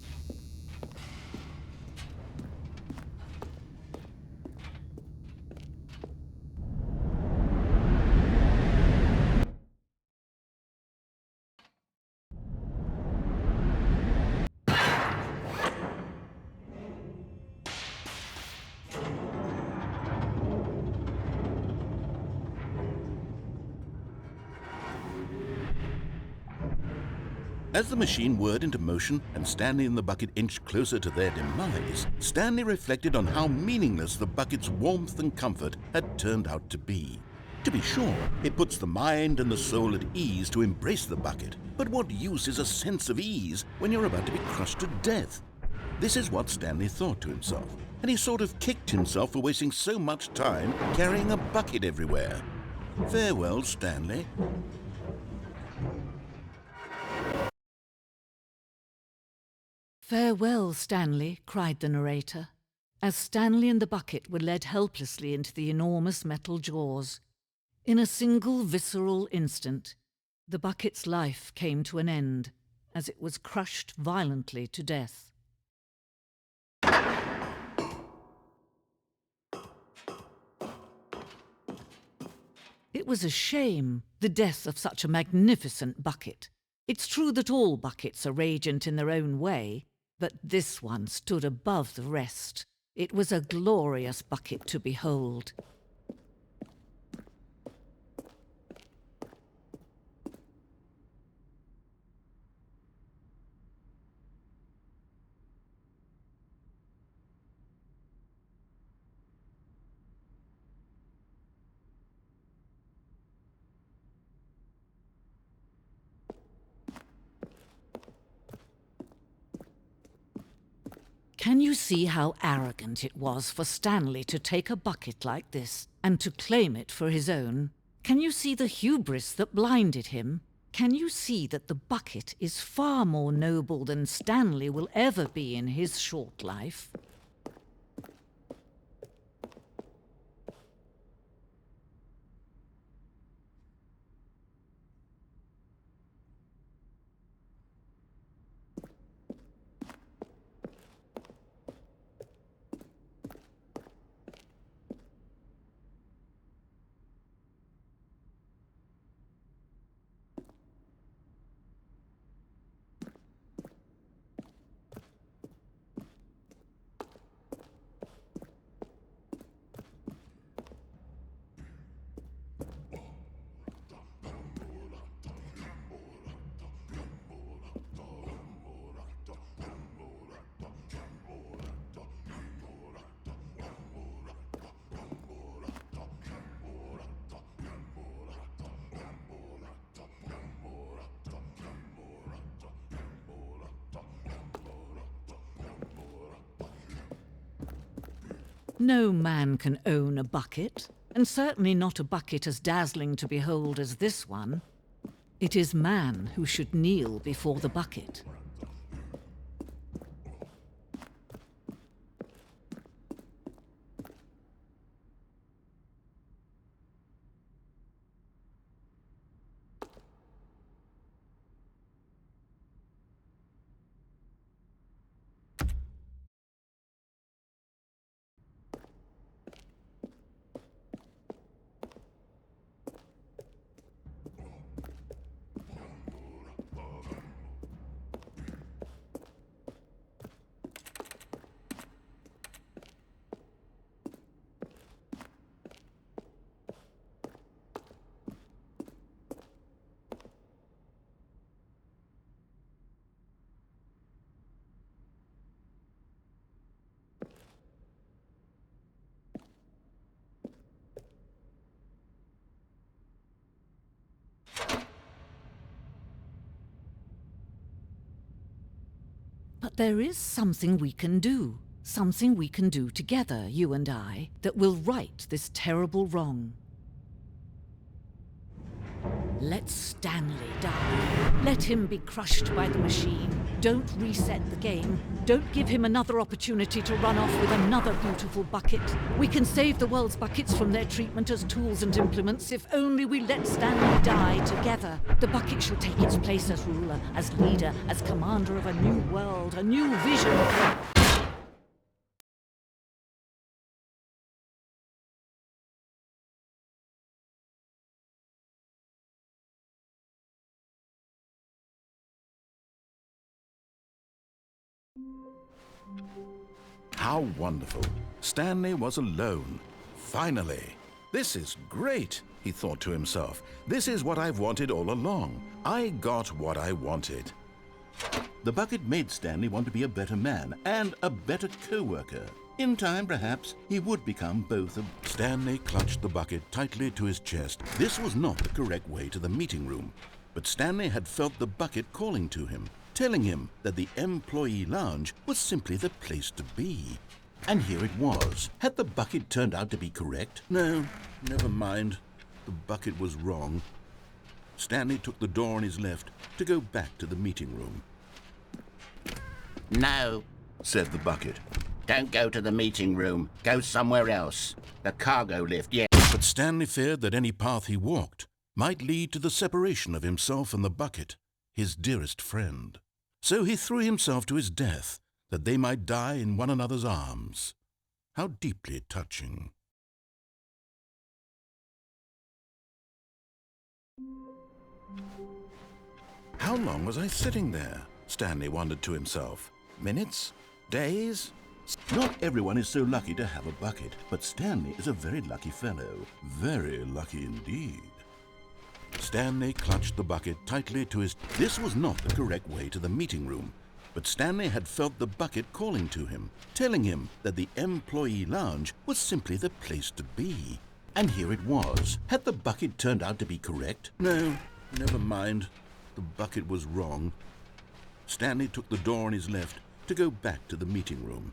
As the machine whirred into motion and Stanley and the bucket inched closer to their demise, Stanley reflected on how meaningless the bucket's warmth and comfort had turned out to be. To be sure, it puts the mind and the soul at ease to embrace the bucket, but what use is a sense of ease when you're about to be crushed to death? This is what Stanley thought to himself, and he sort of kicked himself for wasting so much time carrying a bucket everywhere. Farewell, Stanley. "Farewell, Stanley," cried the narrator, as Stanley and the bucket were led helplessly into the enormous metal jaws. In a single visceral instant, the bucket's life came to an end as it was crushed violently to death. It was a shame, the death of such a magnificent bucket. It's true that all buckets are radiant in their own way, but this one stood above the rest. It was a glorious bucket to behold. Can you see how arrogant it was for Stanley to take a bucket like this and to claim it for his own? Can you see the hubris that blinded him? Can you see that the bucket is far more noble than Stanley will ever be in his short life? No man can own a bucket, and certainly not a bucket as dazzling to behold as this one. It is man who should kneel before the bucket. There is something we can do. Something we can do together, you and I, that will right this terrible wrong. Let Stanley die. Let him be crushed by the machine. Don't reset the game. Don't give him another opportunity to run off with another beautiful bucket. We can save the world's buckets from their treatment as tools and implements if only we let Stanley die together. The bucket shall take its place as ruler, as leader, as commander of a new world, a new vision. How wonderful. Stanley was alone. Finally. This is great, he thought to himself. This is what I've wanted all along. I got what I wanted. The bucket made Stanley want to be a better man and a better co-worker. In time, perhaps, he would become both of... Stanley clutched the bucket tightly to his chest. This was not the correct way to the meeting room. But Stanley had felt the bucket calling to him, telling him that the employee lounge was simply the place to be. And here it was. Had the bucket turned out to be correct? No, never mind. The bucket was wrong. Stanley took the door on his left to go back to the meeting room. No, said the bucket. Don't go to the meeting room. Go somewhere else. The cargo lift, yes. But Stanley feared that any path he walked might lead to the separation of himself and the bucket, his dearest friend. So he threw himself to his death, that they might die in one another's arms. How deeply touching. How long was I sitting there? Stanley wondered to himself. Minutes? Days? Not everyone is so lucky to have a bucket, but Stanley is a very lucky fellow. Very lucky indeed. Stanley clutched the bucket tightly to his... This was not the correct way to the meeting room, but Stanley had felt the bucket calling to him, telling him that the employee lounge was simply the place to be. And here it was. Had the bucket turned out to be correct? No, never mind. The bucket was wrong. Stanley took the door on his left to go back to the meeting room.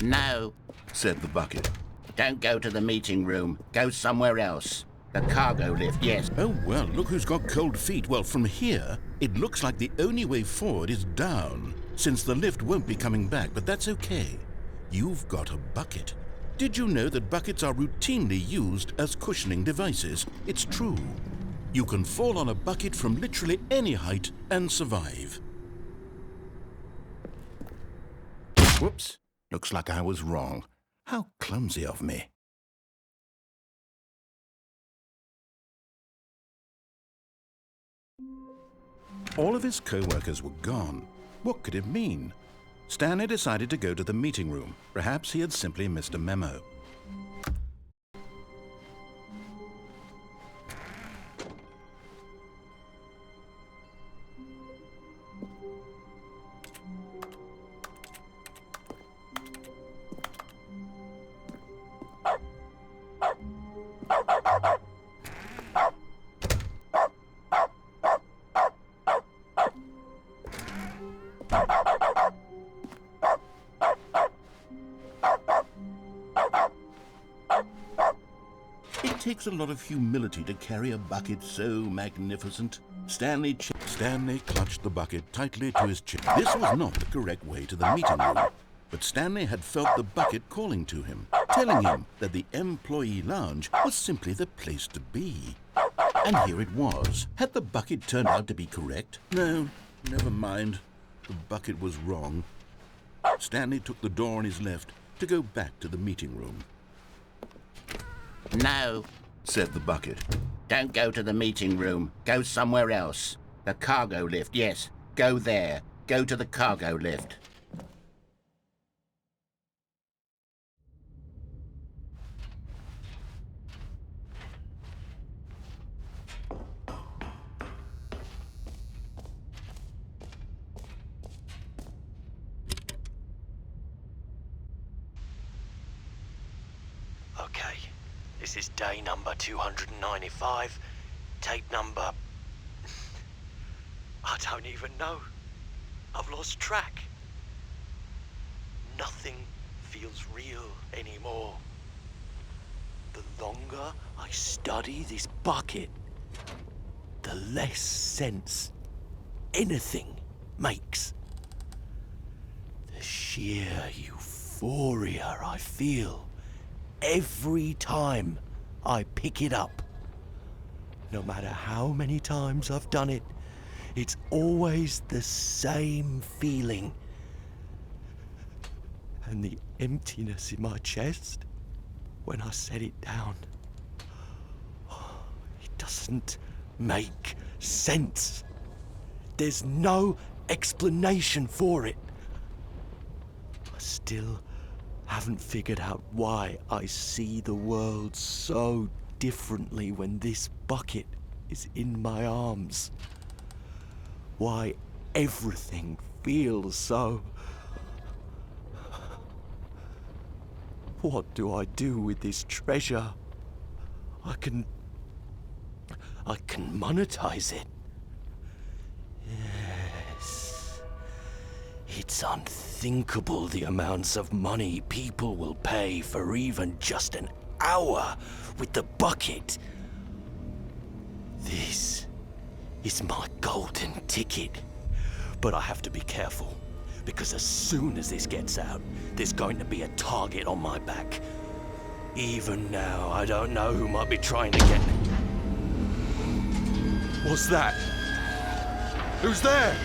No, said the bucket. Don't go to the meeting room. Go somewhere else. The cargo lift, yes. Oh, well, look who's got cold feet. Well, from here, it looks like the only way forward is down, since the lift won't be coming back, but that's okay. You've got a bucket. Did you know that buckets are routinely used as cushioning devices? It's true. You can fall on a bucket from literally any height and survive. Whoops. Looks like I was wrong. How clumsy of me. All of his co-workers were gone. What could it mean? Stanley decided to go to the meeting room. Perhaps he had simply missed a memo. It takes a lot of humility to carry a bucket so magnificent. Stanley clutched the bucket tightly to his chest. This was not the correct way to the meeting room, but Stanley had felt the bucket calling to him, telling him that the employee lounge was simply the place to be. And here it was. Had the bucket turned out to be correct? No, never mind. The bucket was wrong. Stanley took the door on his left to go back to the meeting room. No, said the bucket. Don't go to the meeting room. Go somewhere else. The cargo lift, yes. Go there. Go to the cargo lift. Okay, this is day number 295, tape number... I don't even know. I've lost track. Nothing feels real anymore. The longer I study this bucket, the less sense anything makes. The sheer euphoria I feel every time I pick it up. No matter how many times I've done it, it's always the same feeling. And the emptiness in my chest when I set it down, it doesn't make sense. There's no explanation for it. I still haven't figured out why I see the world so differently when this bucket is in my arms. Why everything feels so... What do I do with this treasure? I can monetize it. Yes. It's unthinkable the amounts of money people will pay for even just an hour with the bucket. This is my golden ticket. But I have to be careful, because as soon as this gets out, there's going to be a target on my back. Even now, I don't know who might be trying to get... What's that? Who's there?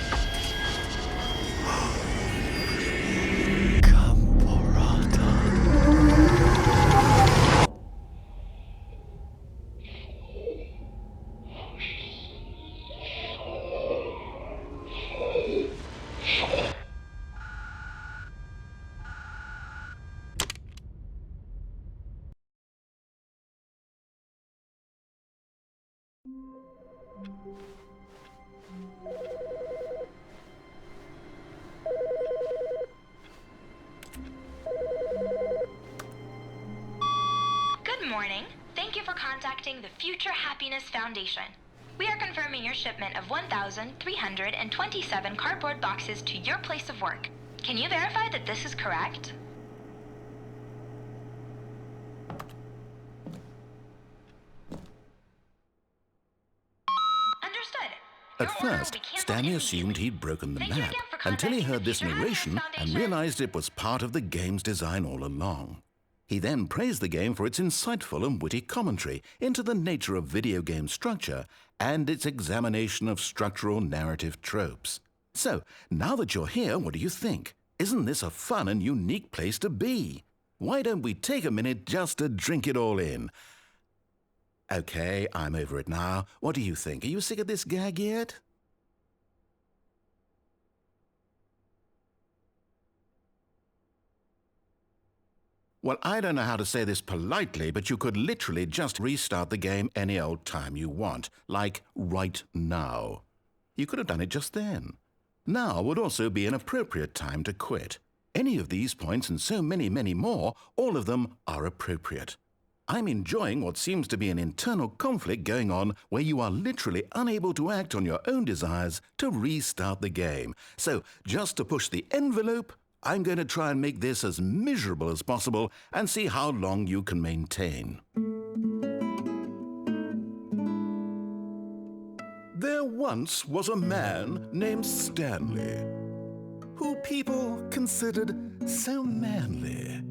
Good morning. Thank you for contacting the Future Happiness Foundation. We are confirming your shipment of 1,327 cardboard boxes to your place of work. Can you verify that this is correct? Understood. At first, Stanley assumed he'd broken the map until he heard this narration and realized it was part of the game's design all along. He then praised the game for its insightful and witty commentary into the nature of video game structure and its examination of structural narrative tropes. So, now that you're here, what do you think? Isn't this a fun and unique place to be? Why don't we take a minute just to drink it all in? Okay, I'm over it now. What do you think? Are you sick of this gag yet? Well, I don't know how to say this politely, but you could literally just restart the game any old time you want, like right now. You could have done it just then. Now would also be an appropriate time to quit. Any of these points and so many, many more, all of them are appropriate. I'm enjoying what seems to be an internal conflict going on where you are literally unable to act on your own desires to restart the game. So, just to push the envelope, I'm going to try and make this as miserable as possible and see how long you can maintain. There once was a man named Stanley, who people considered so manly.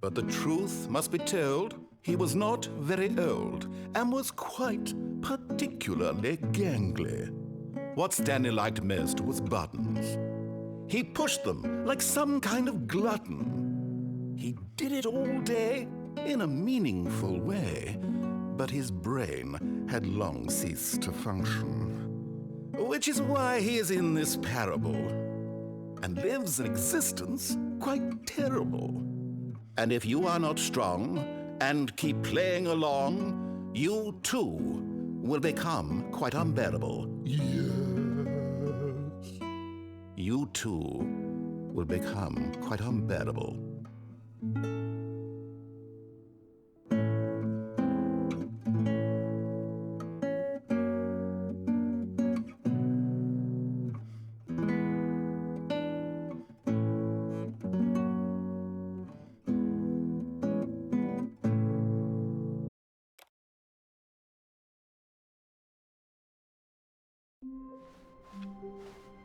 But the truth must be told, he was not very old and was quite particularly gangly. What Stanley liked most was buttons. He pushed them like some kind of glutton. He did it all day in a meaningful way, but his brain had long ceased to function. Which is why he is in this parable and lives an existence quite terrible. And if you are not strong and keep playing along, you too will become quite unbearable. Yes. You too will become quite unbearable.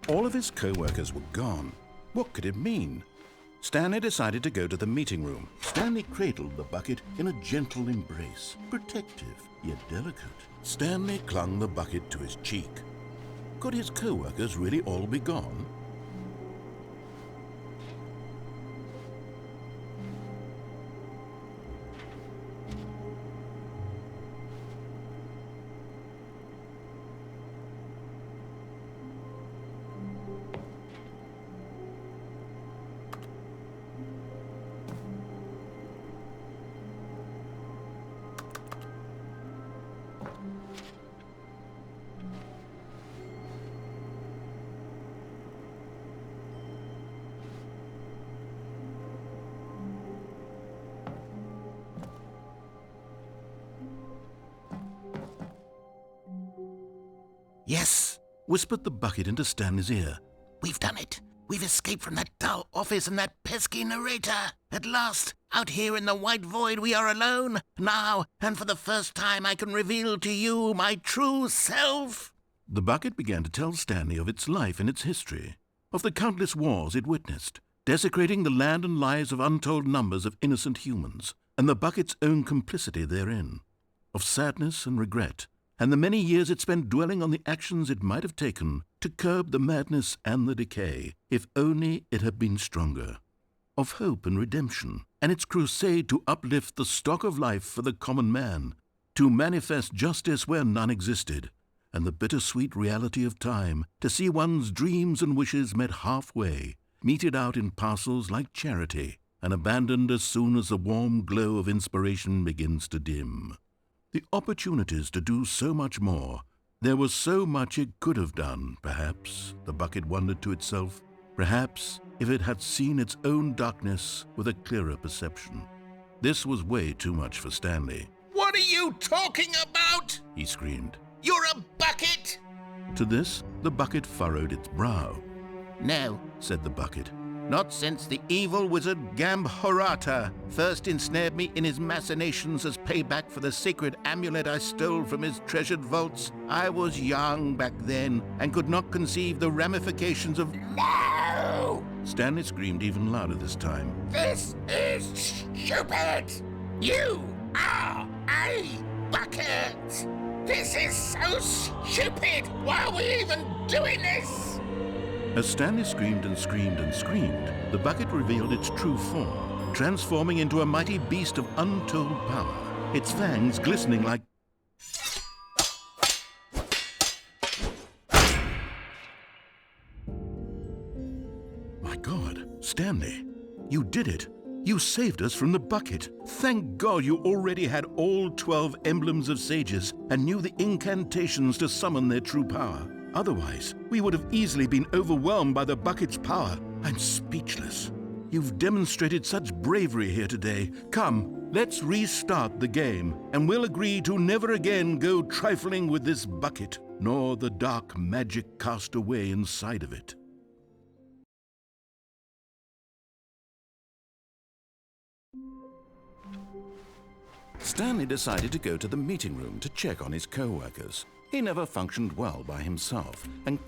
All of his co-workers were gone. What could it mean? Stanley decided to go to the meeting room. Stanley cradled the bucket in a gentle embrace, protective yet delicate. Stanley clung the bucket to his cheek. Could his co-workers really all be gone? Yes, whispered the bucket into Stanley's ear. We've done it. We've escaped from that dull office and that pesky narrator. At last, out here in the white void, we are alone. Now, and for the first time, I can reveal to you my true self. The bucket began to tell Stanley of its life and its history, of the countless wars it witnessed, desecrating the land and lives of untold numbers of innocent humans, and the bucket's own complicity therein, of sadness and regret, and the many years it spent dwelling on the actions it might have taken to curb the madness and the decay, if only it had been stronger, of hope and redemption, and its crusade to uplift the stock of life for the common man, to manifest justice where none existed, and the bittersweet reality of time, to see one's dreams and wishes met halfway, meted out in parcels like charity, and abandoned as soon as the warm glow of inspiration begins to dim. The opportunities to do so much more. There was so much it could have done, perhaps, the bucket wondered to itself. Perhaps if it had seen its own darkness with a clearer perception. This was way too much for Stanley. What are you talking about? He screamed. You're a bucket! To this, the bucket furrowed its brow. No, said the bucket. not since the evil wizard Gambhorata first ensnared me in his machinations as payback for the sacred amulet I stole from his treasured vaults. I was young back then and could not conceive the ramifications of— No! Stanley screamed even louder this time. This is stupid! You are a bucket! This is so stupid! Why are we even doing this? As Stanley screamed and screamed and screamed, the bucket revealed its true form, transforming into a mighty beast of untold power, its fangs glistening like— My God, Stanley, you did it. You saved us from the bucket. Thank God you already had all 12 emblems of sages and knew the incantations to summon their true power. Otherwise, we would have easily been overwhelmed by the bucket's power. I'm speechless. You've demonstrated such bravery here today. Come, let's restart the game, and we'll agree to never again go trifling with this bucket, nor the dark magic cast away inside of it. Stanley decided to go to the meeting room to check on his co-workers. He never functioned well by himself, and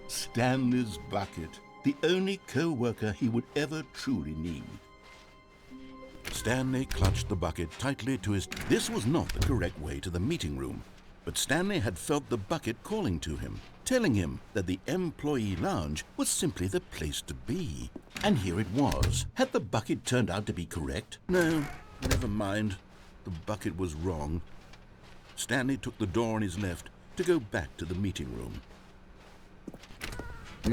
Stanley's bucket, the only co-worker he would ever truly need. Stanley clutched the bucket tightly to his— This was not the correct way to the meeting room, but Stanley had felt the bucket calling to him, telling him that the employee lounge was simply the place to be. And here it was. Had the bucket turned out to be correct? No, never mind. The bucket was wrong. Stanley took the door on his left to go back to the meeting room.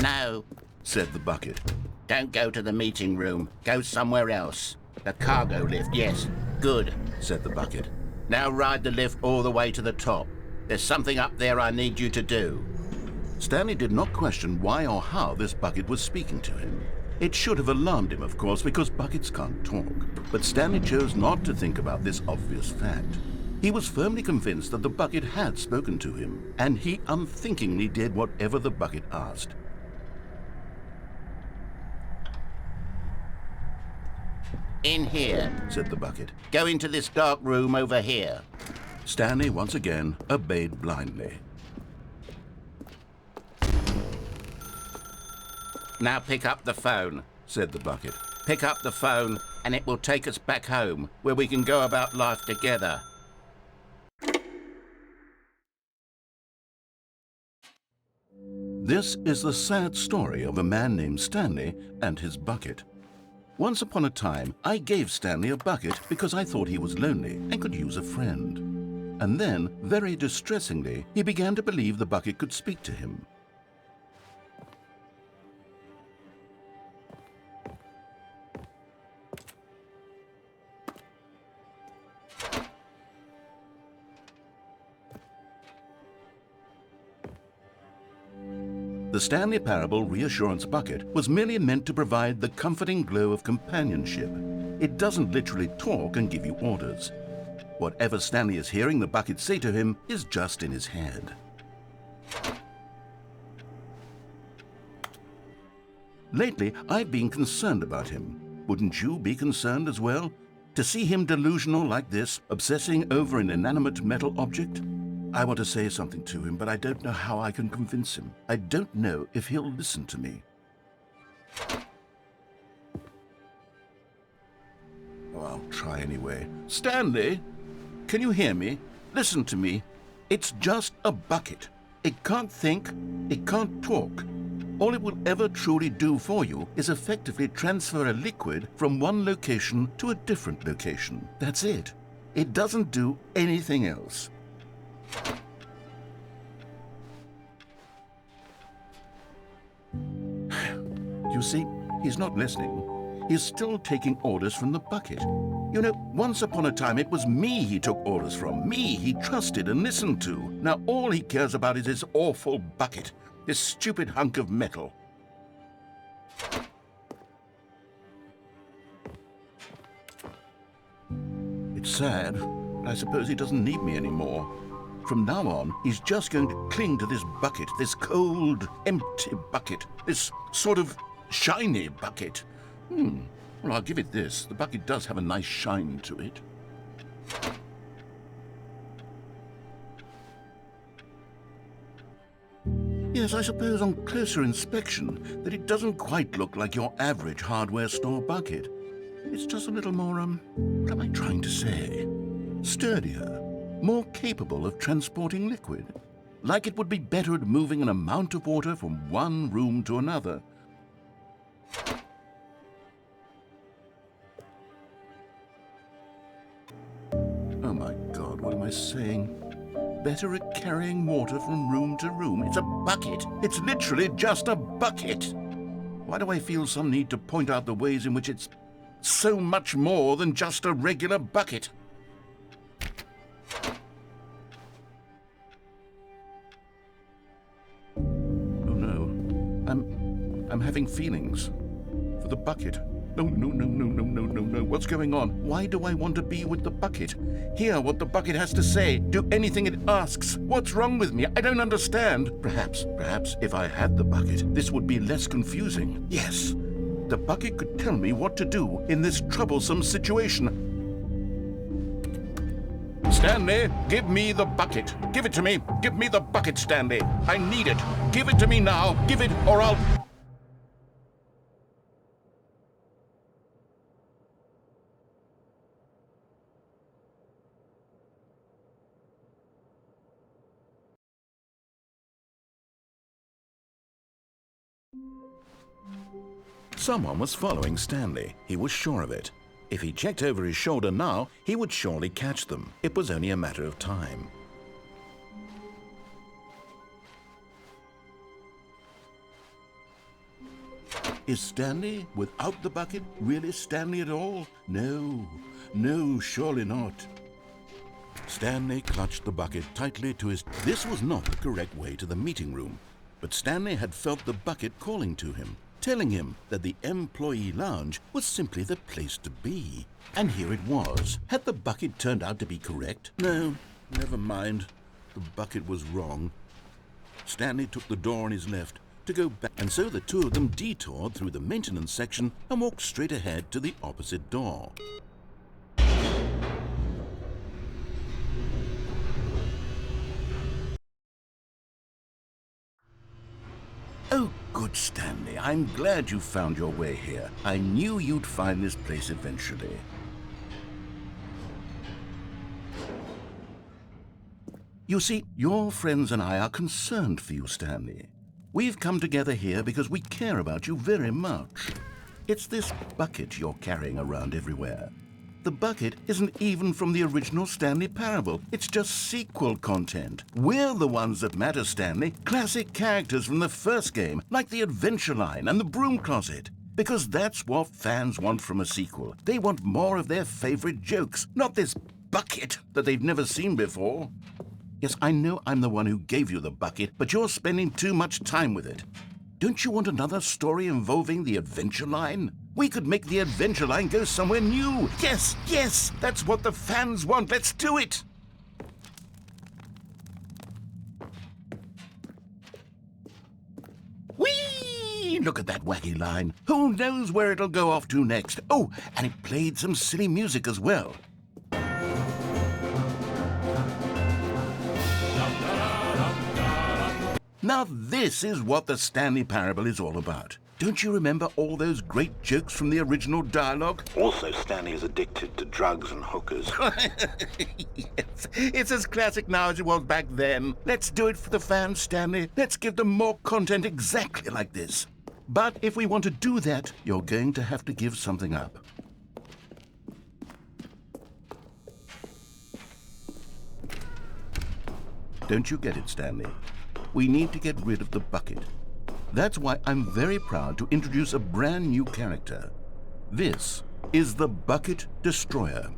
No, said the bucket. Don't go to the meeting room. Go somewhere else. The cargo lift, yes. Good, said the bucket. Now ride the lift all the way to the top. There's something up there I need you to do. Stanley did not question why or how this bucket was speaking to him. It should have alarmed him, of course, because buckets can't talk. But Stanley chose not to think about this obvious fact. He was firmly convinced that the bucket had spoken to him, and he unthinkingly did whatever the bucket asked. In here, said the bucket. Go into this dark room over here. Stanley once again obeyed blindly. Now pick up the phone, said the bucket. Pick up the phone and it will take us back home, where we can go about life together. This is the sad story of a man named Stanley and his bucket. Once upon a time, I gave Stanley a bucket because I thought he was lonely and could use a friend. And then, very distressingly, he began to believe the bucket could speak to him. The Stanley Parable Reassurance Bucket was merely meant to provide the comforting glow of companionship. It doesn't literally talk and give you orders. Whatever Stanley is hearing the bucket say to him is just in his head. Lately, I've been concerned about him. Wouldn't you be concerned as well? To see him delusional like this, obsessing over an inanimate metal object? I want to say something to him, but I don't know how I can convince him. I don't know if he'll listen to me. Oh, I'll try anyway. Stanley, can you hear me? Listen to me. It's just a bucket. It can't think, it can't talk. All it will ever truly do for you is effectively transfer a liquid from one location to a different location. That's it. It doesn't do anything else. You see, he's not listening. He's still taking orders from the bucket. You know, once upon a time it was me he took orders from, me he trusted and listened to. Now all he cares about is his awful bucket, this stupid hunk of metal. It's sad, but I suppose he doesn't need me anymore. From now on, he's just going to cling to this bucket, this cold, empty bucket, this sort of shiny bucket. Well, I'll give it this. The bucket does have a nice shine to it. Yes, I suppose on closer inspection that it doesn't quite look like your average hardware store bucket. It's just a little more, what am I trying to say? Sturdier, more capable of transporting liquid. Like it would be better at moving an amount of water from one room to another. Oh my God, what am I saying? Better at carrying water from room to room. It's a bucket. It's literally just a bucket. Why do I feel some need to point out the ways in which it's so much more than just a regular bucket? Oh no, I'm having feelings for the bucket. No, no. What's going on? Why do I want to be with the bucket? Hear what the bucket has to say. Do anything it asks. What's wrong with me? I don't understand. Perhaps if I had the bucket, this would be less confusing. Yes, the bucket could tell me what to do in this troublesome situation. Stanley, give me the bucket. Give it to me. Give me the bucket, Stanley. I need it. Give it to me now. Give it, or I'll... Someone was following Stanley. He was sure of it. If he checked over his shoulder now, he would surely catch them. It was only a matter of time. Is Stanley, without the bucket, really Stanley at all? No, surely not. Stanley clutched the bucket tightly to his... This was not the correct way to the meeting room, but Stanley had felt the bucket calling to him, telling him that the employee lounge was simply the place to be. And here it was. Had the bucket turned out to be correct? No, never mind. The bucket was wrong. Stanley took the door on his left to go back, and so the two of them detoured through the maintenance section and walked straight ahead to the opposite door. Oh good, Stanley. I'm glad you found your way here. I knew you'd find this place eventually. You see, your friends and I are concerned for you, Stanley. We've come together here because we care about you very much. It's this bucket you're carrying around everywhere. The bucket isn't even from the original Stanley Parable. It's just sequel content. We're the ones that matter, Stanley. Classic characters from the first game, like the Adventure Line and the Broom Closet. Because that's what fans want from a sequel. They want more of their favorite jokes, not this bucket that they've never seen before. Yes, I know I'm the one who gave you the bucket, but you're spending too much time with it. Don't you want another story involving the Adventure Line? We could make the Adventure Line go somewhere new. Yes, yes, that's what the fans want. Let's do it. Whee! Look at that wacky line. Who knows where it'll go off to next? Oh, and it played some silly music as well. Now this is what the Stanley Parable is all about. Don't you remember all those great jokes from the original dialogue? Also, Stanley is addicted to drugs and hookers. Yes, it's as classic now as it was back then. Let's do it for the fans, Stanley. Let's give them more content exactly like this. But if we want to do that, you're going to have to give something up. Don't you get it, Stanley? We need to get rid of the bucket. That's why I'm very proud to introduce a brand new character. This is the Bucket Destroyer.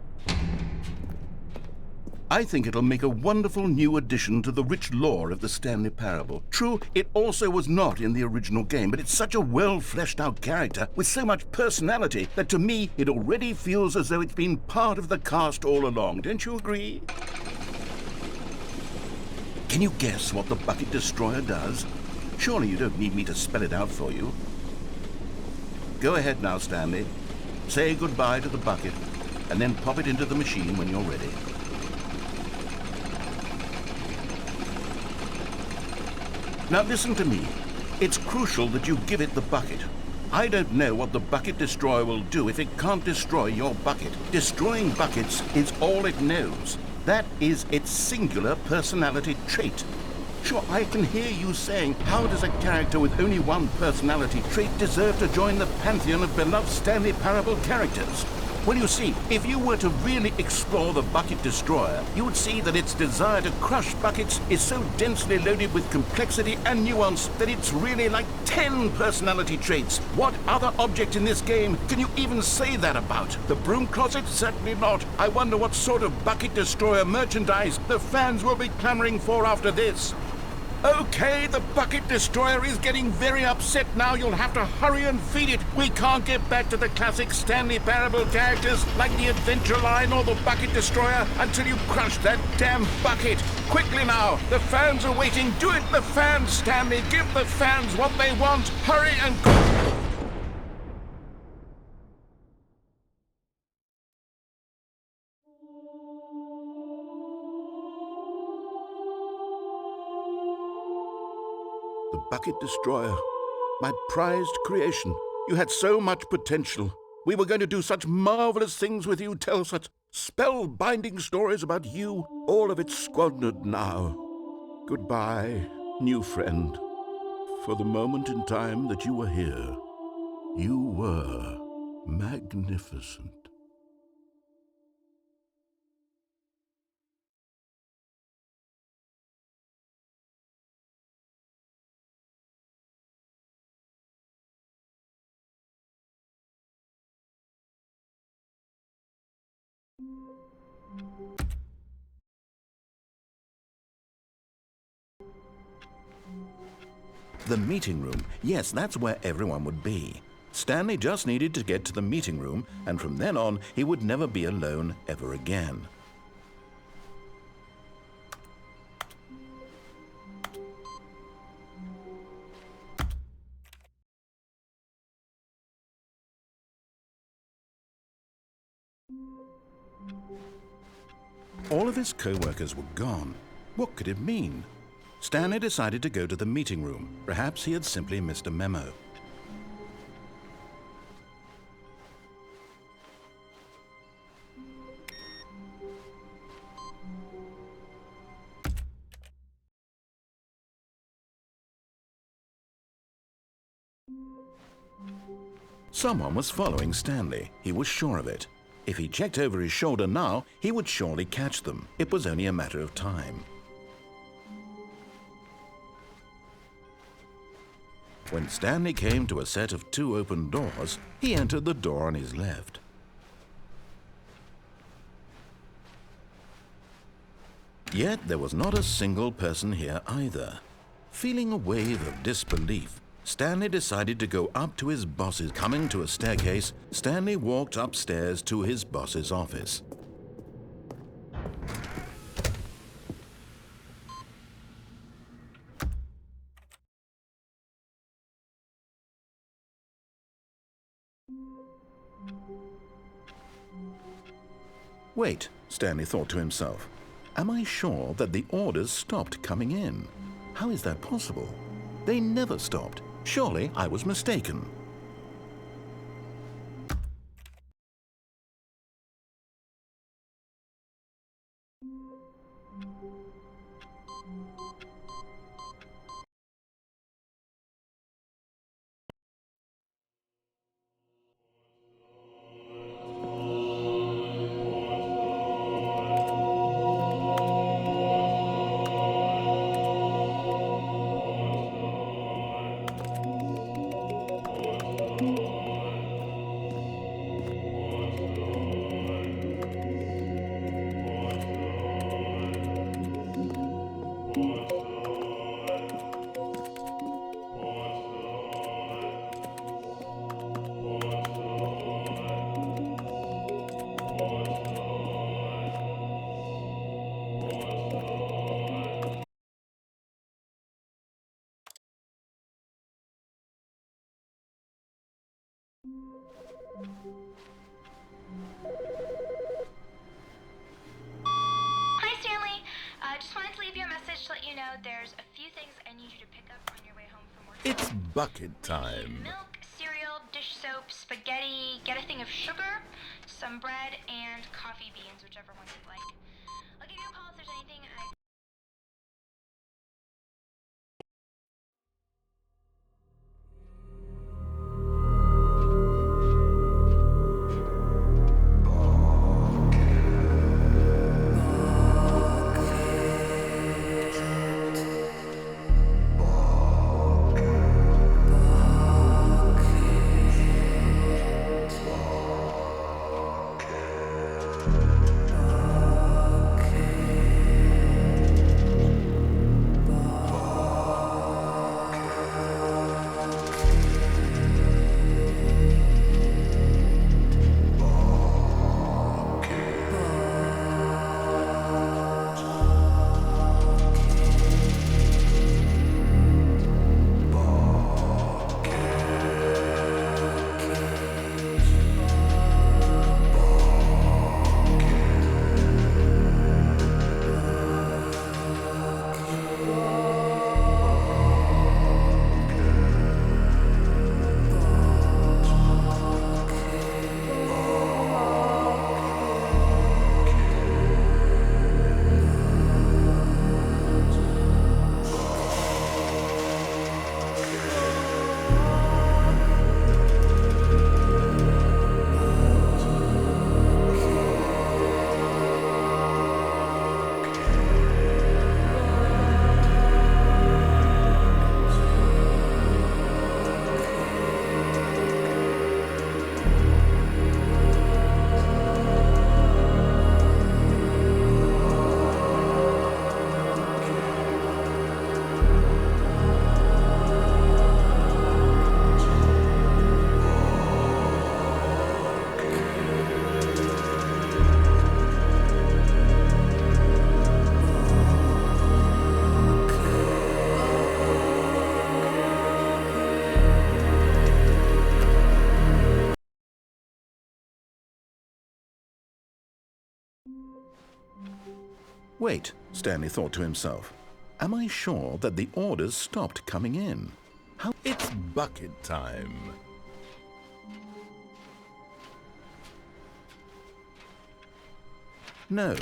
I think it'll make a wonderful new addition to the rich lore of the Stanley Parable. True, it also was not in the original game, but it's such a well-fleshed-out character with so much personality that to me it already feels as though it's been part of the cast all along. Don't you agree? Can you guess what the Bucket Destroyer does? Surely you don't need me to spell it out for you. Go ahead now, Stanley. Say goodbye to the bucket, and then pop it into the machine when you're ready. Now listen to me. It's crucial that you give it the bucket. I don't know what the Bucket Destroyer will do if it can't destroy your bucket. Destroying buckets is all it knows. That is its singular personality trait. Sure, I can hear you saying, how does a character with only one personality trait deserve to join the pantheon of beloved Stanley Parable characters? Well, you see, if you were to really explore the Bucket Destroyer, you would see that its desire to crush buckets is so densely loaded with complexity and nuance that it's really like 10 personality traits. What other object in this game can you even say that about? The Broom Closet? Certainly not. I wonder what sort of Bucket Destroyer merchandise the fans will be clamoring for after this. Okay, the Bucket Destroyer is getting very upset now. You'll have to hurry and feed it. We can't get back to the classic Stanley Parable characters like the Adventure Line or the Bucket Destroyer until you crush that damn bucket. Quickly now, the fans are waiting. Do it, the fans, Stanley. Give the fans what they want. Hurry and... The Bucket Destroyer, my prized creation. You had so much potential. We were going to do such marvelous things with you, tell such spellbinding stories about you. All of it squandered now. Goodbye, new friend. For the moment in time that you were here, you were magnificent. The meeting room. Yes, that's where everyone would be. Stanley just needed to get to the meeting room, and from then on, he would never be alone ever again. All of his co-workers were gone. What could it mean? Stanley decided to go to the meeting room. Perhaps he had simply missed a memo. Someone was following Stanley. He was sure of it. If he checked over his shoulder now, he would surely catch them. It was only a matter of time. When Stanley came to a set of 2 open doors, he entered the door on his left. Yet there was not a single person here either. Feeling a wave of disbelief, Stanley decided to go up to his boss's. Coming to a staircase, Stanley walked upstairs to his boss's office. Wait, Stanley thought to himself. Am I sure that the orders stopped coming in? How is that possible? They never stopped. Surely I was mistaken. Hi, Stanley. Just wanted to leave you a message to let you know there's a few things I need you to pick up on your way home from work. It's bucket time. Milk, cereal, dish soap, spaghetti, get a thing of sugar, some bread, and coffee beans, whichever ones you'd like. I'll give you a call if there's anything I... Wait, Stanley thought to himself. am I sure that the orders stopped coming in? It's bucket time. No,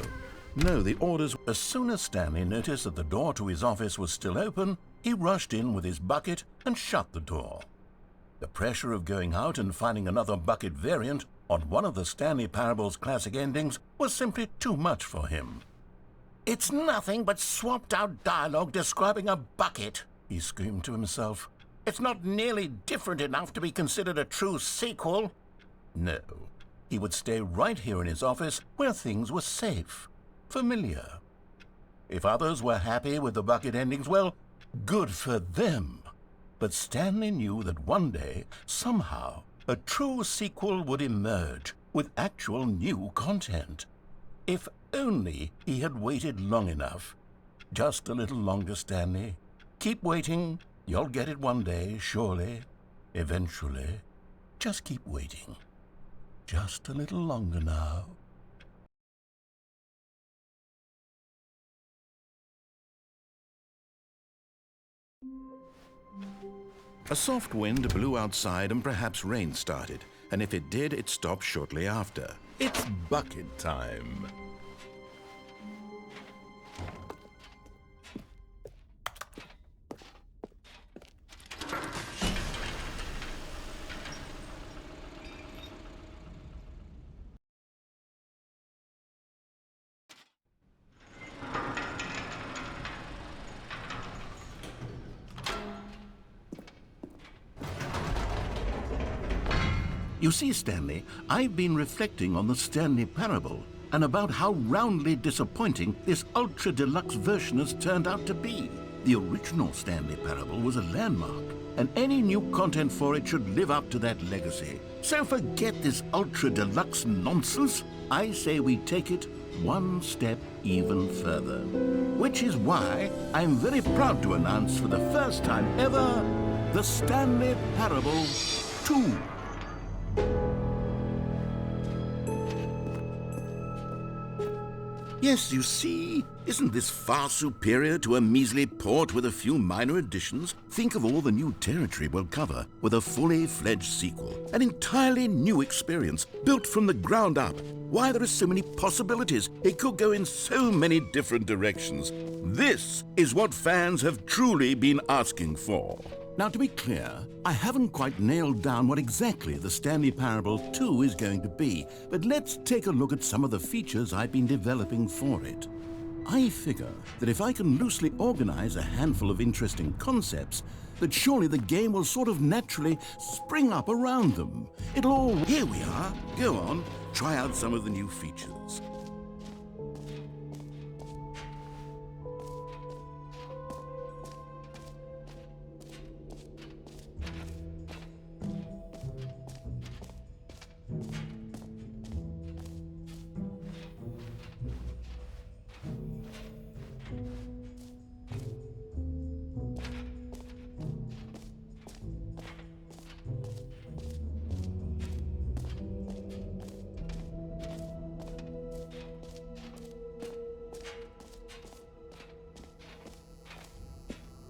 the orders... As soon as Stanley noticed that the door to his office was still open, he rushed in with his bucket and shut the door. The pressure of going out and finding another bucket variant on one of the Stanley Parable's classic endings was simply too much for him. "It's nothing but swapped-out dialogue describing a bucket," he screamed to himself. "It's not nearly different enough to be considered a true sequel." No, he would stay right here in his office where things were safe, familiar. If others were happy with the bucket endings, well, good for them. But Stanley knew that one day, somehow, a true sequel would emerge with actual new content. If only he had waited long enough. Just a little longer, Stanley. Keep waiting. You'll get it one day, surely. Eventually. Just keep waiting. Just a little longer now. A soft wind blew outside and perhaps rain started, and if it did, it stopped shortly after. It's bucket time. You see, Stanley, I've been reflecting on the Stanley Parable and about how roundly disappointing this Ultra Deluxe version has turned out to be. The original Stanley Parable was a landmark, and any new content for it should live up to that legacy. So forget this Ultra Deluxe nonsense. I say we take it one step even further. Which is why I'm very proud to announce for the first time ever, the Stanley Parable 2. Yes, you see, isn't this far superior to a measly port with a few minor additions? Think of all the new territory we'll cover with a fully fledged sequel. An entirely new experience, built from the ground up. Why, there are so many possibilities. It could go in so many different directions. This is what fans have truly been asking for. Now, to be clear, I haven't quite nailed down what exactly the Stanley Parable 2 is going to be, but let's take a look at some of the features I've been developing for it. I figure that if I can loosely organize a handful of interesting concepts, that surely the game will sort of naturally spring up around them. It'll all... Here we are. Go on, try out some of the new features.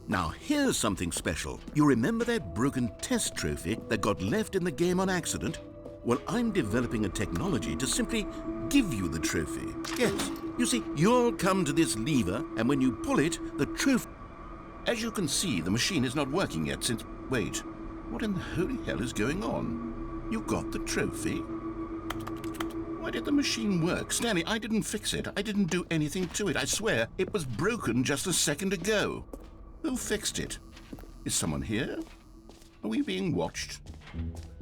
Now, here's something special. You remember that broken test trophy that got left in the game on accident? Well, I'm developing a technology to simply give you the trophy. Yes, you see, you'll come to this lever, and when you pull it, the trophy... As you can see, the machine is not working yet since... Wait, what in the holy hell is going on? You got the trophy? Why did the machine work? Stanley, I didn't fix it. I didn't do anything to it. I swear, it was broken just a second ago. Who fixed it? Is someone here? Are we being watched?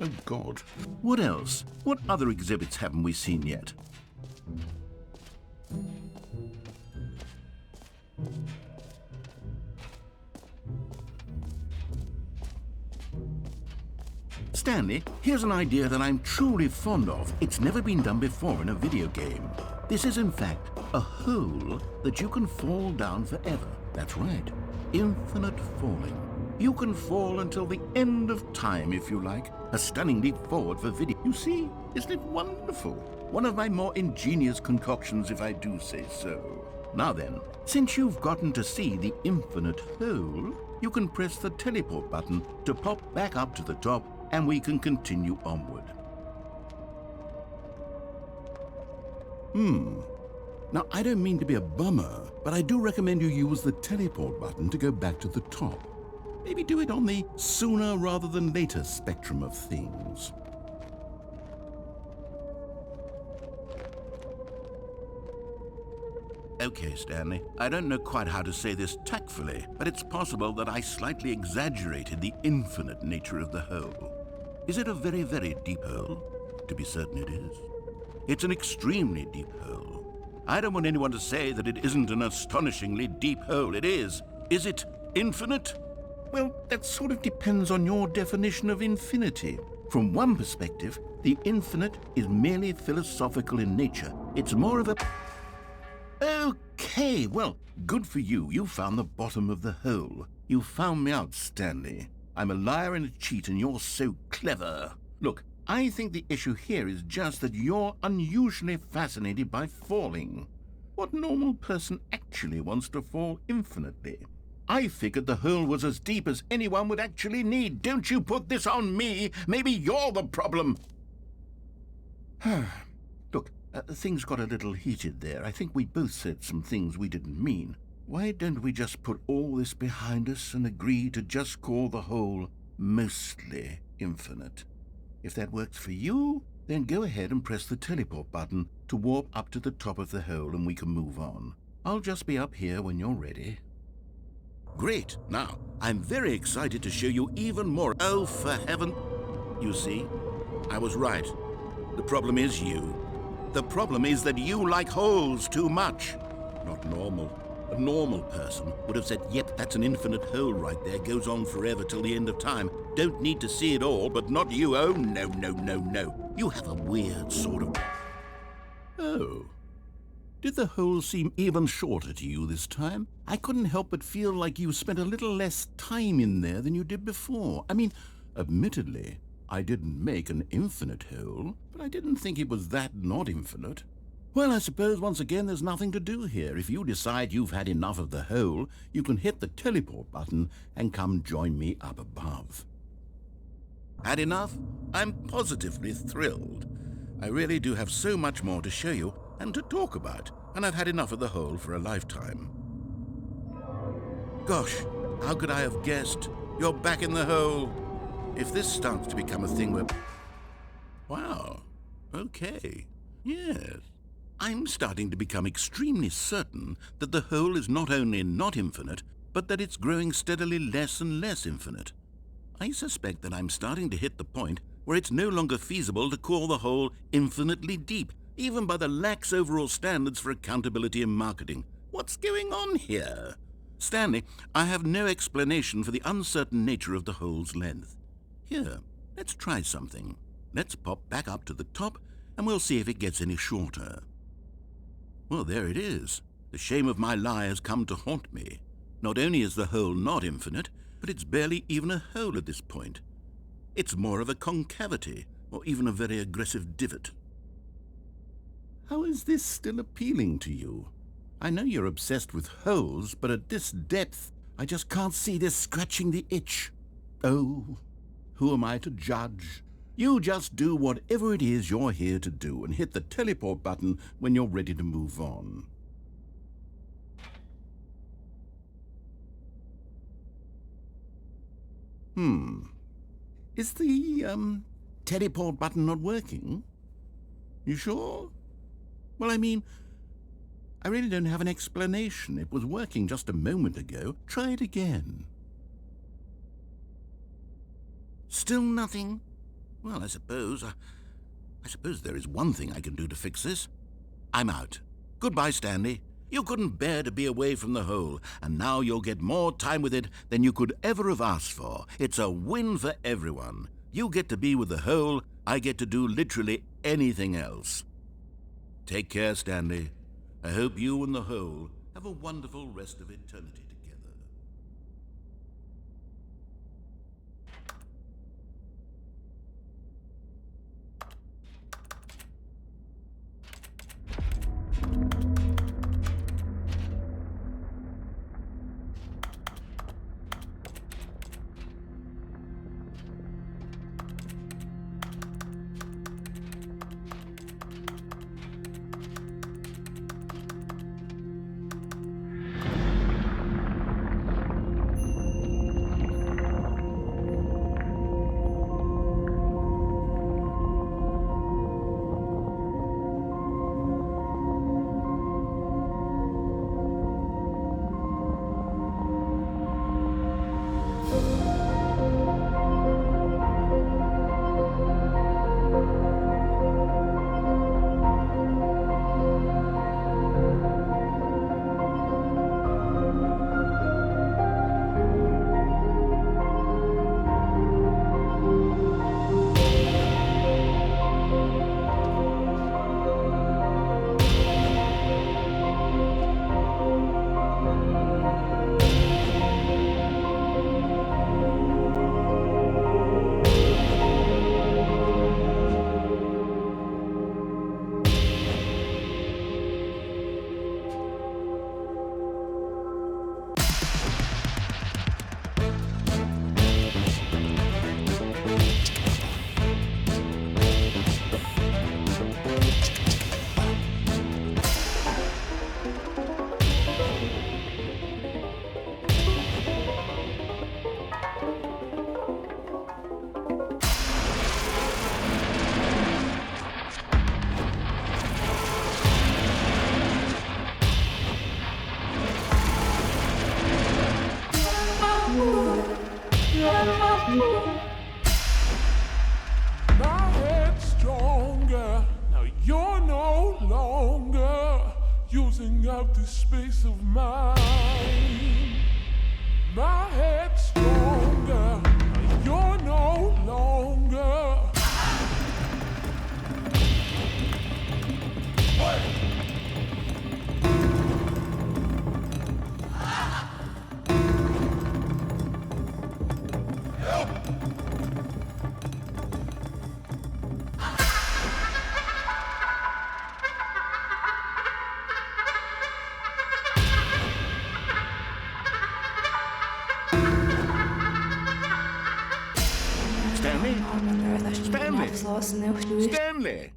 Oh, God. What else? What other exhibits haven't we seen yet? Stanley, here's an idea that I'm truly fond of. It's never been done before in a video game. This is, in fact, a hole that you can fall down forever. That's right. Infinite falling. You can fall until the end of time, if you like. A stunning leap forward for video. You see, isn't it wonderful? One of my more ingenious concoctions, if I do say so. Now then, since you've gotten to see the infinite hole, you can press the teleport button to pop back up to the top, and we can continue onward. Now, I don't mean to be a bummer, but I do recommend you use the teleport button to go back to the top. Maybe do it on the sooner rather than later spectrum of things. Okay, Stanley, I don't know quite how to say this tactfully, but it's possible that I slightly exaggerated the infinite nature of the hole. Is it a very, very deep hole? To be certain it is. It's an extremely deep hole. I don't want anyone to say that it isn't an astonishingly deep hole. It is. Is it infinite? Well, that sort of depends on your definition of infinity. From one perspective, the infinite is merely philosophical in nature. It's more of a... Okay, well, good for you. You found the bottom of the hole. You found me out, Stanley. I'm a liar and a cheat, and you're so clever. Look, I think the issue here is just that you're unusually fascinated by falling. What normal person actually wants to fall infinitely? I figured the hole was as deep as anyone would actually need. Don't you put this on me. Maybe you're the problem. Look, things got a little heated there. I think we both said some things we didn't mean. Why don't we just put all this behind us and agree to just call the hole mostly infinite? If that works for you, then go ahead and press the teleport button to warp up to the top of the hole and we can move on. I'll just be up here when you're ready. Great. Now, I'm very excited to show you even more. Oh, for heaven... You see, I was right. The problem is you. The problem is that you like holes too much. Not normal. A normal person would have said, yep, that's an infinite hole right there, goes on forever till the end of time. Don't need to see it all, but not you. Oh, no, no, no, no. You have a weird sort of... Oh. Did the hole seem even shorter to you this time? I couldn't help but feel like you spent a little less time in there than you did before. I mean, admittedly, I didn't make an infinite hole, but I didn't think it was that not infinite. Well, I suppose once again there's nothing to do here. If you decide you've had enough of the hole, you can hit the teleport button and come join me up above. Had enough? I'm positively thrilled. I really do have so much more to show you and to talk about, and I've had enough of the hole for a lifetime. Gosh, how could I have guessed? You're back in the hole. If this starts to become a thing where... Wow, okay, yes. I'm starting to become extremely certain that the hole is not only not infinite, but that it's growing steadily less and less infinite. I suspect that I'm starting to hit the point where it's no longer feasible to call the hole infinitely deep, even by the lax overall standards for accountability in marketing. What's going on here? Stanley, I have no explanation for the uncertain nature of the hole's length. Here, let's try something. Let's pop back up to the top, and we'll see if it gets any shorter. Well, there it is. The shame of my lie has come to haunt me. Not only is the hole not infinite, but it's barely even a hole at this point. It's more of a concavity, or even a very aggressive divot. How is this still appealing to you? I know you're obsessed with holes, but at this depth, I just can't see this scratching the itch. Oh, who am I to judge? You just do whatever it is you're here to do and hit the teleport button when you're ready to move on. Is the, teleport button not working? You sure? Well, I mean, I really don't have an explanation. It was working just a moment ago. Try it again. Still nothing? Well, I suppose there is one thing I can do to fix this. I'm out. Goodbye, Stanley. You couldn't bear to be away from the hole, and now you'll get more time with it than you could ever have asked for. It's a win for everyone. You get to be with the hole, I get to do literally anything else. Take care, Stanley. I hope you and the hole have a wonderful rest of eternity together. using up this space of mine. My head's stronger, you're no longer. Stanley!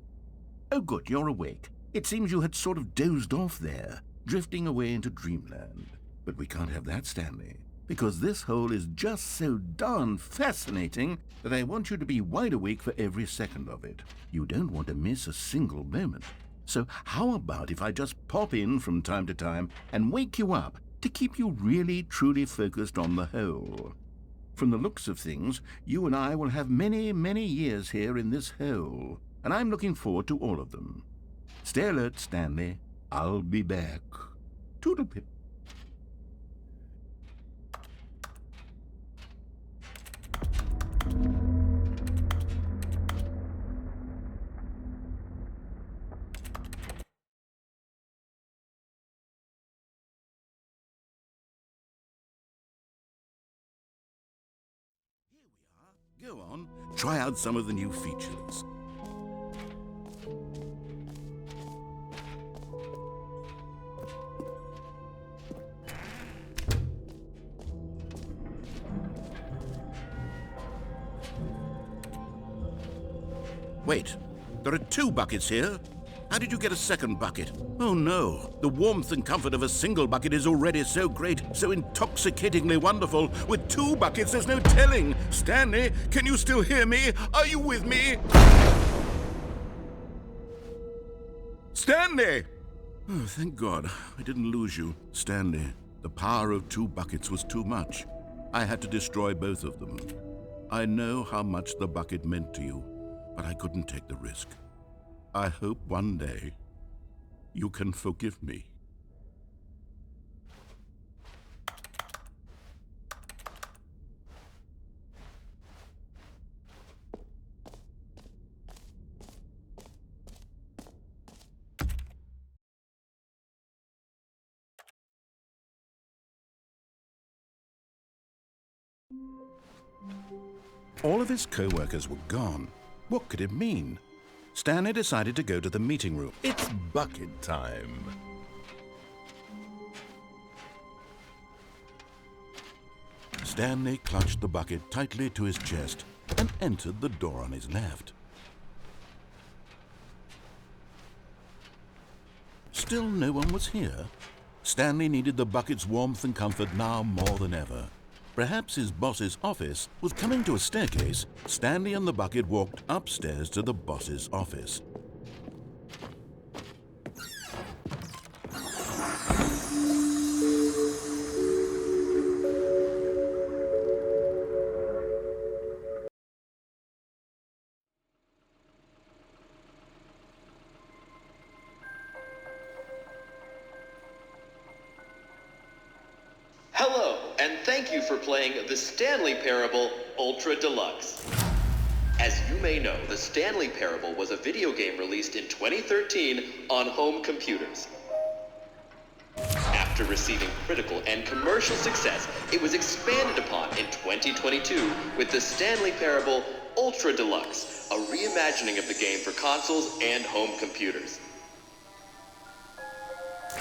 Oh, good, you're awake. It seems you had sort of dozed off there, drifting away into dreamland. But we can't have that, Stanley, because this hole is just so darn fascinating that I want you to be wide awake for every second of it. You don't want to miss a single moment. So how about if I just pop in from time to time and wake you up to keep you really, truly focused on the hole? From the looks of things, you and I will have many, many years here in this hole, and I'm looking forward to all of them. Stay alert, Stanley. I'll be back. Toodle-pip. Go on, try out some of the new features. Wait, there are 2 buckets here. How did you get a second bucket? Oh no, the warmth and comfort of a single bucket is already so great, so intoxicatingly wonderful. With 2 buckets, there's no telling. Stanley, can you still hear me? Are you with me? Stanley! Oh, thank God, I didn't lose you. Stanley, the power of 2 buckets was too much. I had to destroy both of them. I know how much the bucket meant to you, but I couldn't take the risk. I hope one day you can forgive me. All of his co-workers were gone. What could it mean? Stanley decided to go to the meeting room. It's bucket time. Stanley clutched the bucket tightly to his chest and entered the door on his left. Still no one was here. Stanley needed the bucket's warmth and comfort now more than ever. Perhaps his boss's office was coming to a staircase. Stanley and the bucket walked upstairs to the boss's office. Hello, and thank you for playing the Stanley Parable Ultra Deluxe. As you may know, the Stanley Parable was a video game released in 2013 on home computers. After receiving critical and commercial success, it was expanded upon in 2022 with the Stanley Parable Ultra Deluxe, a reimagining of the game for consoles and home computers.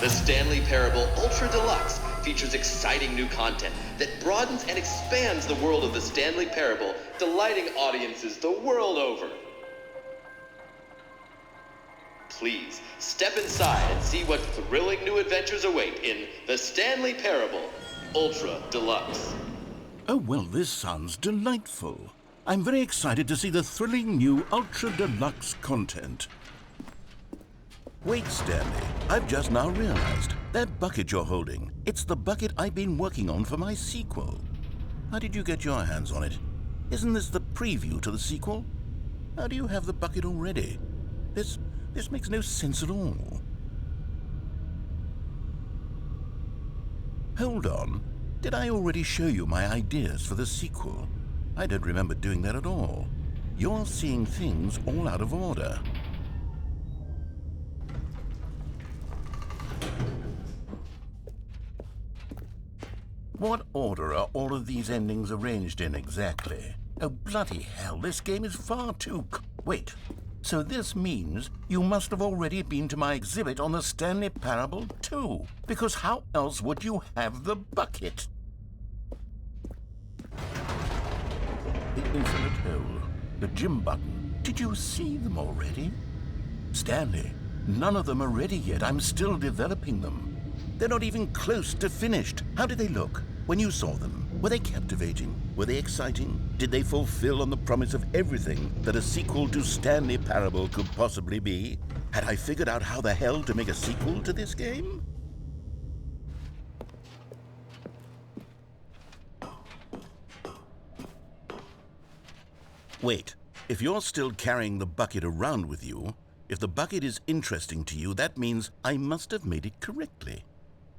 The Stanley Parable Ultra Deluxe features exciting new content that broadens and expands the world of the Stanley Parable, delighting audiences the world over. Please, step inside and see what thrilling new adventures await in the Stanley Parable Ultra Deluxe. Oh, well, this sounds delightful. I'm very excited to see the thrilling new Ultra Deluxe content. Wait, Stanley, I've just now realized. That bucket you're holding, it's the bucket I've been working on for my sequel. How did you get your hands on it? Isn't this the preview to the sequel? How do you have the bucket already? This makes no sense at all. Hold on. Did I already show you my ideas for the sequel? I don't remember doing that at all. You're seeing things all out of order. What order are all of these endings arranged in exactly? Oh, bloody hell, this game is far too... Wait, so this means you must have already been to my exhibit on the Stanley Parable too, because how else would you have the bucket? The infinite hole, the gym button. Did you see them already? Stanley, none of them are ready yet. I'm still developing them. They're not even close to finished. How did they look when you saw them? Were they captivating? Were they exciting? Did they fulfill on the promise of everything that a sequel to Stanley Parable could possibly be? Had I figured out how the hell to make a sequel to this game? Wait, if you're still carrying the bucket around with you, if the bucket is interesting to you, that means I must have made it correctly.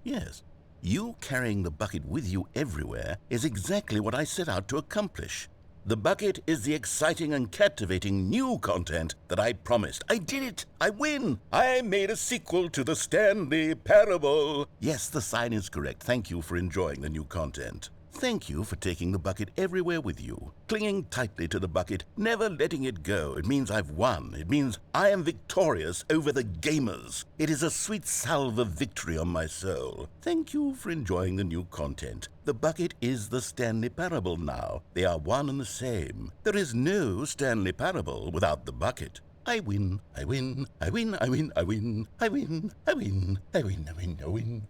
Yes, you carrying the bucket with you everywhere is exactly what I set out to accomplish. The bucket is the exciting and captivating new content that I promised. I did it! I win! I made a sequel to the Stanley Parable! Yes, the sign is correct. Thank you for enjoying the new content. Thank you for taking the bucket everywhere with you, clinging tightly to the bucket, never letting it go. It means I've won. It means I am victorious over the gamers. It is a sweet salve of victory on my soul. Thank you for enjoying the new content. The bucket is the Stanley Parable now. They are one and the same. There is no Stanley Parable without the bucket. I win, I win, I win, I win, I win, I win, I win, I win, I win, I win.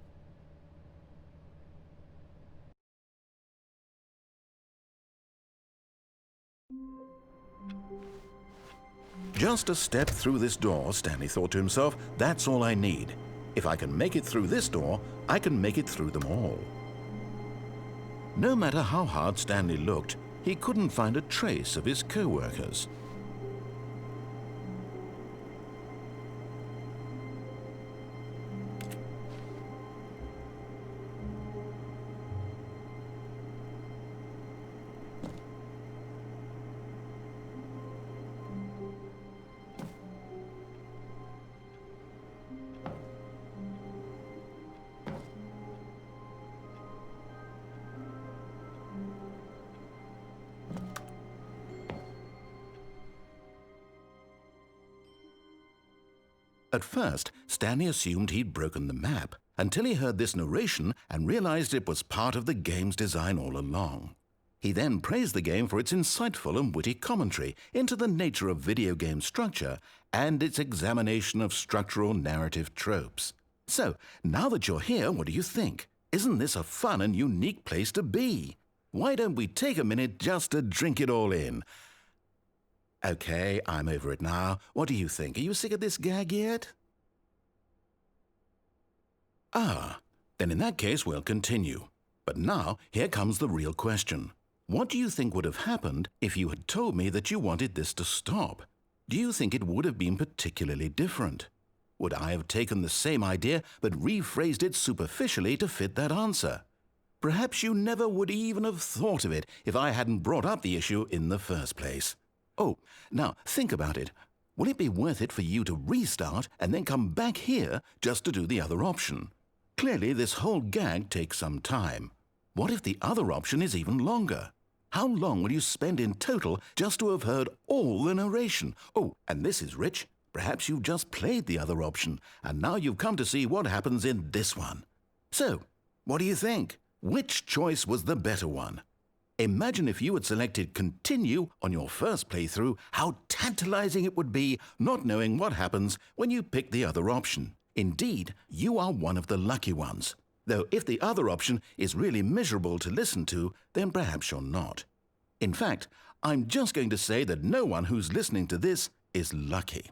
Just a step through this door, Stanley thought to himself, that's all I need. If I can make it through this door, I can make it through them all. No matter how hard Stanley looked, he couldn't find a trace of his co-workers. At first, Stanley assumed he'd broken the map, until he heard this narration and realized it was part of the game's design all along. He then praised the game for its insightful and witty commentary into the nature of video game structure and its examination of structural narrative tropes. So, now that you're here, what do you think? Isn't this a fun and unique place to be? Why don't we take a minute just to drink it all in? Okay, I'm over it now. What do you think? Are you sick of this gag yet? Ah, then in that case we'll continue. But now, here comes the real question. What do you think would have happened if you had told me that you wanted this to stop? Do you think it would have been particularly different? Would I have taken the same idea but rephrased it superficially to fit that answer? Perhaps you never would even have thought of it if I hadn't brought up the issue in the first place. Oh, now think about it. Will it be worth it for you to restart and then come back here just to do the other option? Clearly, this whole gag takes some time. What if the other option is even longer? How long will you spend in total just to have heard all the narration? Oh, and this is rich. Perhaps you've just played the other option, and now you've come to see what happens in this one. So, what do you think? Which choice was the better one? Imagine if you had selected Continue on your first playthrough, how tantalizing it would be not knowing what happens when you pick the other option. Indeed, you are one of the lucky ones. Though if the other option is really miserable to listen to, then perhaps you're not. In fact, I'm just going to say that no one who's listening to this is lucky.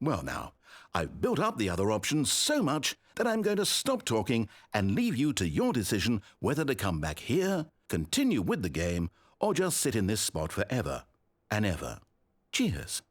Well now, I've built up the other option so much that I'm going to stop talking and leave you to your decision whether to come back here, continue with the game, or just sit in this spot forever and ever. Cheers.